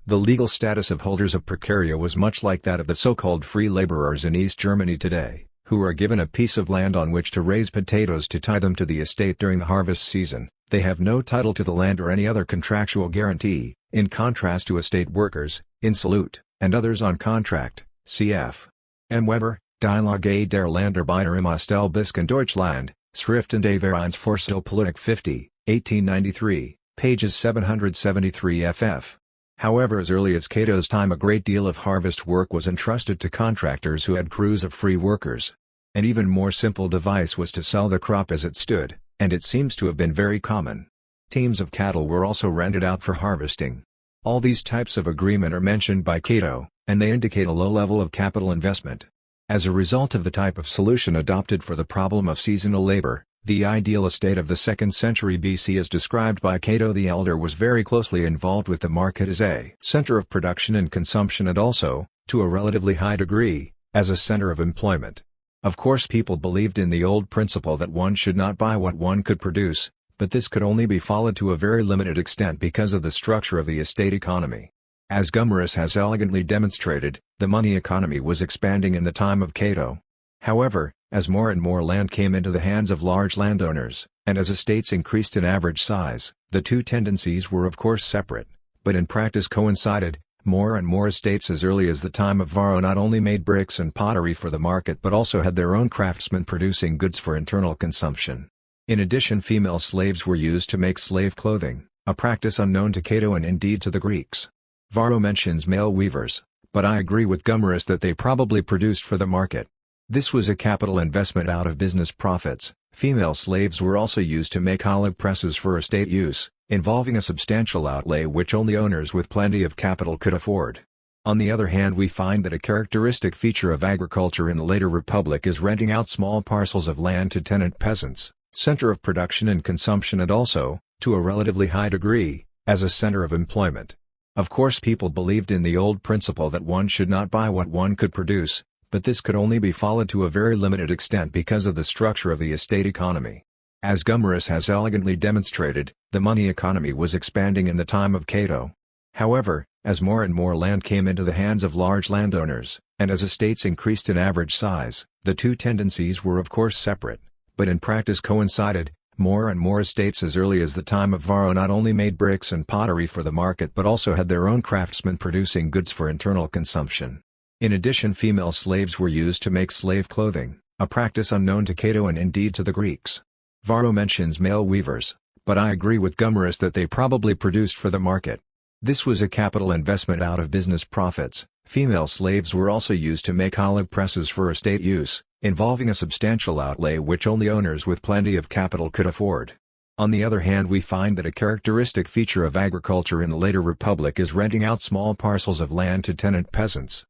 The legal status of holders of precaria was much like that of the so-called free laborers in East Germany today, who are given a piece of land on which to raise potatoes to tie them to the estate during the harvest season. They have no title to the land or any other contractual guarantee, in contrast to estate workers, insolute, and others on contract, cf. M. Weber, Dialoge der Landarbeiter im Ostelbisken Deutschland, Schriften des Vereins für Stillpolitik 50, 1893, pages 773 ff. However, as early as Cato's time a great deal of harvest work was entrusted to contractors who had crews of free workers. An even more simple device was to sell the crop as it stood, and it seems to have been very common. Teams of cattle were also rented out for harvesting. All these types of agreement are mentioned by Cato, and they indicate a low level of capital investment. As a result of the type of solution adopted for the problem of seasonal labor, the ideal estate of the 2nd century BC as described by Cato the Elder was very closely involved with the market as a center of production and consumption and also, to a relatively high degree, as a center of employment. Of course people believed in the old principle that one should not buy what one could produce, but this could only be followed to a very limited extent because of the structure of the estate economy. As Gomarus has elegantly demonstrated, the money economy was expanding in the time of Cato. However, as more and more land came into the hands of large landowners, and as estates increased in average size, the two tendencies were of course separate, but in practice coincided. More and more estates as early as the time of Varro not only made bricks and pottery for the market but also had their own craftsmen producing goods for internal consumption. In addition, female slaves were used to make slave clothing, a practice unknown to Cato and indeed to the Greeks. Varro mentions male weavers, but I agree with Gomarus that they probably produced for the market. This was a capital investment out of business profits. Female slaves were also used to make olive presses for estate use, involving a substantial outlay which only owners with plenty of capital could afford. On the other hand, we find that a characteristic feature of agriculture in the later Republic is renting out small parcels of land to tenant peasants, center of production and consumption and also, to a relatively high degree, as a center of employment. Of course people believed in the old principle that one should not buy what one could produce, but this could only be followed to a very limited extent because of the structure of the estate economy. As Gomarus has elegantly demonstrated, the money economy was expanding in the time of Cato. However, as more and more land came into the hands of large landowners, and as estates increased in average size, the two tendencies were of course separate, but in practice coincided. More and more estates as early as the time of Varro not only made bricks and pottery for the market but also had their own craftsmen producing goods for internal consumption. In addition, female slaves were used to make slave clothing, a practice unknown to Cato and indeed to the Greeks. Varro mentions male weavers, but I agree with Gomarus that they probably produced for the market. This was a capital investment out of business profits. Female slaves were also used to make olive presses for estate use, involving a substantial outlay which only owners with plenty of capital could afford. On the other hand, we find that a characteristic feature of agriculture in the later Republic is renting out small parcels of land to tenant peasants.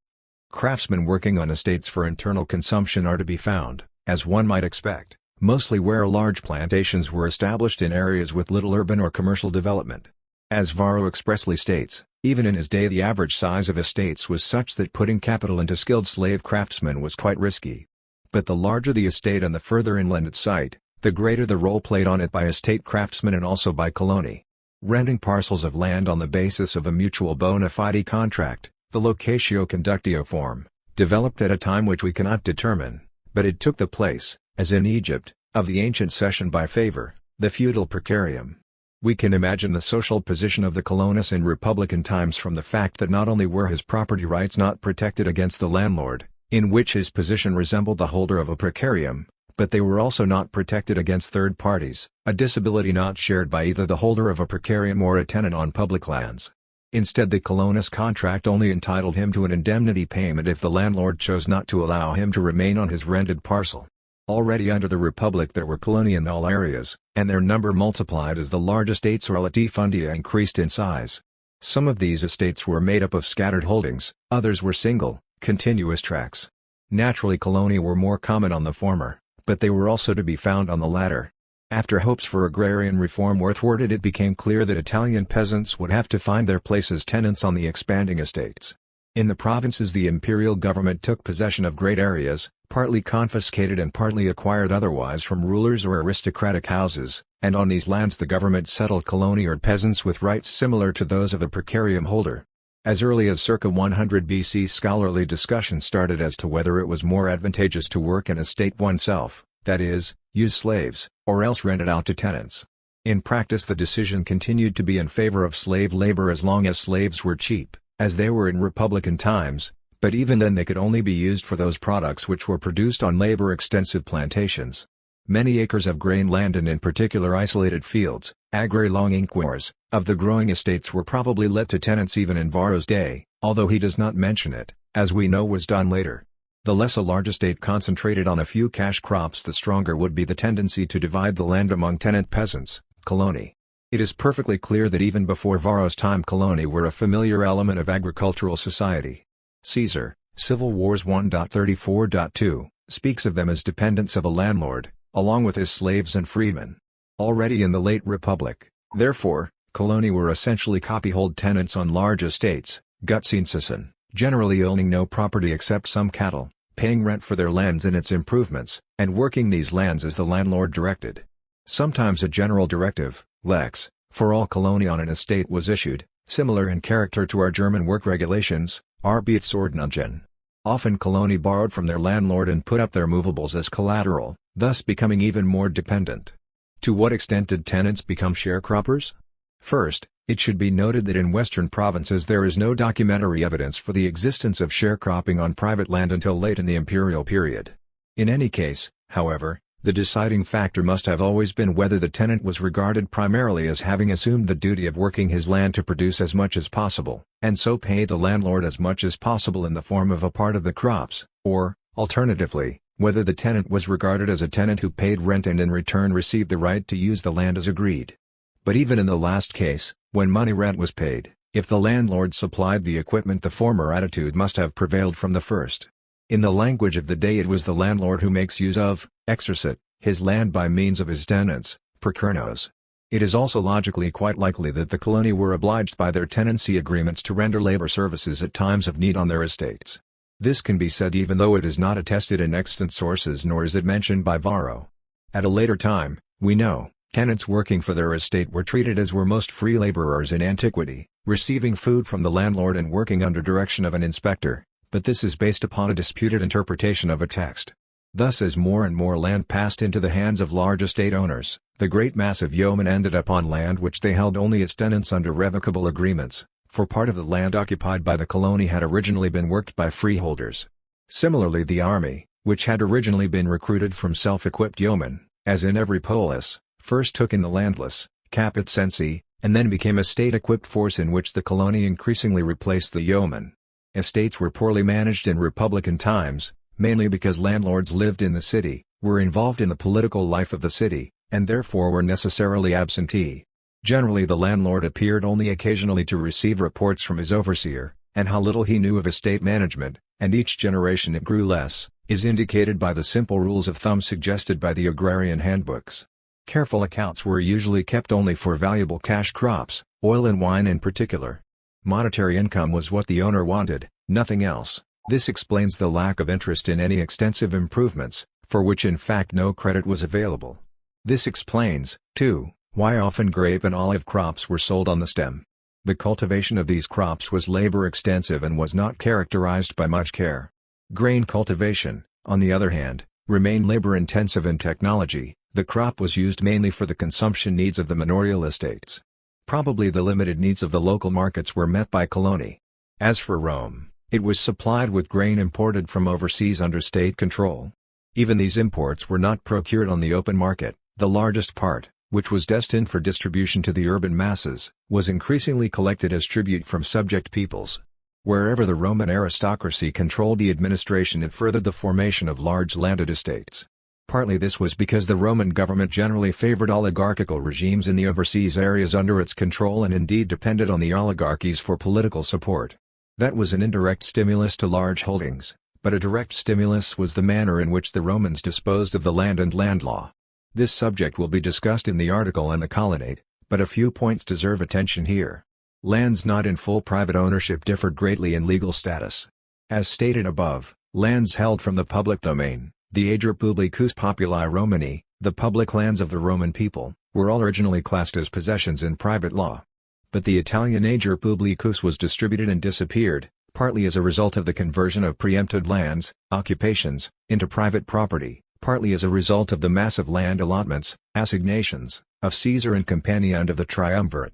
Craftsmen working on estates for internal consumption are to be found, as one might expect, mostly where large plantations were established in areas with little urban or commercial development. As Varro expressly states, even in his day the average size of estates was such that putting capital into skilled slave craftsmen was quite risky. But the larger the estate and the further inland its site, the greater the role played on it by estate craftsmen and also by coloni. Renting parcels of land on the basis of a mutual bona fide contract, the locatio conductio form, developed at a time which we cannot determine, but it took the place, as in Egypt, of the ancient cession by favor, the feudal precarium. We can imagine the social position of the colonus in republican times from the fact that not only were his property rights not protected against the landlord, in which his position resembled the holder of a precarium, but they were also not protected against third parties, a disability not shared by either the holder of a precarium or a tenant on public lands. Instead, the colonus contract only entitled him to an indemnity payment if the landlord chose not to allow him to remain on his rented parcel. Already under the Republic there were coloni in all areas, and their number multiplied as the large estates or latifundia increased in size. Some of these estates were made up of scattered holdings, others were single, continuous tracts. Naturally coloni were more common on the former, but they were also to be found on the latter. After hopes for agrarian reform were thwarted, it became clear that Italian peasants would have to find their place as tenants on the expanding estates. In the provinces, the imperial government took possession of great areas, partly confiscated and partly acquired otherwise from rulers or aristocratic houses, and on these lands the government settled coloni or peasants with rights similar to those of a precarium holder. As early as circa 100 BC, scholarly discussion started as to whether it was more advantageous to work an estate oneself, that is, use slaves, or else rent it out to tenants. In practice, the decision continued to be in favor of slave labor as long as slaves were cheap, as they were in republican times, but even then they could only be used for those products which were produced on labor-extensive plantations. Many acres of grain land and in particular isolated fields, agri-longinqueurs, of the growing estates were probably let to tenants even in Varro's day, although he does not mention it, as we know was done later. The less a large estate concentrated on a few cash crops, the stronger would be the tendency to divide the land among tenant peasants, coloni. It is perfectly clear that even before Varro's time coloni were a familiar element of agricultural society. Caesar, Civil Wars 1.34.2, speaks of them as dependents of a landlord, along with his slaves and freedmen. Already in the late Republic, therefore, coloni were essentially copyhold tenants on large estates, gutsinsassen, generally owning no property except some cattle, paying rent for their lands and its improvements, and working these lands as the landlord directed. Sometimes a general directive, lex, for all coloni on an estate was issued, similar in character to our German work regulations, Arbeitsordnungen. Often coloni borrowed from their landlord and put up their movables as collateral, thus becoming even more dependent. To what extent did tenants become sharecroppers? First, it should be noted that in western provinces there is no documentary evidence for the existence of sharecropping on private land until late in the imperial period. In any case, however, the deciding factor must have always been whether the tenant was regarded primarily as having assumed the duty of working his land to produce as much as possible, and so pay the landlord as much as possible in the form of a part of the crops, or, alternatively, whether the tenant was regarded as a tenant who paid rent and in return received the right to use the land as agreed. But even in the last case, when money rent was paid, if the landlord supplied the equipment, the former attitude must have prevailed from the first. In the language of the day, it was the landlord who makes use of, exercit, his land by means of his tenants, prokurnos. It is also logically quite likely that the coloni were obliged by their tenancy agreements to render labor services at times of need on their estates. This can be said even though it is not attested in extant sources, nor is it mentioned by Varro. At a later time, we know, tenants working for their estate were treated as were most free laborers in antiquity, receiving food from the landlord and working under direction of an inspector, but this is based upon a disputed interpretation of a text. Thus, as more and more land passed into the hands of large estate owners, the great mass of yeomen ended up on land which they held only as tenants under revocable agreements, for part of the land occupied by the coloni had originally been worked by freeholders. Similarly, the army, which had originally been recruited from self-equipped yeomen, as in every polis, first took in the landless, caput sensi, and then became a state-equipped force in which the coloni increasingly replaced the yeomen. Estates were poorly managed in republican times, mainly because landlords lived in the city, were involved in the political life of the city, and therefore were necessarily absentee. Generally, the landlord appeared only occasionally to receive reports from his overseer, and how little he knew of estate management, and each generation it grew less, is indicated by the simple rules of thumb suggested by the agrarian handbooks. Careful accounts were usually kept only for valuable cash crops, oil and wine in particular. Monetary income was what the owner wanted, nothing else. This explains the lack of interest in any extensive improvements, for which in fact no credit was available. This explains, too, why often grape and olive crops were sold on the stem. The cultivation of these crops was labor-extensive and was not characterized by much care. Grain cultivation, on the other hand, remained labor-intensive in technology. The crop was used mainly for the consumption needs of the manorial estates. Probably the limited needs of the local markets were met by coloni. As for Rome, it was supplied with grain imported from overseas under state control. Even these imports were not procured on the open market. The largest part, which was destined for distribution to the urban masses, was increasingly collected as tribute from subject peoples. Wherever the Roman aristocracy controlled the administration, it furthered the formation of large landed estates. Partly this was because the Roman government generally favored oligarchical regimes in the overseas areas under its control and indeed depended on the oligarchies for political support. That was an indirect stimulus to large holdings, but a direct stimulus was the manner in which the Romans disposed of the land and land law. This subject will be discussed in the article and the colonate, but a few points deserve attention here. Lands not in full private ownership differed greatly in legal status. As stated above, lands held from the public domain, the Ager Publicus Populi Romani, the public lands of the Roman people, were all originally classed as possessions in private law. But the Italian Ager Publicus was distributed and disappeared, partly as a result of the conversion of preempted lands, occupations, into private property, partly as a result of the massive land allotments, assignations, of Caesar and Campania and of the Triumvirate.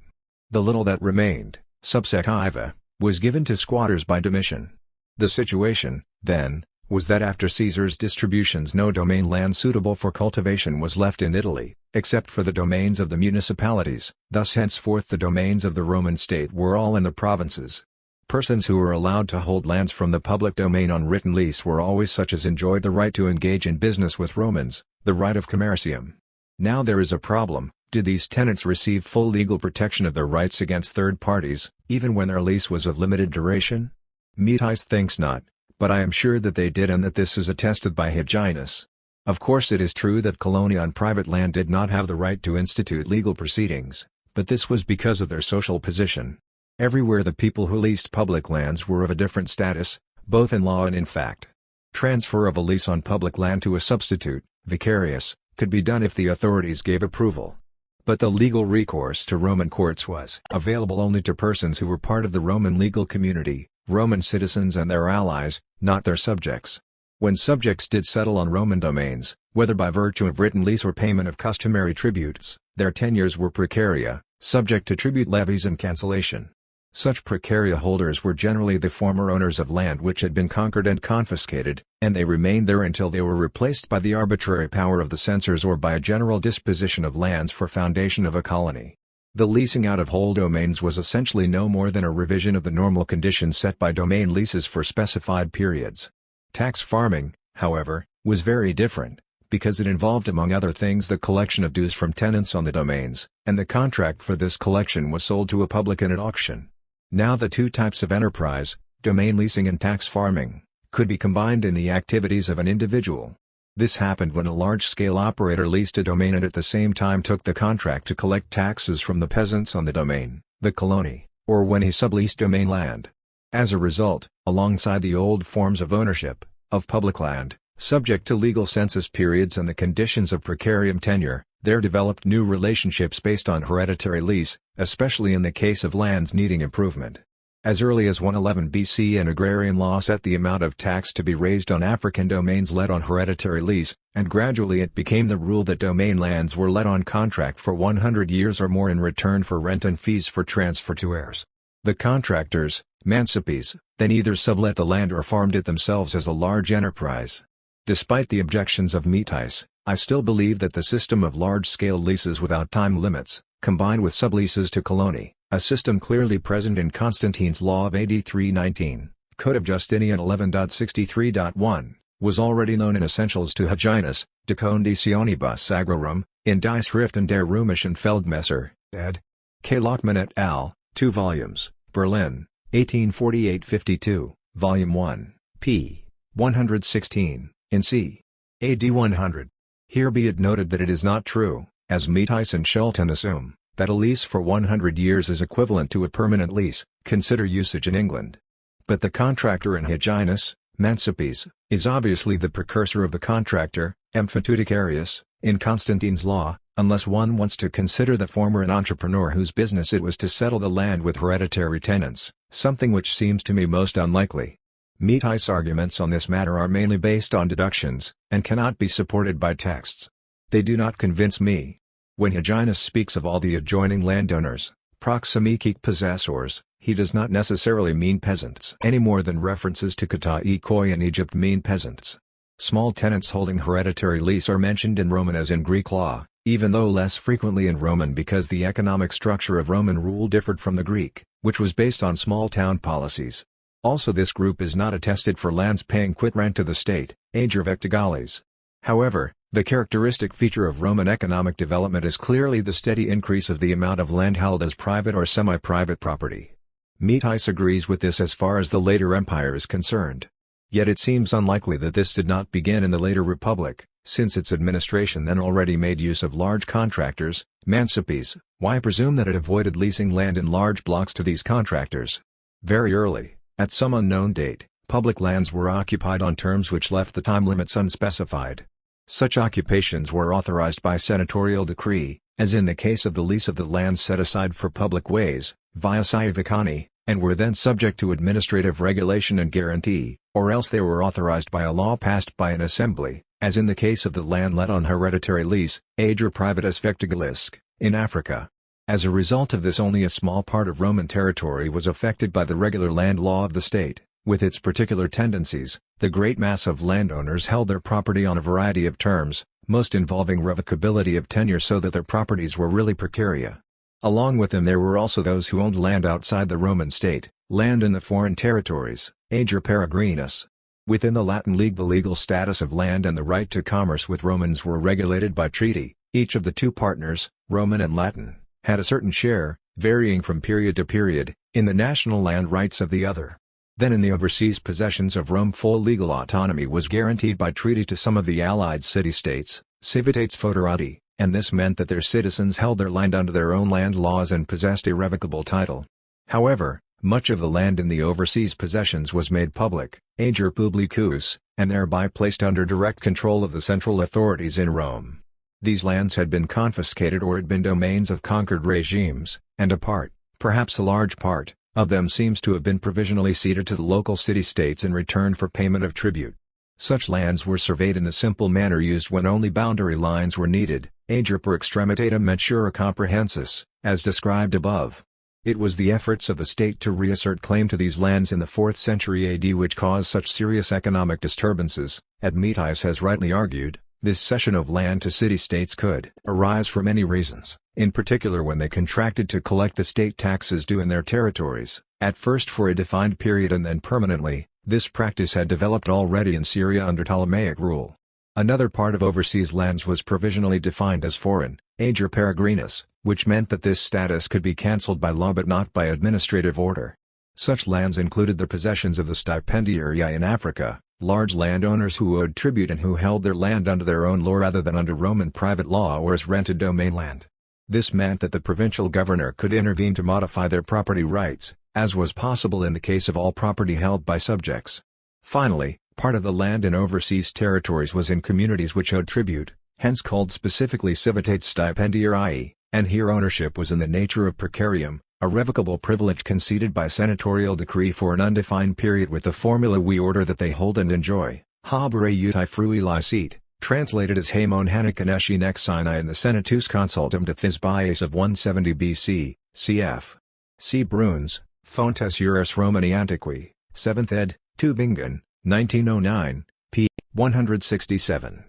The little that remained, subsequiva, was given to squatters by Domitian. The situation, then, was that after Caesar's distributions no domain land suitable for cultivation was left in Italy, except for the domains of the municipalities, thus henceforth the domains of the Roman state were all in the provinces. Persons who were allowed to hold lands from the public domain on written lease were always such as enjoyed the right to engage in business with Romans, the right of commercium. Now there is a problem: did these tenants receive full legal protection of their rights against third parties, even when their lease was of limited duration? Metis thinks not, but I am sure that they did and that this is attested by Hyginus. Of course it is true that coloni on private land did not have the right to institute legal proceedings, but this was because of their social position. Everywhere the people who leased public lands were of a different status, both in law and in fact. Transfer of a lease on public land to a substitute, vicarius, could be done if the authorities gave approval. But the legal recourse to Roman courts was available only to persons who were part of the Roman legal community, Roman citizens and their allies, not their subjects. When subjects did settle on Roman domains, whether by virtue of written lease or payment of customary tributes, their tenures were praecaria, subject to tribute levies and cancellation. Such praecaria holders were generally the former owners of land which had been conquered and confiscated, and they remained there until they were replaced by the arbitrary power of the censors or by a general disposition of lands for foundation of a colony. The leasing out of whole domains was essentially no more than a revision of the normal conditions set by domain leases for specified periods. Tax farming, however, was very different, because it involved among other things the collection of dues from tenants on the domains, and the contract for this collection was sold to a publican at auction. Now the two types of enterprise, domain leasing and tax farming, could be combined in the activities of an individual. This happened when a large-scale operator leased a domain and at the same time took the contract to collect taxes from the peasants on the domain, the colony, or when he subleased domain land. As a result, alongside the old forms of ownership, of public land, subject to legal census periods and the conditions of precarium tenure, there developed new relationships based on hereditary lease, especially in the case of lands needing improvement. As early as 111 BC an agrarian law set the amount of tax to be raised on African domains let on hereditary lease, and gradually it became the rule that domain lands were let on contract for 100 years or more in return for rent and fees for transfer to heirs. The contractors, mancipes, then either sublet the land or farmed it themselves as a large enterprise. Despite the objections of Metis, I still believe that the system of large-scale leases without time limits, combined with subleases to colony, a system clearly present in Constantine's law of AD 319, Code of Justinian 11.63.1, was already known in Essentials to Hyginus, De Conditionibus Agrorum, in Die Schrift und der Römischen Feldmesser, ed. K. Lockman et al., 2 volumes, Berlin, 1848-52, Volume 1, p. 116, in c. AD 100. Here be it noted that it is not true, as Metis and Schulten assume, that a lease for 100 years is equivalent to a permanent lease, consider usage in England. But the contractor in Hyginus, mancipes, is obviously the precursor of the contractor, emphyteuticarius, in Constantine's law, unless one wants to consider the former an entrepreneur whose business it was to settle the land with hereditary tenants, something which seems to me most unlikely. Metis' arguments on this matter are mainly based on deductions, and cannot be supported by texts. They do not convince me. When Hyginus speaks of all the adjoining landowners, proximique possessors, he does not necessarily mean peasants any more than references to kataikoi in Egypt mean peasants. Small tenants holding hereditary lease are mentioned in Roman as in Greek law, even though less frequently in Roman because the economic structure of Roman rule differed from the Greek, which was based on small town policies. Also this group is not attested for lands paying quit rent to the state, ager vectigales. However, the characteristic feature of Roman economic development is clearly the steady increase of the amount of land held as private or semi-private property. Metis agrees with this as far as the later empire is concerned. Yet it seems unlikely that this did not begin in the later Republic, Since its administration then already made use of large contractors, mancipes, why presume that it avoided leasing land in large blocks to these contractors? Very early, at some unknown date, public lands were occupied on terms which left the time limits unspecified. Such occupations were authorized by senatorial decree, as in the case of the lease of the lands set aside for public ways, via sciovicani, and were then subject to administrative regulation and guarantee, or else they were authorized by a law passed by an assembly, as in the case of the land let on hereditary lease, ager privatus vectigalisque, in Africa. As a result of this, only a small part of Roman territory was affected by the regular land law of the state. With its particular tendencies, the great mass of landowners held their property on a variety of terms, most involving revocability of tenure, so that their properties were really precaria. Along with them there were also those who owned land outside the Roman state, land in the foreign territories, ager peregrinus. Within the Latin League, the legal status of land and the right to commerce with Romans were regulated by treaty. Each of the two partners, Roman and Latin, had a certain share, varying from period to period, in the national land rights of the other. Then in the overseas possessions of Rome, full legal autonomy was guaranteed by treaty to some of the allied city-states, civitates foederati, and this meant that their citizens held their land under their own land laws and possessed irrevocable title. However, much of the land in the overseas possessions was made public, ager publicus, and thereby placed under direct control of the central authorities in Rome. These lands had been confiscated or had been domains of conquered regimes, and a part, perhaps a large part, of them seems to have been provisionally ceded to the local city-states in return for payment of tribute. Such lands were surveyed in the simple manner used when only boundary lines were needed, ager per extremitatem mentura comprehensis, as described above. It was the efforts of the state to reassert claim to these lands in the 4th century AD which caused such serious economic disturbances. Admetius has rightly argued, this cession of land to city-states could arise for many reasons, in particular when they contracted to collect the state taxes due in their territories, at first for a defined period and then permanently. This practice had developed already in Syria under Ptolemaic rule. Another part of overseas lands was provisionally defined as foreign, ager peregrinus, which meant that this status could be cancelled by law but not by administrative order. Such lands included the possessions of the stipendiarii in Africa, large landowners who owed tribute and who held their land under their own law rather than under Roman private law or as rented domain land. This meant that the provincial governor could intervene to modify their property rights, as was possible in the case of all property held by subjects. Finally, part of the land in overseas territories was in communities which owed tribute, hence called specifically civitates stipendiarii, and here ownership was in the nature of precarium, a revocable privilege conceded by senatorial decree for an undefined period with the formula we order that they hold and enjoy, habere uti frui licet, translated as Haemon Hanikaneshi nex Sinai in the Senatus Consultum de Thisbias of 170 BC, cf. C. Bruns, Fontes Juris Romani Antiqui, 7th ed., Tübingen, 1909, p. 167.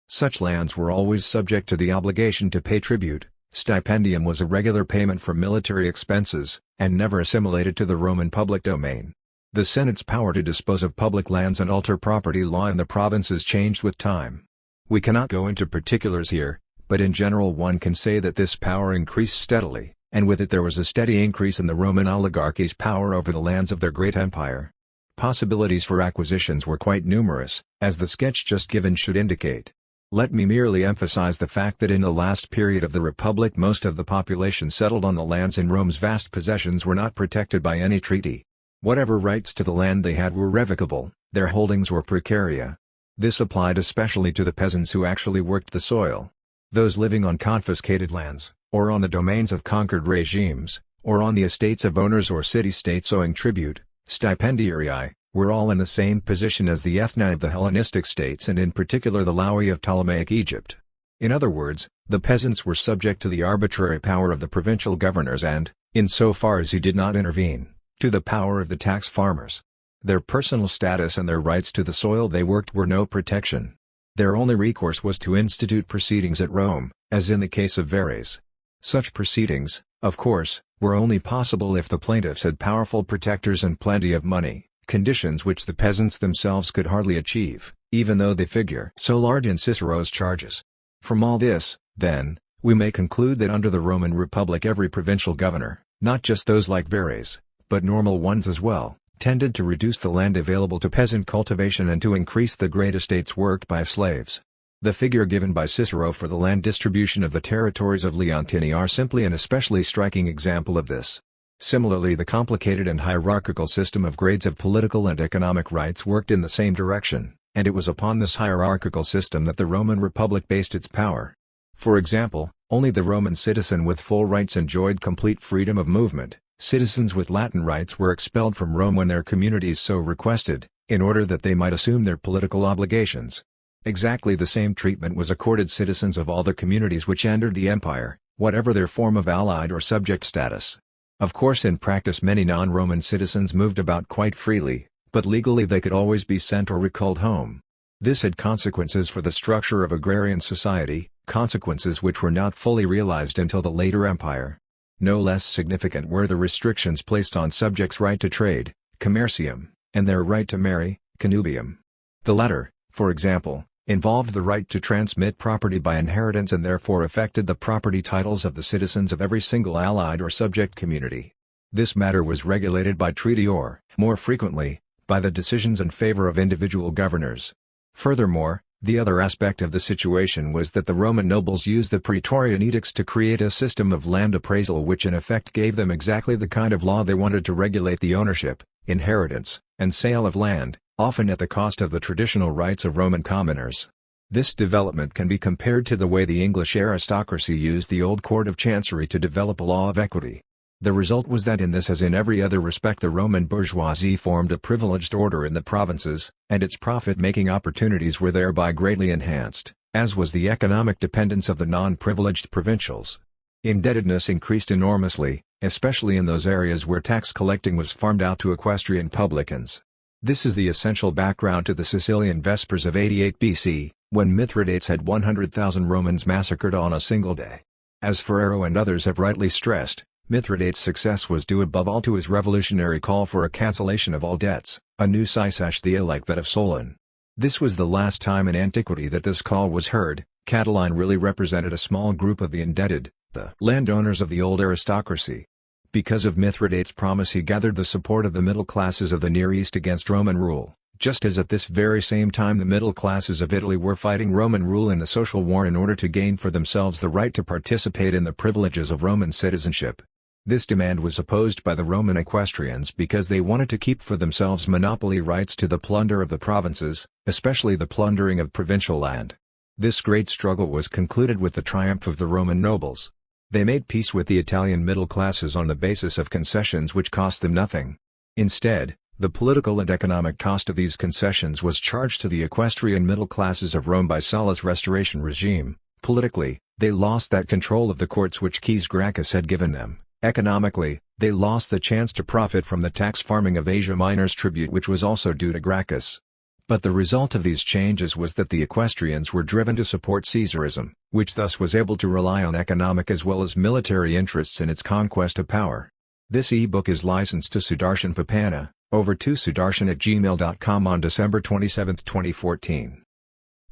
Such lands were always subject to the obligation to pay tribute. Stipendium was a regular payment for military expenses, and never assimilated to the Roman public domain. The Senate's power to dispose of public lands and alter property law in the provinces changed with time. We cannot go into particulars here, but in general one can say that this power increased steadily, and with it there was a steady increase in the Roman oligarchy's power over the lands of their great empire. Possibilities for acquisitions were quite numerous, as the sketch just given should indicate. Let me merely emphasize the fact that in the last period of the Republic most of the population settled on the lands in Rome's vast possessions were not protected by any treaty. Whatever rights to the land they had were revocable, their holdings were precaria. This applied especially to the peasants who actually worked the soil. Those living on confiscated lands, or on the domains of conquered regimes, or on the estates of owners or city-states owing tribute, stipendiarii, were all in the same position as the ethni of the Hellenistic states and in particular the Laui of Ptolemaic Egypt. In other words, the peasants were subject to the arbitrary power of the provincial governors and, in so far as he did not intervene, to the power of the tax farmers. Their personal status and their rights to the soil they worked were no protection. Their only recourse was to institute proceedings at Rome, as in the case of Verres. Such proceedings, of course, were only possible if the plaintiffs had powerful protectors and plenty of money, conditions which the peasants themselves could hardly achieve, even though they figure so large in Cicero's charges. From all this, then, we may conclude that under the Roman Republic every provincial governor, not just those like Verres, but normal ones as well, tended to reduce the land available to peasant cultivation and to increase the great estates worked by slaves. The figure given by Cicero for the land distribution of the territories of Leontini are simply an especially striking example of this. Similarly, the complicated and hierarchical system of grades of political and economic rights worked in the same direction, and it was upon this hierarchical system that the Roman Republic based its power. For example, only the Roman citizen with full rights enjoyed complete freedom of movement. Citizens with Latin rights were expelled from Rome when their communities so requested, in order that they might assume their political obligations. Exactly the same treatment was accorded citizens of all the communities which entered the empire, whatever their form of allied or subject status. Of course, in practice many non-Roman citizens moved about quite freely, but legally they could always be sent or recalled home. This had consequences for the structure of agrarian society, consequences which were not fully realized until the later empire. No less significant were the restrictions placed on subjects' right to trade, commercium, and their right to marry, connubium. The latter, for example, involved the right to transmit property by inheritance and therefore affected the property titles of the citizens of every single allied or subject community. This matter was regulated by treaty or, more frequently, by the decisions in favor of individual governors. Furthermore, the other aspect of the situation was that the Roman nobles used the Praetorian edicts to create a system of land appraisal which in effect gave them exactly the kind of law they wanted to regulate the ownership, inheritance, and sale of land, often at the cost of the traditional rights of Roman commoners. This development can be compared to the way the English aristocracy used the old Court of Chancery to develop a law of equity. The result was that in this as in every other respect the Roman bourgeoisie formed a privileged order in the provinces, and its profit-making opportunities were thereby greatly enhanced, as was the economic dependence of the non-privileged provincials. Indebtedness increased enormously, especially in those areas where tax collecting was farmed out to equestrian publicans. This is the essential background to the Sicilian Vespers of 88 BC, when Mithridates had 100,000 Romans massacred on a single day. As Ferrero and others have rightly stressed, Mithridates' success was due above all to his revolutionary call for a cancellation of all debts, a new Caesachthia like that of Solon. This was the last time in antiquity that this call was heard. Catiline really represented a small group of the indebted, the landowners of the old aristocracy. Because of Mithridates' promise he gathered the support of the middle classes of the Near East against Roman rule, just as at this very same time the middle classes of Italy were fighting Roman rule in the social war in order to gain for themselves the right to participate in the privileges of Roman citizenship. This demand was opposed by the Roman equestrians because they wanted to keep for themselves monopoly rights to the plunder of the provinces, especially the plundering of provincial land. This great struggle was concluded with the triumph of the Roman nobles. They made peace with the Italian middle classes on the basis of concessions which cost them nothing. Instead, the political and economic cost of these concessions was charged to the equestrian middle classes of Rome by Sulla's restoration regime. Politically, they lost that control of the courts which Caius Gracchus had given them. Economically, they lost the chance to profit from the tax farming of Asia Minor's tribute which was also due to Gracchus. But the result of these changes was that the equestrians were driven to support Caesarism, which thus was able to rely on economic as well as military interests in its conquest of power. This e-book is licensed to Sudarshan Papana, over to sudarshan@gmail.com on December 27, 2014.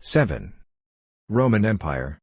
7. Roman Empire.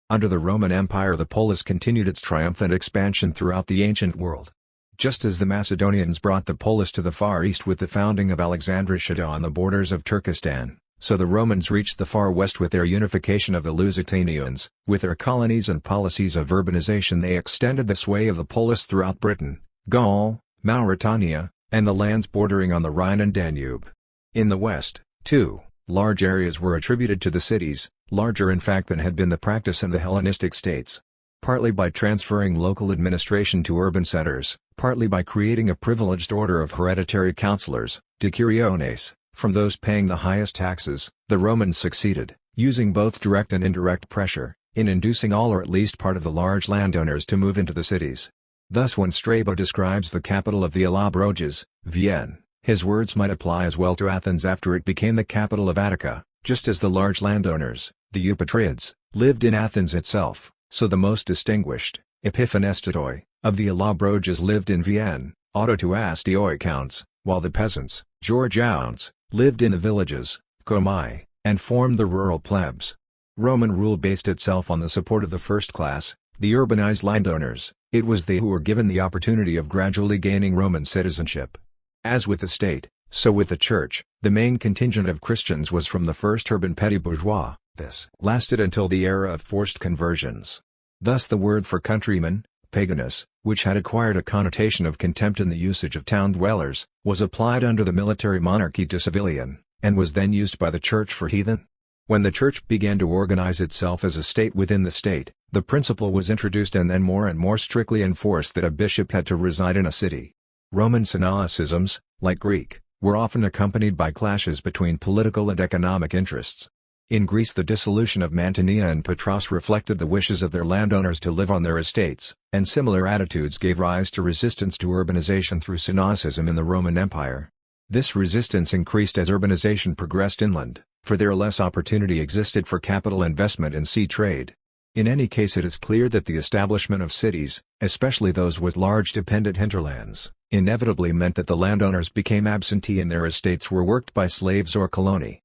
Under the Roman Empire the polis continued its triumphant expansion throughout the ancient world. Just as the Macedonians brought the polis to the Far East with the founding of Alexandria on the borders of Turkestan, so the Romans reached the Far West with their unification of the Lusitanians. With their colonies and policies of urbanization they extended the sway of the polis throughout Britain, Gaul, Mauritania, and the lands bordering on the Rhine and Danube. In the West, too, large areas were attributed to the cities, larger in fact than had been the practice in the Hellenistic states. Partly by transferring local administration to urban centers, partly by creating a privileged order of hereditary councillors, decuriones, from those paying the highest taxes, the Romans succeeded, using both direct and indirect pressure, in inducing all or at least part of the large landowners to move into the cities. Thus when Strabo describes the capital of the Allobroges, Vienne, his words might apply as well to Athens after it became the capital of Attica, just as the large landowners, the Eupatrids, lived in Athens itself. So the most distinguished, Epiphanestatoi, of the Allobroges lived in Vienne, Autotuastioi counts, while the peasants, Georgians, lived in the villages, Comai, and formed the rural plebs. Roman rule based itself on the support of the first class, the urbanized landowners. It was they who were given the opportunity of gradually gaining Roman citizenship. As with the state, so with the church, the main contingent of Christians was from the first urban petty bourgeois, This lasted until the era of forced conversions. Thus the word for countryman, paganus, which had acquired a connotation of contempt in the usage of town dwellers, was applied under the military monarchy to civilian, and was then used by the church for heathen. When the church began to organize itself as a state within the state, the principle was introduced and then more and more strictly enforced that a bishop had to reside in a city. Roman solecisms, like Greek, were often accompanied by clashes between political and economic interests. In Greece, the dissolution of Mantinea and Patras reflected the wishes of their landowners to live on their estates, and similar attitudes gave rise to resistance to urbanization through solecism in the Roman Empire. This resistance increased as urbanization progressed inland, for there less opportunity existed for capital investment and sea trade. In any case, it is clear that the establishment of cities, especially those with large dependent hinterlands, inevitably meant that the landowners became absentee and their estates were worked by slaves or coloni.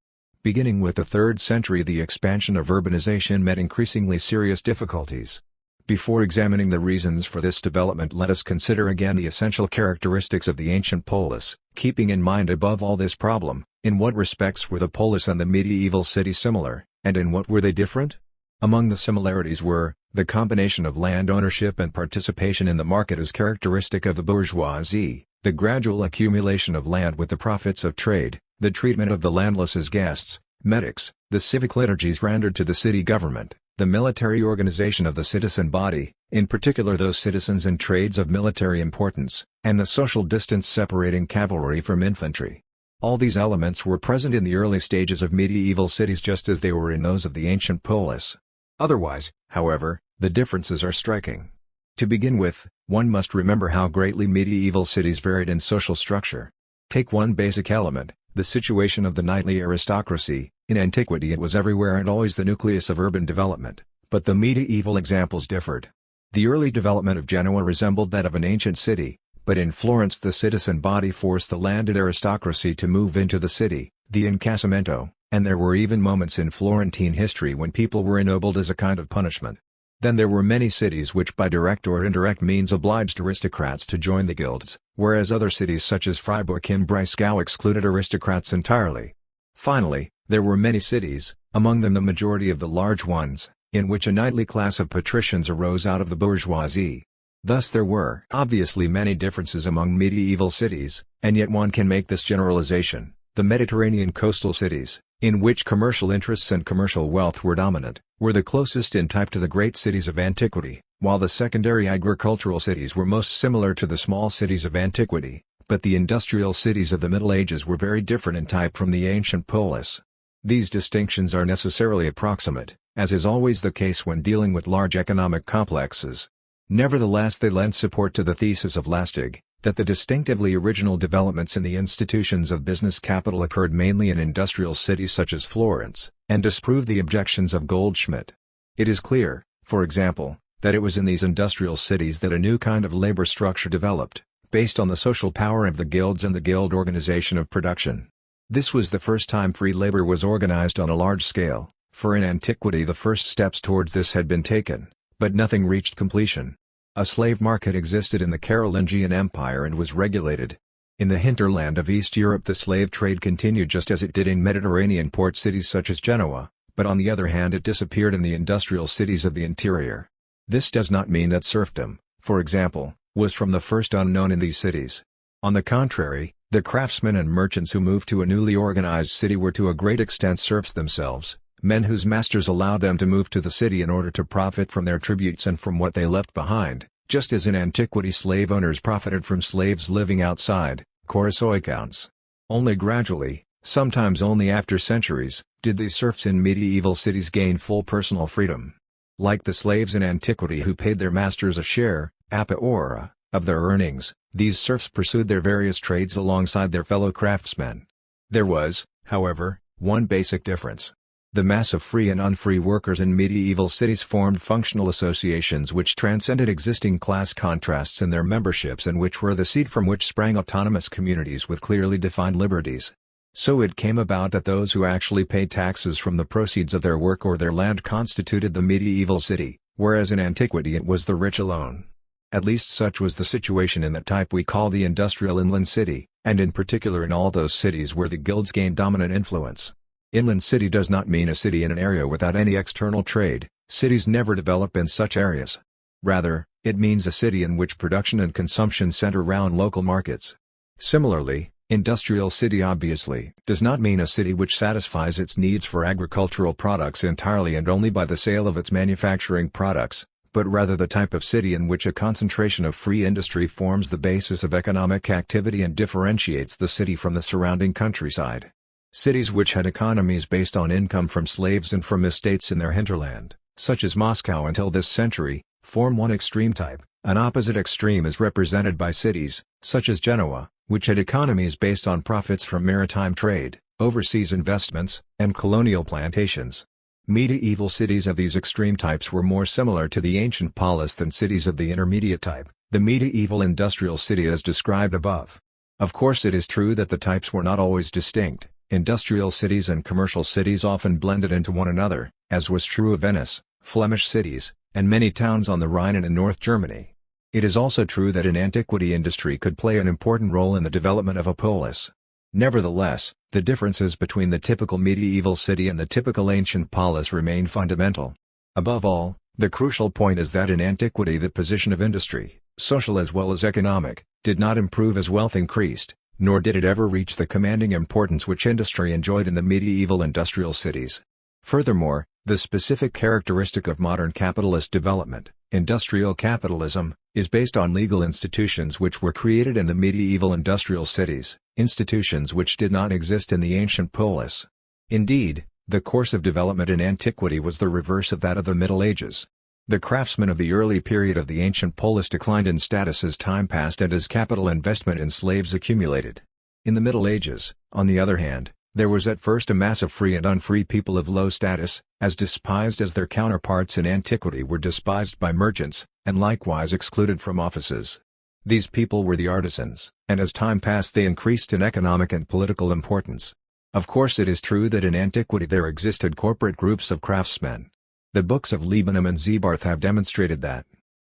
Beginning with the 3rd century, the expansion of urbanization met increasingly serious difficulties. Before examining the reasons for this development, let us consider again the essential characteristics of the ancient polis, keeping in mind above all this problem: in what respects were the polis and the medieval city similar, and in what were they different? Among the similarities were, the combination of land ownership and participation in the market as characteristic of the bourgeoisie, the gradual accumulation of land with the profits of trade, the treatment of the landless as guests, medics, the civic liturgies rendered to the city government, the military organization of the citizen body, in particular those citizens in trades of military importance, and the social distance separating cavalry from infantry. All these elements were present in the early stages of medieval cities just as they were in those of the ancient polis. Otherwise, however, the differences are striking. To begin with, one must remember how greatly medieval cities varied in social structure. Take one basic element, the situation of the knightly aristocracy. In antiquity it was everywhere and always the nucleus of urban development, but the medieval examples differed. The early development of Genoa resembled that of an ancient city, but in Florence the citizen body forced the landed aristocracy to move into the city, the incassamento, and there were even moments in Florentine history when people were ennobled as a kind of punishment. Then there were many cities which by direct or indirect means obliged aristocrats to join the guilds, whereas other cities such as Freiburg im Breisgau excluded aristocrats entirely. Finally, there were many cities, among them the majority of the large ones, in which a knightly class of patricians arose out of the bourgeoisie. Thus there were obviously many differences among medieval cities, and yet one can make this generalization: the Mediterranean coastal cities, in which commercial interests and commercial wealth were dominant, were the closest in type to the great cities of antiquity, while the secondary agricultural cities were most similar to the small cities of antiquity, but the industrial cities of the Middle Ages were very different in type from the ancient polis. These distinctions are necessarily approximate, as is always the case when dealing with large economic complexes. Nevertheless, they lend support to the thesis of Lastig, that the distinctively original developments in the institutions of business capital occurred mainly in industrial cities such as Florence, and disprove the objections of Goldschmidt. It is clear, for example, that it was in these industrial cities that a new kind of labor structure developed, based on the social power of the guilds and the guild organization of production. This was the first time free labor was organized on a large scale, for in antiquity the first steps towards this had been taken, but nothing reached completion. A slave market existed in the Carolingian Empire and was regulated. In the hinterland of East Europe the slave trade continued just as it did in Mediterranean port cities such as Genoa, but on the other hand it disappeared in the industrial cities of the interior. This does not mean that serfdom, for example, was from the first unknown in these cities. On the contrary, the craftsmen and merchants who moved to a newly organized city were to a great extent serfs themselves, men whose masters allowed them to move to the city in order to profit from their tributes and from what they left behind, just as in antiquity slave owners profited from slaves living outside, courtiers. Only gradually, sometimes only after centuries, did these serfs in medieval cities gain full personal freedom. Like the slaves in antiquity who paid their masters a share, appa ora, of their earnings, these serfs pursued their various trades alongside their fellow craftsmen. There was, however, one basic difference. The mass of free and unfree workers in medieval cities formed functional associations which transcended existing class contrasts in their memberships and which were the seed from which sprang autonomous communities with clearly defined liberties. So it came about that those who actually paid taxes from the proceeds of their work or their land constituted the medieval city, whereas in antiquity it was the rich alone. At least such was the situation in that type we call the industrial inland city, and in particular in all those cities where the guilds gained dominant influence. Inland city does not mean a city in an area without any external trade. Cities never develop in such areas. Rather, it means a city in which production and consumption center around local markets. Similarly, industrial city obviously does not mean a city which satisfies its needs for agricultural products entirely and only by the sale of its manufacturing products, but rather the type of city in which a concentration of free industry forms the basis of economic activity and differentiates the city from the surrounding countryside. Cities which had economies based on income from slaves and from estates in their hinterland, such as Moscow until this century, form one extreme type. An opposite extreme is represented by cities, such as Genoa, which had economies based on profits from maritime trade, overseas investments, and colonial plantations. Medieval cities of these extreme types were more similar to the ancient polis than cities of the intermediate type, the medieval industrial city as described above. Of course, it is true that the types were not always distinct. Industrial cities and commercial cities often blended into one another, as was true of Venice, Flemish cities, and many towns on the Rhine and in North Germany. It is also true that in antiquity industry could play an important role in the development of a polis. Nevertheless, the differences between the typical medieval city and the typical ancient polis remain fundamental. Above all, the crucial point is that in antiquity the position of industry, social as well as economic, did not improve as wealth increased, nor did it ever reach the commanding importance which industry enjoyed in the medieval industrial cities. Furthermore, the specific characteristic of modern capitalist development, industrial capitalism, is based on legal institutions which were created in the medieval industrial cities, institutions which did not exist in the ancient polis. Indeed, the course of development in antiquity was the reverse of that of the Middle Ages. The craftsmen of the early period of the ancient polis declined in status as time passed and as capital investment in slaves accumulated. In the Middle Ages, on the other hand, there was at first a mass of free and unfree people of low status, as despised as their counterparts in antiquity were despised by merchants, and likewise excluded from offices. These people were the artisans, and as time passed they increased in economic and political importance. Of course, it is true that in antiquity there existed corporate groups of craftsmen. The books of Liebenham and Zebarth have demonstrated that.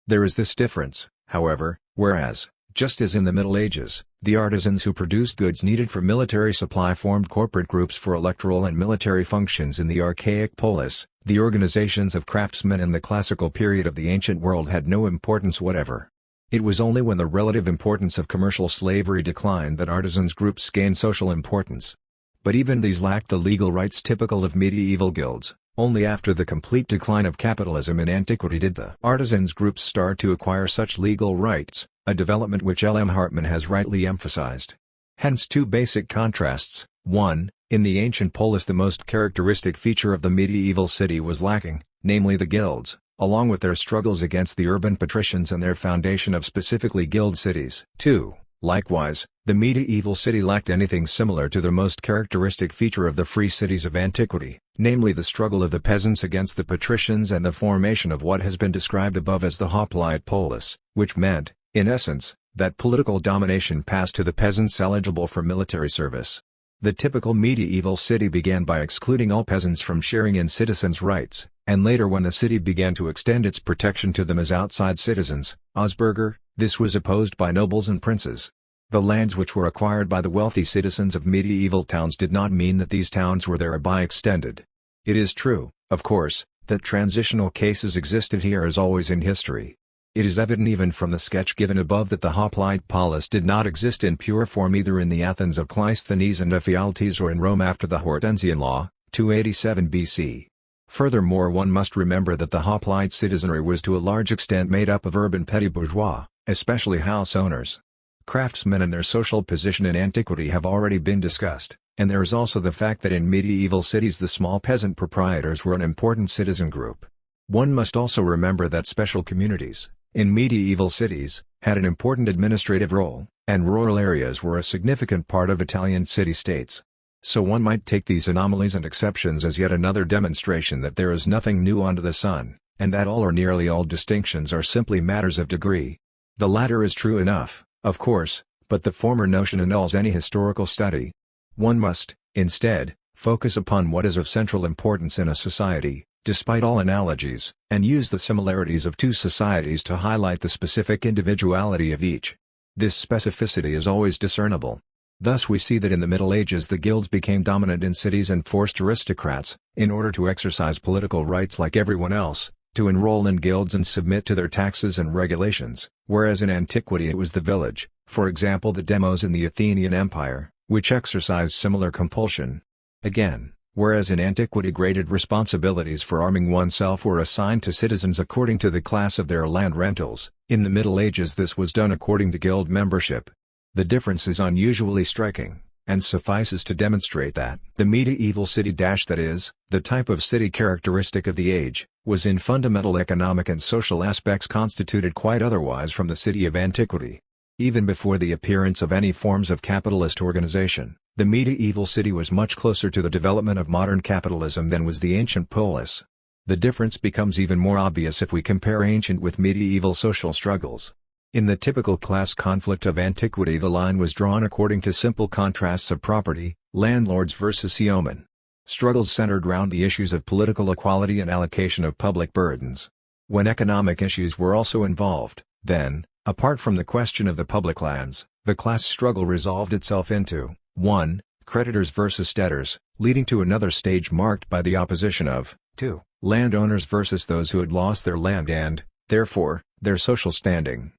There is this difference, however, whereas, just as in the Middle Ages, the artisans who produced goods needed for military supply formed corporate groups for electoral and military functions in the archaic polis, the organizations of craftsmen in the classical period of the ancient world had no importance whatever. It was only when the relative importance of commercial slavery declined that artisans' groups gained social importance. But even these lacked the legal rights typical of medieval guilds. Only after the complete decline of capitalism in antiquity did the artisans' groups start to acquire such legal rights, a development which L. M. Hartman has rightly emphasized. Hence two basic contrasts: 1. In the ancient polis the most characteristic feature of the medieval city was lacking, namely the guilds, along with their struggles against the urban patricians and their foundation of specifically guild cities. 2. Likewise, the medieval city lacked anything similar to the most characteristic feature of the free cities of antiquity, namely the struggle of the peasants against the patricians and the formation of what has been described above as the hoplite polis, which meant, in essence, that political domination passed to the peasants eligible for military service. The typical medieval city began by excluding all peasants from sharing in citizens' rights, and later when the city began to extend its protection to them as outside citizens, Osberger, this was opposed by nobles and princes. The lands which were acquired by the wealthy citizens of medieval towns did not mean that these towns were thereby extended. It is true, of course, that transitional cases existed here as always in history. It is evident even from the sketch given above that the hoplite polis did not exist in pure form either in the Athens of Cleisthenes and Ephialtes or in Rome after the Hortensian Law, 287 BC. Furthermore, one must remember that the hoplite citizenry was to a large extent made up of urban petty bourgeois, especially house owners. Craftsmen and their social position in antiquity have already been discussed, and there is also the fact that in medieval cities the small peasant proprietors were an important citizen group. One must also remember that special communities, in medieval cities, had an important administrative role, and rural areas were a significant part of Italian city-states. So one might take these anomalies and exceptions as yet another demonstration that there is nothing new under the sun, and that all or nearly all distinctions are simply matters of degree. The latter is true enough, of course, but the former notion annuls any historical study. One must, instead, focus upon what is of central importance in a society, despite all analogies, and use the similarities of two societies to highlight the specific individuality of each. This specificity is always discernible. Thus we see that in the Middle Ages the guilds became dominant in cities and forced aristocrats, in order to exercise political rights like everyone else, to enroll in guilds and submit to their taxes and regulations, whereas in antiquity it was the village, for example the demos in the Athenian Empire, which exercised similar compulsion. Again, whereas in antiquity graded responsibilities for arming oneself were assigned to citizens according to the class of their land rentals, in the Middle Ages this was done according to guild membership. The difference is unusually striking, and suffices to demonstrate that the medieval city that is, the type of city characteristic of the age, was in fundamental economic and social aspects constituted quite otherwise from the city of antiquity. Even before the appearance of any forms of capitalist organization, the medieval city was much closer to the development of modern capitalism than was the ancient polis. The difference becomes even more obvious if we compare ancient with medieval social struggles. In the typical class conflict of antiquity the line was drawn according to simple contrasts of property, landlords versus yeomen. Struggles centered round the issues of political equality and allocation of public burdens. When economic issues were also involved, then, apart from the question of the public lands, the class struggle resolved itself into 1. Creditors versus debtors, leading to another stage marked by the opposition of 2. Landowners versus those who had lost their land and, therefore, their social standing.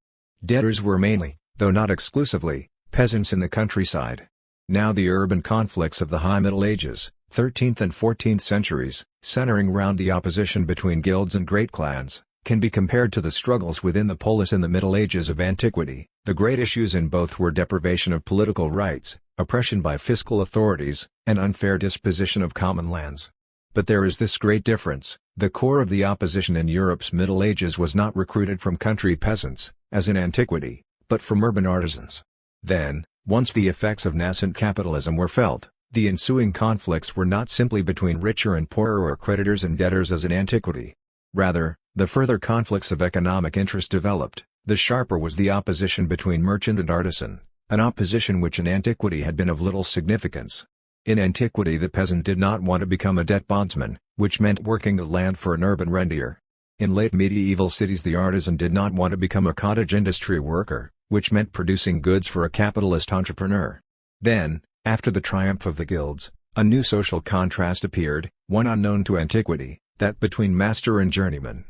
Debtors were mainly, though not exclusively, peasants in the countryside. Now the urban conflicts of the High Middle Ages, 13th and 14th centuries, centering round the opposition between guilds and great clans, can be compared to the struggles within the polis in the Middle Ages of antiquity. The great issues in both were deprivation of political rights, oppression by fiscal authorities, and unfair disposition of common lands. But there is this great difference: the core of the opposition in Europe's Middle Ages was not recruited from country peasants, as in antiquity, but from urban artisans. Then, once the effects of nascent capitalism were felt, the ensuing conflicts were not simply between richer and poorer or creditors and debtors as in antiquity. Rather, the further conflicts of economic interest developed, the sharper was the opposition between merchant and artisan, an opposition which in antiquity had been of little significance. In antiquity the peasant did not want to become a debt bondsman, which meant working the land for an urban rentier. In late medieval cities the artisan did not want to become a cottage industry worker, which meant producing goods for a capitalist entrepreneur. Then, after the triumph of the guilds, a new social contrast appeared, one unknown to antiquity, that between master and journeyman.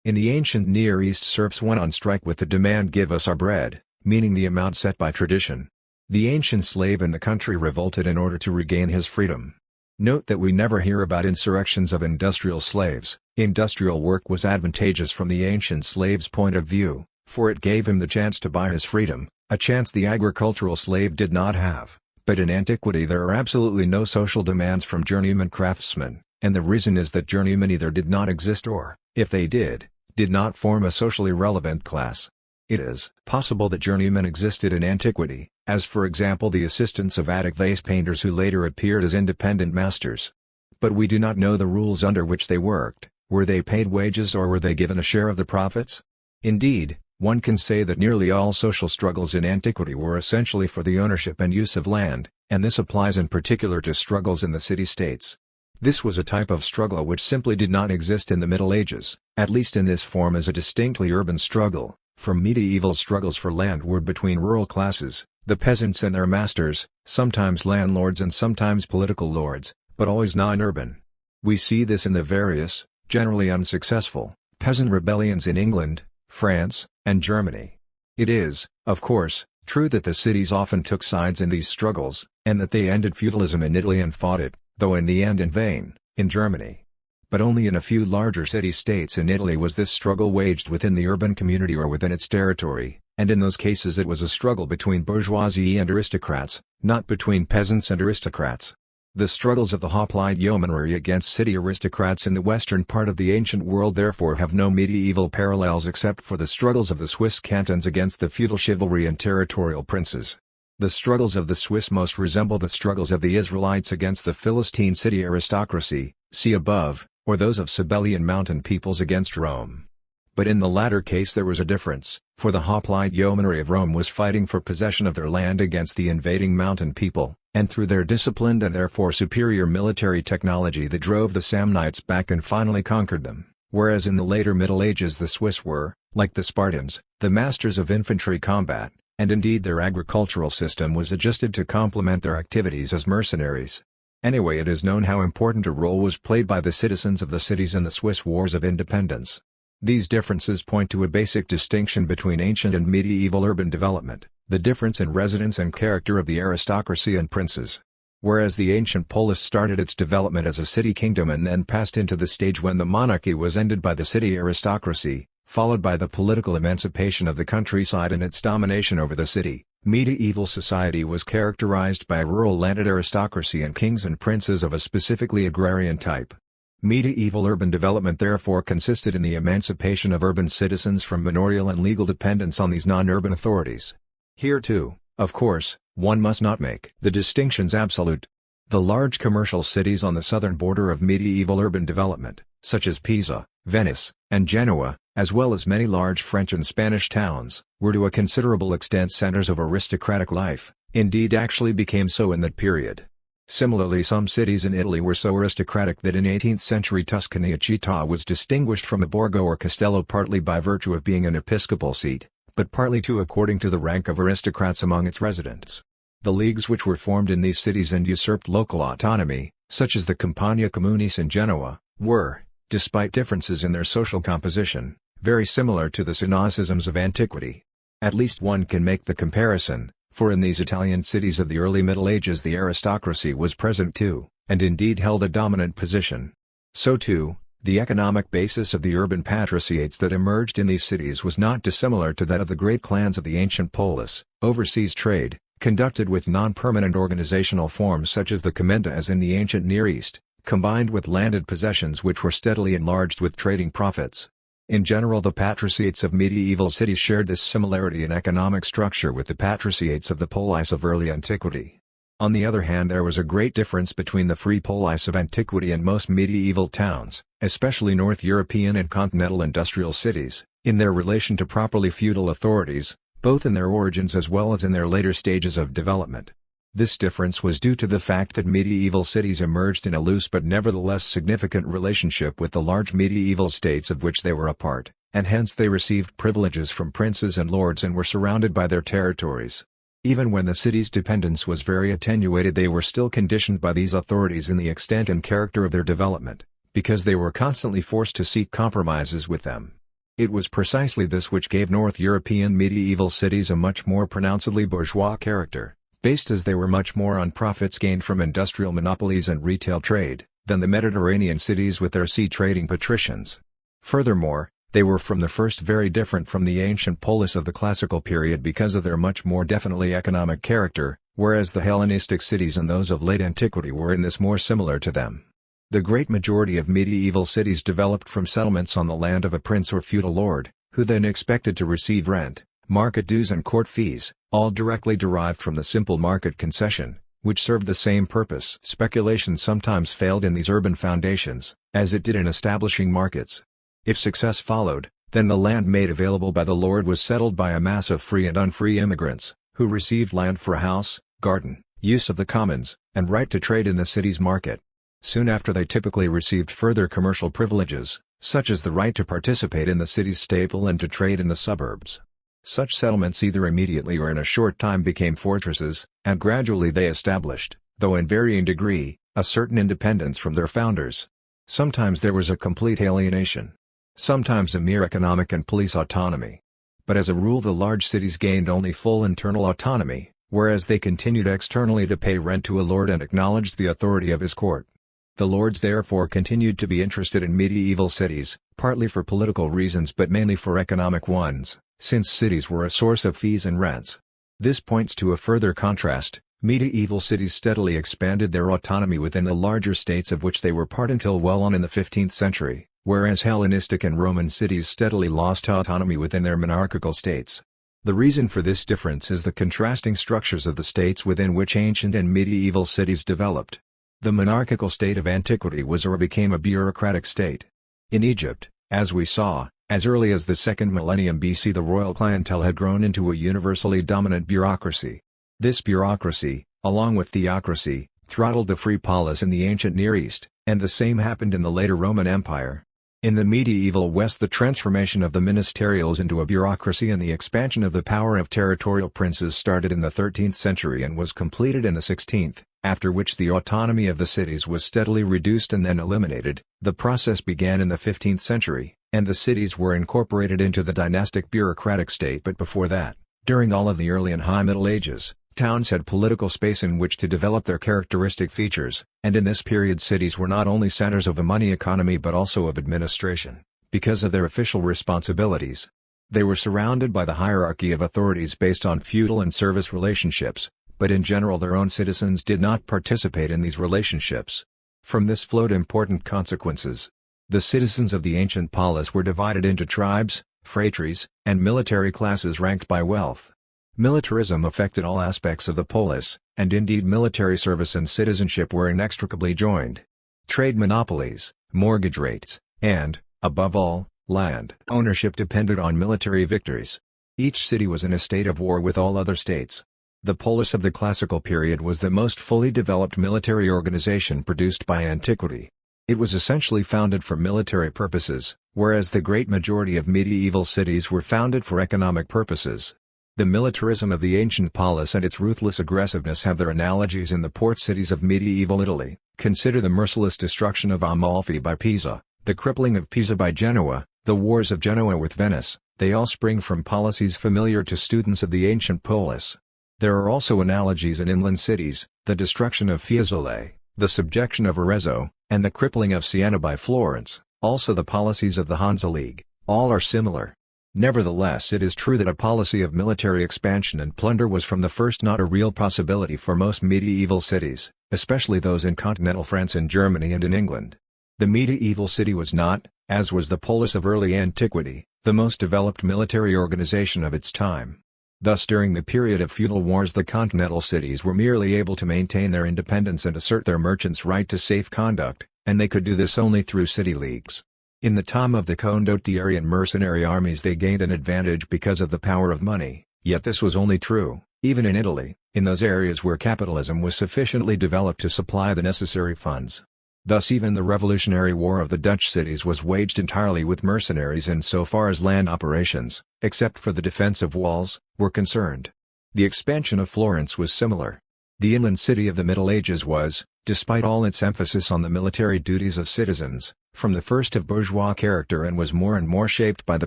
In the ancient Near East serfs went on strike with the demand "give us our bread," meaning the amount set by tradition. The ancient slave in the country revolted in order to regain his freedom. Note that we never hear about insurrections of industrial slaves. Industrial work was advantageous from the ancient slave's point of view, for it gave him the chance to buy his freedom, a chance the agricultural slave did not have. But in antiquity there are absolutely no social demands from journeyman craftsmen, and the reason is that journeymen either did not exist or, if they did not form a socially relevant class. It is possible that journeymen existed in antiquity, as for example the assistants of Attic vase painters who later appeared as independent masters. But we do not know the rules under which they worked. Were they paid wages or were they given a share of the profits? Indeed, one can say that nearly all social struggles in antiquity were essentially for the ownership and use of land, and this applies in particular to struggles in the city-states. This was a type of struggle which simply did not exist in the Middle Ages, at least in this form as a distinctly urban struggle, for medieval struggles for land were between rural classes, the peasants and their masters, sometimes landlords and sometimes political lords, but always non-urban. We see this in the various, generally unsuccessful, peasant rebellions in England, France, and Germany. It is, of course, true that the cities often took sides in these struggles, and that they ended feudalism in Italy and fought it, though in the end in vain, in Germany. But only in a few larger city-states in Italy was this struggle waged within the urban community or within its territory, and in those cases it was a struggle between bourgeoisie and aristocrats, not between peasants and aristocrats. The struggles of the hoplite yeomanry against city aristocrats in the western part of the ancient world therefore have no medieval parallels except for the struggles of the Swiss cantons against the feudal chivalry and territorial princes. The struggles of the Swiss most resemble the struggles of the Israelites against the Philistine city aristocracy, see above, or those of Sibelian mountain peoples against Rome. But in the latter case there was a difference, for the hoplite yeomanry of Rome was fighting for possession of their land against the invading mountain people, and through their disciplined and therefore superior military technology they drove the Samnites back and finally conquered them, whereas in the later Middle Ages the Swiss were, like the Spartans, the masters of infantry combat, and indeed their agricultural system was adjusted to complement their activities as mercenaries. Anyway, it is known how important a role was played by the citizens of the cities in the Swiss Wars of Independence. These differences point to a basic distinction between ancient and medieval urban development, the difference in residence and character of the aristocracy and princes. Whereas the ancient polis started its development as a city kingdom and then passed into the stage when the monarchy was ended by the city aristocracy, followed by the political emancipation of the countryside and its domination over the city, medieval society was characterized by a rural landed aristocracy and kings and princes of a specifically agrarian type. Medieval urban development therefore consisted in the emancipation of urban citizens from manorial and legal dependence on these non-urban authorities. Here too, of course, one must not make the distinctions absolute. The large commercial cities on the southern border of medieval urban development, such as Pisa, Venice, and Genoa, as well as many large French and Spanish towns, were to a considerable extent centers of aristocratic life, indeed actually became so in that period. Similarly, some cities in Italy were so aristocratic that in 18th century Tuscany a città was distinguished from a borgo or castello partly by virtue of being an episcopal seat, but partly too according to the rank of aristocrats among its residents. The leagues which were formed in these cities and usurped local autonomy, such as the Compagnia Communis in Genoa, were, despite differences in their social composition, very similar to the synocisms of antiquity. At least one can make the comparison, for in these Italian cities of the early Middle Ages the aristocracy was present too, and indeed held a dominant position. So too, the economic basis of the urban patriciates that emerged in these cities was not dissimilar to that of the great clans of the ancient polis. Overseas trade, conducted with non-permanent organizational forms such as the commenda as in the ancient Near East, combined with landed possessions which were steadily enlarged with trading profits. In general, the patriciates of medieval cities shared this similarity in economic structure with the patriciates of the polis of early antiquity. On the other hand, there was a great difference between the free polis of antiquity and most medieval towns, especially North European and continental industrial cities, in their relation to properly feudal authorities, both in their origins as well as in their later stages of development. This difference was due to the fact that medieval cities emerged in a loose but nevertheless significant relationship with the large medieval states of which they were a part, and hence they received privileges from princes and lords and were surrounded by their territories. Even when the city's dependence was very attenuated, they were still conditioned by these authorities in the extent and character of their development, because they were constantly forced to seek compromises with them. It was precisely this which gave North European medieval cities a much more pronouncedly bourgeois character, based as they were much more on profits gained from industrial monopolies and retail trade, than the Mediterranean cities with their sea trading patricians. Furthermore, they were from the first very different from the ancient polis of the classical period because of their much more definitely economic character, whereas the Hellenistic cities and those of late antiquity were in this more similar to them. The great majority of medieval cities developed from settlements on the land of a prince or feudal lord, who then expected to receive rent, market dues and court fees, all directly derived from the simple market concession, which served the same purpose. Speculation sometimes failed in these urban foundations, as it did in establishing markets. If success followed, then the land made available by the lord was settled by a mass of free and unfree immigrants, who received land for a house, garden, use of the commons, and right to trade in the city's market. Soon after they typically received further commercial privileges, such as the right to participate in the city's staple and to trade in the suburbs. Such settlements either immediately or in a short time became fortresses, and gradually they established, though in varying degree, a certain independence from their founders. Sometimes there was a complete alienation. Sometimes a mere economic and police autonomy. But as a rule the large cities gained only full internal autonomy, whereas they continued externally to pay rent to a lord and acknowledged the authority of his court. The lords therefore continued to be interested in medieval cities, partly for political reasons but mainly for economic ones, since cities were a source of fees and rents. This points to a further contrast. Medieval cities steadily expanded their autonomy within the larger states of which they were part until well on in the 15th century, whereas Hellenistic and Roman cities steadily lost autonomy within their monarchical states. The reason for this difference is the contrasting structures of the states within which ancient and medieval cities developed. The monarchical state of antiquity was or became a bureaucratic state. In Egypt, as we saw, as early as the 2nd millennium BC the royal clientele had grown into a universally dominant bureaucracy. This bureaucracy, along with theocracy, throttled the free polis in the ancient Near East, and the same happened in the later Roman Empire. In the medieval West, the transformation of the ministerials into a bureaucracy and the expansion of the power of territorial princes started in the 13th century and was completed in the 16th, after which the autonomy of the cities was steadily reduced and then eliminated. The process began in the 15th century, and the cities were incorporated into the dynastic bureaucratic state. But before that, during all of the early and high Middle Ages, towns had political space in which to develop their characteristic features, and in this period cities were not only centers of a money economy but also of administration, because of their official responsibilities. They were surrounded by the hierarchy of authorities based on feudal and service relationships, but in general their own citizens did not participate in these relationships. From this flowed important consequences. The citizens of the ancient polis were divided into tribes, phratries, and military classes ranked by wealth. Militarism affected all aspects of the polis, and indeed military service and citizenship were inextricably joined. Trade monopolies, mortgage rates, and, above all, land ownership depended on military victories. Each city was in a state of war with all other states. The polis of the classical period was the most fully developed military organization produced by antiquity. It was essentially founded for military purposes, whereas the great majority of medieval cities were founded for economic purposes. The militarism of the ancient polis and its ruthless aggressiveness have their analogies in the port cities of medieval Italy. Consider the merciless destruction of Amalfi by Pisa, the crippling of Pisa by Genoa, the wars of Genoa with Venice. They all spring from policies familiar to students of the ancient polis. There are also analogies in inland cities, the destruction of Fiesole, the subjection of Arezzo, and the crippling of Siena by Florence, also the policies of the Hansa League. All are similar. Nevertheless, it is true that a policy of military expansion and plunder was from the first not a real possibility for most medieval cities, especially those in continental France and Germany and in England. The medieval city was not, as was the polis of early antiquity, the most developed military organization of its time. Thus during the period of feudal wars the continental cities were merely able to maintain their independence and assert their merchants' right to safe conduct, and they could do this only through city leagues. In the time of the condottieri and mercenary armies they gained an advantage because of the power of money, yet this was only true, even in Italy, in those areas where capitalism was sufficiently developed to supply the necessary funds. Thus even the Revolutionary War of the Dutch cities was waged entirely with mercenaries in so far as land operations, except for the defense of walls, were concerned. The expansion of Florence was similar. The inland city of the Middle Ages was, despite all its emphasis on the military duties of citizens, from the first of bourgeois character and was more and more shaped by the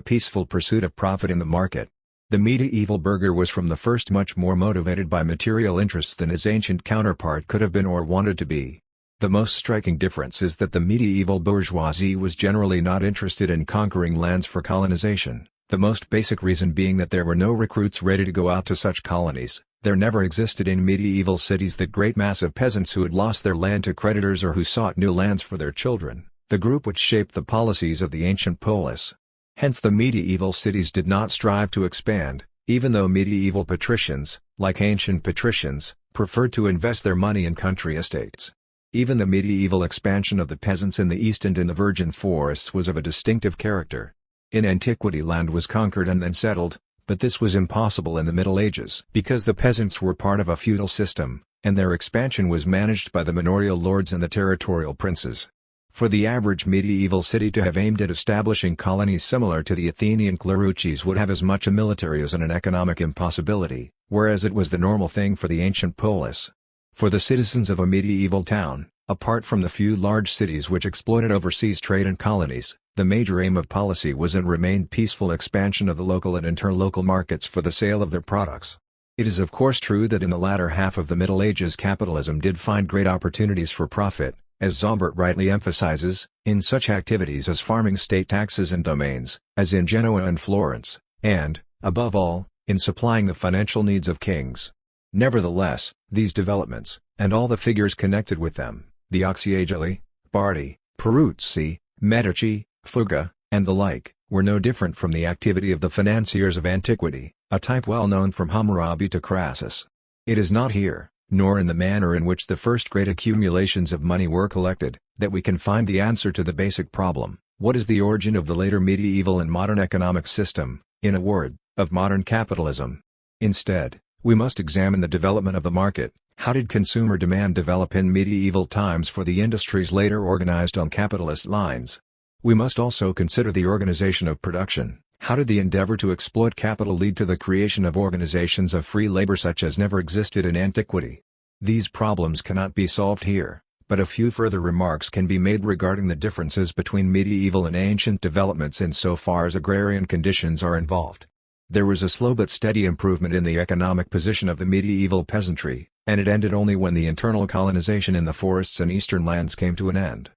peaceful pursuit of profit in the market. The medieval burgher was from the first much more motivated by material interests than his ancient counterpart could have been or wanted to be. The most striking difference is that the medieval bourgeoisie was generally not interested in conquering lands for colonization, the most basic reason being that there were no recruits ready to go out to such colonies. There never existed in medieval cities that great mass of peasants who had lost their land to creditors or who sought new lands for their children, the group which shaped the policies of the ancient polis. Hence the medieval cities did not strive to expand, even though medieval patricians, like ancient patricians, preferred to invest their money in country estates. Even the medieval expansion of the peasants in the east and in the virgin forests was of a distinctive character. In antiquity land was conquered and then settled, but this was impossible in the Middle Ages because the peasants were part of a feudal system, and their expansion was managed by the manorial lords and the territorial princes. For the average medieval city to have aimed at establishing colonies similar to the Athenian cleruches would have as much a military as an economic impossibility, whereas it was the normal thing for the ancient polis. For the citizens of a medieval town, apart from the few large cities which exploited overseas trade and colonies, the major aim of policy was and remained peaceful expansion of the local and interlocal markets for the sale of their products. It is of course true that in the latter half of the Middle Ages capitalism did find great opportunities for profit, as Zombert rightly emphasizes, in such activities as farming state taxes and domains, as in Genoa and Florence, and, above all, in supplying the financial needs of kings. Nevertheless, these developments, and all the figures connected with them, the Occhiageli, Bardi, Peruzzi, Medici, Fuga, and the like, were no different from the activity of the financiers of antiquity, a type well known from Hammurabi to Crassus. It is not here, nor in the manner in which the first great accumulations of money were collected, that we can find the answer to the basic problem: what is the origin of the later medieval and modern economic system, in a word, of modern capitalism? Instead, we must examine the development of the market. How did consumer demand develop in medieval times for the industries later organized on capitalist lines? We must also consider the organization of production. How did the endeavor to exploit capital lead to the creation of organizations of free labor such as never existed in antiquity? These problems cannot be solved here, but a few further remarks can be made regarding the differences between medieval and ancient developments insofar as agrarian conditions are involved. There was a slow but steady improvement in the economic position of the medieval peasantry, and it ended only when the internal colonization in the forests and eastern lands came to an end.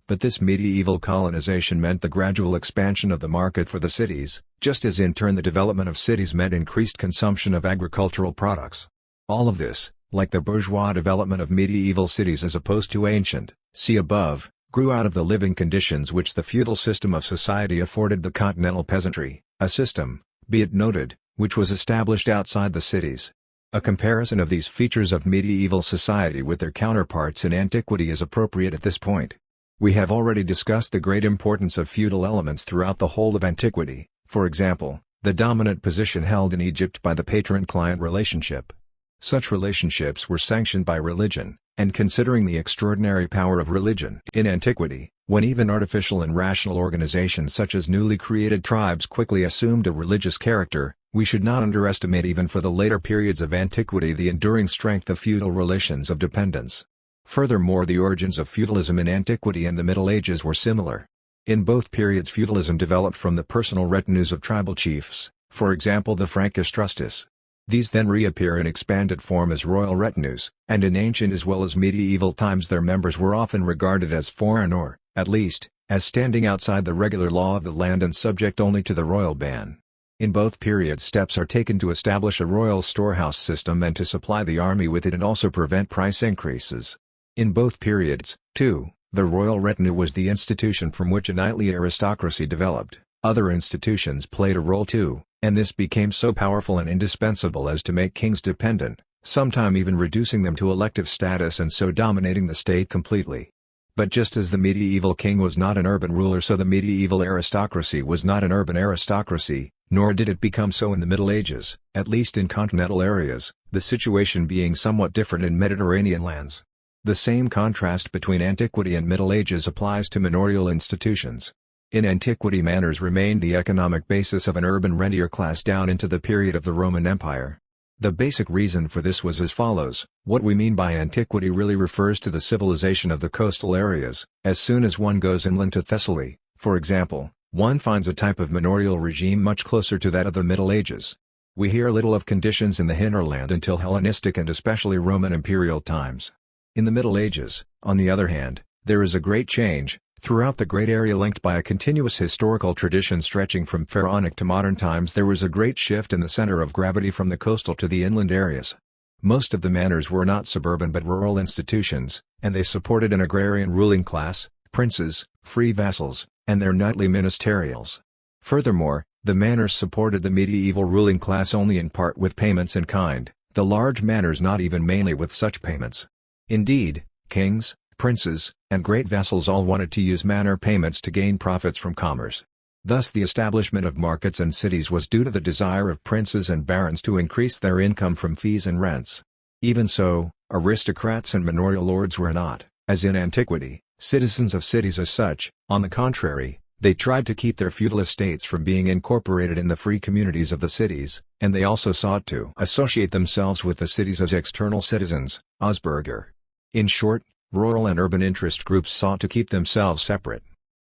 But this medieval colonization meant the gradual expansion of the market for the cities, just as in turn the development of cities meant increased consumption of agricultural products. All of this, like the bourgeois development of medieval cities as opposed to ancient, see above, grew out of the living conditions which the feudal system of society afforded the continental peasantry, a system, be it noted, which was established outside the cities. A comparison of these features of medieval society with their counterparts in antiquity is appropriate at this point. We have already discussed the great importance of feudal elements throughout the whole of antiquity, for example, the dominant position held in Egypt by the patron-client relationship. Such relationships were sanctioned by religion, and considering the extraordinary power of religion in antiquity, when even artificial and rational organizations such as newly created tribes quickly assumed a religious character, we should not underestimate even for the later periods of antiquity the enduring strength of feudal relations of dependence. Furthermore, the origins of feudalism in antiquity and the Middle Ages were similar. In both periods feudalism developed from the personal retinues of tribal chiefs, for example the Frankish Trustis. These then reappear in expanded form as royal retinues, and in ancient as well as medieval times their members were often regarded as foreign or, at least, as standing outside the regular law of the land and subject only to the royal ban. In both periods steps are taken to establish a royal storehouse system and to supply the army with it and also prevent price increases. In both periods, too, the royal retinue was the institution from which a knightly aristocracy developed. Other institutions played a role too, and this became so powerful and indispensable as to make kings dependent, sometime even reducing them to elective status and so dominating the state completely. But just as the medieval king was not an urban ruler, so the medieval aristocracy was not an urban aristocracy, nor did it become so in the Middle Ages, at least in continental areas, the situation being somewhat different in Mediterranean lands. The same contrast between antiquity and Middle Ages applies to manorial institutions. In antiquity manners remained the economic basis of an urban rentier class down into the period of the Roman Empire. The basic reason for this was as follows: what we mean by antiquity really refers to the civilization of the coastal areas. As soon as one goes inland to Thessaly, for example, one finds a type of manorial regime much closer to that of the Middle Ages. We hear little of conditions in the hinterland until Hellenistic and especially Roman imperial times. In the Middle Ages, on the other hand, there is a great change. Throughout the great area linked by a continuous historical tradition stretching from Pharaonic to modern times, there was a great shift in the center of gravity from the coastal to the inland areas. Most of the manors were not suburban but rural institutions, and they supported an agrarian ruling class, princes, free vassals, and their knightly ministerials. Furthermore, the manors supported the medieval ruling class only in part with payments in kind, the large manors not even mainly with such payments. Indeed, kings, princes, and great vassals all wanted to use manor payments to gain profits from commerce. Thus the establishment of markets and cities was due to the desire of princes and barons to increase their income from fees and rents. Even so, aristocrats and manorial lords were not, as in antiquity, citizens of cities as such. On the contrary, they tried to keep their feudal estates from being incorporated in the free communities of the cities, and they also sought to associate themselves with the cities as external citizens, Ausbürger. In short, rural and urban interest groups sought to keep themselves separate.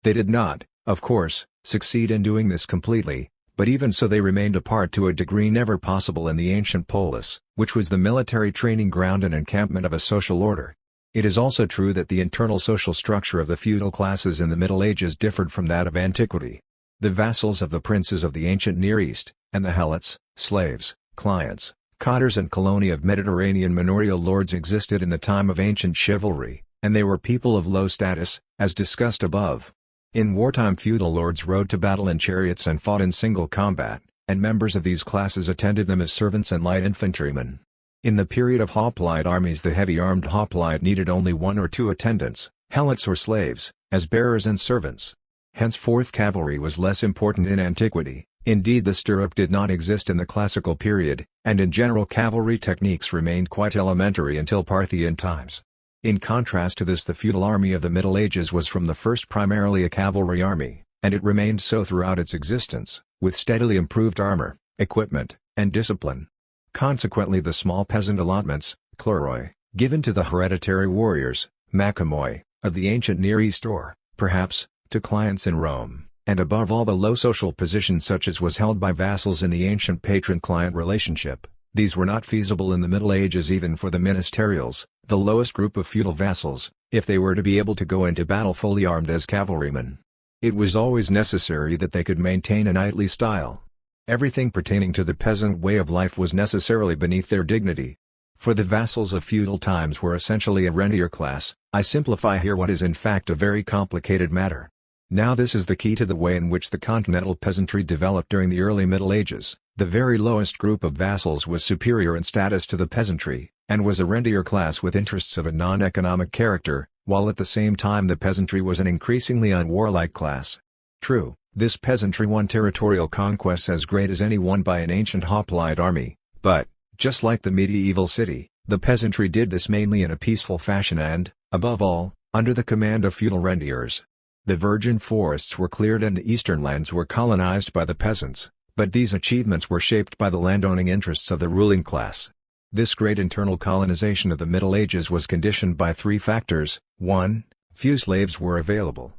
They did not, of course, succeed in doing this completely, but even so they remained apart to a degree never possible in the ancient polis, which was the military training ground and encampment of a social order. It is also true that the internal social structure of the feudal classes in the Middle Ages differed from that of antiquity. The vassals of the princes of the ancient Near East, and the helots, slaves, clients, cotters and coloni of Mediterranean manorial lords existed in the time of ancient chivalry, and they were people of low status, as discussed above. In wartime feudal lords rode to battle in chariots and fought in single combat, and members of these classes attended them as servants and light infantrymen. In the period of hoplite armies the heavy-armed hoplite needed only one or two attendants, helots or slaves, as bearers and servants. Henceforth cavalry was less important in antiquity. Indeed the stirrup did not exist in the classical period, and in general cavalry techniques remained quite elementary until Parthian times. In contrast to this, the feudal army of the Middle Ages was from the first primarily a cavalry army, and it remained so throughout its existence, with steadily improved armor, equipment, and discipline. Consequently, the small peasant allotments, chloroi, given to the hereditary warriors, macamoi, of the ancient Near East or, perhaps, to clients in Rome, and above all the low social position such as was held by vassals in the ancient patron-client relationship, these were not feasible in the Middle Ages even for the ministerials, the lowest group of feudal vassals, if they were to be able to go into battle fully armed as cavalrymen. It was always necessary that they could maintain a knightly style. Everything pertaining to the peasant way of life was necessarily beneath their dignity. For the vassals of feudal times were essentially a rentier class. I simplify here what is in fact a very complicated matter. Now this is the key to the way in which the continental peasantry developed during the early Middle Ages. The very lowest group of vassals was superior in status to the peasantry, and was a rentier class with interests of a non-economic character, while at the same time the peasantry was an increasingly unwarlike class. True, this peasantry won territorial conquests as great as any won by an ancient hoplite army, but, just like the medieval city, the peasantry did this mainly in a peaceful fashion and, above all, under the command of feudal rentiers. The virgin forests were cleared and the eastern lands were colonized by the peasants, but these achievements were shaped by the landowning interests of the ruling class. This great internal colonization of the Middle Ages was conditioned by three factors: 1. Few slaves were available.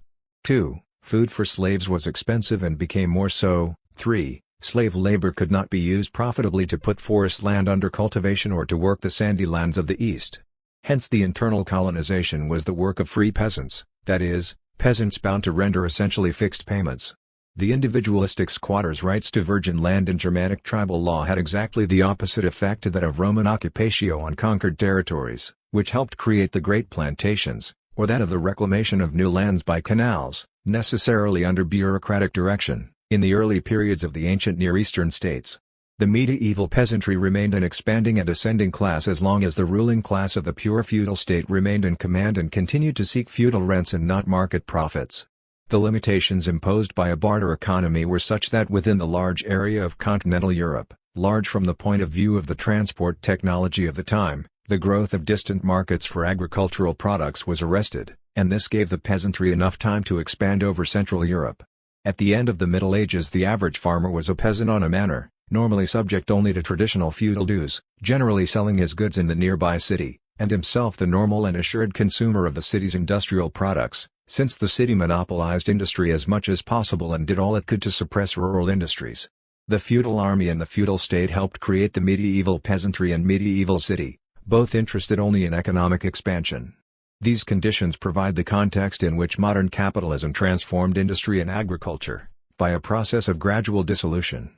2. Food for slaves was expensive and became more so. 3. Slave labor could not be used profitably to put forest land under cultivation or to work the sandy lands of the East. Hence the internal colonization was the work of free peasants, that is, peasants bound to render essentially fixed payments. The individualistic squatters' rights to virgin land in Germanic tribal law had exactly the opposite effect to that of Roman occupatio on conquered territories, which helped create the great plantations, or that of the reclamation of new lands by canals, necessarily under bureaucratic direction, in the early periods of the ancient Near Eastern states. The medieval peasantry remained an expanding and ascending class as long as the ruling class of the pure feudal state remained in command and continued to seek feudal rents and not market profits. The limitations imposed by a barter economy were such that within the large area of continental Europe, large from the point of view of the transport technology of the time, the growth of distant markets for agricultural products was arrested, and this gave the peasantry enough time to expand over Central Europe. At the end of the Middle Ages, the average farmer was a peasant on a manor, normally subject only to traditional feudal dues, generally selling his goods in the nearby city, and himself the normal and assured consumer of the city's industrial products, since the city monopolized industry as much as possible and did all it could to suppress rural industries. The feudal army and the feudal state helped create the medieval peasantry and medieval city, both interested only in economic expansion. These conditions provide the context in which modern capitalism transformed industry and agriculture, by a process of gradual dissolution.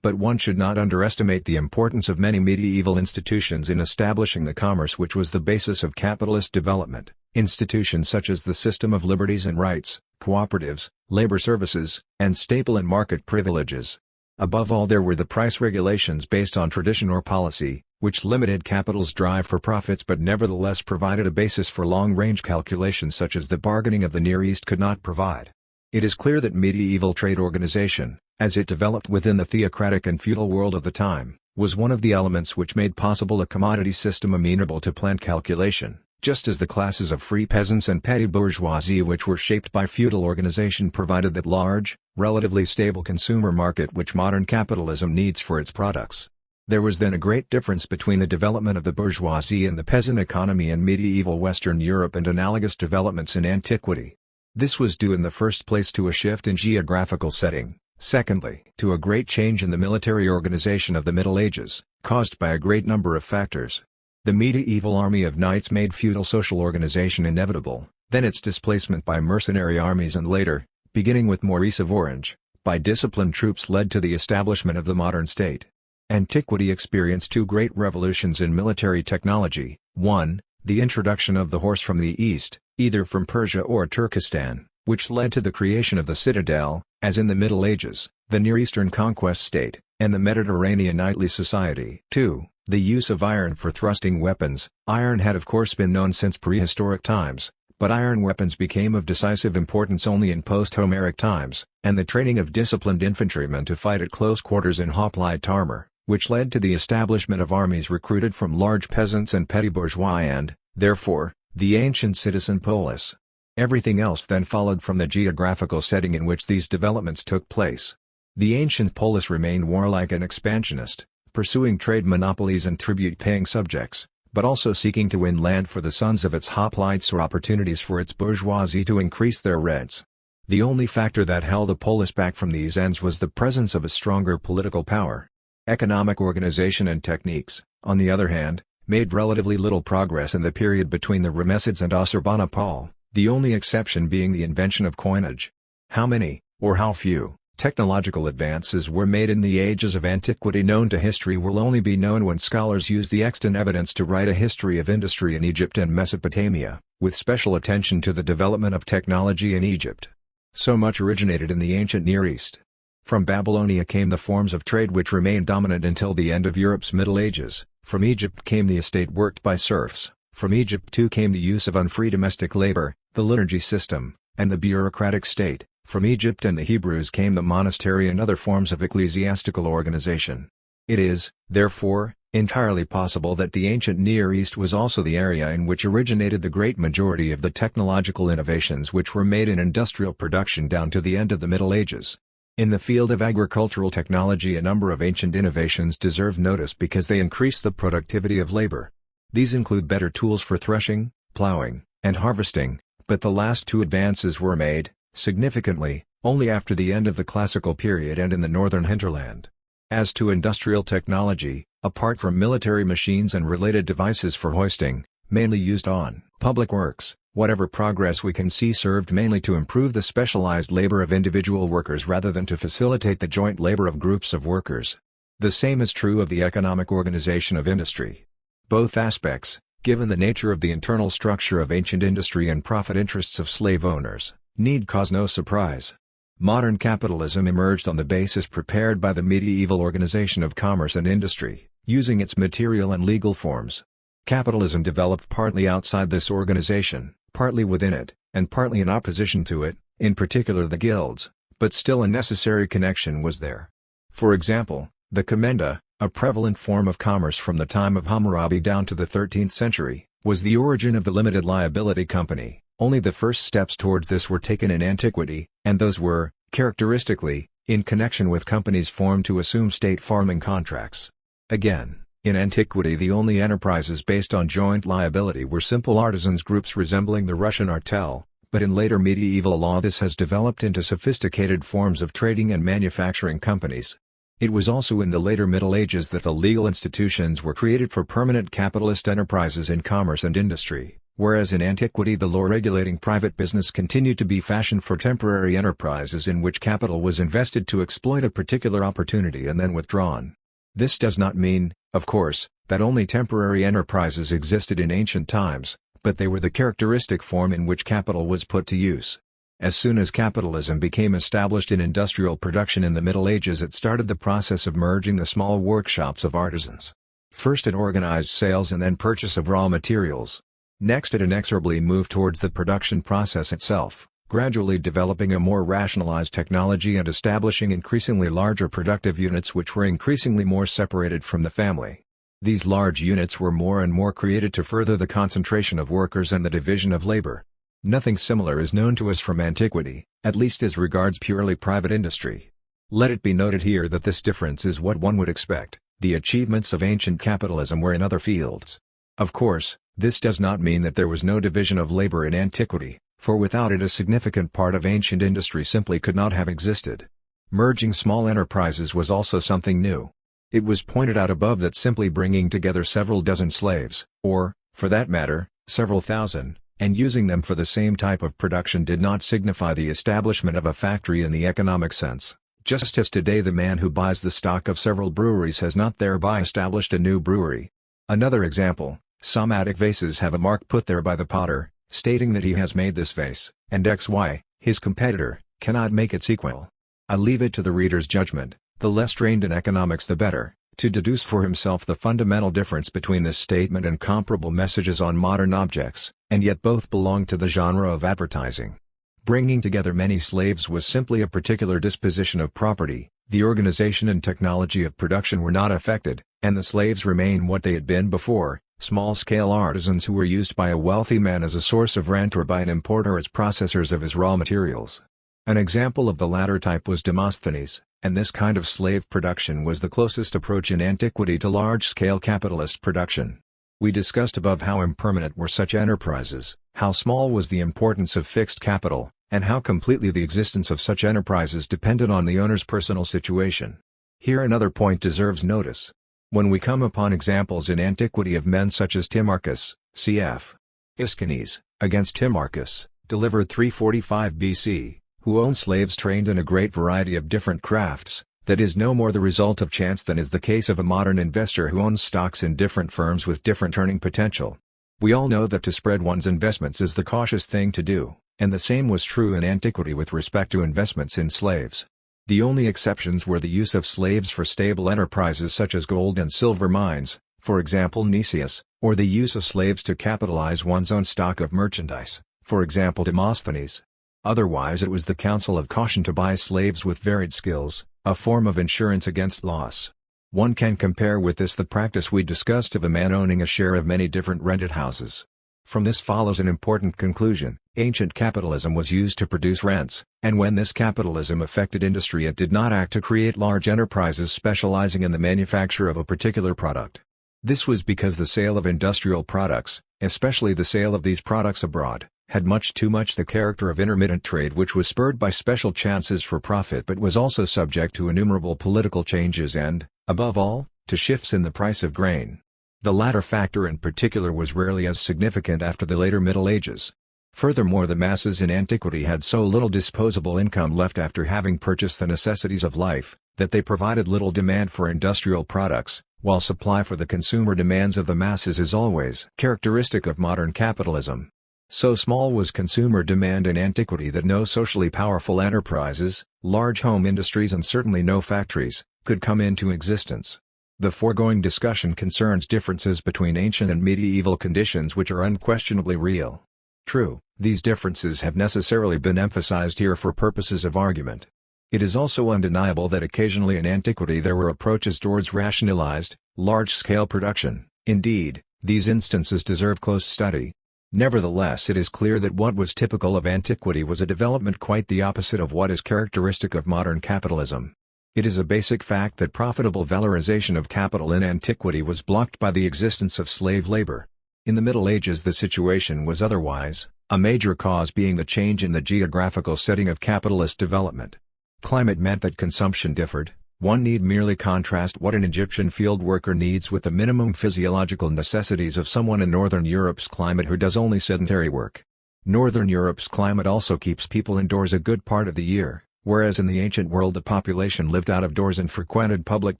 But one should not underestimate the importance of many medieval institutions in establishing the commerce which was the basis of capitalist development, institutions such as the system of liberties and rights, cooperatives, labor services, and staple and market privileges. Above all, there were the price regulations based on tradition or policy, which limited capital's drive for profits but nevertheless provided a basis for long-range calculations such as the bargaining of the Near East could not provide. It is clear that medieval trade organization, as it developed within the theocratic and feudal world of the time, was one of the elements which made possible a commodity system amenable to planned calculation, just as the classes of free peasants and petty bourgeoisie which were shaped by feudal organization provided that large, relatively stable consumer market which modern capitalism needs for its products. There was then a great difference between the development of the bourgeoisie and the peasant economy in medieval Western Europe and analogous developments in antiquity. This was due in the first place to a shift in geographical setting, secondly, to a great change in the military organization of the Middle Ages, caused by a great number of factors. The medieval army of knights made feudal social organization inevitable, then its displacement by mercenary armies and later, beginning with Maurice of Orange, by disciplined troops led to the establishment of the modern state. Antiquity experienced two great revolutions in military technology: 1. The introduction of the horse from the east, either from Persia or Turkestan, which led to the creation of the citadel, as in the Middle Ages, the Near Eastern conquest state, and the Mediterranean knightly society. 2. The use of iron for thrusting weapons. Iron had of course been known since prehistoric times, but iron weapons became of decisive importance only in post-Homeric times, and the training of disciplined infantrymen to fight at close quarters in hoplite armor, which led to the establishment of armies recruited from large peasants and petty bourgeois and, therefore, the ancient citizen polis. Everything else then followed from the geographical setting in which these developments took place. The ancient polis remained warlike and expansionist, pursuing trade monopolies and tribute-paying subjects, but also seeking to win land for the sons of its hoplites or opportunities for its bourgeoisie to increase their rents. The only factor that held a polis back from these ends was the presence of a stronger political power. Economic organization and techniques, on the other hand, made relatively little progress in the period between the Ramessids and Assurbanipal, the only exception being the invention of coinage. How many, or how few, technological advances were made in the ages of antiquity known to history will only be known when scholars use the extant evidence to write a history of industry in Egypt and Mesopotamia, with special attention to the development of technology in Egypt. So much originated in the ancient Near East. From Babylonia came the forms of trade which remained dominant until the end of Europe's Middle Ages. From Egypt came the estate worked by serfs. From Egypt too came the use of unfree domestic labor, the liturgy system, and the bureaucratic state. From Egypt and the Hebrews came the monastery and other forms of ecclesiastical organization. It is, therefore, entirely possible that the ancient Near East was also the area in which originated the great majority of the technological innovations which were made in industrial production down to the end of the Middle Ages. In the field of agricultural technology, a number of ancient innovations deserve notice because they increase the productivity of labor. These include better tools for threshing, plowing, and harvesting, but the last two advances were made, significantly, only after the end of the classical period and in the northern hinterland. As to industrial technology, apart from military machines and related devices for hoisting, mainly used on public works, whatever progress we can see served mainly to improve the specialized labor of individual workers rather than to facilitate the joint labor of groups of workers. The same is true of the economic organization of industry. Both aspects, given the nature of the internal structure of ancient industry and profit interests of slave owners, need cause no surprise. Modern capitalism emerged on the basis prepared by the medieval organization of commerce and industry, using its material and legal forms. Capitalism developed partly outside this organization, partly within it, and partly in opposition to it, in particular the guilds, but still a necessary connection was there. For example, the commenda, a prevalent form of commerce from the time of Hammurabi down to the 13th century, was the origin of the limited liability company. Only the first steps towards this were taken in antiquity, and those were, characteristically, in connection with companies formed to assume state farming contracts. Again, in antiquity the only enterprises based on joint liability were simple artisans groups resembling the Russian artel, but in later medieval law this has developed into sophisticated forms of trading and manufacturing companies. It was also in the later Middle Ages that the legal institutions were created for permanent capitalist enterprises in commerce and industry, whereas in antiquity the law regulating private business continued to be fashioned for temporary enterprises in which capital was invested to exploit a particular opportunity and then withdrawn. This does not mean, of course, that only temporary enterprises existed in ancient times, but they were the characteristic form in which capital was put to use. As soon as capitalism became established in industrial production in the Middle Ages, it started the process of merging the small workshops of artisans. First it organized sales and then purchase of raw materials. Next it inexorably moved towards the production process itself, gradually developing a more rationalized technology and establishing increasingly larger productive units which were increasingly more separated from the family. These large units were more and more created to further the concentration of workers and the division of labor. Nothing similar is known to us from antiquity, at least as regards purely private industry. Let it be noted here that this difference is what one would expect. The achievements of ancient capitalism were in other fields. Of course, this does not mean that there was no division of labor in antiquity, for without it a significant part of ancient industry simply could not have existed. Merging small enterprises was also something new. It was pointed out above that simply bringing together several dozen slaves, or, for that matter, several thousand, and using them for the same type of production did not signify the establishment of a factory in the economic sense, just as today the man who buys the stock of several breweries has not thereby established a new brewery. Another example, some attic vases have a mark put there by the potter, stating that he has made this vase, and XY, his competitor, cannot make its equal. I leave it to the reader's judgment, the less trained in economics the better, to deduce for himself the fundamental difference between this statement and comparable messages on modern objects, and yet both belong to the genre of advertising. Bringing together many slaves was simply a particular disposition of property, the organization and technology of production were not affected, and the slaves remain what they had been before, small-scale artisans who were used by a wealthy man as a source of rent or by an importer as processors of his raw materials. An example of the latter type was Demosthenes, and this kind of slave production was the closest approach in antiquity to large-scale capitalist production. We discussed above how impermanent were such enterprises, how small was the importance of fixed capital, and how completely the existence of such enterprises depended on the owner's personal situation. Here another point deserves notice. When we come upon examples in antiquity of men such as Timarchus, cf. Aeschines, against Timarchus, delivered 345 BC, who owned slaves trained in a great variety of different crafts, that is no more the result of chance than is the case of a modern investor who owns stocks in different firms with different earning potential. We all know that to spread one's investments is the cautious thing to do, and the same was true in antiquity with respect to investments in slaves. The only exceptions were the use of slaves for stable enterprises such as gold and silver mines, for example Nicias, or the use of slaves to capitalize one's own stock of merchandise, for example Demosthenes. Otherwise it was the counsel of caution to buy slaves with varied skills, a form of insurance against loss. One can compare with this the practice we discussed of a man owning a share of many different rented houses. From this follows an important conclusion: ancient capitalism was used to produce rents, and when this capitalism affected industry it did not act to create large enterprises specializing in the manufacture of a particular product. This was because the sale of industrial products, especially the sale of these products abroad, had much too much the character of intermittent trade which was spurred by special chances for profit but was also subject to innumerable political changes and, above all, to shifts in the price of grain. The latter factor in particular was rarely as significant after the later Middle Ages. Furthermore, the masses in antiquity had so little disposable income left after having purchased the necessities of life, that they provided little demand for industrial products, while supply for the consumer demands of the masses is always characteristic of modern capitalism. So small was consumer demand in antiquity that no socially powerful enterprises, large home industries and certainly no factories, could come into existence. The foregoing discussion concerns differences between ancient and medieval conditions which are unquestionably real. True, these differences have necessarily been emphasized here for purposes of argument. It is also undeniable that occasionally in antiquity there were approaches towards rationalized, large-scale production. Indeed, these instances deserve close study. Nevertheless, it is clear that what was typical of antiquity was a development quite the opposite of what is characteristic of modern capitalism. It is a basic fact that profitable valorization of capital in antiquity was blocked by the existence of slave labor. In the Middle Ages the situation was otherwise, a major cause being the change in the geographical setting of capitalist development. Climate meant that consumption differed. One need merely contrast what an Egyptian field worker needs with the minimum physiological necessities of someone in Northern Europe's climate who does only sedentary work. Northern Europe's climate also keeps people indoors a good part of the year, whereas in the ancient world the population lived out of doors and frequented public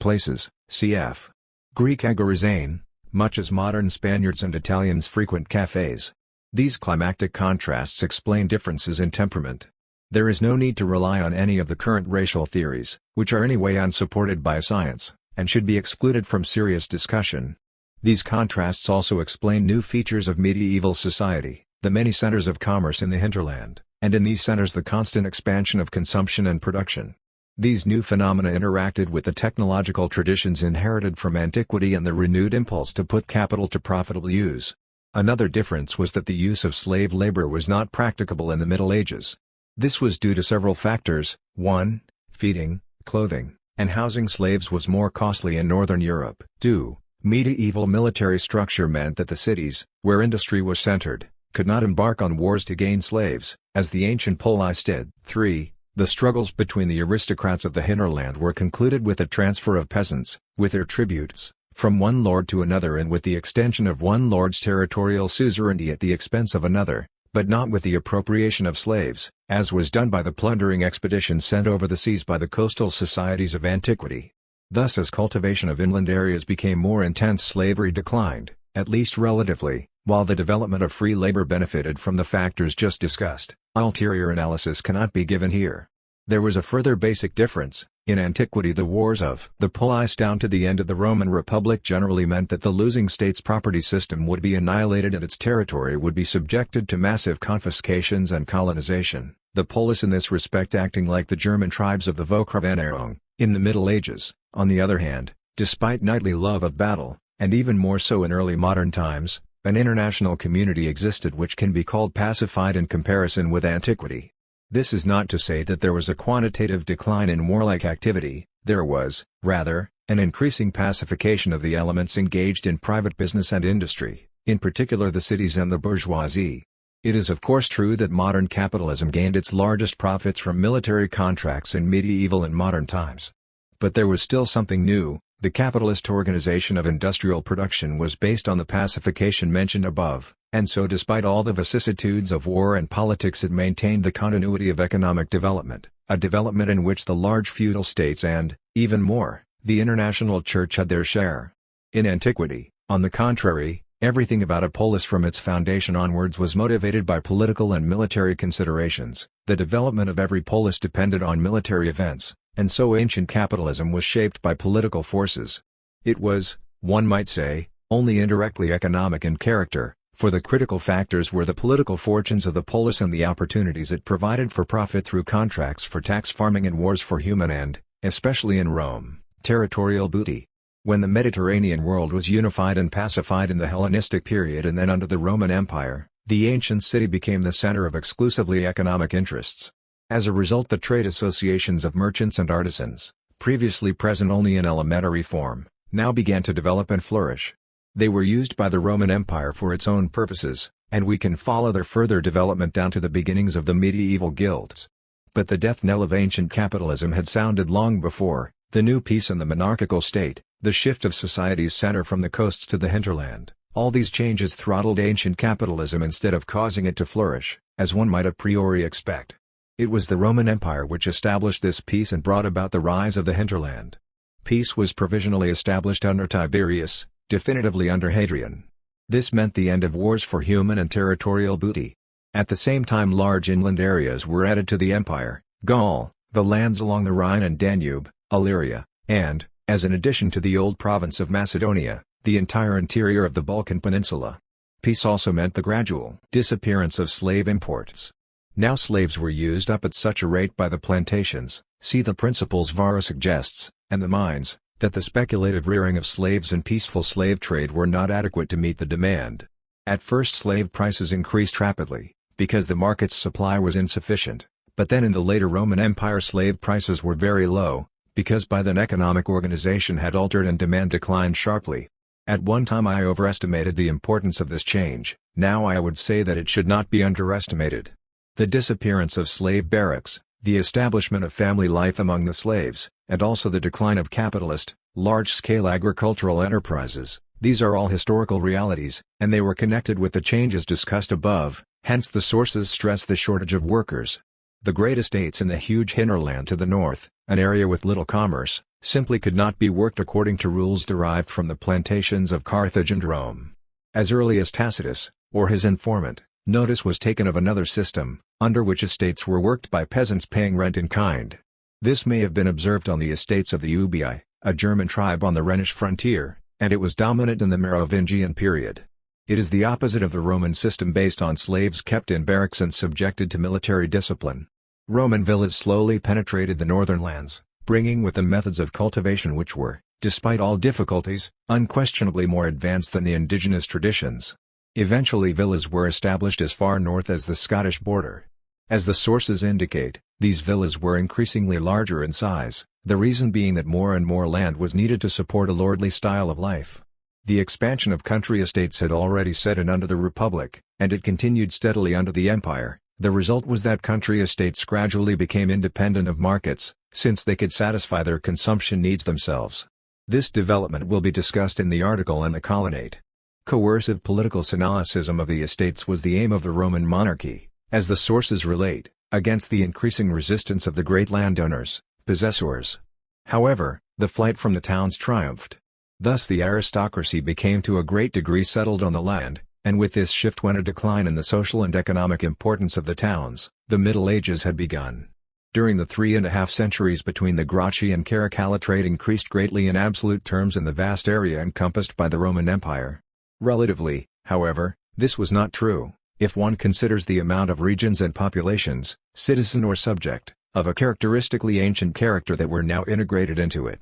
places, cf. Greek Agrarian, much as modern Spaniards and Italians frequent cafes. These climatic contrasts explain differences in temperament. There is no need to rely on any of the current racial theories, which are anyway unsupported by science, and should be excluded from serious discussion. These contrasts also explain new features of medieval society, the many centers of commerce in the hinterland, and in these centers the constant expansion of consumption and production. These new phenomena interacted with the technological traditions inherited from antiquity and the renewed impulse to put capital to profitable use. Another difference was that the use of slave labor was not practicable in the Middle Ages. This was due to several factors. 1. Feeding, clothing, and housing slaves was more costly in Northern Europe. 2. Medieval military structure meant that the cities, where industry was centered, could not embark on wars to gain slaves, as the ancient polis did. 3. The struggles between the aristocrats of the hinterland were concluded with the transfer of peasants, with their tributes, from one lord to another and with the extension of one lord's territorial suzerainty at the expense of another, but not with the appropriation of slaves, as was done by the plundering expeditions sent over the seas by the coastal societies of antiquity. Thus as cultivation of inland areas became more intense slavery declined, at least relatively, while the development of free labor benefited from the factors just discussed. Ulterior analysis cannot be given here. There was a further basic difference. In antiquity the wars of the polis down to the end of the Roman Republic generally meant that the losing state's property system would be annihilated and its territory would be subjected to massive confiscations and colonization, the polis in this respect acting like the German tribes of the Völkerwanderung. In the Middle Ages, on the other hand, despite knightly love of battle, And even more so in early modern times, an international community existed which can be called pacified in comparison with antiquity. This is not to say that there was a quantitative decline in warlike activity, there was, rather, an increasing pacification of the elements engaged in private business and industry, in particular the cities and the bourgeoisie. It is of course true that modern capitalism gained its largest profits from military contracts in medieval and modern times. But there was still something new. The capitalist organization of industrial production was based on the pacification mentioned above, and so despite all the vicissitudes of war and politics it maintained the continuity of economic development, a development in which the large feudal states and, even more, the international church had their share. In antiquity, on the contrary, everything about a polis from its foundation onwards was motivated by political and military considerations. The development of every polis depended on military events, and so ancient capitalism was shaped by political forces. It was, one might say, only indirectly economic in character, for the critical factors were the political fortunes of the polis and the opportunities it provided for profit through contracts for tax farming and wars for human and, especially in Rome, territorial booty. When the Mediterranean world was unified and pacified in the Hellenistic period and then under the Roman Empire, the ancient city became the center of exclusively economic interests. As a result, the trade associations of merchants and artisans, previously present only in elementary form, now began to develop and flourish. They were used by the Roman Empire for its own purposes, and we can follow their further development down to the beginnings of the medieval guilds. But the death knell of ancient capitalism had sounded long before. The new peace and the monarchical state, the shift of society's center from the coasts to the hinterland, all these changes throttled ancient capitalism instead of causing it to flourish, as one might a priori expect. It was the Roman Empire which established this peace and brought about the rise of the hinterland. Peace was provisionally established under Tiberius, definitively under Hadrian. This meant the end of wars for human and territorial booty. At the same time large inland areas were added to the empire, Gaul, the lands along the Rhine and Danube, Illyria, and, as an addition to the old province of Macedonia, the entire interior of the Balkan Peninsula. Peace also meant the gradual disappearance of slave imports. Now slaves were used up at such a rate by the plantations, see the principles Varro suggests, and the mines, that the speculative rearing of slaves and peaceful slave trade were not adequate to meet the demand. At first slave prices increased rapidly, because the market's supply was insufficient, but then in the later Roman Empire slave prices were very low, because by then economic organization had altered and demand declined sharply. At one time I overestimated the importance of this change, now I would say that it should not be underestimated. The disappearance of slave barracks, the establishment of family life among the slaves, and also the decline of capitalist, large-scale agricultural enterprises, these are all historical realities, and they were connected with the changes discussed above, hence the sources stress the shortage of workers. The great estates in the huge hinterland to the north, an area with little commerce, simply could not be worked according to rules derived from the plantations of Carthage and Rome. As early as Tacitus, or his informant, notice was taken of another system, under which estates were worked by peasants paying rent in kind. This may have been observed on the estates of the Ubii, a German tribe on the Rhenish frontier, and it was dominant in the Merovingian period. It is the opposite of the Roman system based on slaves kept in barracks and subjected to military discipline. Roman villas slowly penetrated the northern lands, bringing with them methods of cultivation which were, despite all difficulties, unquestionably more advanced than the indigenous traditions. Eventually villas were established as far north as the Scottish border. As the sources indicate, these villas were increasingly larger in size, the reason being that more and more land was needed to support a lordly style of life. The expansion of country estates had already set in under the Republic, and it continued steadily under the Empire. The result was that country estates gradually became independent of markets, since they could satisfy their consumption needs themselves. This development will be discussed in the article on the Colonnade. Coercive political synolicism of the estates was the aim of the Roman monarchy, as the sources relate, against the increasing resistance of the great landowners, possessors. However, the flight from the towns triumphed. Thus the aristocracy became to a great degree settled on the land, and with this shift went a decline in the social and economic importance of the towns. The Middle Ages had begun. During the 3.5 centuries between the Gracchi and Caracalla trade increased greatly in absolute terms in the vast area encompassed by the Roman Empire. Relatively, however, this was not true, if one considers the amount of regions and populations, citizen or subject, of a characteristically ancient character that were now integrated into it.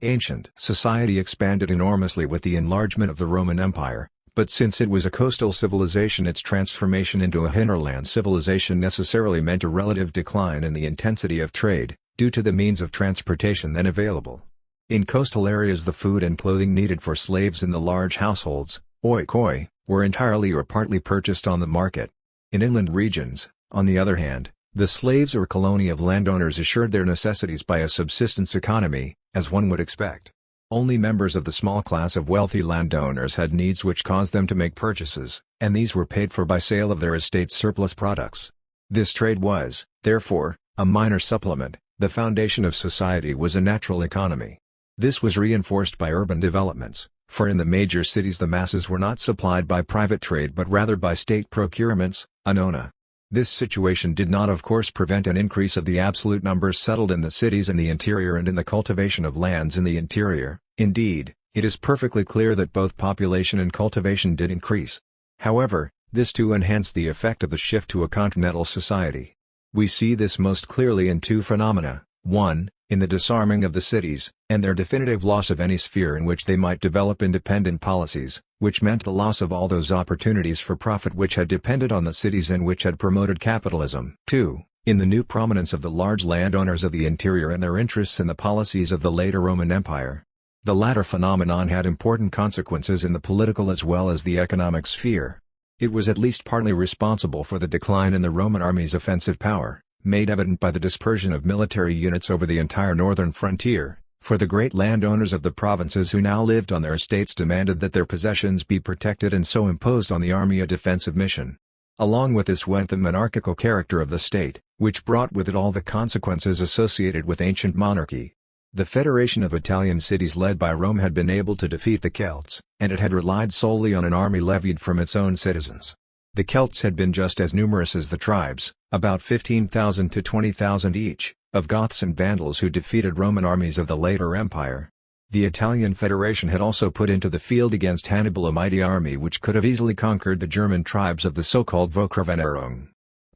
Ancient society expanded enormously with the enlargement of the Roman Empire, but since it was a coastal civilization, its transformation into a hinterland civilization necessarily meant a relative decline in the intensity of trade, due to the means of transportation then available. In coastal areas, the food and clothing needed for slaves in the large households, oikoi, were entirely or partly purchased on the market. In inland regions, on the other hand, the slaves or colony of landowners assured their necessities by a subsistence economy, as one would expect. Only members of the small class of wealthy landowners had needs which caused them to make purchases, and these were paid for by sale of their estate's surplus products. This trade was, therefore, a minor supplement. The foundation of society was a natural economy. This was reinforced by urban developments, for in the major cities the masses were not supplied by private trade but rather by state procurements, annona. This situation did not of course prevent an increase of the absolute numbers settled in the cities in the interior and in the cultivation of lands in the interior. Indeed, it is perfectly clear that both population and cultivation did increase. However, this too enhanced the effect of the shift to a continental society. We see this most clearly in two phenomena: 1, in the disarming of the cities, and their definitive loss of any sphere in which they might develop independent policies, which meant the loss of all those opportunities for profit which had depended on the cities and which had promoted capitalism. 2, in the new prominence of the large landowners of the interior and their interests in the policies of the later Roman Empire. The latter phenomenon had important consequences in the political as well as the economic sphere. It was at least partly responsible for the decline in the Roman army's offensive power, made evident by the dispersion of military units over the entire northern frontier, for the great landowners of the provinces who now lived on their estates demanded that their possessions be protected and so imposed on the army a defensive mission. Along with this went the monarchical character of the state, which brought with it all the consequences associated with ancient monarchy. The federation of Italian cities led by Rome had been able to defeat the Celts, and it had relied solely on an army levied from its own citizens. The Celts had been just as numerous as the tribes, about 15,000 to 20,000 each, of Goths and Vandals who defeated Roman armies of the later empire. The Italian Federation had also put into the field against Hannibal a mighty army which could have easily conquered the German tribes of the so-called Völkerwanderung.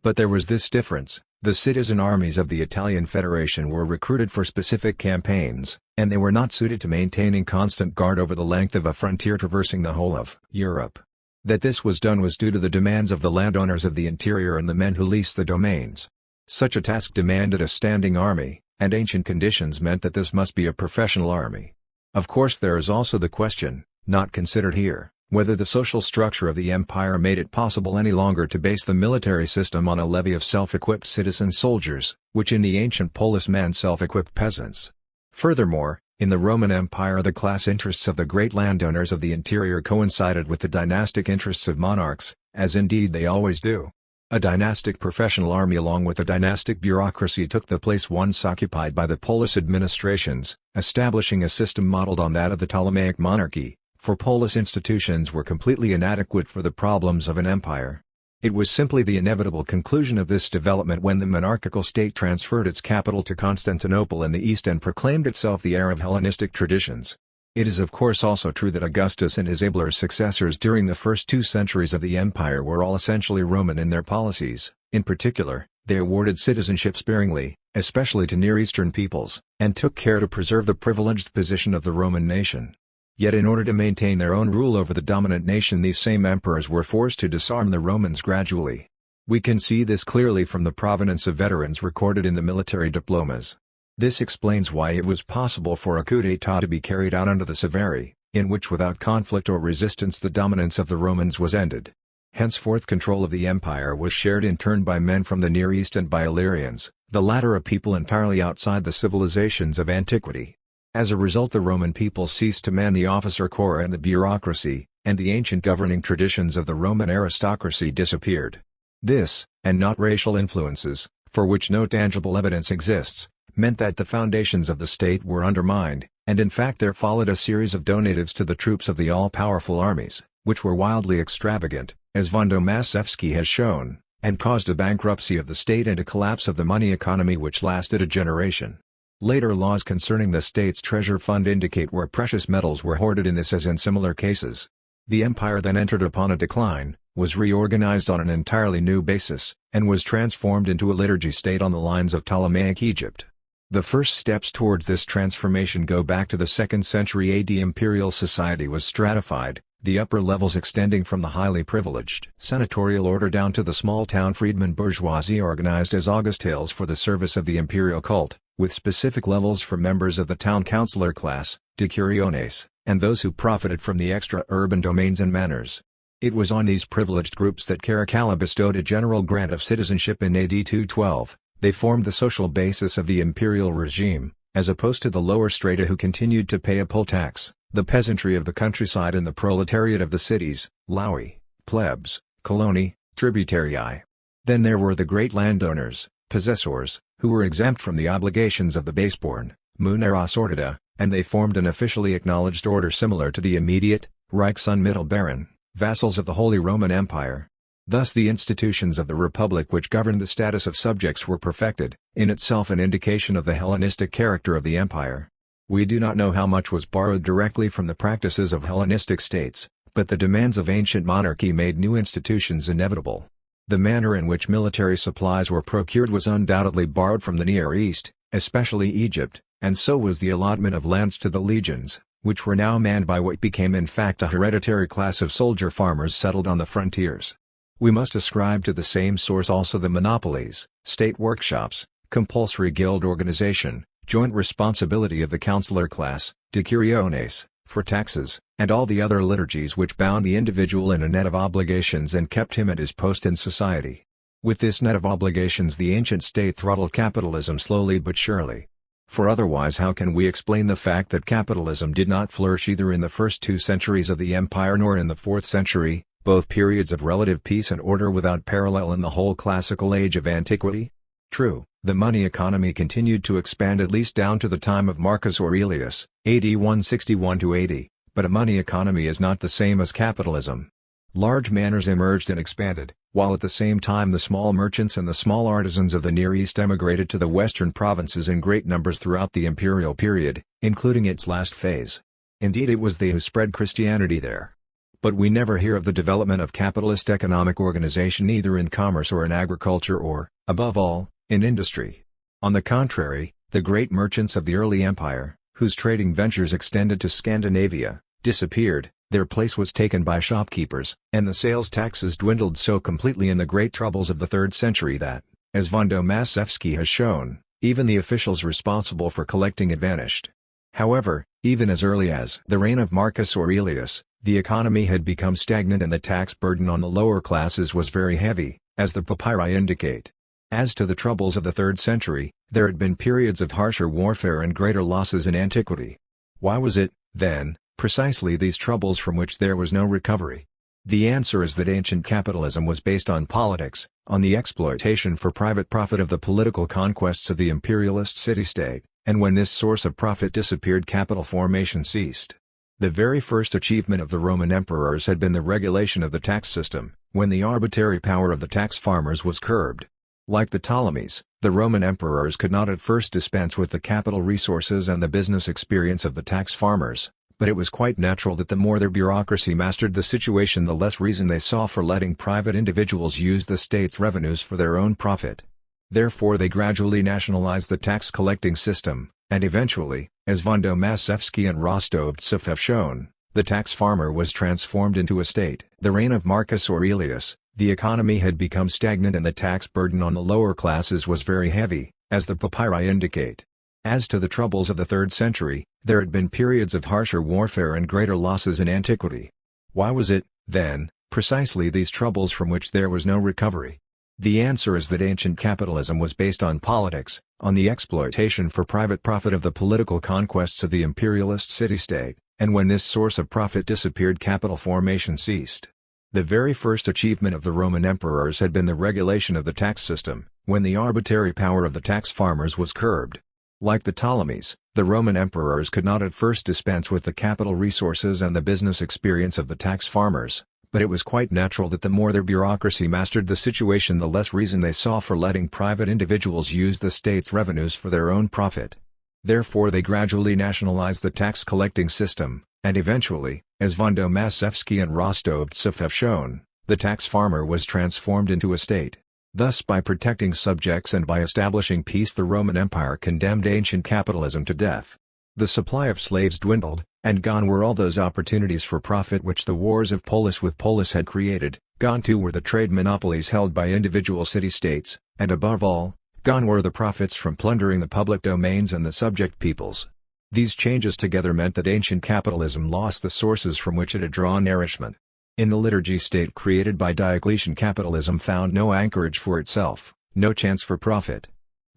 But there was this difference: the citizen armies of the Italian Federation were recruited for specific campaigns, and they were not suited to maintaining constant guard over the length of a frontier traversing the whole of Europe. That this was done was due to the demands of the landowners of the interior and the men who leased the domains. Such a task demanded a standing army, and ancient conditions meant that this must be a professional army. Of course there is also the question, not considered here, whether the social structure of the empire made it possible any longer to base the military system on a levy of self-equipped citizen soldiers, which in the ancient polis meant self-equipped peasants. Furthermore, in the Roman Empire the class interests of the great landowners of the interior coincided with the dynastic interests of monarchs, as indeed they always do. A dynastic professional army along with a dynastic bureaucracy took the place once occupied by the polis administrations, establishing a system modeled on that of the Ptolemaic monarchy, for polis institutions were completely inadequate for the problems of an empire. It was simply the inevitable conclusion of this development when the monarchical state transferred its capital to Constantinople in the east and proclaimed itself the heir of Hellenistic traditions. It is of course also true that Augustus and his abler successors during the first 2 centuries of the empire were all essentially Roman in their policies. In particular, they awarded citizenship sparingly, especially to Near Eastern peoples, and took care to preserve the privileged position of the Roman nation. Yet in order to maintain their own rule over the dominant nation these same emperors were forced to disarm the Romans gradually. We can see this clearly from the provenance of veterans recorded in the military diplomas. This explains why it was possible for a coup d'état to be carried out under the Severi, in which without conflict or resistance the dominance of the Romans was ended. Henceforth control of the empire was shared in turn by men from the Near East and by Illyrians, the latter a people entirely outside the civilisations of antiquity. As a result the Roman people ceased to man the officer corps and the bureaucracy, and the ancient governing traditions of the Roman aristocracy disappeared. This, and not racial influences, for which no tangible evidence exists, meant that the foundations of the state were undermined, and in fact there followed a series of donatives to the troops of the all-powerful armies, which were wildly extravagant, as von Domaszewski has shown, and caused a bankruptcy of the state and a collapse of the money economy which lasted a generation. Later laws concerning the state's treasure fund indicate where precious metals were hoarded in this as in similar cases. The empire then entered upon a decline, was reorganized on an entirely new basis, and was transformed into a liturgy state on the lines of Ptolemaic Egypt. The first steps towards this transformation go back to the 2nd century AD. Imperial society was stratified, the upper levels extending from the highly privileged senatorial order down to the small-town freedman bourgeoisie organized as August Hills for the service of the imperial cult, with specific levels for members of the town councillor class, decuriones, and those who profited from the extra-urban domains and manors. It was on these privileged groups that Caracalla bestowed a general grant of citizenship in AD 212. They formed the social basis of the imperial regime, as opposed to the lower strata who continued to pay a poll tax, the peasantry of the countryside and the proletariat of the cities, laui, plebs, coloni, tributarii. Then there were the great landowners, possessors, who were exempt from the obligations of the baseborn, munera sortida, and they formed an officially acknowledged order similar to the immediate, Reichsunmittelbaren, vassals of the Holy Roman Empire. Thus the institutions of the Republic which governed the status of subjects were perfected, in itself an indication of the Hellenistic character of the empire. We do not know how much was borrowed directly from the practices of Hellenistic states, but the demands of ancient monarchy made new institutions inevitable. The manner in which military supplies were procured was undoubtedly borrowed from the Near East, especially Egypt, and so was the allotment of lands to the legions, which were now manned by what became in fact a hereditary class of soldier farmers settled on the frontiers. We must ascribe to the same source also the monopolies, state workshops, compulsory guild organization, joint responsibility of the councillor class, decuriones, for taxes, and all the other liturgies which bound the individual in a net of obligations and kept him at his post in society. With this net of obligations the ancient state throttled capitalism slowly but surely. For otherwise how can we explain the fact that capitalism did not flourish either in the first 2 centuries of the empire nor in the 4th century, both periods of relative peace and order without parallel in the whole classical age of antiquity? True, the money economy continued to expand at least down to the time of Marcus Aurelius, AD 161–80, but a money economy is not the same as capitalism. Large manors emerged and expanded, while at the same time the small merchants and the small artisans of the Near East emigrated to the western provinces in great numbers throughout the imperial period, including its last phase. Indeed it was they who spread Christianity there. But we never hear of the development of capitalist economic organization either in commerce or in agriculture or, above all, in industry. On the contrary, the great merchants of the early empire, whose trading ventures extended to Scandinavia, disappeared, their place was taken by shopkeepers, and the sales taxes dwindled so completely in the great troubles of the 3rd century that, as von Domaszewski has shown, even the officials responsible for collecting it vanished. However, even as early as the reign of Marcus Aurelius, the economy had become stagnant and the tax burden on the lower classes was very heavy, as the papyri indicate. As to the troubles of the 3rd century, there had been periods of harsher warfare and greater losses in antiquity. Why was it, then, precisely these troubles from which there was no recovery? The answer is that ancient capitalism was based on politics, on the exploitation for private profit of the political conquests of the imperialist city-state, and when this source of profit disappeared capital formation ceased. The very first achievement of the Roman emperors had been the regulation of the tax system, when the arbitrary power of the tax farmers was curbed. Like the Ptolemies, the Roman emperors could not at first dispense with the capital resources and the business experience of the tax farmers, but it was quite natural that the more their bureaucracy mastered the situation the less reason they saw for letting private individuals use the state's revenues for their own profit. Therefore they gradually nationalized the tax-collecting system, and eventually, as von Domaszewski and Rostovtsev have shown, the tax farmer was transformed into a state. The reign of Marcus Aurelius, the economy had become stagnant and the tax burden on the lower classes was very heavy, as the papyri indicate. As to the troubles of the 3rd century, there had been periods of harsher warfare and greater losses in antiquity. Why was it, then, precisely these troubles from which there was no recovery? The answer is that ancient capitalism was based on politics, on the exploitation for private profit of the political conquests of the imperialist city-state, and when this source of profit disappeared capital formation ceased. The very first achievement of the Roman emperors had been the regulation of the tax system, when the arbitrary power of the tax farmers was curbed. Like the Ptolemies, the Roman emperors could not at first dispense with the capital resources and the business experience of the tax farmers, but it was quite natural that the more their bureaucracy mastered the situation the less reason they saw for letting private individuals use the state's revenues for their own profit. Therefore they gradually nationalized the tax-collecting system, and eventually, as von Domaszewski and Rostovtsev have shown, the tax farmer was transformed into a state. Thus by protecting subjects and by establishing peace the Roman Empire condemned ancient capitalism to death. The supply of slaves dwindled, and gone were all those opportunities for profit which the wars of polis with polis had created, gone too were the trade monopolies held by individual city-states, and above all, gone were the profits from plundering the public domains and the subject peoples. These changes together meant that ancient capitalism lost the sources from which it had drawn nourishment. In the liturgy state created by Diocletian, capitalism found no anchorage for itself, no chance for profit.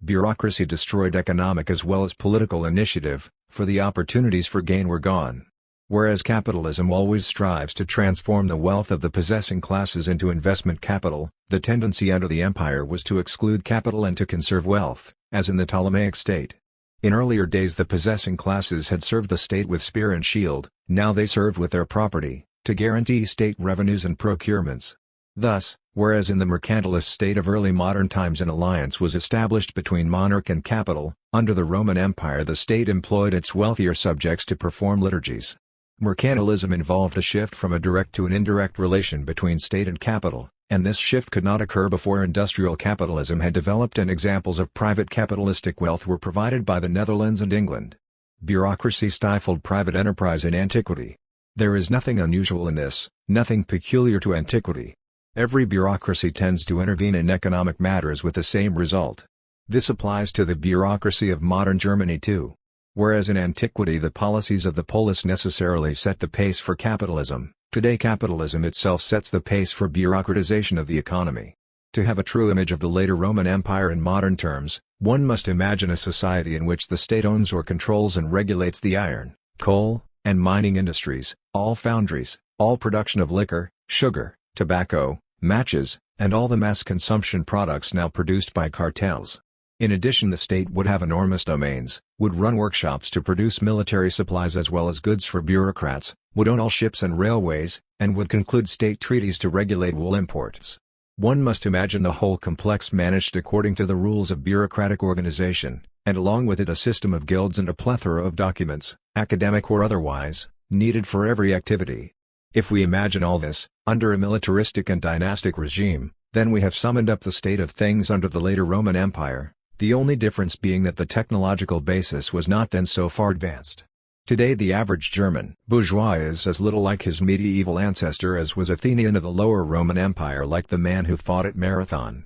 Bureaucracy destroyed economic as well as political initiative, for the opportunities for gain were gone. Whereas capitalism always strives to transform the wealth of the possessing classes into investment capital, the tendency under the empire was to exclude capital and to conserve wealth, as in the Ptolemaic state. In earlier days the possessing classes had served the state with spear and shield, now they served with their property, to guarantee state revenues and procurements. Thus, whereas in the mercantilist state of early modern times an alliance was established between monarch and capital, under the Roman Empire the state employed its wealthier subjects to perform liturgies. Mercantilism involved a shift from a direct to an indirect relation between state and capital, and this shift could not occur before industrial capitalism had developed and examples of private capitalistic wealth were provided by the Netherlands and England. Bureaucracy stifled private enterprise in antiquity. There is nothing unusual in this, nothing peculiar to antiquity. Every bureaucracy tends to intervene in economic matters with the same result. This applies to the bureaucracy of modern Germany too. Whereas in antiquity the policies of the polis necessarily set the pace for capitalism, today capitalism itself sets the pace for bureaucratization of the economy. To have a true image of the later Roman Empire in modern terms, one must imagine a society in which the state owns or controls and regulates the iron, coal, and mining industries, all foundries, all production of liquor, sugar, tobacco, matches, and all the mass consumption products now produced by cartels. In addition the state would have enormous domains, would run workshops to produce military supplies as well as goods for bureaucrats, would own all ships and railways, and would conclude state treaties to regulate wool imports. One must imagine the whole complex managed according to the rules of bureaucratic organization, and along with it a system of guilds and a plethora of documents, academic or otherwise, needed for every activity. If we imagine all this, under a militaristic and dynastic regime, then we have summed up the state of things under the later Roman Empire, the only difference being that the technological basis was not then so far advanced. Today the average German bourgeois is as little like his medieval ancestor as was Athenian of the lower Roman Empire like the man who fought at Marathon.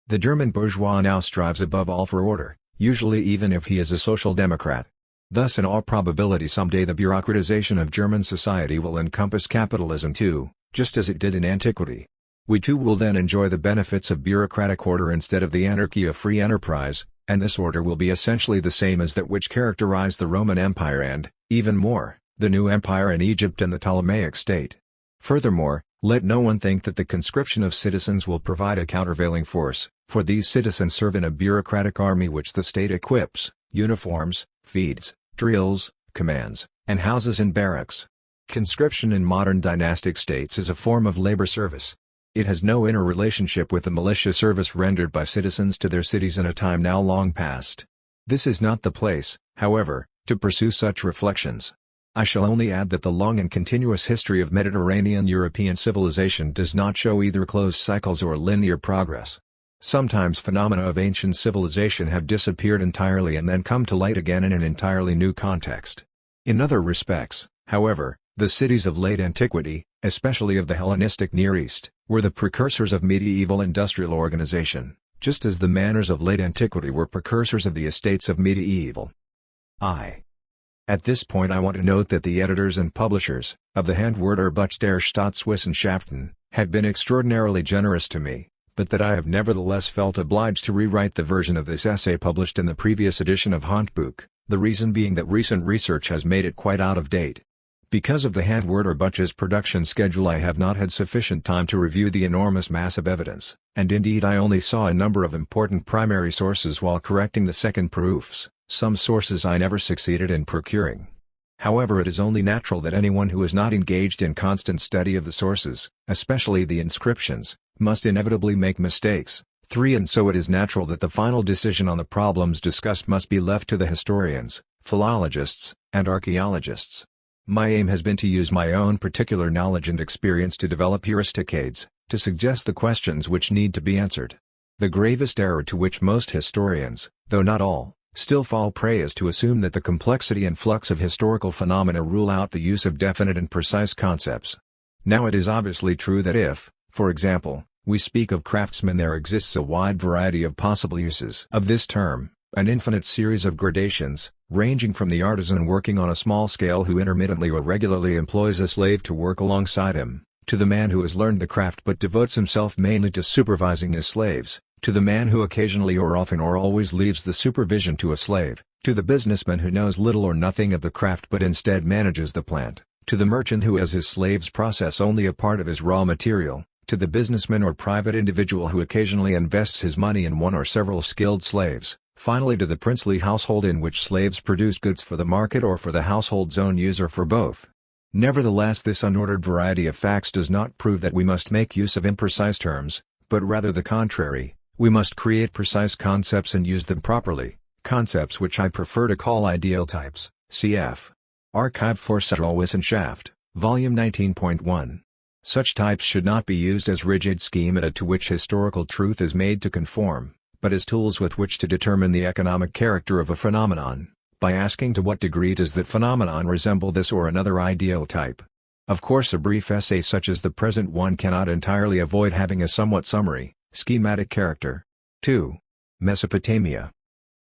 The German bourgeois now strives above all for order, usually even if he is a social democrat. Thus in all probability someday the bureaucratization of German society will encompass capitalism too, just as it did in antiquity. We too will then enjoy the benefits of bureaucratic order instead of the anarchy of free enterprise, and this order will be essentially the same as that which characterized the Roman Empire and, even more, the new empire in Egypt and the Ptolemaic state. Furthermore, let no one think that the conscription of citizens will provide a countervailing force, for these citizens serve in a bureaucratic army which the state equips, uniforms, feeds, drills, commands, and houses in barracks. Conscription in modern dynastic states is a form of labor service. It has no inner relationship with the militia service rendered by citizens to their cities in a time now long past. This is not the place, however, to pursue such reflections. I shall only add that the long and continuous history of Mediterranean European civilization does not show either closed cycles or linear progress. Sometimes phenomena of ancient civilization have disappeared entirely and then come to light again in an entirely new context. In other respects, however, the cities of late antiquity, especially of the Hellenistic Near East, were the precursors of medieval industrial organization, just as the manors of late antiquity were precursors of the estates of medieval. At this point I want to note that the editors and publishers, of the Handwörterbuch der Staatswissenschaften, have been extraordinarily generous to me, but that I have nevertheless felt obliged to rewrite the version of this essay published in the previous edition of Handbuch, the reason being that recent research has made it quite out of date. Because of the Handwörterbuch's production schedule I have not had sufficient time to review the enormous mass of evidence, and indeed I only saw a number of important primary sources while correcting the second proofs, some sources I never succeeded in procuring. However, it is only natural that anyone who is not engaged in constant study of the sources, especially the inscriptions, must inevitably make mistakes. And so it is natural that the final decision on the problems discussed must be left to the historians, philologists, and archaeologists. My aim has been to use my own particular knowledge and experience to develop heuristics, to suggest the questions which need to be answered. The gravest error to which most historians, though not all, still fall prey is to assume that the complexity and flux of historical phenomena rule out the use of definite and precise concepts. Now it is obviously true that if, for example, we speak of craftsmen, there exists a wide variety of possible uses of this term, an infinite series of gradations, ranging from the artisan working on a small scale who intermittently or regularly employs a slave to work alongside him, to the man who has learned the craft but devotes himself mainly to supervising his slaves, to the man who occasionally or often or always leaves the supervision to a slave, to the businessman who knows little or nothing of the craft but instead manages the plant, to the merchant who as his slaves process only a part of his raw material, to the businessman or private individual who occasionally invests his money in one or several skilled slaves, finally to the princely household in which slaves produce goods for the market or for the household's own use or for both. Nevertheless, this unordered variety of facts does not prove that we must make use of imprecise terms, but rather the contrary. We must create precise concepts and use them properly, concepts which I prefer to call ideal types, cf. Archive for Socialwissenschaft, Volume 19.1. Such types should not be used as rigid schemata to which historical truth is made to conform, but as tools with which to determine the economic character of a phenomenon, by asking to what degree does that phenomenon resemble this or another ideal type. Of course, a brief essay such as the present one cannot entirely avoid having a somewhat summary, schematic character. 2. Mesopotamia.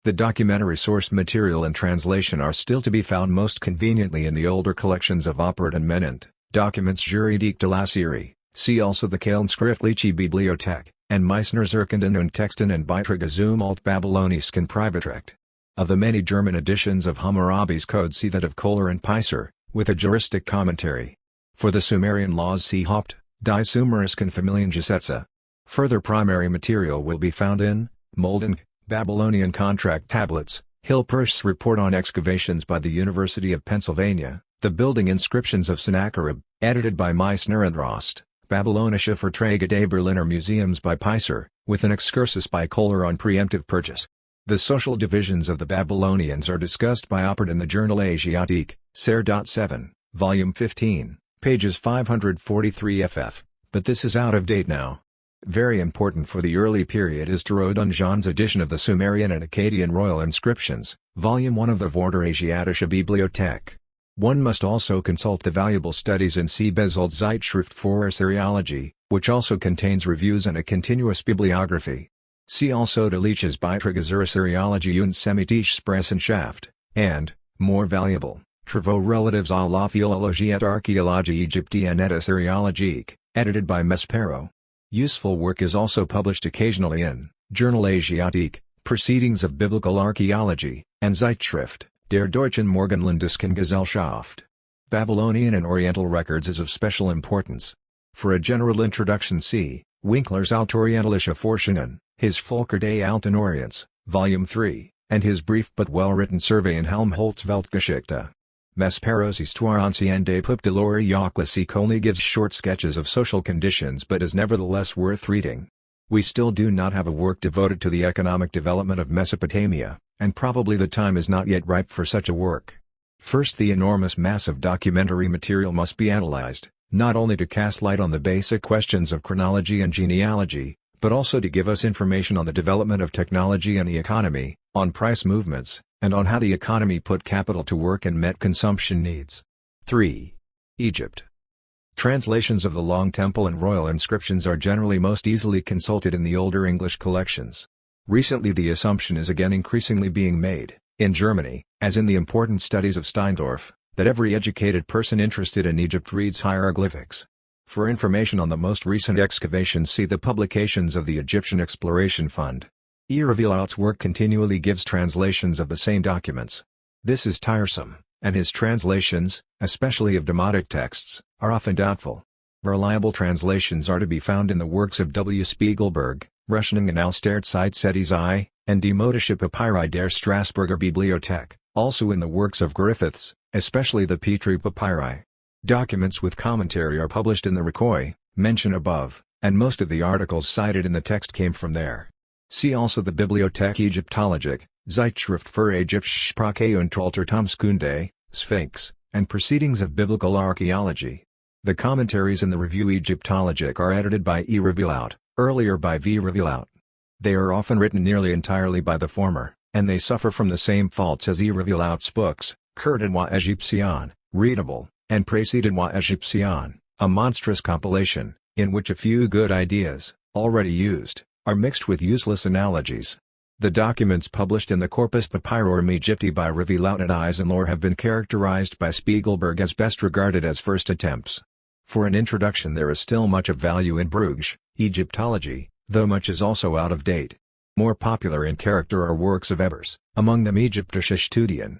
The documentary source material and translation are still to be found most conveniently in the older collections of Oppert and Menant, Documents juridiques de la Syrie, see also the Kehlenschriftliche Bibliothek, and Meissner's Urkunden und Texten and Beiträge zum Altbabylonischen Privatrecht. Of the many German editions of Hammurabi's Code, see that of Kohler and Peiser, with a juristic commentary. For the Sumerian laws, see Haupt, Die Sumerischen Familiengesetze. Further primary material will be found in Moldenk, Babylonian Contract Tablets, Hilpersch's Report on Excavations by the University of Pennsylvania, The Building Inscriptions of Sennacherib, edited by Meissner and Rost, Babylonische Verträge des Berliner Museums by Peiser, with an excursus by Kohler on preemptive purchase. The social divisions of the Babylonians are discussed by Oppert in the journal Asiatique, Ser. 7, Volume 15, pages 543 ff., but this is out of date now. Very important for the early period is Thoreau-Dungeon's edition of the Sumerian and Akkadian Royal Inscriptions, Volume 1 of the Vorderasiatische Bibliothek. One must also consult the valuable studies in C. Bezold Zeitschrift für Assyriologie, which also contains reviews and a continuous bibliography. See also Delitzsch's Beiträge zur Assyriologie und Semitische Sprechenschaft, and, more valuable, Travaux relatives à la philologie et archéologie égyptienne et assyriologique, edited by Maspero. Useful work is also published occasionally in Journal Asiatique, Proceedings of Biblical Archaeology, and Zeitschrift, der Deutschen Morgenländischen Gesellschaft. Babylonian and Oriental records is of special importance. For a general introduction, see Winkler's Altorientalische Forschungen, his Völker des Alten Orients, Volume 3, and his brief but well-written survey in Helmholtz Weltgeschichte. Maspero's Histoire ancienne des peuples de l'Orient classique only gives short sketches of social conditions but is nevertheless worth reading. We still do not have a work devoted to the economic development of Mesopotamia, and probably the time is not yet ripe for such a work. First, the enormous mass of documentary material must be analyzed, not only to cast light on the basic questions of chronology and genealogy, but also to give us information on the development of technology and the economy, on price movements, and on how the economy put capital to work and met consumption needs. 3. Egypt. Translations of the Long Temple and royal inscriptions are generally most easily consulted in the older English collections. Recently the assumption is again increasingly being made, in Germany, as in the important studies of Steindorf, that every educated person interested in Egypt reads hieroglyphics. For information on the most recent excavations, see the publications of the Egyptian Exploration Fund. Revillaut's work continually gives translations of the same documents. This is tiresome, and his translations, especially of demotic texts, are often doubtful. Reliable translations are to be found in the works of W. Spiegelberg, Rechnungen aus der Zeit I, and Die Modische Papyri der Strassburger Bibliothek, also in the works of Griffiths, especially the Petrie Papyri. Documents with commentary are published in the Recueil, mentioned above, and most of the articles cited in the text came from there. See also the Bibliothek Ägyptologique, Zeitschrift für Ägyptische Sprache und Altertumskunde, Sphinx, and Proceedings of Biblical Archaeology. The commentaries in the Revue Égyptologique are edited by E. Revillaut, earlier by V. Revillaut. They are often written nearly entirely by the former, and they suffer from the same faults as Irrevélautes books, Courtois Egyptien, readable, and Précédemment Egyptien, a monstrous compilation, in which a few good ideas, already used, are mixed with useless analogies. The documents published in the Corpus Papyrorum Egypti by Révélaute et Eisenlohr have been characterized by Spiegelberg as best regarded as first attempts. For an introduction there is still much of value in Bruges, Egyptology, though much is also out of date. More popular in character are works of Ebers, among them Egyptische Studien.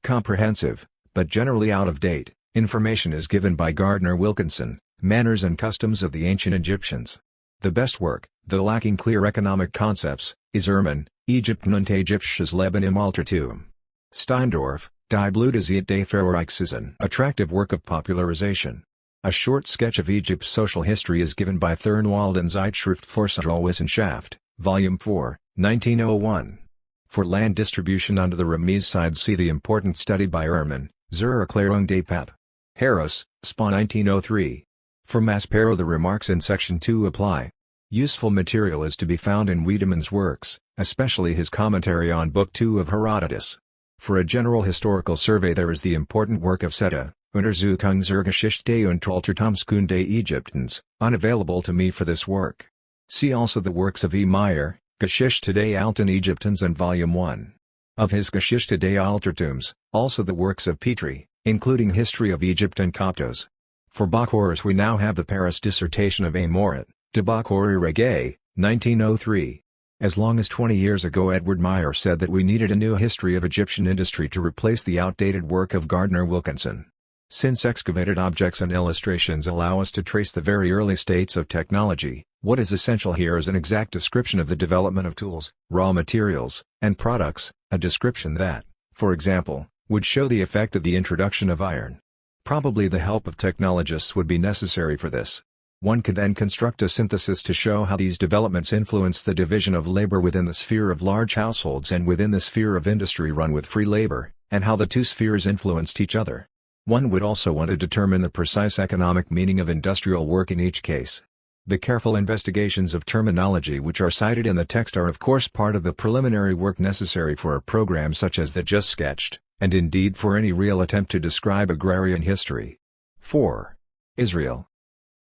Comprehensive, but generally out of date, information is given by Gardner Wilkinson, Manners and Customs of the Ancient Egyptians. The best work, though lacking clear economic concepts, is Erman, Egypten und Ägyptisches Leben im Altertum. Steindorf, Die Blutesheit des Pharaohreichs, attractive work of popularization. A short sketch of Egypt's social history is given by THIRD-WORLDISM Zeitschrift für Sozialwissenschaft, Volume 4, 1901. For land distribution under the Ramese side see the important study by Erman, Zur Erklärung des Pap. Harris, Spa 1903. For Maspero the remarks in Section 2 apply. Useful material is to be found in Wiedemann's works, especially his commentary on Book 2 of Herodotus. For a general historical survey there is the important work of Seta, Untersuchung zur Geschichte und Altertumskunde Ägyptens, unavailable to me for this work. See also the works of E. Meyer, Geschichte des Alten Ägyptens and Volume 1. Of his Geschichte des Altertums, also the works of Petrie, including History of Egypt and Coptos. For Bachorus we now have the Paris dissertation of A. Morat, de Bachori Reggae, 1903. As long as 20 years ago Edward Meyer said that we needed a new history of Egyptian industry to replace the outdated work of Gardner Wilkinson. Since excavated objects and illustrations allow us to trace the very early states of technology, what is essential here is an exact description of the development of tools, raw materials, and products, a description that, for example, would show the effect of the introduction of iron. Probably the help of technologists would be necessary for this. One could then construct a synthesis to show how these developments influence the division of labor within the sphere of large households and within the sphere of industry run with free labor, and how the two spheres influenced each other. One would also want to determine the precise economic meaning of industrial work in each case. The careful investigations of terminology which are cited in the text are of course part of the preliminary work necessary for a program such as that just sketched, and indeed for any real attempt to describe agrarian history. 4. Israel.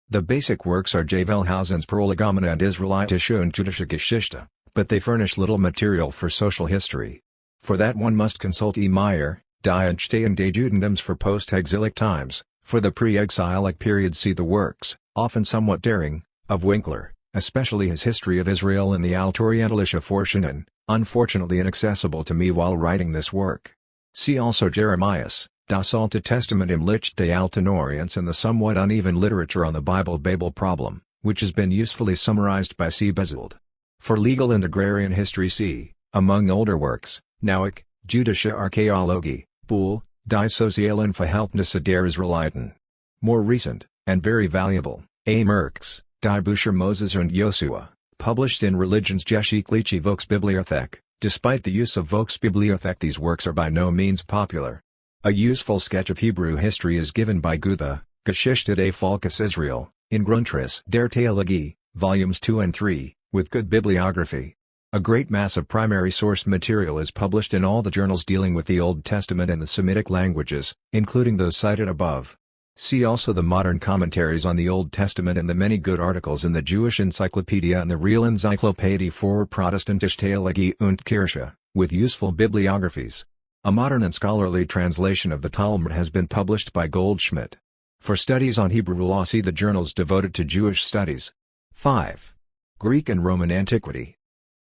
The basic works are J. Wellhausen's Prolegomena and Israelitische und Jüdische Geschichte, but they furnish little material for social history. For that one must consult E. Meyer, Die Entstehung des Judentums for post-exilic times. For the pre-exilic period see the works, often somewhat daring, of Winkler, especially his History of Israel and the Altorientalische Forschungen, unfortunately inaccessible to me while writing this work. See also Jeremias, Das Alte Testament im Licht des Alten Orients and the somewhat uneven literature on the Bible-Babel problem, which has been usefully summarized by C. Bezold. For legal and agrarian history see, among older works, Nauik, Jüdische Archäologie, Buhl, Die sozialen Verhältnisse der Israeliten. More recent, and very valuable, A. Merckx, Die Bücher Moses und Josua, published in Religionsgeschichtliche Volksbibliothek. Despite the use of Volksbibliothek these works are by no means popular. A useful sketch of Hebrew history is given by Goethe, Geschichte des Volkes Israel, in Grundriss der Theologie, Volumes 2 and 3, with good bibliography. A great mass of primary source material is published in all the journals dealing with the Old Testament and the Semitic languages, including those cited above. See also the modern commentaries on the Old Testament and the many good articles in the Jewish Encyclopedia and the Real Encyclopädie für Protestantische Theologie und Kirche, with useful bibliographies. A modern and scholarly translation of the Talmud has been published by Goldschmidt. For studies on Hebrew law see the journals devoted to Jewish studies. 5. Greek and Roman Antiquity.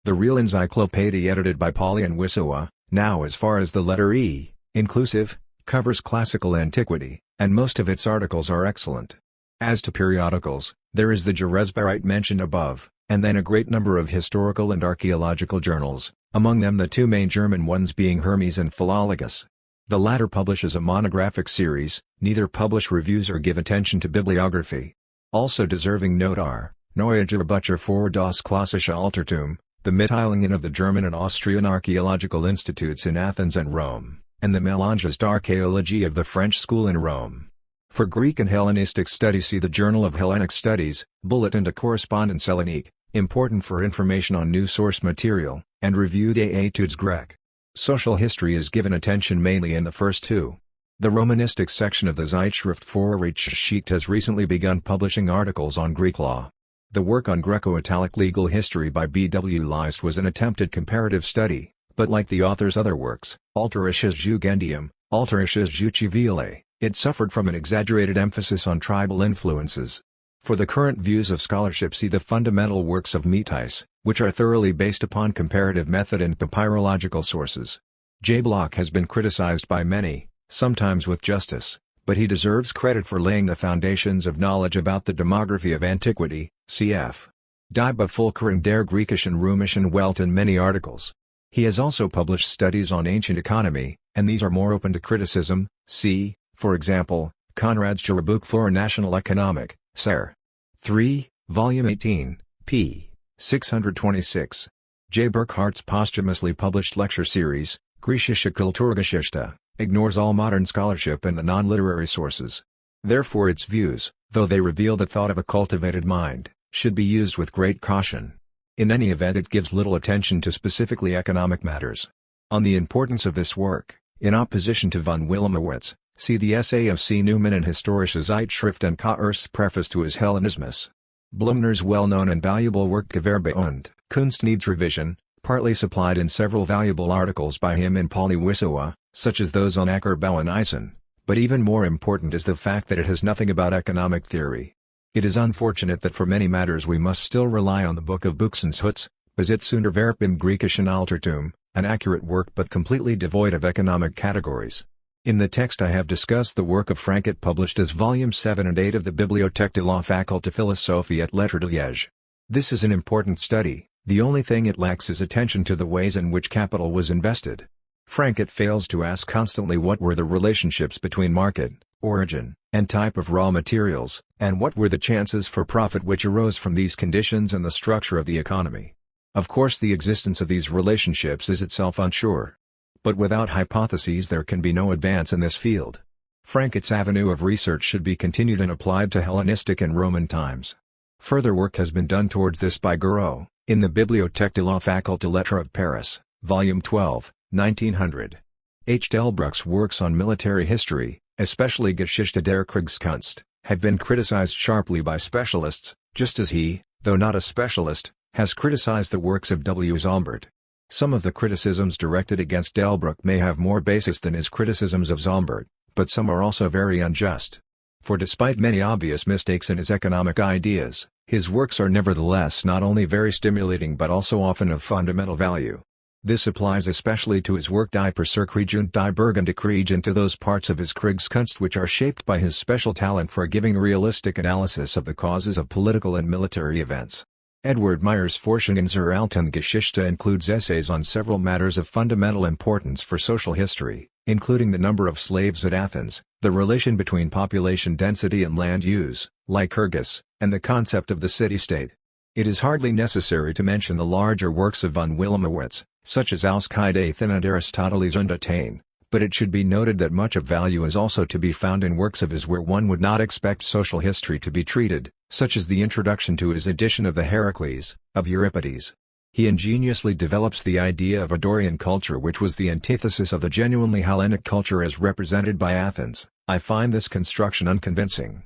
The Real Encyclopedia edited by Pauly and Wissowa, now as far as the letter E, inclusive, covers classical antiquity, and most of its articles are excellent. As to periodicals, there is the Geresbarite mentioned above, and then a great number of historical and archaeological journals, among them the two main German ones being Hermes and Philologus. The latter publishes a monographic series, neither publish reviews or give attention to bibliography. Also deserving note are, Neue Bücher für das klassische Altertum, the Mitteilungen of the German and Austrian Archaeological Institutes in Athens and Rome, and the Mélanges d'Archéologie of the French School in Rome. For Greek and Hellenistic studies see the Journal of Hellenic Studies, Bulletin de Correspondance Hellenique, important for information on new source material, and reviewed Etudes Grec. Social history is given attention mainly in the first two. The Romanistic section of the Zeitschrift für Rechtsgeschichte has recently begun publishing articles on Greek law. The work on Greco-Italic legal history by B. W. Leist was an attempted comparative study, but like the author's other works, Altericius Jugendium, Altericius Jucivile, it suffered from an exaggerated emphasis on tribal influences. For the current views of scholarship, see the fundamental works of Metis, which are thoroughly based upon comparative method and papyrological sources. J. Bloch has been criticized by many, sometimes with justice, but he deserves credit for laying the foundations of knowledge about the demography of antiquity, cf. Die Bevölkerung der griechischen römischen Welt in many articles. He has also published studies on ancient economy, and these are more open to criticism, see, for example, Conrad's Jahrbuch für Nationalekonomik, Ser. 3, Volume 18, p. 626. J. Burkhart's posthumously published lecture series, Griechische Kulturgeschichte, ignores all modern scholarship and the non-literary sources. Therefore its views, though they reveal the thought of a cultivated mind, should be used with great caution. In any event, it gives little attention to specifically economic matters. On the importance of this work, in opposition to von Willemowitz, see the essay of C. Newman in Historische Zeitschrift and K.'s preface to his Hellenismus. Blumner's well-known and valuable work Gewerbe und Kunst needs revision, partly supplied in several valuable articles by him in Pauli Wissowa, such as those on Ackerbau and Eisen, but even more important is the fact that it has nothing about economic theory. It is unfortunate that for many matters we must still rely on the Book of Buchsenschutz, Besitz unter Verb im griechischen Altertum, an accurate work but completely devoid of economic categories. In the text I have discussed the work of Frankit published as Volume 7 and 8 of the Bibliothèque de la Faculté Philosophie et Lettres de Liège. This is an important study, the only thing it lacks is attention to the ways in which capital was invested. Frankit fails to ask constantly what were the relationships between market, origin, and type of raw materials, and what were the chances for profit which arose from these conditions and the structure of the economy. Of course the existence of these relationships is itself unsure. But without hypotheses there can be no advance in this field. Frankit's avenue of research should be continued and applied to Hellenistic and Roman times. Further work has been done towards this by Gouraud, in the Bibliothèque de la Faculté Lettres of Paris, Volume 12, 1900. H. Delbruck's works on military history, especially Geschichte der Kriegskunst, have been criticized sharply by specialists, just as he, though not a specialist, has criticized the works of W. Zombert. Some of the criticisms directed against Delbruck may have more basis than his criticisms of Zombert, but some are also very unjust. For despite many obvious mistakes in his economic ideas, his works are nevertheless not only very stimulating but also often of fundamental value. This applies especially to his work Die Persierkrieg und die Burgundiekrieg and to those parts of his Kriegskunst which are shaped by his special talent for giving realistic analysis of the causes of political and military events. Edward Meyer's Forschungen zur alten Geschichte includes essays on several matters of fundamental importance for social history, including the number of slaves at Athens, the relation between population density and land use, Lycurgus, and the concept of the city-state. It is hardly necessary to mention the larger works of von Willemowitz, such as Ausgeschichte und Aristoteles und Athene, but it should be noted that much of value is also to be found in works of his where one would not expect social history to be treated, such as the introduction to his edition of the Heracles, of Euripides. He ingeniously develops the idea of a Dorian culture which was the antithesis of the genuinely Hellenic culture as represented by Athens. I find this construction unconvincing.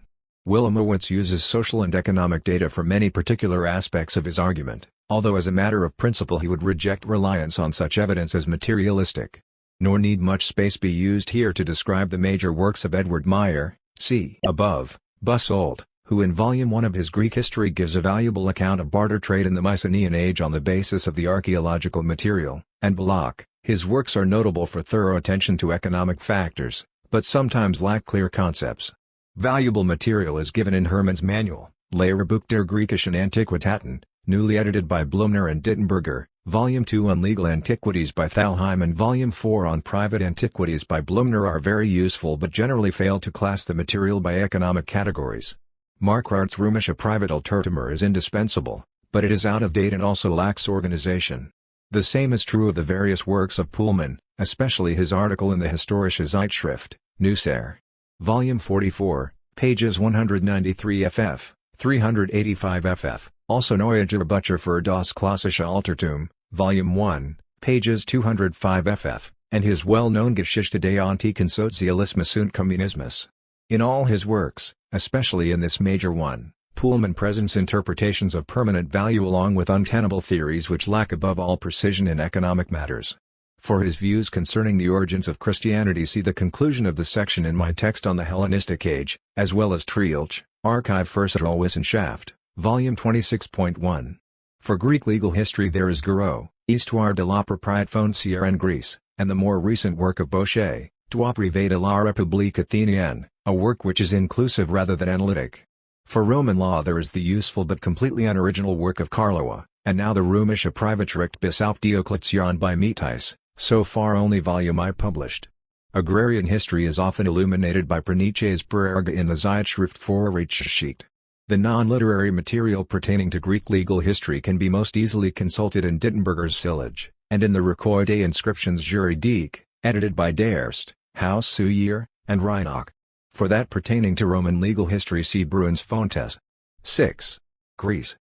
Willemowitz uses social and economic data for many particular aspects of his argument, although as a matter of principle he would reject reliance on such evidence as materialistic. Nor need much space be used here to describe the major works of Edward Meyer, see above, Bussold, who in Volume 1 of his Greek history gives a valuable account of barter trade in the Mycenaean age on the basis of the archaeological material, and Bloch. His works are notable for thorough attention to economic factors, but sometimes lack clear concepts. Valuable material is given in Hermann's manual, Lehrbuch der griechischen Antiquitäten, newly edited by Blumner and Dittenberger, Volume 2 on Legal Antiquities by Thalheim and Volume 4 on Private Antiquities by Blumner are very useful but generally fail to class the material by economic categories. Marquardt's Römische Privataltertümer is indispensable, but it is out of date and also lacks organization. The same is true of the various works of Pullman, especially his article in the Historische Zeitschrift, Nusser. Volume 44, pages 193 ff, 385 ff, also Neue Butcher für das klassische Altertum, Volume 1, pages 205 ff., and his well-known Geschichte des antiken Sozialismus und Kommunismus. In all his works, especially in this major one, Pullman presents interpretations of permanent value along with untenable theories which lack above all precision in economic matters. For his views concerning the origins of Christianity, see the conclusion of the section in my text on the Hellenistic Age, as well as Trielch, Archive für Sozialwissenschaft, Volume 26.1. For Greek legal history there is Gouraud, Histoire de la propriété foncière en Grèce, and the more recent work of Boucher, Droit privé de la République Athénienne, a work which is inclusive rather than analytic. For Roman law there is the useful but completely unoriginal work of Carloa, and now the Römische Privatrecht bis auf Diokletian by Metis, so far only volume I published. Agrarian history is often illuminated by Praniche's Pererga in the Zeitschrift für Rechtsgeschichte. The non-literary material pertaining to Greek legal history can be most easily consulted in Dittenberger's Sillage, and in the Recueil des Inscriptions juridiques, edited by Deerst, Haus Souyer, and Reinach. For that pertaining to Roman legal history see Bruin's Fontes. 6. Greece.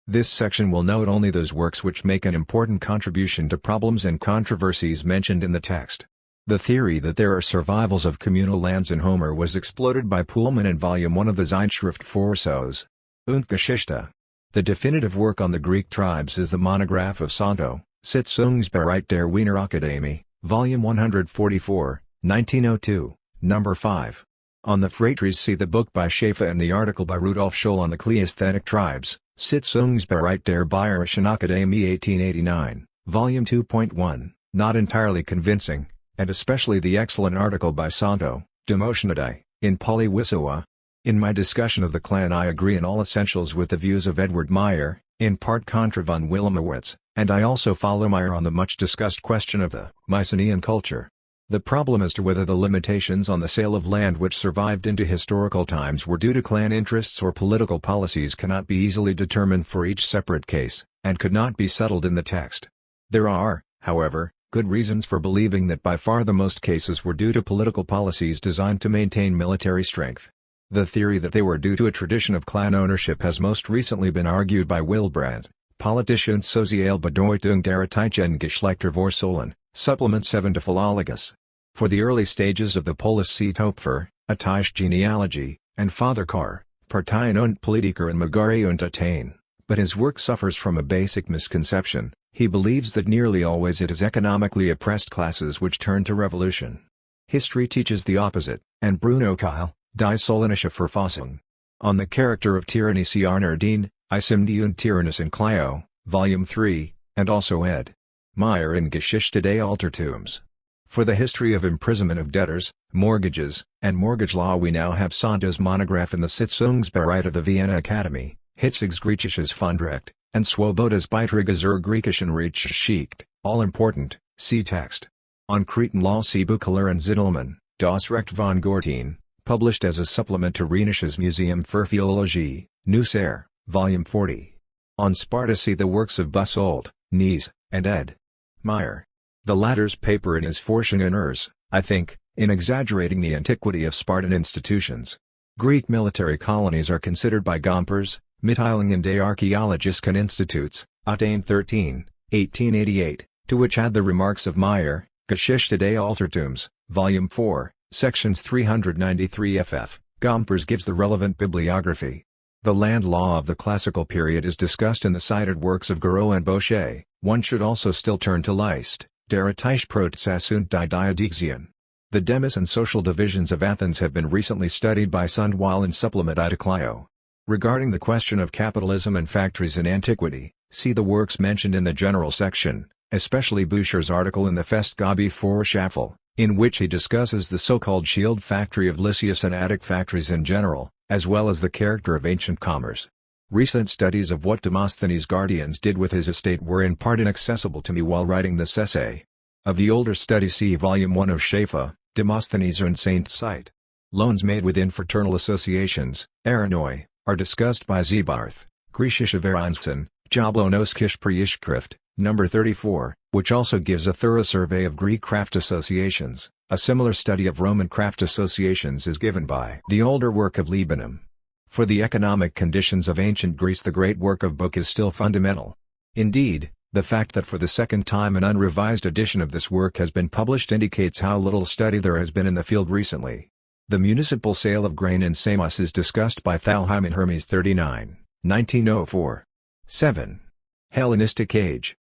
This section will note only those works which make an important contribution to problems and controversies mentioned in the text. The theory that there are survivals of communal lands in Homer was exploded by Pullman in Volume 1 of the Zeitschrift für Sos und Geschichte. The definitive work on the Greek tribes is the monograph of Santo, Sitzungsbericht der Wiener Akademie, Volume 144, 1902, No. 5. On the phratries see the book by Schaeffer and the article by Rudolf Scholl on the Kleisthetic tribes, Sitzungsbericht der Bayerischen Akademie 1889, Volume 2.1, not entirely convincing, and especially the excellent article by Santo, Demotionidae, in Polywissowa. In my discussion of the clan I agree in all essentials with the views of Edward Meyer, in part contra von Willemowitz, and I also follow Meyer on the much-discussed question of the Mycenaean culture. The problem as to whether the limitations on the sale of land which survived into historical times were due to clan interests or political policies cannot be easily determined for each separate case, and could not be settled in the text. There are, however, good reasons for believing that by far the most cases were due to political policies designed to maintain military strength. The theory that they were due to a tradition of clan ownership has most recently been argued by Wilbrandt, Politische und soziale Bedeutung der Teichen Geschlechter Vorsohlen, Supplement 7 to Philologus. For the early stages of the Polis-Topfer, a Teiche genealogy, and Father Carr, Parteien und Politiker in Magari und Athen, but his work suffers from a basic misconception. He believes that nearly always it is economically oppressed classes which turn to revolution. History teaches the opposite, and Bruno Keil, Die Solinische Verfassung. On the Character of Tyranny see Arner Dean, Isimdi und Tyrannus in Clio, Volume 3, and also ed. Meyer in Geschichte des Altertums. For the history of imprisonment of debtors, mortgages, and mortgage law we now have Santo's monograph in the Sitzungsbericht of the Vienna Academy, Hitziges Griechisches Fundrecht, and Swoboda's Beiträge zur Griechischen Rechtsgeschichte, all important, see text. On Cretan law see Buchler and Zittelmann, Das Recht von Gortin, published as a supplement to Rheinisches Museum für Philologie, Neusser, Volume 40. On Sparta see the works of Bussolt, Nies, and ed. Meyer. The latter's paper in his Forschung und Urs, I think, in exaggerating the antiquity of Spartan institutions. Greek military colonies are considered by Gompers, Mitteilungen des Archäologischen Instituts, Athen 13, 1888, to which add the remarks of Meyer, Geschichte des Altertums, Volume 4, Sections 393 ff. Gompers gives the relevant bibliography. The land law of the classical period is discussed in the cited works of Gouraud and Boucher. One should also still turn to List, Der Teichprozess und die Diadexien. The demis and social divisions of Athens have been recently studied by Sundwall in Supplement I to Clio. Regarding the question of capitalism and factories in antiquity, see the works mentioned in the general section, especially Boucher's article in the Festgabe für Schaffel, in which he discusses the so-called shield factory of Lysias and Attic factories in general, as well as the character of ancient commerce. Recent studies of what Demosthenes' guardians did with his estate were in part inaccessible to me while writing this essay. Of the older study see Volume 1 of Schaeffer, Demosthenes und Saint Cite. Loans made within fraternal associations, Aranoi, are discussed by Zebarth, Griechische Vereinigung, Jablonoskisch Priishkrift, No. 34, which also gives a thorough survey of Greek craft associations. A similar study of Roman craft associations is given by the older work of Liebenham. For the economic conditions of ancient Greece, the great work of book is still fundamental. Indeed, the fact that for the second time an unrevised edition of this work has been published indicates how little study there has been in the field recently. The municipal sale of grain in Samos is discussed by Thalheim in Hermes 39, 1904. 7. Hellenistic Age.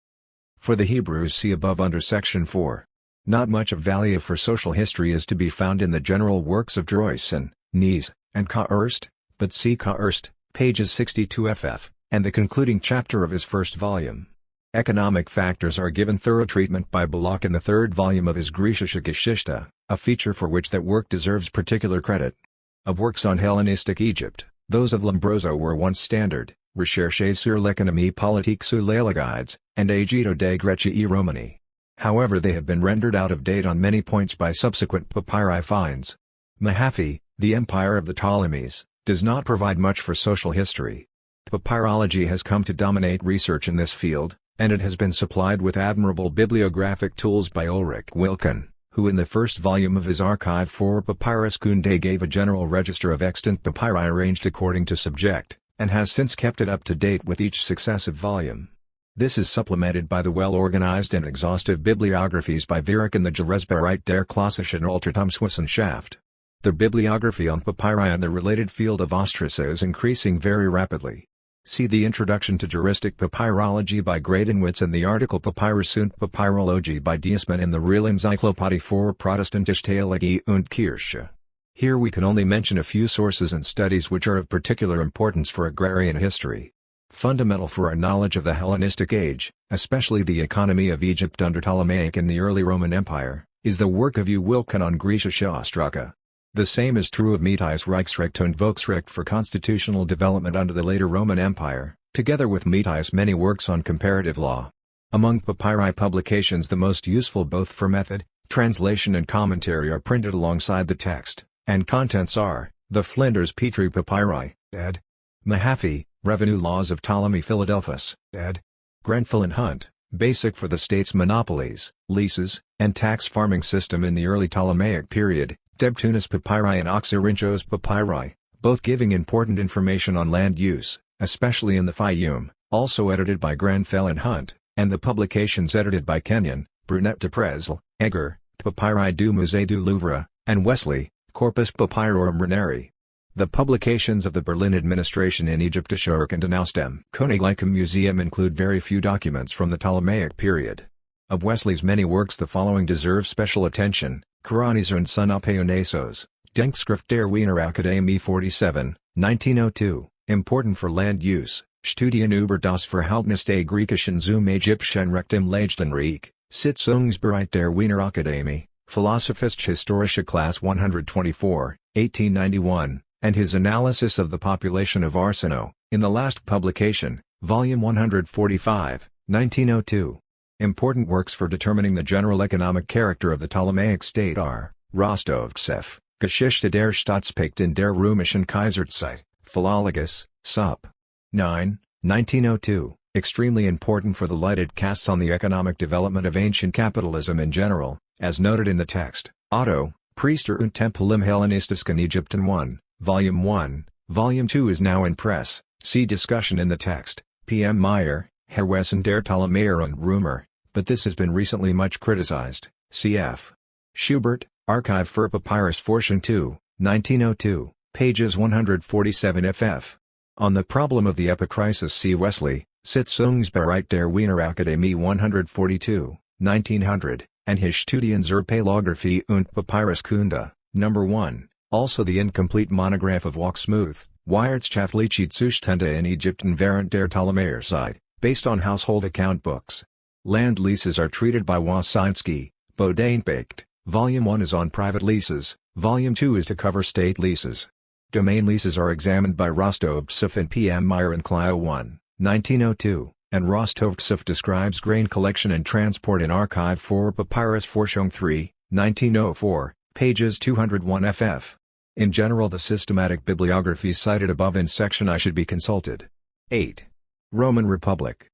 For the Hebrews, see above under section 4. Not much of value for social history is to be found in the general works of Droysen, Nies, and Kaerst, but see Kaerst, pages 62 ff, and the concluding chapter of his first volume. Economic factors are given thorough treatment by Bullock in the third volume of his Griechische Geschichte, a feature for which that work deserves particular credit. Of works on Hellenistic Egypt, those of Lombroso were once standard, Recherches sur l'économie politique sous l'Église, and Agito de Grecia e Romani. However, they have been rendered out of date on many points by subsequent papyri finds. Mahaffy, The Empire of the Ptolemies, does not provide much for social history. Papyrology has come to dominate research in this field, and it has been supplied with admirable bibliographic tools by Ulrich Wilken, who in the first volume of his Archive for Papyrus Kunde gave a general register of extant papyri arranged according to subject, and has since kept it up to date with each successive volume. This is supplemented by the well-organized and exhaustive bibliographies by Virach and the Gerätbericht der klassischen Altertumswissenschaft. The bibliography on papyri and the related field of ostraca is increasing very rapidly. See the Introduction to Juristic Papyrology by Gradenwitz and the article Papyrus und Papyrologie by Diesmann in the Real Enzyklopädie für Protestantische Theologie und Kirche. Here we can only mention a few sources and studies which are of particular importance for agrarian history. Fundamental for our knowledge of the Hellenistic Age, especially the economy of Egypt under Ptolemaic and the early Roman Empire, is the work of U. Wilken on Griechische Ostraka. The same is true of Metis Reichsrecht und Volksrecht for constitutional development under the later Roman Empire, together with Metis' many works on comparative law. Among papyri publications, the most useful both for method, translation and commentary are printed alongside the text, and contents are, the Flinders Petrie Papyri, ed. Mahaffy, Revenue Laws of Ptolemy Philadelphus, ed. Grenfell and Hunt, Basic for the State's Monopolies, Leases, and Tax Farming System in the Early Ptolemaic Period, Debtunis Papyri and Oxyrhynchos Papyri, both giving important information on land use, especially in the Fayum, also edited by Grenfell and Hunt, and the publications edited by Kenyon, Brunet de Presle, Egger, Papyri du Musée du Louvre, and Wesley, Corpus Papyrorum Reneri. The publications of the Berlin administration in Egyptische Urkunde aus dem Königlichen Museum include very few documents from the Ptolemaic period. Of Wesley's many works, the following deserve special attention: Koranizer und Sunapeonesos, Denkschrift der Wiener Akademie 47, 1902, important for land use, Studien über das Verhältnis des Griechischen zum Ägyptischen Recht im letzten Reich, Sitzungsbericht der Wiener Akademie, Philosophisch-Historische Class 124, 1891, and his analysis of the population of Arsinoe, in the last publication, Volume 145, 1902. Important works for determining the general economic character of the Ptolemaic state are, Rostovtsev, Geschichte der Staatspacht in der Römischen Kaiserzeit, Philologus, Sup. 9, 1902, extremely important for the lighted casts on the economic development of ancient capitalism in general, as noted in the text, Otto, Priester und Tempel im Hellenistischen Ägypten 1, Volume 1, Volume 2 is now in press, see discussion in the text, P. M. Meyer, Herr Wesen der Ptolemäer und Römer, but this has been recently much criticized, cf. Schubert, Archive für Papyrusforschung 2, 1902, pages 147 ff. On the problem of the epicrisis, see Wesley, Sitzungsbericht der Wiener Akademie 142, 1900, and his Studien zur Paläographie und Papyruskunde, No. 1, also the incomplete monograph of Wachsmuth, Wirtschaftliche Zustände in Ägypten während der Ptolemäerzeit, based on household account books. Land leases are treated by Wasinski, Bodenpacht, Volume 1 is on private leases, Volume 2 is to cover state leases. Domain leases are examined by Rostovtsev and P. M. Meyer in Clio 1, 1902, and Rostovtsev describes grain collection and transport in Archive for Papyrusforschung 3, 1904, pages 201 ff. In general, the systematic bibliography cited above in section I should be consulted. 8. Roman Republic.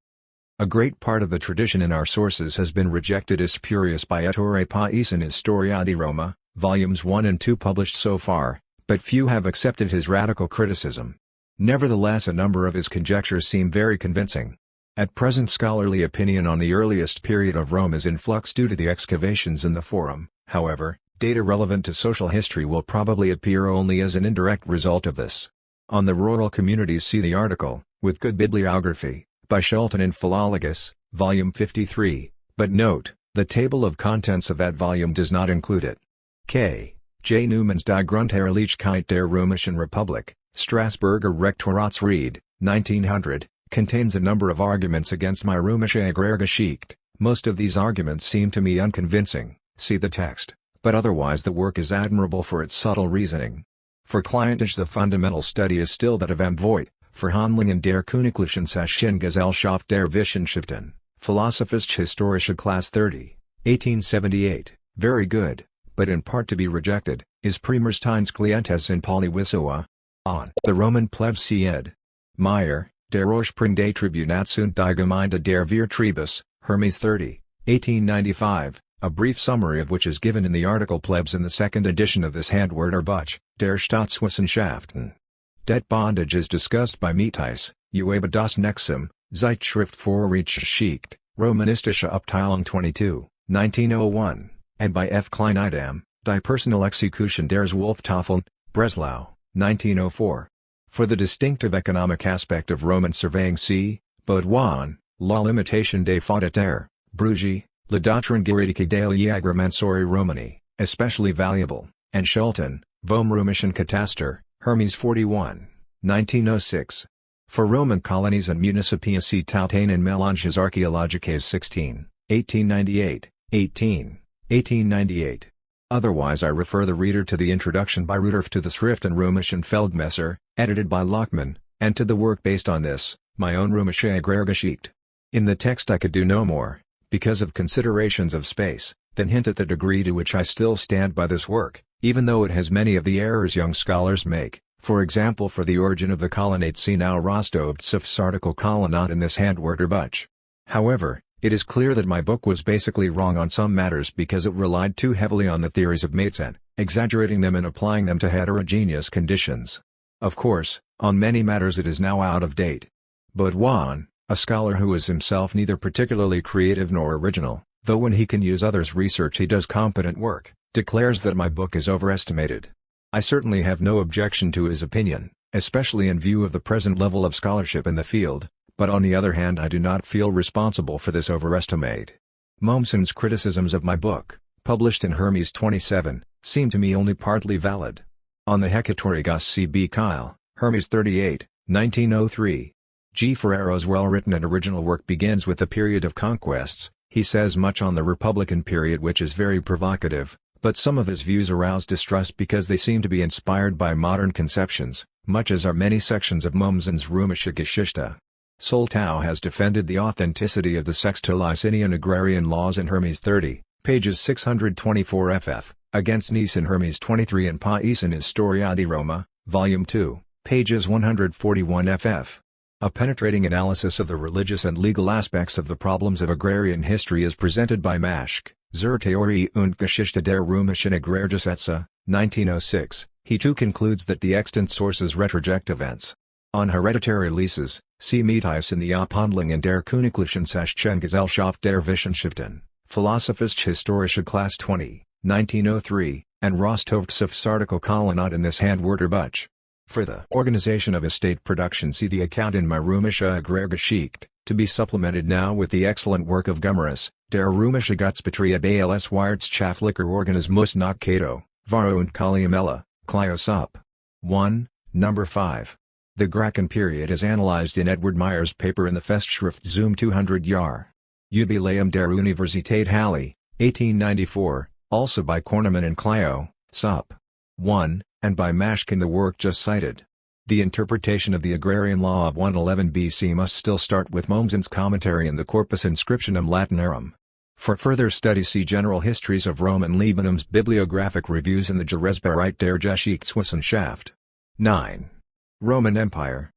A great part of the tradition in our sources has been rejected as spurious by Ettore Pais in his Storia di Roma, volumes 1 and 2 published so far, but few have accepted his radical criticism. Nevertheless, a number of his conjectures seem very convincing. At present, scholarly opinion on the earliest period of Rome is in flux due to the excavations in the Forum. However, data relevant to social history will probably appear only as an indirect result of this. On the rural communities, see the article, with good bibliography, by Shelton and Philologus, volume 53, but note, the table of contents of that volume does not include it. K. J. Newman's Die Grundherrlichkeit der Römischen Republik, Strasburger Rektoratsrede, 1900, contains a number of arguments against my Römische Agrargeschichte. Most of these arguments seem to me unconvincing, see the text, but otherwise the work is admirable for its subtle reasoning. For clientage, the fundamental study is still that of M. Voigt, Verhandlungen der Königlichen Gesellschaft der Wissenschaften, Philosophische Historische Class 30, 1878, very good, but in part to be rejected, is Primersteins Clientes in Polywissoa. On the Roman plebs, see ed. Meyer, Der Ursprung des Tribunats und die Gemeinde der Viertribus, Hermes 30, 1895, a brief summary of which is given in the article Plebs in the second edition of this Handwörter Buch, der Staatswissenschaften. Debt bondage is discussed by Metis, Uebe das Nexum, Zeitschrift für Rechtsgeschichte, Romanistische Abteilung 22, 1901, and by F. Kleinidam, Die Personalexekution des Wolftafeln, Breslau, 1904. For the distinctive economic aspect of Roman surveying, see Baudouin, La limitation des faudataires, Bruges, La doctrine juridique degli agrimensori Romani, especially valuable, and Shelton, Vom Römischen Kataster, Hermes 41, 1906. For Roman colonies and municipia, see Tautane and Melanges Archaeologiques 16, 1898, 1898. Otherwise, I refer the reader to the introduction by Rudolf to the Schrift and Römischen Feldmesser, edited by Lockman, and to the work based on this, my own Römische Agrargeschichte. In the text I could do no more, because of considerations of space, than hint at the degree to which I still stand by this work, even though it has many of the errors young scholars make. For example, for the origin of the colonnade, see now Rostovtsev's article Colonnade in this Handwörter Buch. However, it is clear that my book was basically wrong on some matters because it relied too heavily on the theories of Maetzen, exaggerating them and applying them to heterogeneous conditions. Of course, on many matters it is now out of date. Baudouin, a scholar who is himself neither particularly creative nor original, though when he can use others' research he does competent work, declares that my book is overestimated. I certainly have no objection to his opinion, especially in view of the present level of scholarship in the field, but on the other hand I do not feel responsible for this overestimate. Mommsen's criticisms of my book, published in Hermes 27, seem to me only partly valid. On the Hecatorygos C. B. Kyle, Hermes 38, 1903. G. Ferrero's well-written and original work begins with the period of conquests. He says much on the Republican period which is very provocative, but some of his views arouse distrust because they seem to be inspired by modern conceptions, much as are many sections of Mommsen's Römische Geschichte. Soltau has defended the authenticity of the Sexto-Licinian agrarian laws in Hermes 30, pages 624 ff, against Nice in Hermes 23 and Pais in Historia di Roma, volume 2, pages 141 ff. A penetrating analysis of the religious and legal aspects of the problems of agrarian history is presented by Maschke, Zur Theorie und Geschichte der Römischen Agrargesetze, 1906. He too concludes that the extant sources retroject events. On hereditary leases, see Metis in the Abhandlungen der Königlichen Gesellschaft der Wissenschaften, Philosophische Historische Class 20, 1903, and Rostovtsev's article Colonnade in this Handwörter Buch. For the organization of estate production, see the account in my Römische Agrargeschichte, to be supplemented now with the excellent work of Gummerus, Der Römische Gutsbetrieb als Wirtschaftlicher Organismus nach Cato, Varro und Columella, Clios Up. 1, No. 5. The Gracchan period is analyzed in Edward Meyer's paper in the Festschrift zum 200 Jahr. Jubiläum der Universität Halle, 1894, also by Kornemann and Clio, Sup. 1, and by Maschke in the work just cited. The interpretation of the agrarian law of 111 BC must still start with Mommsen's commentary in the Corpus Inscriptionum Latinarum. For further study, see General Histories of Rome and Liebenum's bibliographic reviews in the Gesetzbuch der Geschichtswissenschaft. 9. Roman Empire.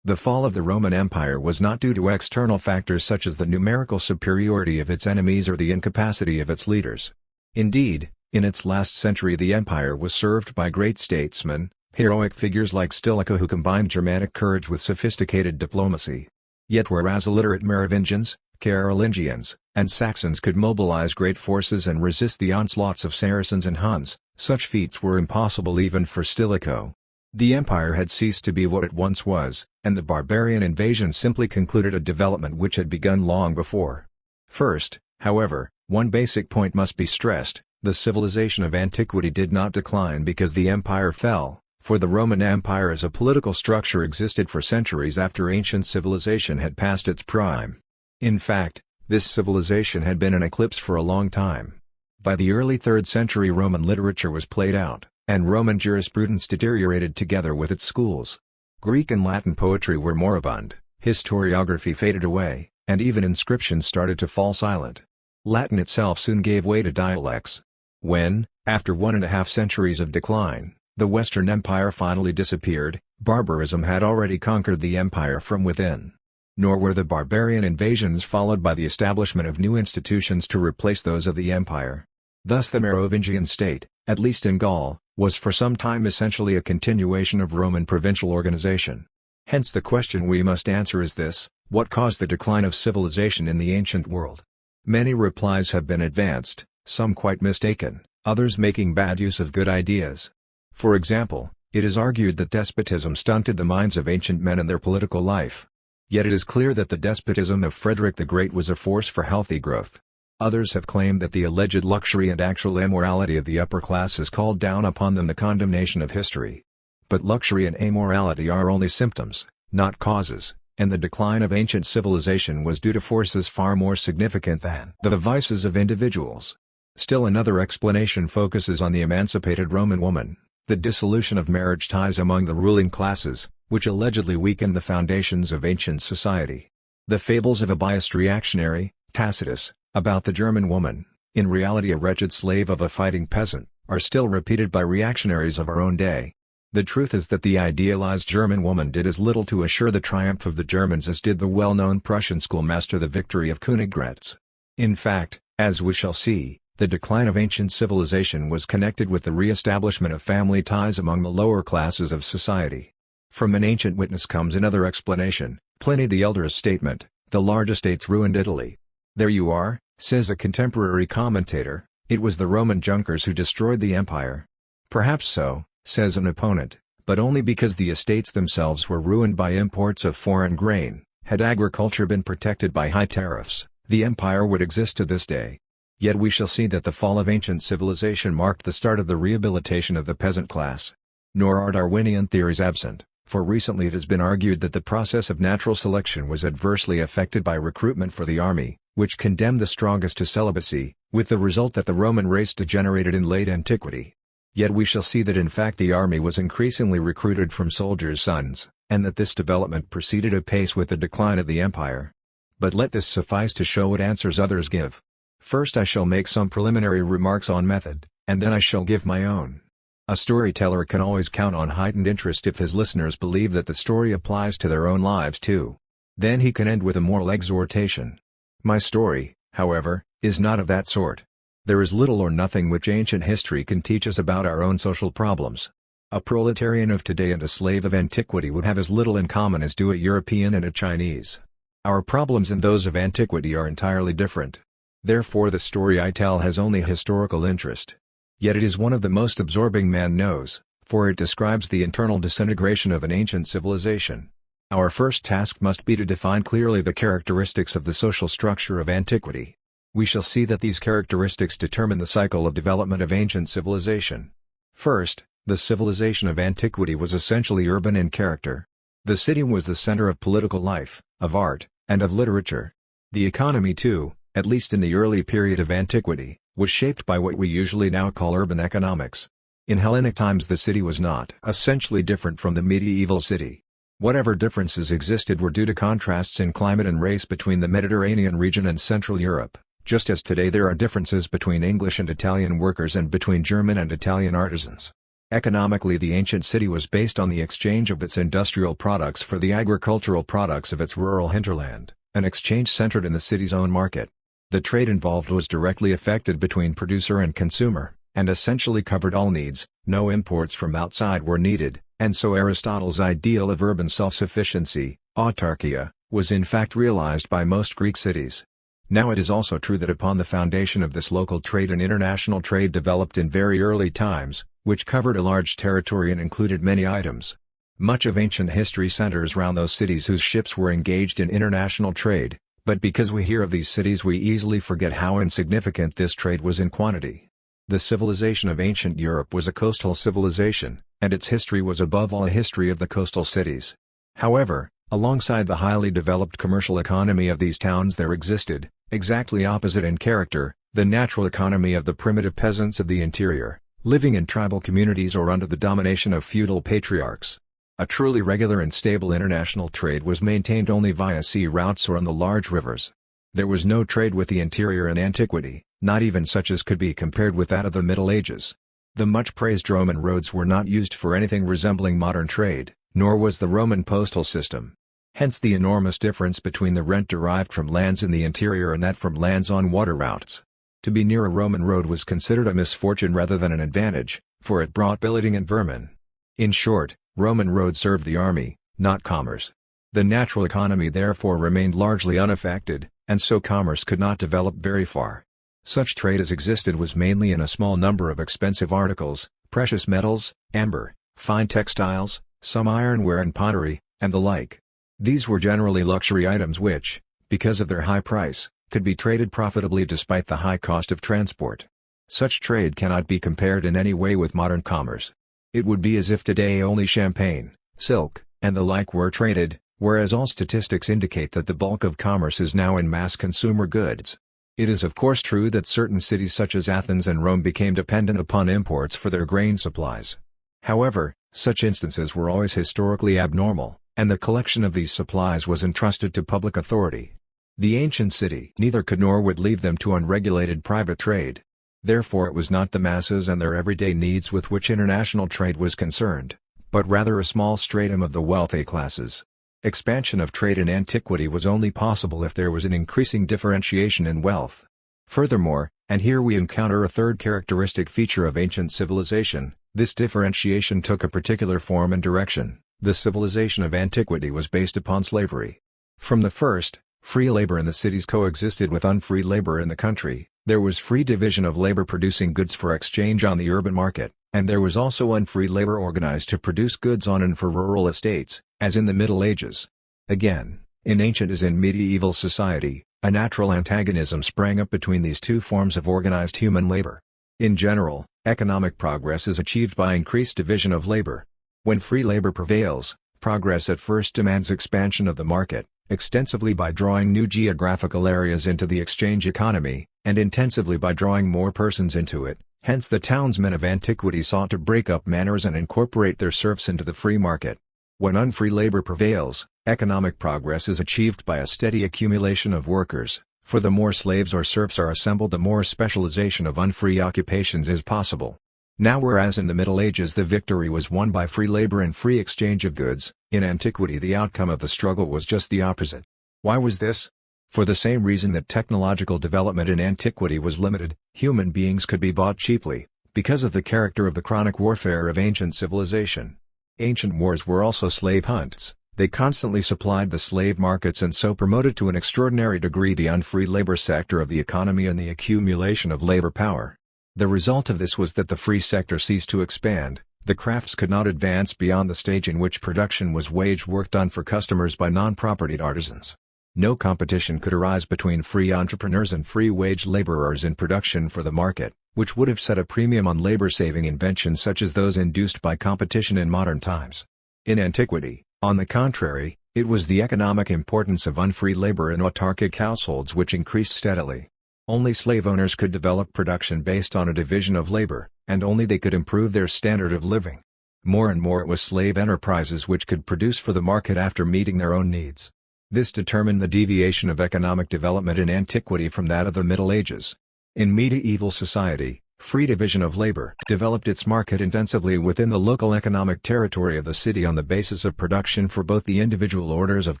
The fall of the Roman Empire was not due to external factors such as the numerical superiority of its enemies or the incapacity of its leaders. Indeed, in its last century the empire was served by great statesmen, Heroic figures like Stilicho who combined Germanic courage with sophisticated diplomacy. Yet whereas illiterate Merovingians, Carolingians, and Saxons could mobilize great forces and resist the onslaughts of Saracens and Huns, such feats were impossible even for Stilicho. The empire had ceased to be what it once was, and the barbarian invasion simply concluded a development which had begun long before. First, however, one basic point must be stressed: the civilization of antiquity did not decline because the empire fell, for the Roman Empire as a political structure existed for centuries after ancient civilization had passed its prime. In fact, this civilization had been in eclipse for a long time. By the early 3rd century Roman literature was played out, and Roman jurisprudence deteriorated together with its schools. Greek and Latin poetry were moribund, historiography faded away, and even inscriptions started to fall silent. Latin itself soon gave way to dialects. When, after 1.5 centuries of decline, the Western Empire finally disappeared, barbarism had already conquered the empire from within. Nor were the barbarian invasions followed by the establishment of new institutions to replace those of the empire. Thus the Merovingian state, at least in Gaul, was for some time essentially a continuation of Roman provincial organization. Hence the question we must answer is this: what caused the decline of civilization in the ancient world? Many replies have been advanced, some quite mistaken, others making bad use of good ideas. For example, it is argued that despotism stunted the minds of ancient men in their political life. Yet it is clear that the despotism of Frederick the Great was a force for healthy growth. Others have claimed that the alleged luxury and actual immorality of the upper classes called down upon them the condemnation of history. But luxury and amorality are only symptoms, not causes, and the decline of ancient civilization was due to forces far more significant than the vices of individuals. Still another explanation focuses on the emancipated Roman woman, the dissolution of marriage ties among the ruling classes, which allegedly weakened the foundations of ancient society. The fables of a biased reactionary, Tacitus, about the German woman, in reality a wretched slave of a fighting peasant, are still repeated by reactionaries of our own day. The truth is that the idealized German woman did as little to assure the triumph of the Germans as did the well-known Prussian schoolmaster the victory of Königgrätz. In fact, as we shall see, the decline of ancient civilization was connected with the re-establishment of family ties among the lower classes of society. From an ancient witness comes another explanation, Pliny the Elder's statement, "The large estates ruined Italy." "There you are," says a contemporary commentator, "it was the Roman junkers who destroyed the empire." Perhaps so, says an opponent, but only because the estates themselves were ruined by imports of foreign grain. Had agriculture been protected by high tariffs, the empire would exist to this day. Yet we shall see that the fall of ancient civilization marked the start of the rehabilitation of the peasant class. Nor are Darwinian theories absent, for recently it has been argued that the process of natural selection was adversely affected by recruitment for the army, which condemned the strongest to celibacy, with the result that the Roman race degenerated in late antiquity. Yet we shall see that in fact the army was increasingly recruited from soldiers' sons, and that this development proceeded apace with the decline of the empire. But let this suffice to show what answers others give. First I shall make some preliminary remarks on method, and then I shall give my own. A storyteller can always count on heightened interest if his listeners believe that the story applies to their own lives too. Then he can end with a moral exhortation. My story, however, is not of that sort. There is little or nothing which ancient history can teach us about our own social problems. A proletarian of today and a slave of antiquity would have as little in common as do a European and a Chinese. Our problems and those of antiquity are entirely different. Therefore the story I tell has only historical interest. Yet it is one of the most absorbing man knows, for it describes the internal disintegration of an ancient civilization. Our first task must be to define clearly the characteristics of the social structure of antiquity. We shall see that these characteristics determine the cycle of development of ancient civilization. First, the civilization of antiquity was essentially urban in character. The city was the center of political life, of art, and of literature. The economy too, at least in the early period of antiquity, was shaped by what we usually now call urban economics. In Hellenic times the city was not essentially different from the medieval city. Whatever differences existed were due to contrasts in climate and race between the Mediterranean region and Central Europe, just as today there are differences between English and Italian workers and between German and Italian artisans. Economically the ancient city was based on the exchange of its industrial products for the agricultural products of its rural hinterland, an exchange centered in the city's own market. The trade involved was directly affected between producer and consumer, and essentially covered all needs. No imports from outside were needed, and so Aristotle's ideal of urban self-sufficiency, autarkia, was in fact realized by most Greek cities. Now it is also true that upon the foundation of this local trade and international trade developed in very early times, which covered a large territory and included many items. Much of ancient history centers around those cities whose ships were engaged in international trade, but because we hear of these cities we easily forget how insignificant this trade was in quantity. The civilization of ancient Europe was a coastal civilization, and its history was above all a history of the coastal cities. However, alongside the highly developed commercial economy of these towns there existed, exactly opposite in character, the natural economy of the primitive peasants of the interior, living in tribal communities or under the domination of feudal patriarchs. A truly regular and stable international trade was maintained only via sea routes or on the large rivers. There was no trade with the interior in antiquity, not even such as could be compared with that of the Middle Ages. The much-praised Roman roads were not used for anything resembling modern trade, nor was the Roman postal system. Hence the enormous difference between the rent derived from lands in the interior and that from lands on water routes. To be near a Roman road was considered a misfortune rather than an advantage, for it brought billeting and vermin. In short, Roman roads served the army, not commerce. The natural economy therefore remained largely unaffected, and so commerce could not develop very far. Such trade as existed was mainly in a small number of expensive articles, precious metals, amber, fine textiles, some ironware and pottery, and the like. These were generally luxury items which, because of their high price, could be traded profitably despite the high cost of transport. Such trade cannot be compared in any way with modern commerce. It would be as if today only champagne, silk, and the like were traded, whereas all statistics indicate that the bulk of commerce is now in mass consumer goods. It is of course true that certain cities such as Athens and Rome became dependent upon imports for their grain supplies. However, such instances were always historically abnormal, and the collection of these supplies was entrusted to public authority. The ancient city neither could nor would leave them to unregulated private trade. Therefore it was not the masses and their everyday needs with which international trade was concerned, but rather a small stratum of the wealthy classes. Expansion of trade in antiquity was only possible if there was an increasing differentiation in wealth. Furthermore, and here we encounter a third characteristic feature of ancient civilization, this differentiation took a particular form and direction. The civilization of antiquity was based upon slavery. From the first, free labor in the cities coexisted with unfree labor in the country. There was free division of labor producing goods for exchange on the urban market, and there was also unfree labor organized to produce goods on and for rural estates, as in the Middle Ages. Again, in ancient as in medieval society, a natural antagonism sprang up between these two forms of organized human labor. In general, economic progress is achieved by increased division of labor. When free labor prevails, progress at first demands expansion of the market, extensively by drawing new geographical areas into the exchange economy, and intensively by drawing more persons into it. Hence the townsmen of antiquity sought to break up manors and incorporate their serfs into the free market. When unfree labor prevails, economic progress is achieved by a steady accumulation of workers, for the more slaves or serfs are assembled the more specialization of unfree occupations is possible. Now whereas in the Middle Ages the victory was won by free labor and free exchange of goods, in antiquity the outcome of the struggle was just the opposite. Why was this? For the same reason that technological development in antiquity was limited, human beings could be bought cheaply, because of the character of the chronic warfare of ancient civilization. Ancient wars were also slave hunts, they constantly supplied the slave markets and so promoted to an extraordinary degree the unfree labor sector of the economy and the accumulation of labor power. The result of this was that the free sector ceased to expand, the crafts could not advance beyond the stage in which production was wage work done for customers by non-propertied artisans. No competition could arise between free entrepreneurs and free wage laborers in production for the market, which would have set a premium on labor-saving inventions such as those induced by competition in modern times. In antiquity, on the contrary, it was the economic importance of unfree labor in autarkic households which increased steadily. Only slave owners could develop production based on a division of labor, and only they could improve their standard of living. More and more it was slave enterprises which could produce for the market after meeting their own needs. This determined the deviation of economic development in antiquity from that of the Middle Ages. In medieval society, free division of labor developed its market intensively within the local economic territory of the city on the basis of production for both the individual orders of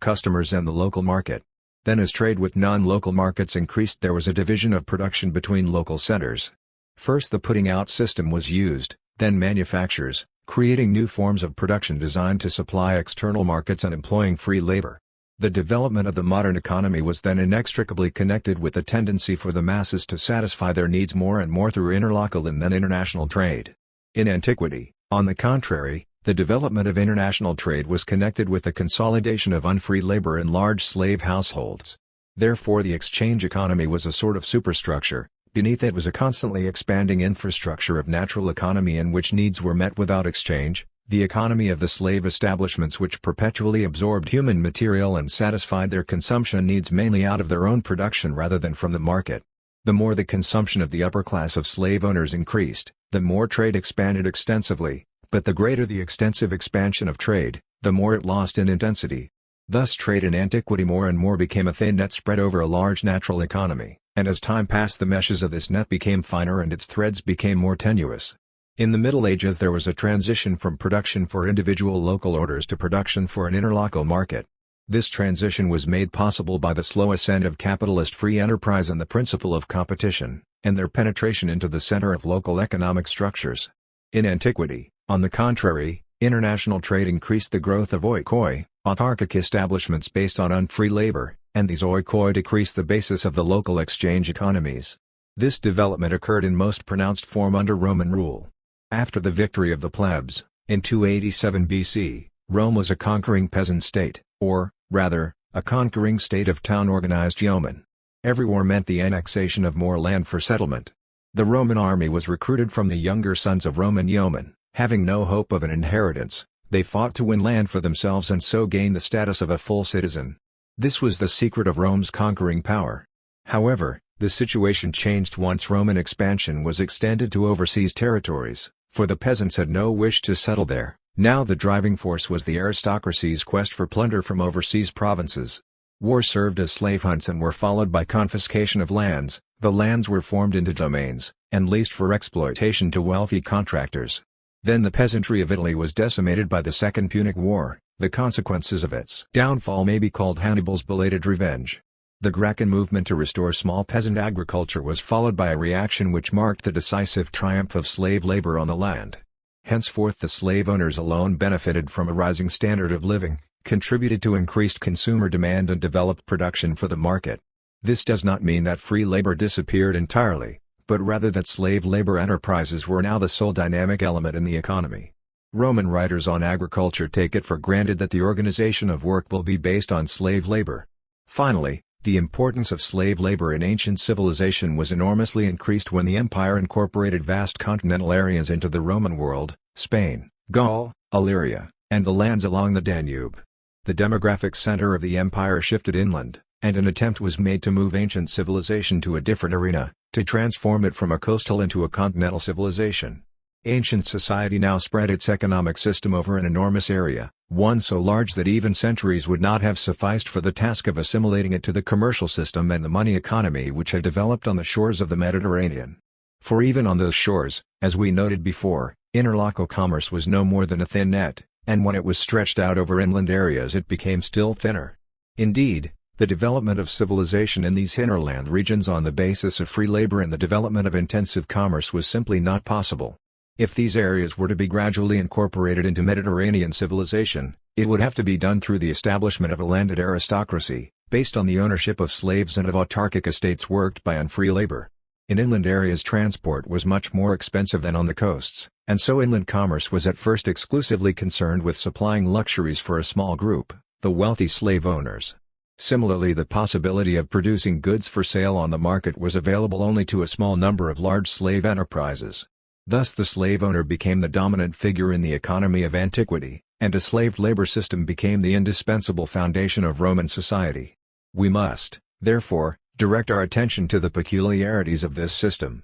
customers and the local market. Then as trade with non-local markets increased there was a division of production between local centers. First the putting out system was used, then manufactures, creating new forms of production designed to supply external markets and employing free labor. The development of the modern economy was then inextricably connected with the tendency for the masses to satisfy their needs more and more through interlocal and then international trade. In antiquity, on the contrary, the development of international trade was connected with the consolidation of unfree labor in large slave households. Therefore the exchange economy was a sort of superstructure. Beneath it was a constantly expanding infrastructure of natural economy in which needs were met without exchange, the economy of the slave establishments which perpetually absorbed human material and satisfied their consumption needs mainly out of their own production rather than from the market. The more the consumption of the upper class of slave owners increased, the more trade expanded extensively, but the greater the extensive expansion of trade, the more it lost in intensity. Thus trade in antiquity more and more became a thin net spread over a large natural economy, and as time passed the meshes of this net became finer and its threads became more tenuous. In the Middle Ages there was a transition from production for individual local orders to production for an interlocal market. This transition was made possible by the slow ascent of capitalist free enterprise and the principle of competition, and their penetration into the center of local economic structures. In antiquity, on the contrary, international trade increased the growth of oikoi, autarkic establishments based on unfree labor, and these oikoi decreased the basis of the local exchange economies. This development occurred in most pronounced form under Roman rule. After the victory of the plebs, in 287 BC, Rome was a conquering peasant state, or, rather, a conquering state of town-organized yeomen. Every war meant the annexation of more land for settlement. The Roman army was recruited from the younger sons of Roman yeomen. Having no hope of an inheritance, they fought to win land for themselves and so gain the status of a full citizen. This was the secret of Rome's conquering power. However, the situation changed once Roman expansion was extended to overseas territories, for the peasants had no wish to settle there. Now the driving force was the aristocracy's quest for plunder from overseas provinces. Wars served as slave hunts and were followed by confiscation of lands. The lands were formed into domains, and leased for exploitation to wealthy contractors. Then the peasantry of Italy was decimated by the Second Punic War. The consequences of its downfall may be called Hannibal's belated revenge. The Gracchan movement to restore small peasant agriculture was followed by a reaction which marked the decisive triumph of slave labor on the land. Henceforth the slave owners alone benefited from a rising standard of living, contributed to increased consumer demand and developed production for the market. This does not mean that free labor disappeared entirely, but rather that slave labor enterprises were now the sole dynamic element in the economy. Roman writers on agriculture take it for granted that the organization of work will be based on slave labor. Finally, the importance of slave labor in ancient civilization was enormously increased when the empire incorporated vast continental areas into the Roman world, Spain, Gaul, Illyria, and the lands along the Danube. The demographic center of the empire shifted inland, and an attempt was made to move ancient civilization to a different arena, to transform it from a coastal into a continental civilization. Ancient society now spread its economic system over an enormous area, one so large that even centuries would not have sufficed for the task of assimilating it to the commercial system and the money economy which had developed on the shores of the Mediterranean. For even on those shores, as we noted before, interlocal commerce was no more than a thin net, and when it was stretched out over inland areas it became still thinner. Indeed, the development of civilization in these hinterland regions on the basis of free labor and the development of intensive commerce was simply not possible. If these areas were to be gradually incorporated into Mediterranean civilization, it would have to be done through the establishment of a landed aristocracy, based on the ownership of slaves and of autarkic estates worked by unfree labor. In inland areas transport was much more expensive than on the coasts, and so inland commerce was at first exclusively concerned with supplying luxuries for a small group, the wealthy slave owners. Similarly, the possibility of producing goods for sale on the market was available only to a small number of large slave enterprises. Thus the slave owner became the dominant figure in the economy of antiquity, and a slave labor system became the indispensable foundation of Roman society. We must, therefore, direct our attention to the peculiarities of this system.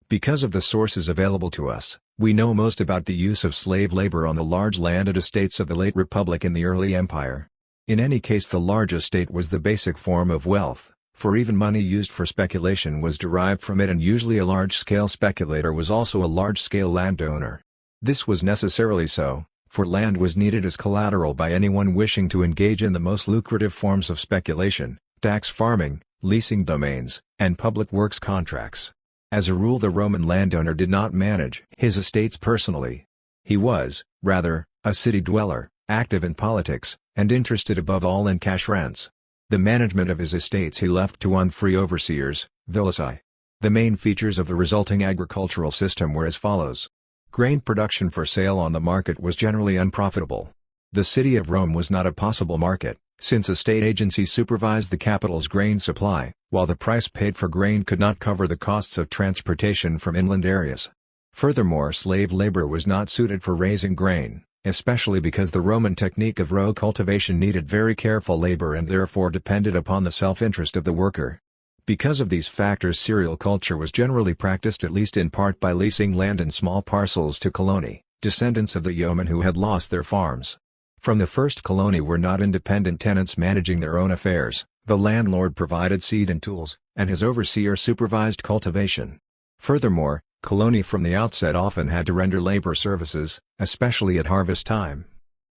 Because of the sources available to us, we know most about the use of slave labor on the large landed estates of the late Republic and the early Empire. In any case, the large estate was the basic form of wealth, for even money used for speculation was derived from it, and usually a large-scale speculator was also a large-scale landowner. This was necessarily so, for land was needed as collateral by anyone wishing to engage in the most lucrative forms of speculation, tax farming, leasing domains, and public works contracts. As a rule, the Roman landowner did not manage his estates personally. He was, rather, a city dweller, active in politics, and interested above all in cash rents. The management of his estates he left to unfree overseers, vilici. The main features of the resulting agricultural system were as follows. Grain production for sale on the market was generally unprofitable. The city of Rome was not a possible market, since a state agency supervised the capital's grain supply, while the price paid for grain could not cover the costs of transportation from inland areas. Furthermore, slave labor was not suited for raising grain, especially because the Roman technique of row cultivation needed very careful labor and therefore depended upon the self-interest of the worker. Because of these factors, cereal culture was generally practiced at least in part by leasing land in small parcels to coloni, descendants of the yeomen who had lost their farms. From the first colony were not independent tenants managing their own affairs, the landlord provided seed and tools, and his overseer supervised cultivation. Furthermore, colony from the outset often had to render labor services, especially at harvest time.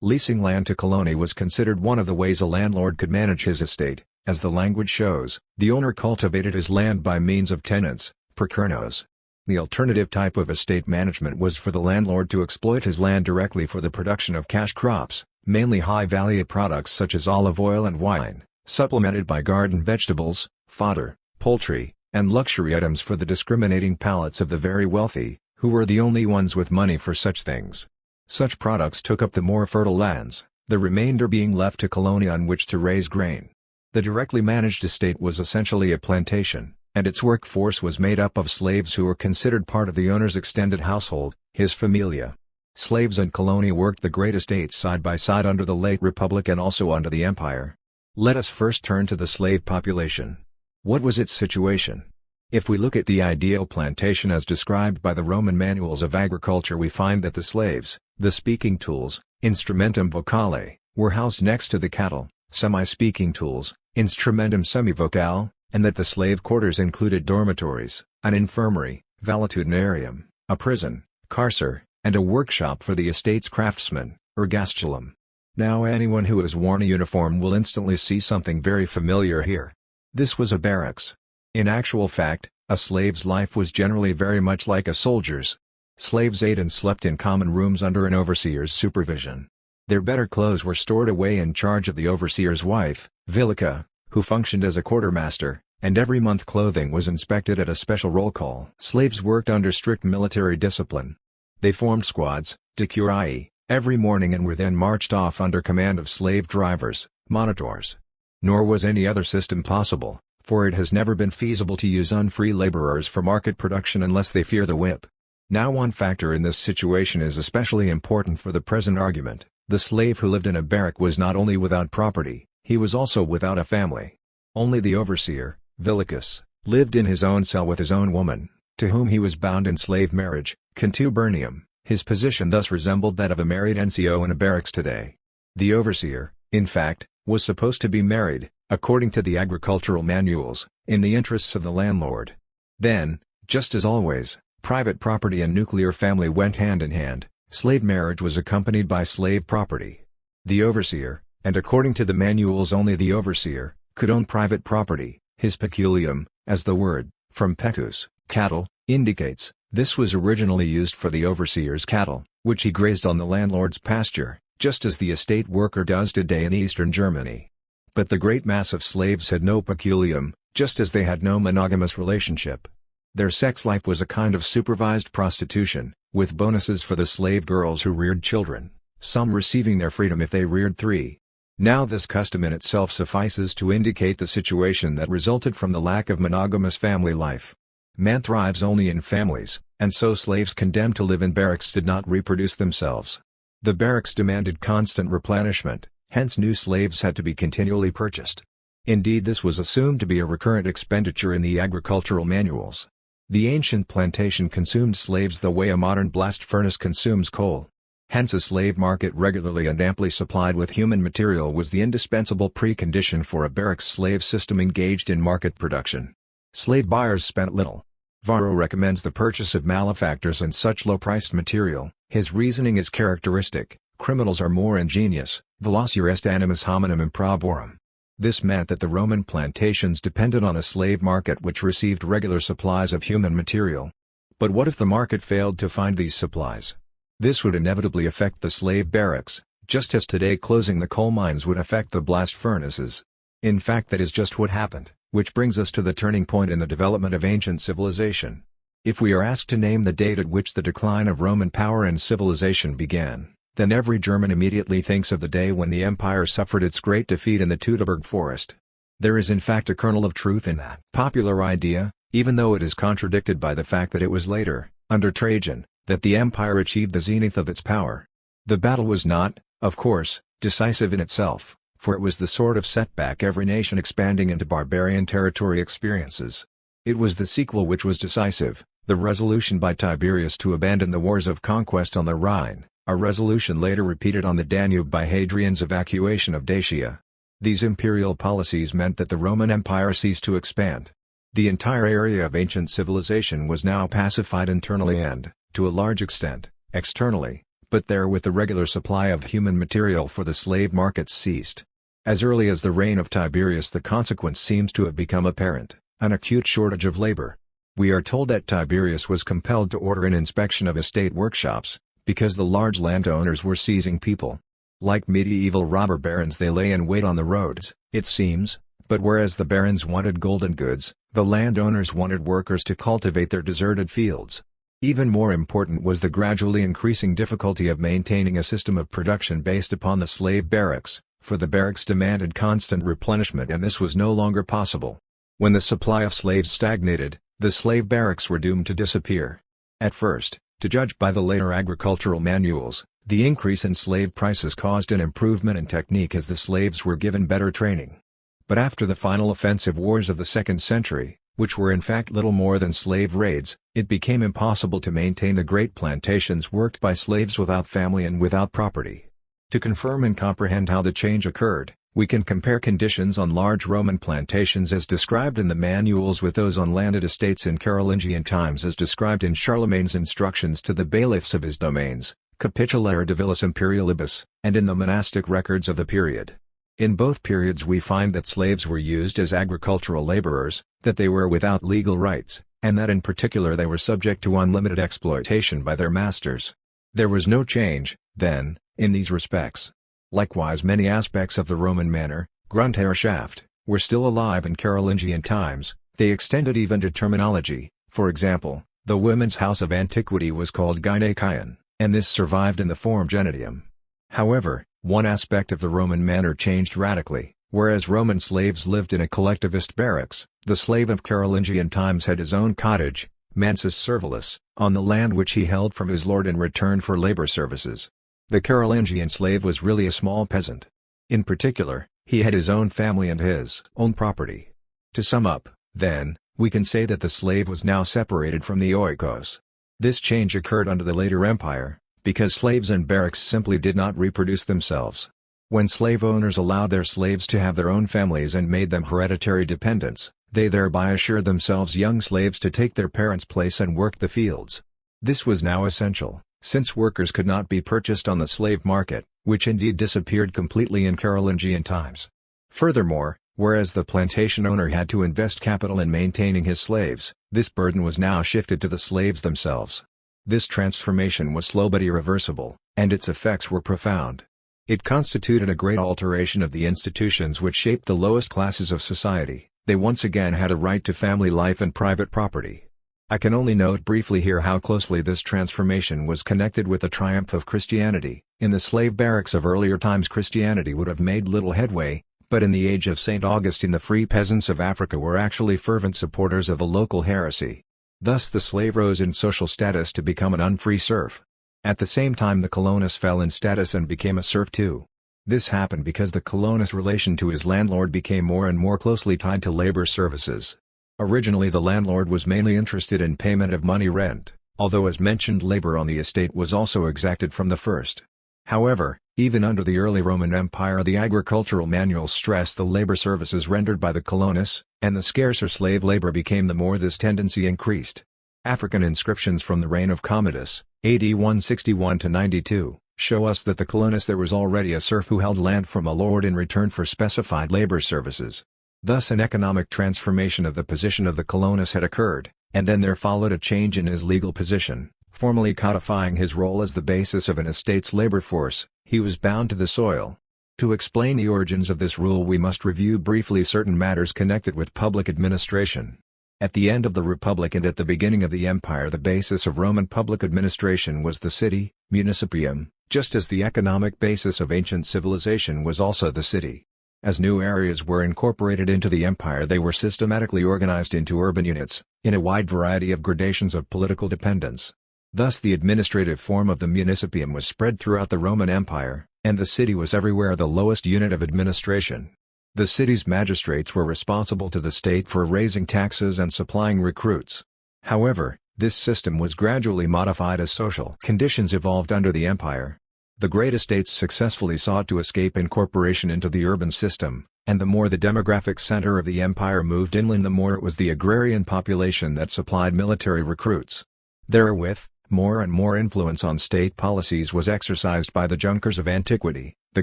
Leasing land to colony was considered one of the ways a landlord could manage his estate. As the language shows, the owner cultivated his land by means of tenants, prokurnos. The alternative type of estate management was for the landlord to exploit his land directly for the production of cash crops, mainly high-value products such as olive oil and wine, supplemented by garden vegetables, fodder, poultry, and luxury items for the discriminating palates of the very wealthy, who were the only ones with money for such things. Such products took up the more fertile lands, the remainder being left to colony on which to raise grain. The directly managed estate was essentially a plantation, and its workforce was made up of slaves who were considered part of the owner's extended household, his familia. Slaves and colony worked the great estates side by side under the late Republic and also under the Empire. Let us first turn to the slave population. What was its situation? If we look at the ideal plantation as described by the Roman manuals of agriculture, we find that the slaves, the speaking tools, instrumentum vocale, were housed next to the cattle, semi-speaking tools, instrumentum semivocale, and that the slave quarters included dormitories, an infirmary, valetudinarium, a prison, carcer, and a workshop for the estate's craftsmen, ergastulum. Now anyone who has worn a uniform will instantly see something very familiar here. This was a barracks. In actual fact, a slave's life was generally very much like a soldier's. Slaves ate and slept in common rooms under an overseer's supervision. Their better clothes were stored away in charge of the overseer's wife, Vilica, who functioned as a quartermaster, and every month clothing was inspected at a special roll call. Slaves worked under strict military discipline. They formed squads, decurii, every morning and were then marched off under command of slave drivers, monitors. Nor was any other system possible, for it has never been feasible to use unfree laborers for market production unless they fear the whip. Now one factor in this situation is especially important for the present argument. The slave who lived in a barrack was not only without property, he was also without a family. Only the overseer, Vilicus, lived in his own cell with his own woman, to whom he was bound in slave marriage, contubernium. His position thus resembled that of a married NCO in a barracks today. The overseer, in fact, was supposed to be married, according to the agricultural manuals, in the interests of the landlord. Then, just as always, private property and nuclear family went hand in hand. Slave marriage was accompanied by slave property. The overseer, and according to the manuals only the overseer, could own private property, his peculium, as the word, from pecus, cattle, indicates. This was originally used for the overseer's cattle, which he grazed on the landlord's pasture, just as the estate worker does today in eastern Germany. But the great mass of slaves had no peculium, just as they had no monogamous relationship. Their sex life was a kind of supervised prostitution, with bonuses for the slave girls who reared children, some receiving their freedom if they reared 3. Now this custom in itself suffices to indicate the situation that resulted from the lack of monogamous family life. Man thrives only in families, and so slaves condemned to live in barracks did not reproduce themselves. The barracks demanded constant replenishment, hence new slaves had to be continually purchased. Indeed, this was assumed to be a recurrent expenditure in the agricultural manuals. The ancient plantation consumed slaves the way a modern blast furnace consumes coal. Hence a slave market regularly and amply supplied with human material was the indispensable precondition for a barracks slave system engaged in market production. Slave buyers spent little. Varro recommends the purchase of malefactors and such low-priced material. His reasoning is characteristic: criminals are more ingenious, velociter est animus hominum improborum. This meant that the Roman plantations depended on a slave market which received regular supplies of human material. But what if the market failed to find these supplies? This would inevitably affect the slave barracks, just as today closing the coal mines would affect the blast furnaces. In fact, that is just what happened, which brings us to the turning point in the development of ancient civilization. If we are asked to name the date at which the decline of Roman power and civilization began, then every German immediately thinks of the day when the empire suffered its great defeat in the Teutoburg forest. There is in fact a kernel of truth in that popular idea, even though it is contradicted by the fact that it was later, under Trajan, that the empire achieved the zenith of its power. The battle was not, of course, decisive in itself, for it was the sort of setback every nation expanding into barbarian territory experiences. It was the sequel which was decisive, the resolution by Tiberius to abandon the wars of conquest on the Rhine, a resolution later repeated on the Danube by Hadrian's evacuation of Dacia. These imperial policies meant that the Roman Empire ceased to expand. The entire area of ancient civilization was now pacified internally and, to a large extent, externally, but therewith the regular supply of human material for the slave markets ceased. As early as the reign of Tiberius the consequence seems to have become apparent, an acute shortage of labor. We are told that Tiberius was compelled to order an inspection of estate workshops, because the large landowners were seizing people. Like medieval robber barons, they lay in wait on the roads, it seems, but whereas the barons wanted golden goods, the landowners wanted workers to cultivate their deserted fields. Even more important was the gradually increasing difficulty of maintaining a system of production based upon the slave barracks, for the barracks demanded constant replenishment and this was no longer possible. When the supply of slaves stagnated, the slave barracks were doomed to disappear. At first, to judge by the later agricultural manuals, the increase in slave prices caused an improvement in technique as the slaves were given better training. But after the final offensive wars of the 2nd century, which were in fact little more than slave raids, it became impossible to maintain the great plantations worked by slaves without family and without property. To confirm and comprehend how the change occurred, we can compare conditions on large Roman plantations as described in the manuals with those on landed estates in Carolingian times as described in Charlemagne's instructions to the bailiffs of his domains, Capitulaire de Villis Imperialibus, and in the monastic records of the period. In both periods we find that slaves were used as agricultural laborers, that they were without legal rights, and that in particular they were subject to unlimited exploitation by their masters. There was no change, then, in these respects. Likewise many aspects of the Roman manor, Grundherrschaft, were still alive in Carolingian times. They extended even to terminology. For example, the women's house of antiquity was called Gynekeion, and this survived in the form genitium. However, one aspect of the Roman manor changed radically. Whereas Roman slaves lived in a collectivist barracks, the slave of Carolingian times had his own cottage, mansus servilis, on the land which he held from his lord in return for labor services. The Carolingian slave was really a small peasant. In particular, he had his own family and his own property. To sum up, then, we can say that the slave was now separated from the oikos. This change occurred under the later empire, because slaves and barracks simply did not reproduce themselves. When slave owners allowed their slaves to have their own families and made them hereditary dependents, they thereby assured themselves young slaves to take their parents' place and work the fields. This was now essential, since workers could not be purchased on the slave market, which indeed disappeared completely in Carolingian times. Furthermore, whereas the plantation owner had to invest capital in maintaining his slaves, this burden was now shifted to the slaves themselves. This transformation was slow but irreversible, and its effects were profound. It constituted a great alteration of the institutions which shaped the lowest classes of society. They once again had a right to family life and private property. I can only note briefly here how closely this transformation was connected with the triumph of Christianity. In the slave barracks of earlier times Christianity would have made little headway, but in the age of St. Augustine the free peasants of Africa were actually fervent supporters of a local heresy. Thus the slave rose in social status to become an unfree serf. At the same time the colonus fell in status and became a serf too. This happened because the colonus' relation to his landlord became more and more closely tied to labor services. Originally the landlord was mainly interested in payment of money rent, although as mentioned labor on the estate was also exacted from the first. However, even under the early Roman Empire the agricultural manuals stressed the labor services rendered by the colonus, and the scarcer slave labor became the more this tendency increased. African inscriptions from the reign of Commodus, AD 161–92, show us that the colonus there was already a serf who held land from a lord in return for specified labor services. Thus an economic transformation of the position of the colonus had occurred, and then there followed a change in his legal position, Formally codifying his role as the basis of an estate's labor force, he was bound to the soil. To explain the origins of this rule we must review briefly certain matters connected with public administration. At the end of the Republic and at the beginning of the Empire, the basis of Roman public administration was the city, municipium, just as the economic basis of ancient civilization was also the city. As new areas were incorporated into the empire, they were systematically organized into urban units, in a wide variety of gradations of political dependence. Thus the administrative form of the municipium was spread throughout the Roman Empire, and the city was everywhere the lowest unit of administration. The city's magistrates were responsible to the state for raising taxes and supplying recruits. However, this system was gradually modified as social conditions evolved under the empire. The great estates successfully sought to escape incorporation into the urban system, and the more the demographic center of the empire moved inland, the more it was the agrarian population that supplied military recruits. Therewith, more and more influence on state policies was exercised by the junkers of antiquity, the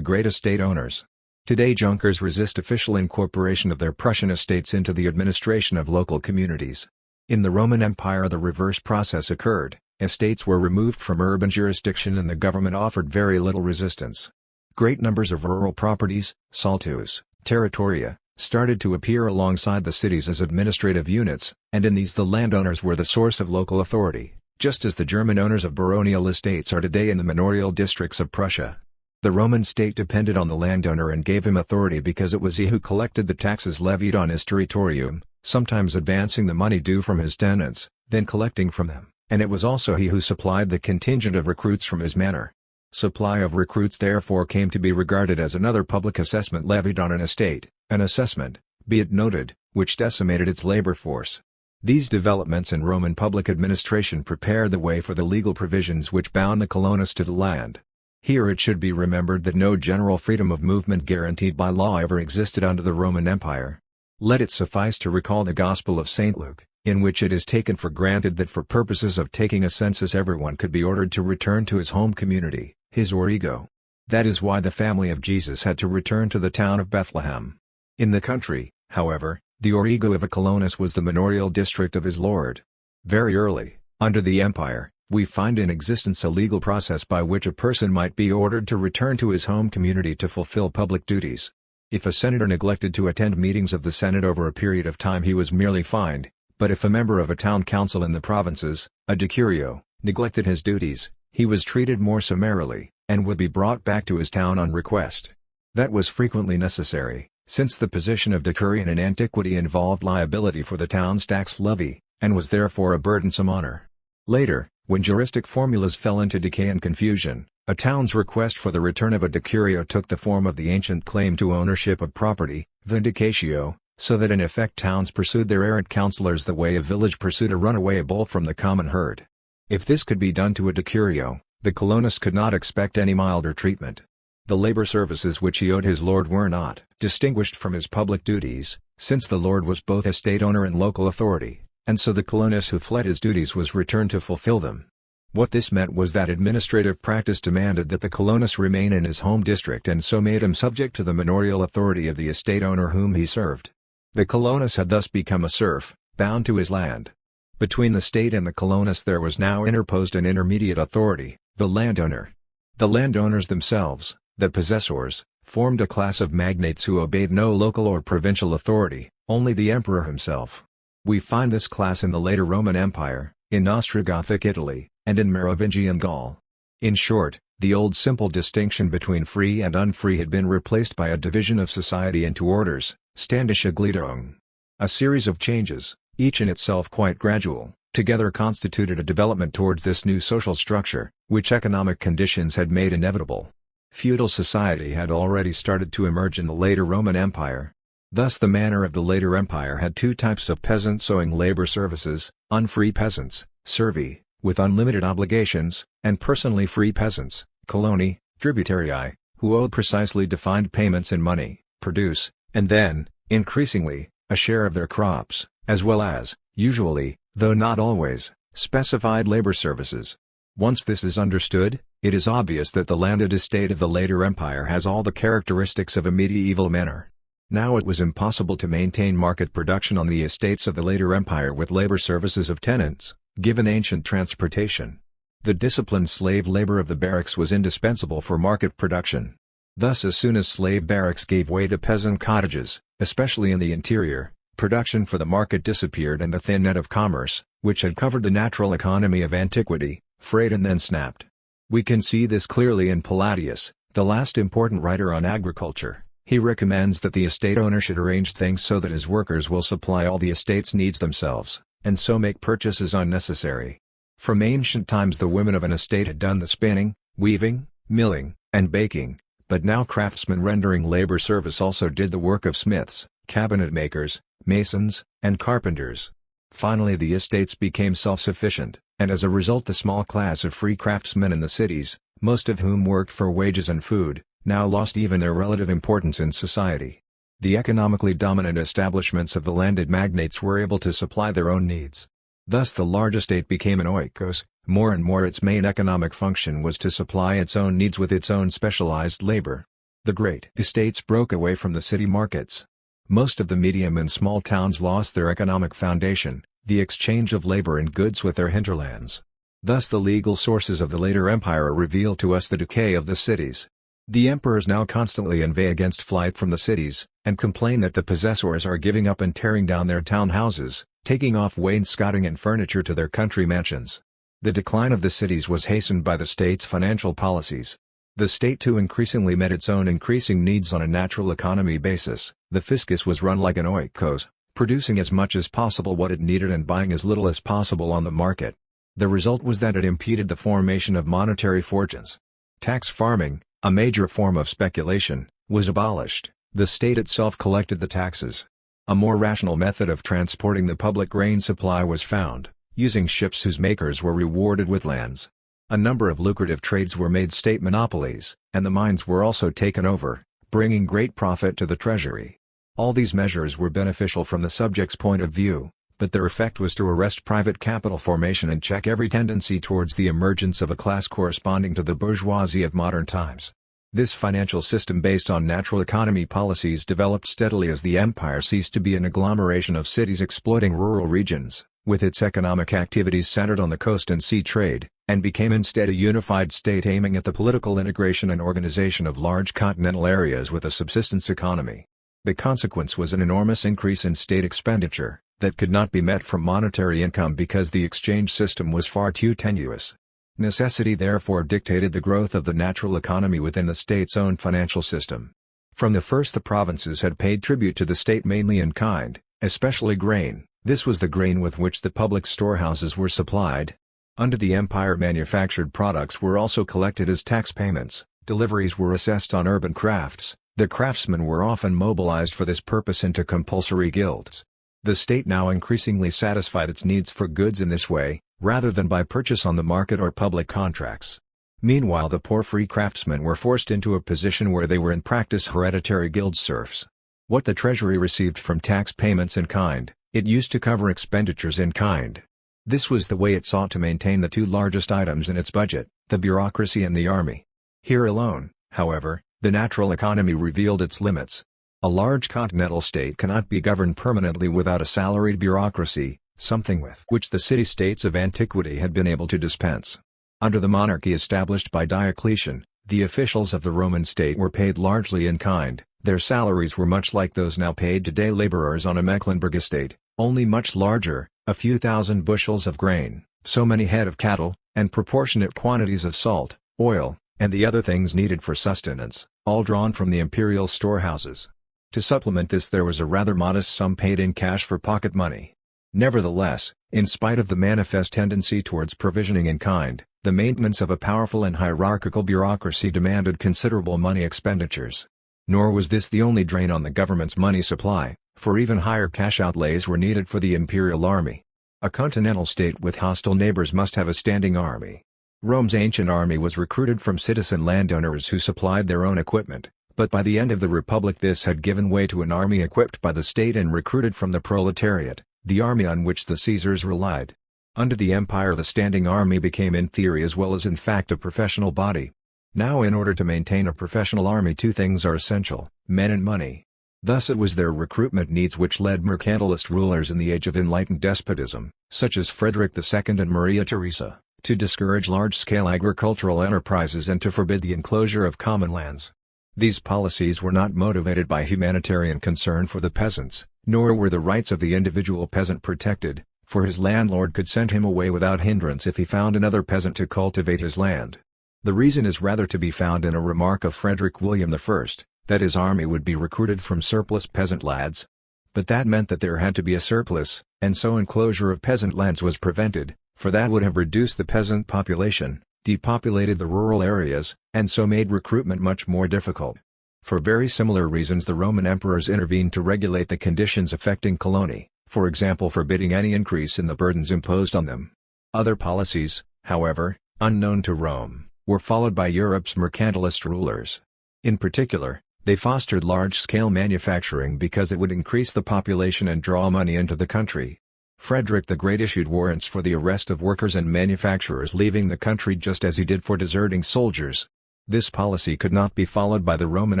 great estate owners. Today junkers resist official incorporation of their Prussian estates into the administration of local communities. In the Roman Empire the reverse process occurred. Estates were removed from urban jurisdiction and the government offered very little resistance. Great numbers of rural properties, saltus, territoria, started to appear alongside the cities as administrative units, and in these the landowners were the source of local authority, just as the German owners of baronial estates are today in the manorial districts of Prussia. The Roman state depended on the landowner and gave him authority because it was he who collected the taxes levied on his territorium, sometimes advancing the money due from his tenants, then collecting from them. And it was also he who supplied the contingent of recruits from his manor. Supply of recruits therefore came to be regarded as another public assessment levied on an estate, an assessment, be it noted, which decimated its labor force. These developments in Roman public administration prepared the way for the legal provisions which bound the colonists to the land. Here it should be remembered that no general freedom of movement guaranteed by law ever existed under the Roman Empire. Let it suffice to recall the Gospel of St. Luke, in which it is taken for granted that for purposes of taking a census everyone could be ordered to return to his home community, his origo. That is why the family of Jesus had to return to the town of Bethlehem. In the country, however, the origo of a colonus was the manorial district of his lord. Very early, under the empire, we find in existence a legal process by which a person might be ordered to return to his home community to fulfill public duties. If a senator neglected to attend meetings of the Senate over a period of time he was merely fined. But if a member of a town council in the provinces, a decurio, neglected his duties, he was treated more summarily, and would be brought back to his town on request. That was frequently necessary, since the position of decurion in antiquity involved liability for the town's tax levy, and was therefore a burdensome honor. Later, when juristic formulas fell into decay and confusion, a town's request for the return of a decurio took the form of the ancient claim to ownership of property, vindicatio, so that in effect towns pursued their errant councillors the way a village pursued a runaway bull from the common herd. If this could be done to a decurio, the colonist could not expect any milder treatment. The labor services which he owed his lord were not distinguished from his public duties, since the lord was both estate owner and local authority, and so the colonist who fled his duties was returned to fulfill them. What this meant was that administrative practice demanded that the colonist remain in his home district and so made him subject to the manorial authority of the estate owner whom he served. The colonist had thus become a serf, bound to his land. Between the state and the colonist there was now interposed an intermediate authority, the landowner. The landowners themselves, the possessors, formed a class of magnates who obeyed no local or provincial authority, only the emperor himself. We find this class in the later Roman Empire, in Ostrogothic Italy, and in Merovingian Gaul. In short, the old simple distinction between free and unfree had been replaced by a division of society into orders, Ständische Gliederung. A series of changes, each in itself quite gradual, together constituted a development towards this new social structure, which economic conditions had made inevitable. Feudal society had already started to emerge in the later Roman Empire. Thus the manner of the later empire had two types of peasants owing labor services, unfree peasants, servi, with unlimited obligations, and personally free peasants, coloni, tributarii, who owed precisely defined payments in money, produce, and then, increasingly, a share of their crops, as well as, usually, though not always, specified labor services. Once this is understood, it is obvious that the landed estate of the later empire has all the characteristics of a medieval manor. Now it was impossible to maintain market production on the estates of the later empire with labor services of tenants, given ancient transportation. The disciplined slave labor of the barracks was indispensable for market production. Thus, as soon as slave barracks gave way to peasant cottages, especially in the interior, production for the market disappeared and the thin net of commerce, which had covered the natural economy of antiquity, frayed and then snapped. We can see this clearly in Palladius, the last important writer on agriculture. He recommends that the estate owner should arrange things so that his workers will supply all the estate's needs themselves, and so make purchases unnecessary. From ancient times the women of an estate had done the spinning, weaving, milling, and baking, but now craftsmen rendering labor service also did the work of smiths, cabinet makers, masons, and carpenters. Finally the estates became self-sufficient, and as a result the small class of free craftsmen in the cities, most of whom worked for wages and food, now lost even their relative importance in society. The economically dominant establishments of the landed magnates were able to supply their own needs. Thus the large estate became an oikos. More and more its main economic function was to supply its own needs with its own specialized labor. The great estates broke away from the city markets. Most of the medium and small towns lost their economic foundation, the exchange of labor and goods with their hinterlands. Thus the legal sources of the later empire reveal to us the decay of the cities. The emperors now constantly inveigh against flight from the cities, and complain that the possessors are giving up and tearing down their town houses, taking off wainscoting and furniture to their country mansions. The decline of the cities was hastened by the state's financial policies. The state too increasingly met its own increasing needs on a natural economy basis. The fiscus was run like an oikos, producing as much as possible what it needed and buying as little as possible on the market. The result was that it impeded the formation of monetary fortunes. Tax farming, a major form of speculation, was abolished. The state itself collected the taxes. A more rational method of transporting the public grain supply was found, using ships whose makers were rewarded with lands. A number of lucrative trades were made state monopolies, and the mines were also taken over, bringing great profit to the treasury. All these measures were beneficial from the subject's point of view, but their effect was to arrest private capital formation and check every tendency towards the emergence of a class corresponding to the bourgeoisie of modern times. This financial system based on natural economy policies developed steadily as the empire ceased to be an agglomeration of cities exploiting rural regions, with its economic activities centered on the coast and sea trade, and became instead a unified state aiming at the political integration and organization of large continental areas with a subsistence economy. The consequence was an enormous increase in state expenditure, that could not be met from monetary income because the exchange system was far too tenuous. Necessity therefore dictated the growth of the natural economy within the state's own financial system. From the first the provinces had paid tribute to the state mainly in kind, especially grain. This was the grain with which the public storehouses were supplied. Under the empire manufactured products were also collected as tax payments, deliveries were assessed on urban crafts, the craftsmen were often mobilized for this purpose into compulsory guilds. The state now increasingly satisfied its needs for goods in this way, rather than by purchase on the market or public contracts. Meanwhile the poor free craftsmen were forced into a position where they were in practice hereditary guild serfs. What the treasury received from tax payments in kind, it used to cover expenditures in kind. This was the way it sought to maintain the two largest items in its budget, the bureaucracy and the army. Here alone, however, the natural economy revealed its limits. A large continental state cannot be governed permanently without a salaried bureaucracy, something with which the city-states of antiquity had been able to dispense. Under the monarchy established by Diocletian, the officials of the Roman state were paid largely in kind. Their salaries were much like those now paid to day laborers on a Mecklenburg estate, only much larger, a few thousand bushels of grain, so many head of cattle, and proportionate quantities of salt, oil, and the other things needed for sustenance, all drawn from the imperial storehouses. To supplement this there was a rather modest sum paid in cash for pocket money. Nevertheless, in spite of the manifest tendency towards provisioning in kind, the maintenance of a powerful and hierarchical bureaucracy demanded considerable money expenditures. Nor was this the only drain on the government's money supply, for even higher cash outlays were needed for the imperial army. A continental state with hostile neighbors must have a standing army. Rome's ancient army was recruited from citizen landowners who supplied their own equipment, but by the end of the Republic this had given way to an army equipped by the state and recruited from the proletariat, the army on which the Caesars relied. Under the empire the standing army became in theory as well as in fact a professional body. Now in order to maintain a professional army two things are essential, men and money. Thus it was their recruitment needs which led mercantilist rulers in the age of enlightened despotism, such as Frederick II and Maria Theresa, to discourage large-scale agricultural enterprises and to forbid the enclosure of common lands. These policies were not motivated by humanitarian concern for the peasants, nor were the rights of the individual peasant protected, for his landlord could send him away without hindrance if he found another peasant to cultivate his land. The reason is rather to be found in a remark of Frederick William I, that his army would be recruited from surplus peasant lads. But that meant that there had to be a surplus, and so enclosure of peasant lands was prevented, for that would have reduced the peasant population, depopulated the rural areas, and so made recruitment much more difficult. For very similar reasons the Roman emperors intervened to regulate the conditions affecting colony, for example forbidding any increase in the burdens imposed on them. Other policies, however, unknown to Rome, were followed by Europe's mercantilist rulers. In particular, they fostered large-scale manufacturing because it would increase the population and draw money into the country. Frederick the Great issued warrants for the arrest of workers and manufacturers leaving the country just as he did for deserting soldiers. This policy could not be followed by the Roman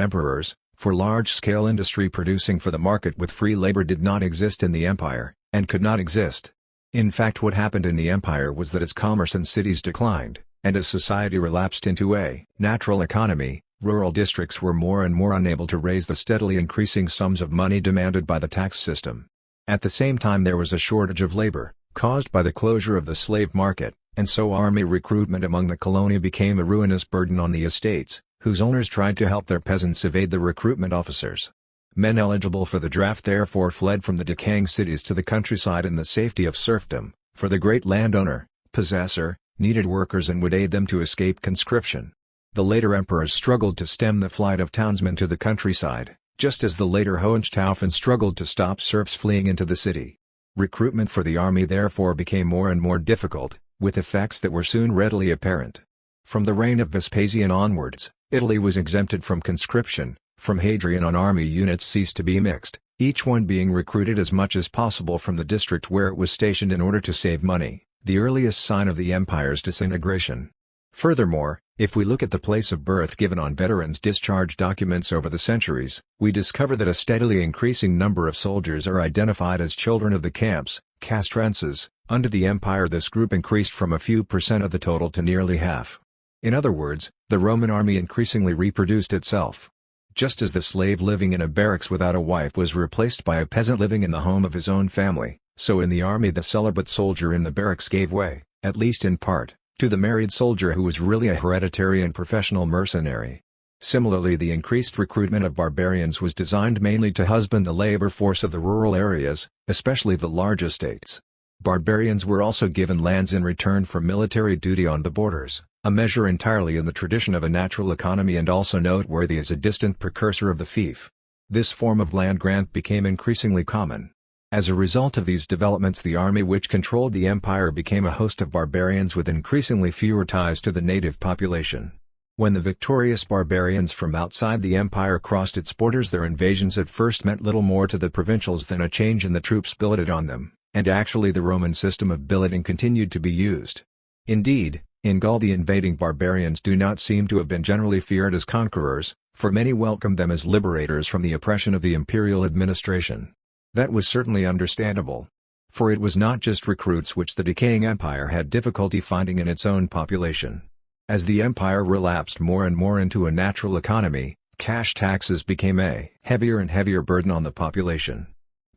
emperors, for large-scale industry producing for the market with free labor did not exist in the empire, and could not exist. In fact, what happened in the empire was that as commerce and cities declined, and as society relapsed into a natural economy, rural districts were more and more unable to raise the steadily increasing sums of money demanded by the tax system. At the same time there was a shortage of labor, caused by the closure of the slave market, and so army recruitment among the colony became a ruinous burden on the estates, whose owners tried to help their peasants evade the recruitment officers. Men eligible for the draft therefore fled from the decaying cities to the countryside in the safety of serfdom, for the great landowner, possessor, needed workers and would aid them to escape conscription. The later emperors struggled to stem the flight of townsmen to the countryside, just as the later Hohenstaufen struggled to stop serfs fleeing into the city. Recruitment for the army therefore became more and more difficult, with effects that were soon readily apparent. From the reign of Vespasian onwards, Italy was exempted from conscription. From Hadrian on army units ceased to be mixed, each one being recruited as much as possible from the district where it was stationed in order to save money, the earliest sign of the empire's disintegration. Furthermore, if we look at the place of birth given on veterans' discharge documents over the centuries, we discover that a steadily increasing number of soldiers are identified as children of the camps, castrenses. Under the empire this group increased from a few percent of the total to nearly half. In other words, the Roman army increasingly reproduced itself. Just as the slave living in a barracks without a wife was replaced by a peasant living in the home of his own family, so in the army the celibate soldier in the barracks gave way, at least in part, to the married soldier who was really a hereditary and professional mercenary. Similarly, the increased recruitment of barbarians was designed mainly to husband the labor force of the rural areas, especially the large estates. Barbarians were also given lands in return for military duty on the borders, a measure entirely in the tradition of a natural economy and also noteworthy as a distant precursor of the fief. This form of land grant became increasingly common. As a result of these developments, the army which controlled the empire became a host of barbarians with increasingly fewer ties to the native population. When the victorious barbarians from outside the empire crossed its borders, their invasions at first meant little more to the provincials than a change in the troops billeted on them, and actually the Roman system of billeting continued to be used. Indeed, in Gaul the invading barbarians do not seem to have been generally feared as conquerors, for many welcomed them as liberators from the oppression of the imperial administration. That was certainly understandable. For it was not just recruits which the decaying empire had difficulty finding in its own population. As the empire relapsed more and more into a natural economy, cash taxes became a heavier and heavier burden on the population.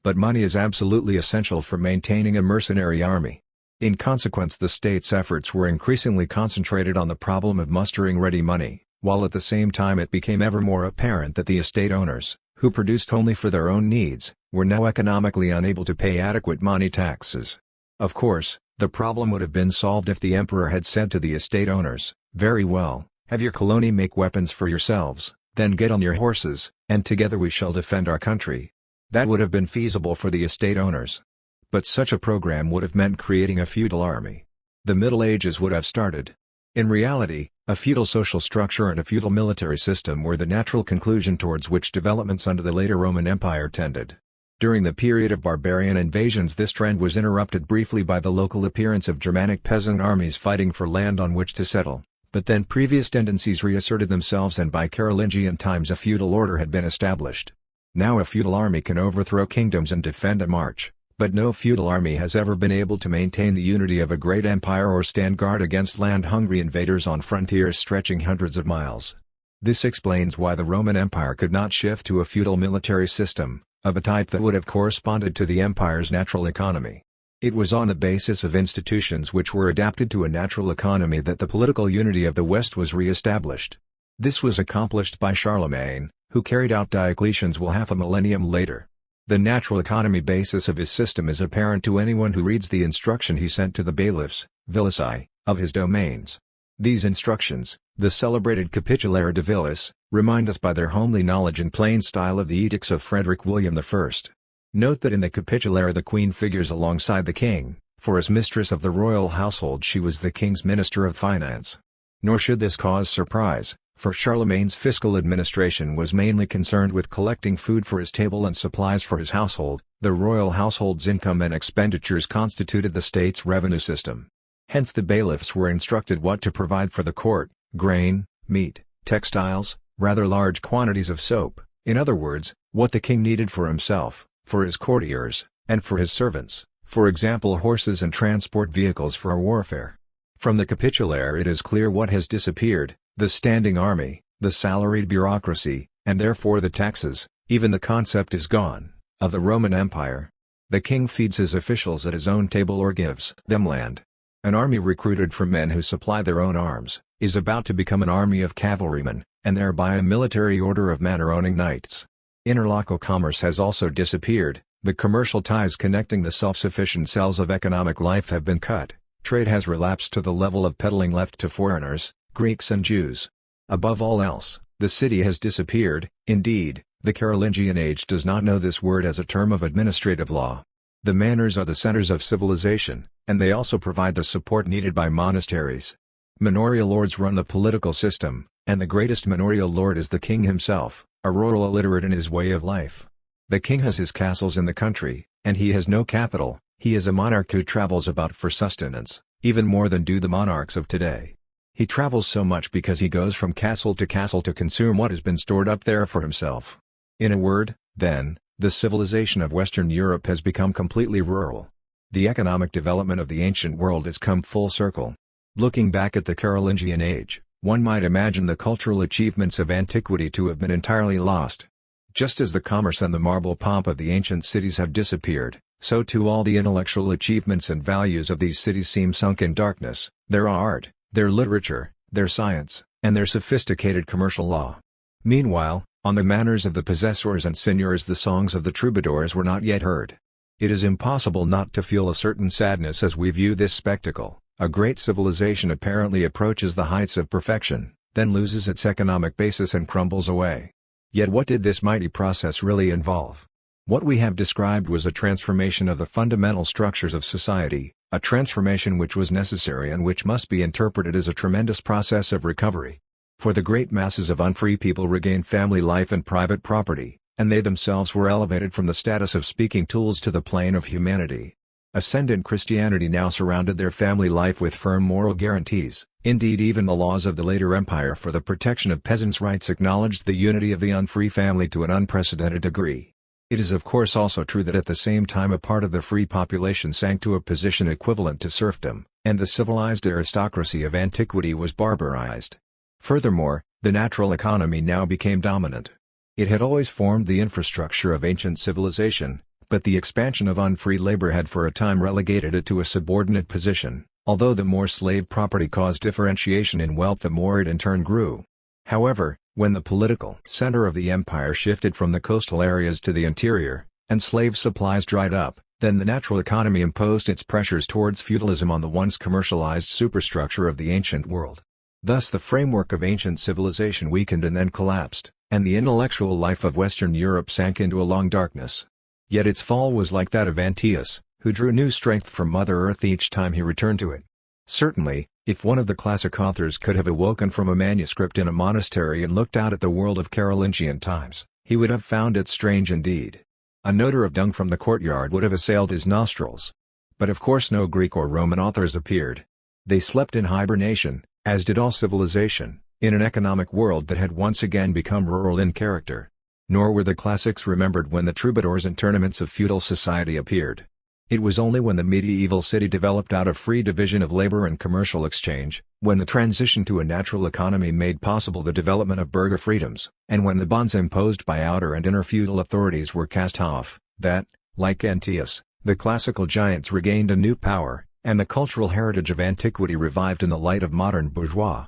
But money is absolutely essential for maintaining a mercenary army. In consequence, the state's efforts were increasingly concentrated on the problem of mustering ready money, while at the same time it became ever more apparent that the estate owners, who produced only for their own needs, were now economically unable to pay adequate money taxes. Of course, the problem would have been solved if the emperor had said to the estate owners, "Very well, have your colony make weapons for yourselves, then get on your horses, and together we shall defend our country." That would have been feasible for the estate owners. But such a program would have meant creating a feudal army. The Middle Ages would have started. In reality, a feudal social structure and a feudal military system were the natural conclusion towards which developments under the later Roman Empire tended. During the period of barbarian invasions this trend was interrupted briefly by the local appearance of Germanic peasant armies fighting for land on which to settle, but then previous tendencies reasserted themselves and by Carolingian times a feudal order had been established. Now a feudal army can overthrow kingdoms and defend a march, But no feudal army has ever been able to maintain the unity of a great empire or stand guard against land-hungry invaders on frontiers stretching hundreds of miles. This explains why the Roman Empire could not shift to a feudal military system, of a type that would have corresponded to the empire's natural economy. It was on the basis of institutions which were adapted to a natural economy that the political unity of the West was re-established. This was accomplished by Charlemagne, who carried out Diocletian's will half a millennium later. The natural economy basis of his system is apparent to anyone who reads the instruction he sent to the bailiffs, vilici, of his domains. These instructions, the celebrated Capitulare de Villis, remind us by their homely knowledge and plain style of the edicts of Frederick William I. Note that in the Capitulare the Queen figures alongside the King, for as mistress of the royal household she was the King's Minister of Finance. Nor should this cause surprise, for Charlemagne's fiscal administration was mainly concerned with collecting food for his table and supplies for his household. The royal household's income and expenditures constituted the state's revenue system. Hence the bailiffs were instructed what to provide for the court: grain, meat, textiles, rather large quantities of soap, in other words, what the king needed for himself, for his courtiers, and for his servants, for example horses and transport vehicles for warfare. From the Capitulare it is clear what has disappeared: the standing army, the salaried bureaucracy, and therefore the taxes. Even the concept is gone, of the Roman Empire. The king feeds his officials at his own table or gives them land. An army recruited from men who supply their own arms, is about to become an army of cavalrymen, and thereby a military order of manor-owning knights. Interlocal commerce has also disappeared, the commercial ties connecting the self-sufficient cells of economic life have been cut, trade has relapsed to the level of peddling left to foreigners, Greeks and Jews. Above all else, the city has disappeared. Indeed, the Carolingian age does not know this word as a term of administrative law. The manors are the centers of civilization, and they also provide the support needed by monasteries. Manorial lords run the political system, and the greatest manorial lord is the king himself, a rural illiterate in his way of life. The king has his castles in the country, and he has no capital. He is a monarch who travels about for sustenance, even more than do the monarchs of today. He travels so much because he goes from castle to consume what has been stored up there for himself. In a word, then, the civilization of Western Europe has become completely rural. The economic development of the ancient world has come full circle. Looking back at the Carolingian age, one might imagine the cultural achievements of antiquity to have been entirely lost. Just as the commerce and the marble pomp of the ancient cities have disappeared, so too all the intellectual achievements and values of these cities seem sunk in darkness: their art, their literature, their science, and their sophisticated commercial law. Meanwhile, on the manors of the possessors and seigneurs the songs of the troubadours were not yet heard. It is impossible not to feel a certain sadness as we view this spectacle. A great civilization apparently approaches the heights of perfection, then loses its economic basis and crumbles away. Yet what did this mighty process really involve? What we have described was a transformation of the fundamental structures of society, a transformation which was necessary and which must be interpreted as a tremendous process of recovery. For the great masses of unfree people regained family life and private property, and they themselves were elevated from the status of speaking tools to the plane of humanity. Ascendant Christianity now surrounded their family life with firm moral guarantees. Indeed, even the laws of the later empire for the protection of peasants' rights acknowledged the unity of the unfree family to an unprecedented degree. It is of course also true that at the same time a part of the free population sank to a position equivalent to serfdom, and the civilized aristocracy of antiquity was barbarized. Furthermore, the natural economy now became dominant. It had always formed the infrastructure of ancient civilization, but the expansion of unfree labor had for a time relegated it to a subordinate position. Although the more slave property caused differentiation in wealth, the more it in turn grew. However, when the political center of the empire shifted from the coastal areas to the interior, and slave supplies dried up, then the natural economy imposed its pressures towards feudalism on the once commercialized superstructure of the ancient world. Thus the framework of ancient civilization weakened and then collapsed, and the intellectual life of Western Europe sank into a long darkness. Yet its fall was like that of Antæus, who drew new strength from Mother Earth each time he returned to it. Certainly, if one of the classic authors could have awoken from a manuscript in a monastery and looked out at the world of Carolingian times, he would have found it strange indeed. An odor of dung from the courtyard would have assailed his nostrils. But of course no Greek or Roman authors appeared. They slept in hibernation, as did all civilization, in an economic world that had once again become rural in character. Nor were the classics remembered when the troubadours and tournaments of feudal society appeared. It was only when the medieval city developed out of free division of labor and commercial exchange, when the transition to a natural economy made possible the development of burgher freedoms, and when the bonds imposed by outer and inner feudal authorities were cast off, that, like Antaeus, the classical giants regained a new power, and the cultural heritage of antiquity revived in the light of modern bourgeois.